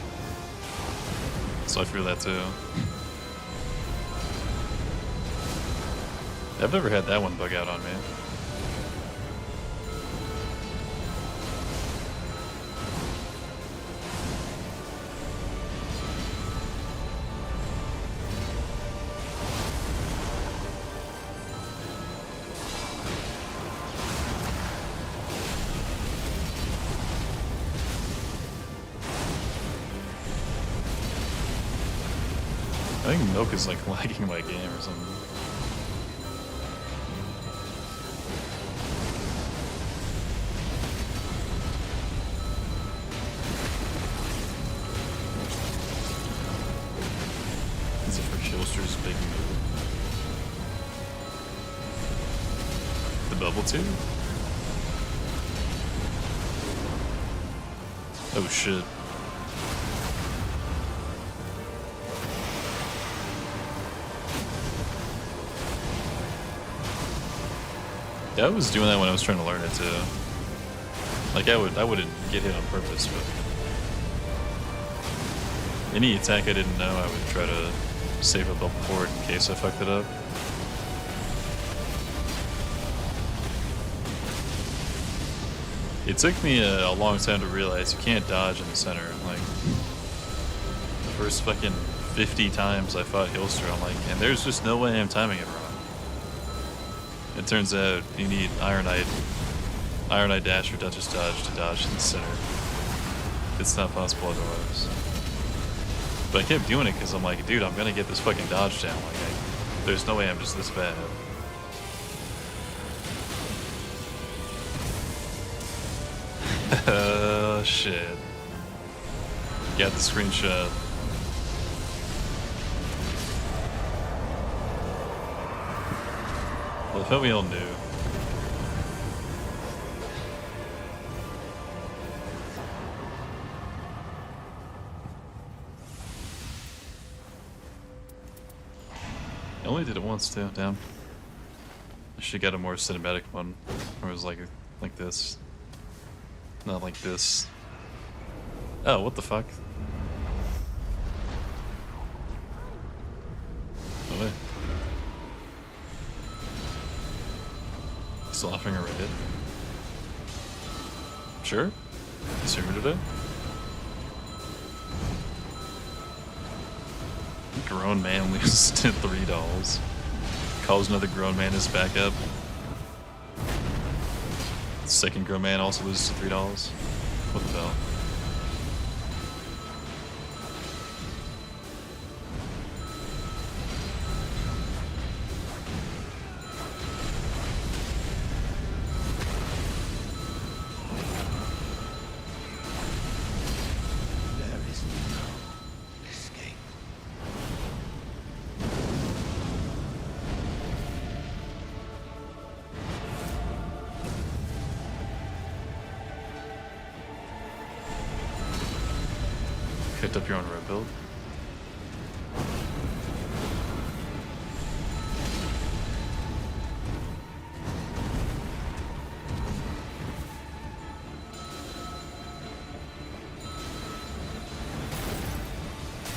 So I feel that too. I've never had that one bug out on me. I think milk is like lagging my game or something. Is it for Killster's big move? The bubble too? Oh shit. Yeah, I was doing that when I was trying to learn it too. Like I wouldn't get hit on purpose, but any attack I didn't know, I would try to save a bubble forward in case I fucked it up. It took me a long time to realize you can't dodge in the center. Like the first fucking 50 times I fought Heelster, I'm like, and there's just no way I'm timing it wrong. It turns out you need Iron Eye dash or Duchess dodge to dodge in the center. It's not possible otherwise. But I kept doing it because I'm like, dude, I'm gonna get this fucking dodge down. Like, there's no way I'm just this bad. Shit. Got the screenshot. Well, if we all knew. I only did it once too, damn. I should get a more cinematic one, where it was like this. Not like this. Oh, what the fuck? No way. Still offering a raid? Sure. Consumer today? Grown man loses to $3. Calls another grown man his backup. Second grown man also loses to $3. What the hell? picked up your own red build?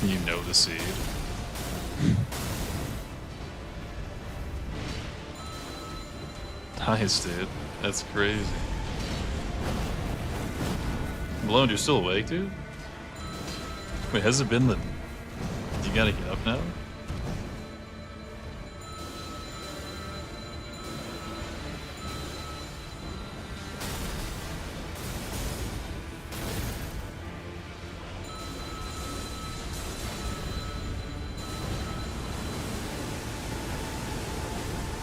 You know the seed. Nice, dude. That's crazy. Malone, you're still awake, dude? Wait, has it been the... You gotta get up now?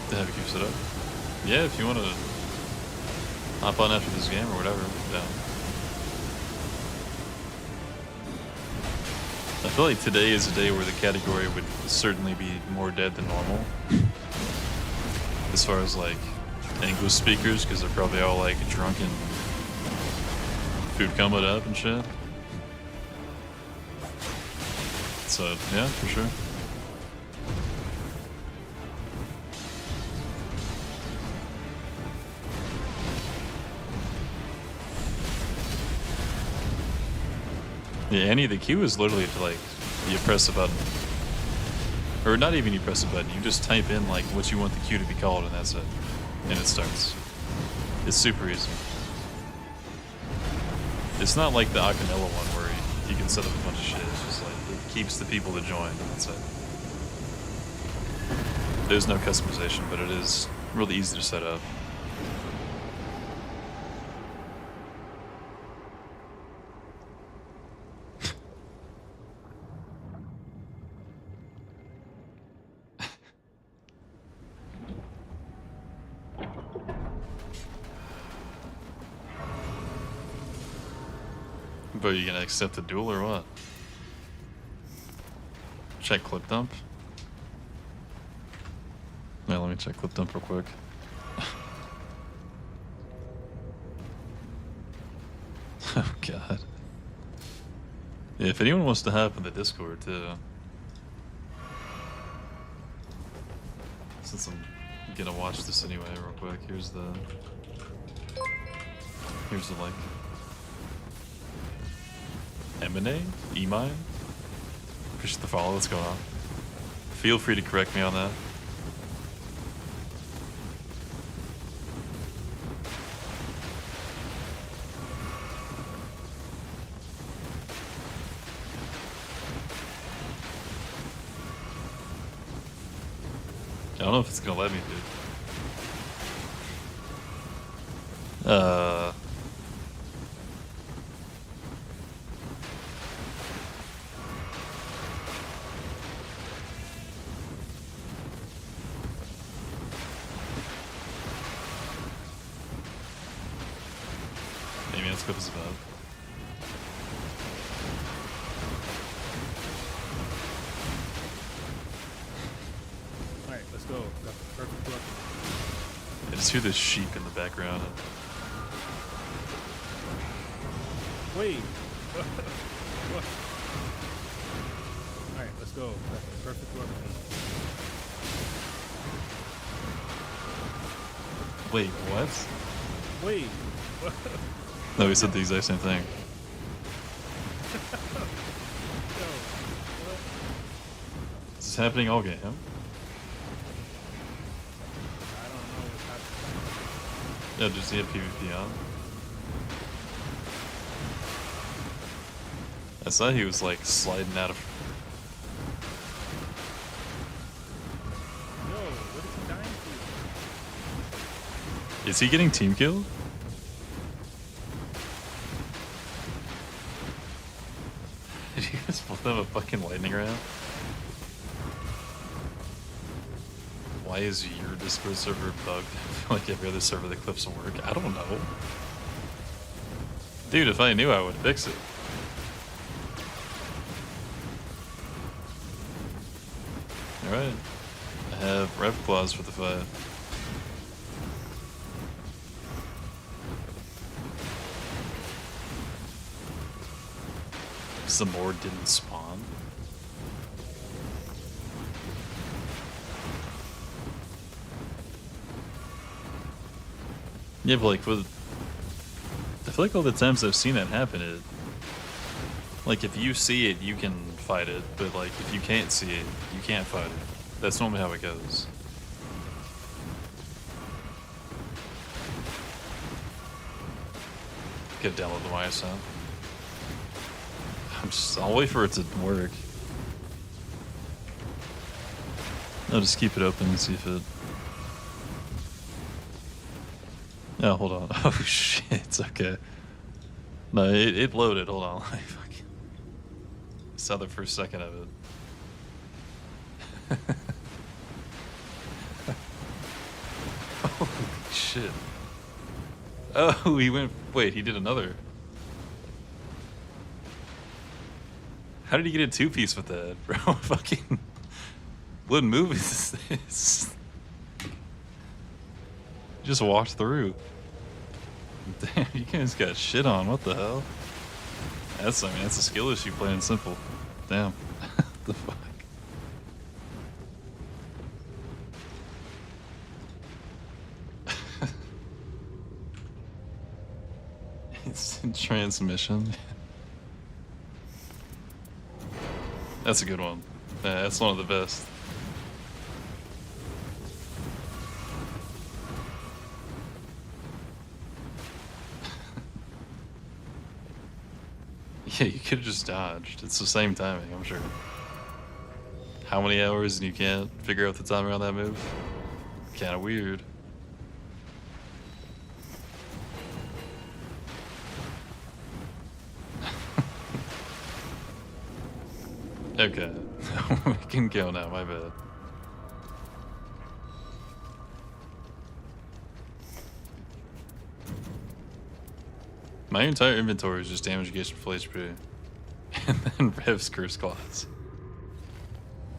To have it keep it up? Yeah, if you want to hop on after this game or whatever, down. I feel like today is a day where the category would certainly be more dead than normal. As far as like English speakers, because they're probably all like drunk and food coming up and shit. So yeah, for sure. Yeah, any of the queue is literally to like, you press a button. Or not even you press a button, you just type in like what you want the queue to be called and that's it. And it starts. It's super easy. It's not like the Acanella one where you can set up a bunch of shit. It's just like, it keeps the people to join and that's it. There's no customization, but it is really easy to set up. But are you gonna accept the duel or what? Check clip dump. Yeah, let me check clip dump real quick. Oh god. Yeah, if anyone wants to hop in the Discord too. Since I'm gonna watch this anyway real quick, here's the link. M&A? E-Mine? Appreciate the follow, what's going on? Feel free to correct me on that. I don't know if it's gonna let me, dude. Maybe that's what it's about. Alright, let's go. Got the perfect weapon. I just hear this sheep in the background. Wait! What? Alright, let's go. Got the perfect weapon. Wait, what? Wait! What? No, he said the exact same thing. Yo, what? Is this happening all game? I don't know what's happening. Yeah, just he had PvP on. I saw he was like sliding out of. Yo, what is he dying to? Is he getting team killed? Did you guys both have a fucking lightning round? Why is your Discord server bugged? I feel like every other server that clips will work. I don't know. Dude, if I knew, I would fix it. Alright. I have rev claws for the fight. Because the Mord didn't spawn. Yeah, but like with, I feel like all the times I've seen that happen, it, like if you see it, you can fight it, but like if you can't see it, you can't fight it. That's normally how it goes. Get download the YSL. I'll wait for it to work. I'll just keep it open and see if it. Oh, hold on. Oh shit, it's okay. No, it loaded. Hold on. I fucking saw the first second of it. Holy shit. Oh, he went. Wait, he did another. How did he get a two-piece with that, bro? Fucking. What move is this? Just walked through. Damn, you guys got shit on. What the hell? That's, I mean, that's a skill issue, plain and simple. Damn. The fuck? It's in transmission. That's a good one. Yeah, that's one of the best. Yeah, you could have just dodged. It's the same timing, I'm sure. How many hours and you can't figure out the timing on that move? Kinda weird. Okay. We can go now, my bad. My entire inventory is just damage against full HP. And then Rev's Curse Claws.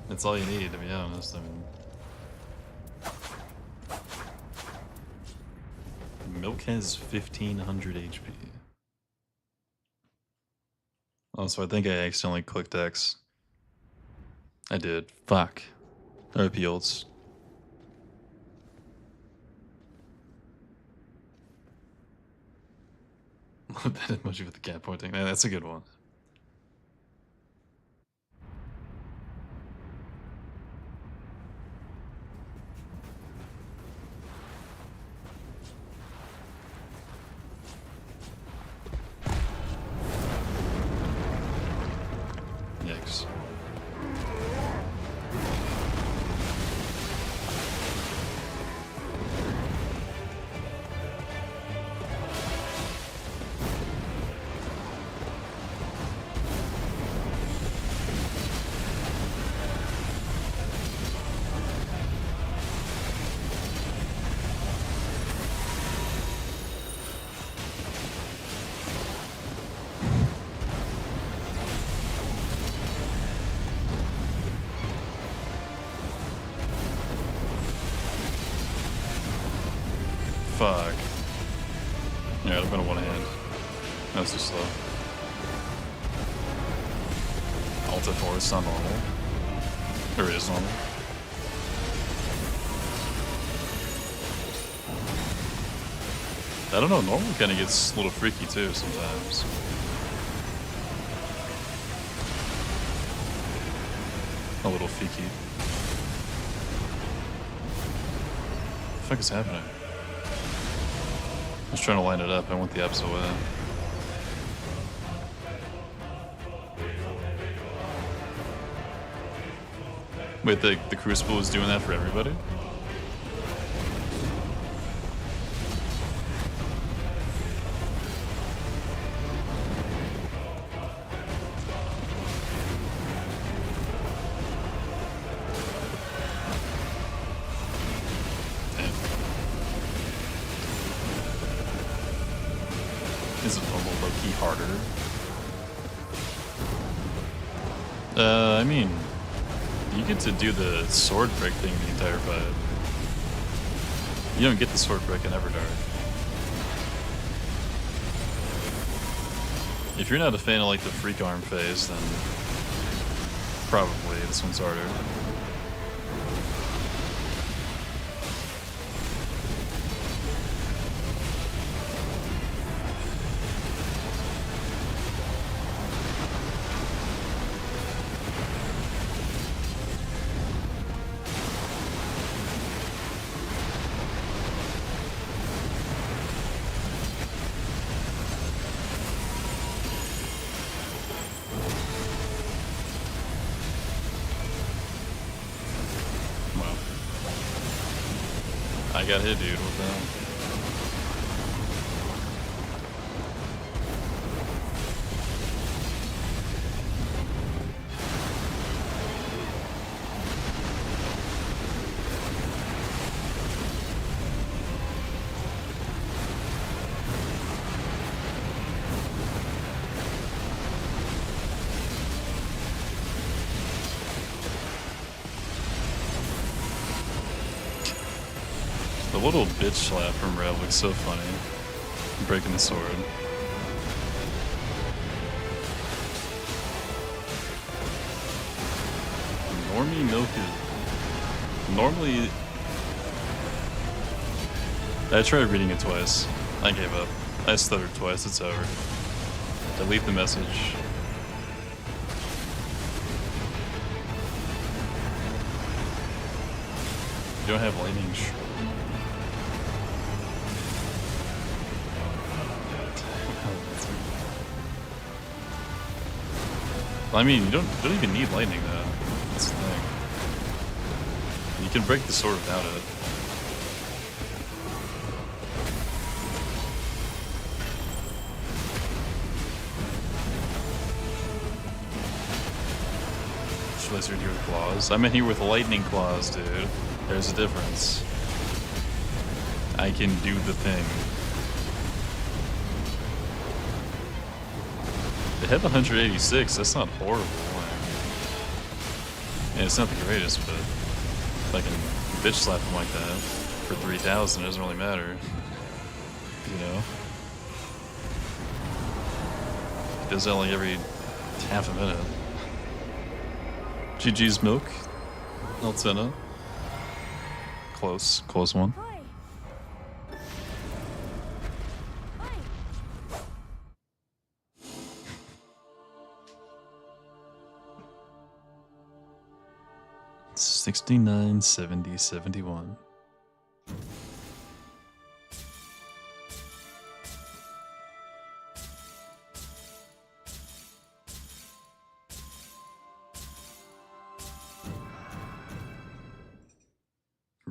That's all you need, to be honest. I mean, Milk has 1500 HP. Oh, so I think I accidentally clicked X. I did. Fuck. RP ults. Love that emoji with the cat pointing. Yeah, that's a good one. Yikes. Fuck. Yeah, it'd have been a one hand. That's too slow. Alta 4 is not normal. Or it is normal. I don't know, normal kind of gets a little freaky too sometimes. A little freaky. What the fuck is happening? I was trying to line it up. I went the opposite way. Wait, the Crucible is doing that for everybody? Is it normal low-key harder? I mean, you get to do the sword break thing the entire fight. You don't get the sword break in Everdark. If you're not a fan of like the freak arm phase, then probably this one's harder. I got hit, dude. What the hell? The little bitch slap from Relic's so funny. Breaking the sword. Normie milk is... Normally... I tried reading it twice. I gave up. I stuttered twice, it's over. Delete the message. You don't have lightning I mean, you don't even need lightning though. That's the thing. You can break the sword without it. Lizard here with claws. I'm in here with lightning claws, dude. There's a difference. I can do the thing. They have 186, that's not horrible. And it's not the greatest, but if I can bitch slap him like that for 3,000, it doesn't really matter. You know? It does that like every half a minute. GG's milk. Altena. Close one. Hi. Hi. 69, 70, 71.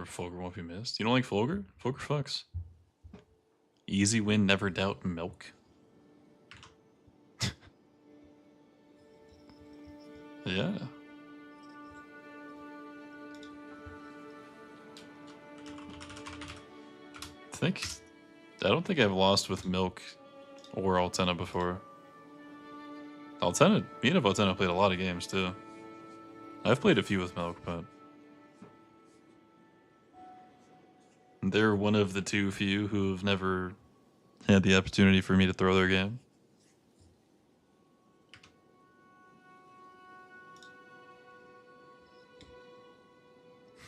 Fulgur won't be missed. You don't like Fulgur? Fulgur fucks. Easy win, never doubt, milk. Yeah. I don't think I've lost with milk or Altena before. Me and Altena played a lot of games too. I've played a few with milk, but they're one of the too few who have never had the opportunity for me to throw their game.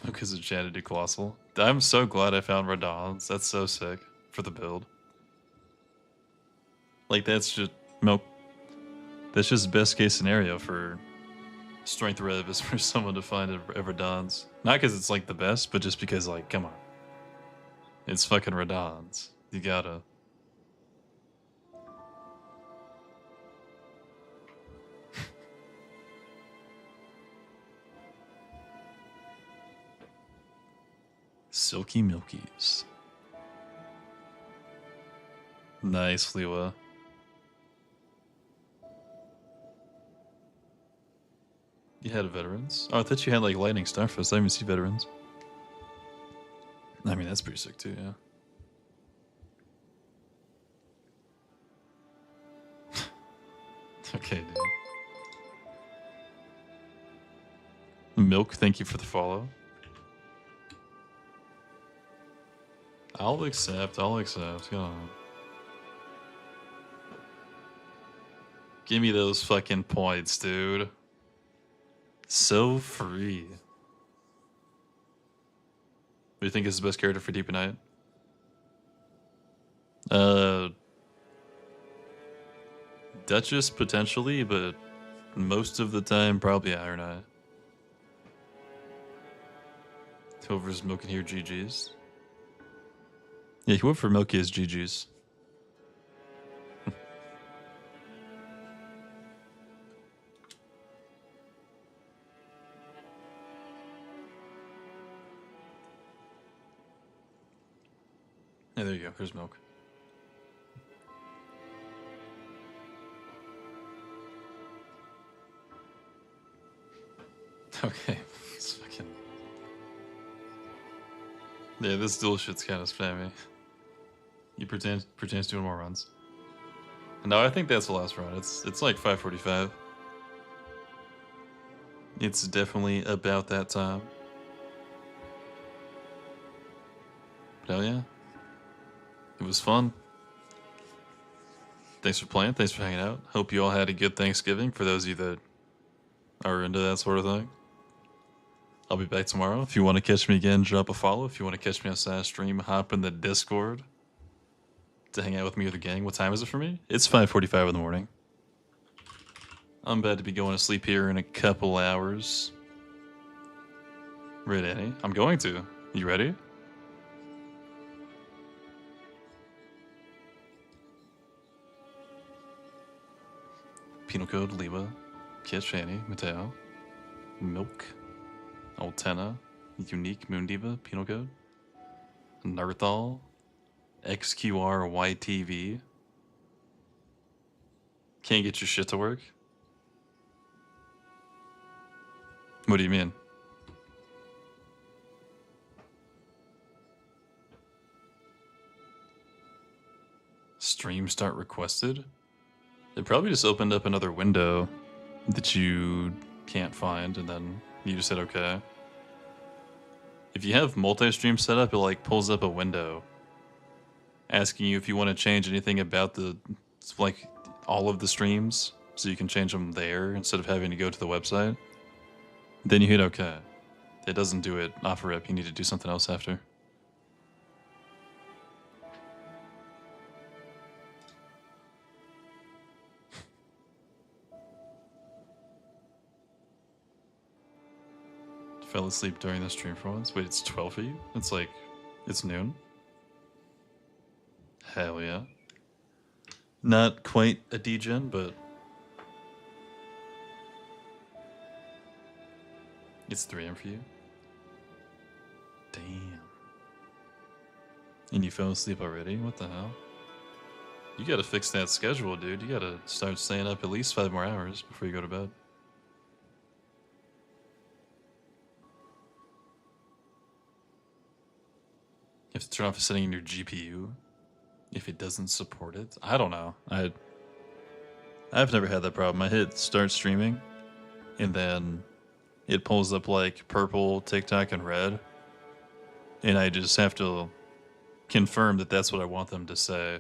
Because of chatted to Colossal. I'm so glad I found Radons. That's so sick for the build. Like that's just milk. That's just best case scenario for strength rev is for someone to find a Radons. Not because it's like the best, but just because like, come on. It's fucking Radons. You gotta. Silky Milkies. Nice, Liwa. You had veterans? Oh, I thought you had like Lightning Starfist. I didn't even see veterans. I mean, that's pretty sick too, yeah. Okay, dude. Milk, thank you for the follow. I'll accept, go on. Give me those fucking points, dude. So free. What do you think is the best character for Deep Night? Duchess potentially, but most of the time probably Iron Eye. Whoever's milking here, GG's. Yeah, whoever milky is GG's. Yeah, there you go. Here's milk. Okay, it's fucking. Yeah, this duel shit's kind of spammy. He pretends doing more runs. No, I think that's the last run. It's like 5:45. It's definitely about that time. But hell yeah, it was fun. Thanks for playing. Thanks for hanging out. Hope you all had a good Thanksgiving. For those of you that are into that sort of thing. I'll be back tomorrow. If you want to catch me again, drop a follow. If you want to catch me on stream, hop in the Discord to hang out with me or the gang. What time is it for me? It's 5:45 in the morning. I'm about to be going to sleep here in a couple hours. Right, Annie? I'm going to. You ready? Penal Code, Liba, Kish, Annie, Mateo, Milk, Altena, Unique, Moondiva, Penal Code, Narthal, XQRYTV. Can't get your shit to work? What do you mean? Stream start requested? It probably just opened up another window that you can't find, and then you just hit okay. If you have multi-stream set up, it like pulls up a window asking you if you want to change anything about the, like, all of the streams, so you can change them there instead of having to go to the website. Then you hit okay. It doesn't do it off rip. You need to do something else after. Fell asleep during the stream for once. Wait, it's 12 for you? It's like, it's noon? Hell yeah. Not quite a degen, but it's 3 AM for you? Damn. And you fell asleep already? What the hell? You gotta fix that schedule, dude. You gotta start staying up at least 5 more hours before you go to bed. You have to turn off a setting in your GPU if it doesn't support it. I don't know. I've never had that problem. I hit start streaming, and then it pulls up like purple, TikTok, and red, and I just have to confirm that that's what I want them to say.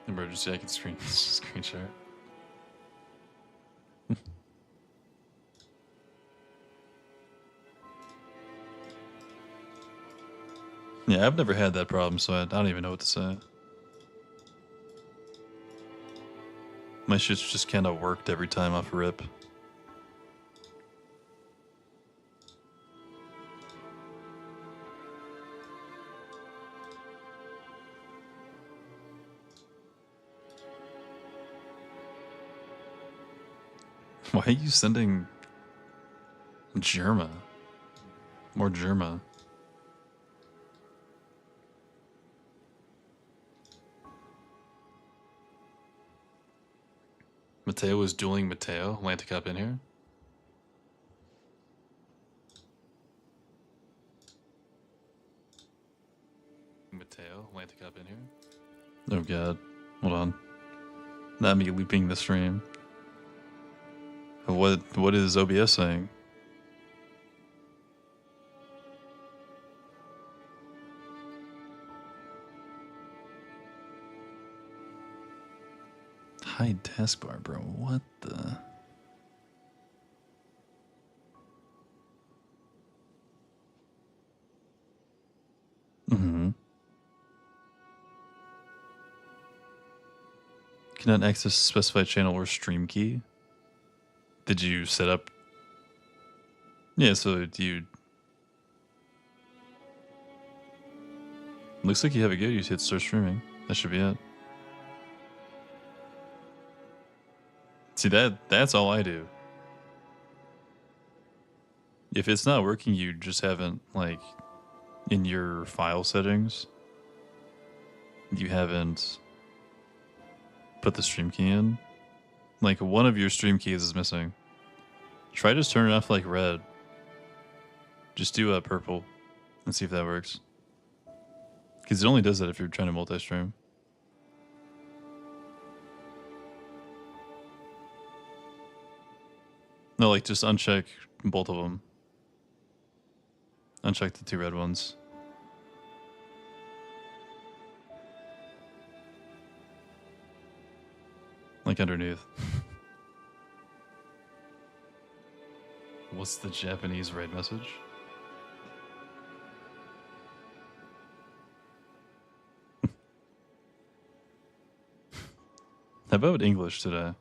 Emergency, I can screen share. Yeah, I've never had that problem, so I don't even know what to say. My shit's just kind of worked every time off a rip. Why are you sending Germa? More Germa. Mateo is dueling Mateo. Atlantic up in here. Mateo, Atlantic up in here. Oh god. Hold on. Not me looping the stream. What is OBS saying? Hide taskbar, bro. What the? Mm-hmm. Cannot access specified channel or stream key. Did you set up? Yeah, so do you... Looks like you have it good. You hit start streaming. That should be it. See, that's all I do. If it's not working, you just haven't, like, in your file settings, you haven't put the stream key in. Like, one of your stream keys is missing. Try just turning it off like red. Just do a purple and see if that works. Because it only does that if you're trying to multi-stream. No, like, just uncheck both of them. Uncheck the two red ones. Like underneath. What's the Japanese raid message? How about English today?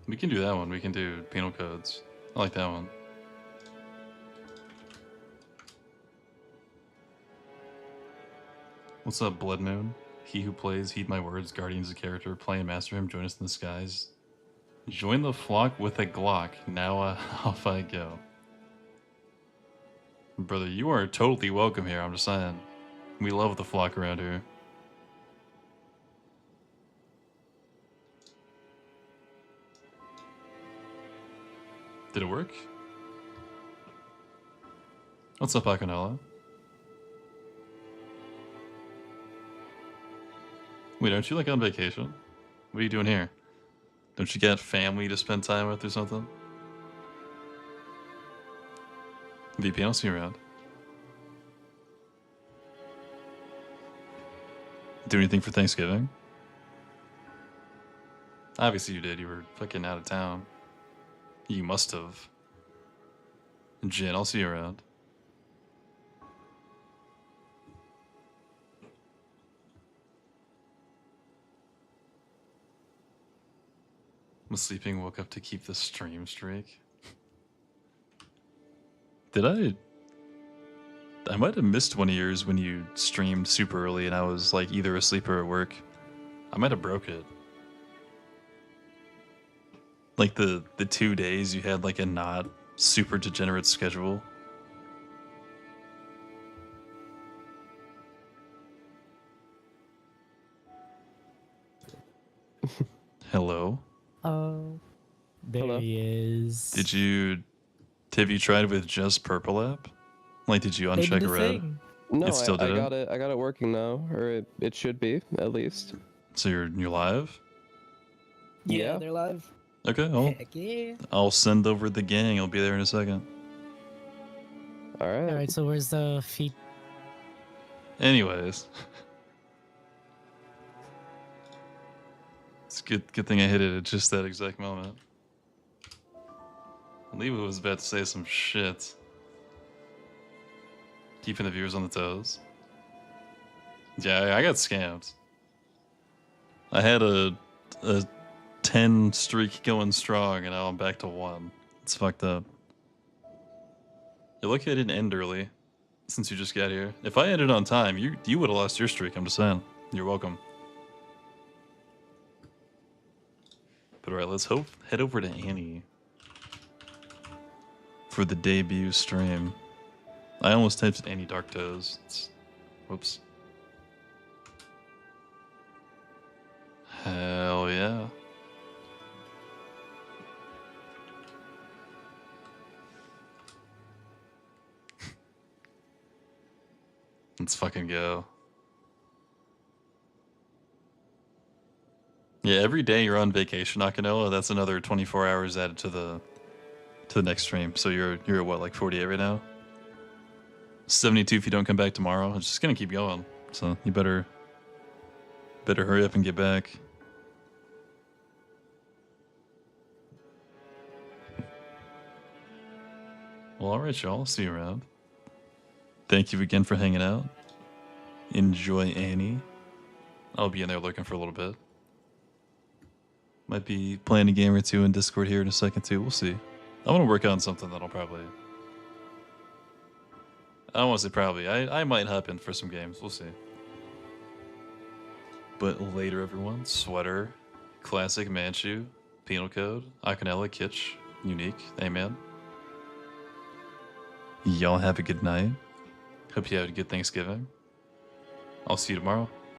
We can do that one. We can do penal codes. I like that one. What's up, Blood Moon? He who plays, heed my words, guardians of character, play and master him, join us in the skies. Join the flock with a Glock, now off I go. Brother, you are totally welcome here, I'm just saying. We love the flock around here. Did it work? What's up, Acanella? Wait, aren't you like on vacation? What are you doing here? Don't you got family to spend time with or something? VP, I'll see you around. Do anything for Thanksgiving? Obviously you did, you were fucking out of town. You must have. Jen, I'll see you around. Was sleeping, woke up to keep the stream streak. Did I might have missed one of yours when you streamed super early and I was like either asleep or at work. I might have broke it. Like the 2 days you had like a not super degenerate schedule. Hello? Oh, there Hello? he is. Have you tried with just purple app? Like, did you They did uncheck the red? thing. No, It still I did it? got it. I got it working now, or it should be at least. So you're live? Yeah, Yeah. they're live. Okay, Heck yeah. I'll send over the gang. I'll be there in a second. All right. All right, so where's the feet? Anyways. It's good thing I hit it at just that exact moment. Leva was about to say some shit. Keeping the viewers on the toes. Yeah, I got scammed. I had a 10 streak going strong and now I'm back to 1. It's fucked up. You're lucky I didn't end early since you just got here. If I ended on time, you would have lost your streak, I'm just saying. You're welcome. But alright, let's head over to Annie for the debut stream. I almost typed Annie Dark Toes. Whoops. Hell yeah. Let's fucking go. Yeah, every day you're on vacation, Akanoa, that's another 24 hours added to the next stream. So you're at what, like 48 right now? 72 if you don't come back tomorrow. It's just gonna keep going. So you better hurry up and get back. Well, alright, y'all. See you around. Thank you again for hanging out. Enjoy Annie. I'll be in there lurking for a little bit. Might be playing a game or two in Discord here in a second too. We'll see. I want to work on something that'll probably... I don't want to say probably. I might hop in for some games. We'll see. But later, everyone. Sweater, Classic Manchu, Penal Code, Akanella, Kitsch, Unique, Amen. Y'all have a good night. Hope you have a good Thanksgiving. I'll see you tomorrow.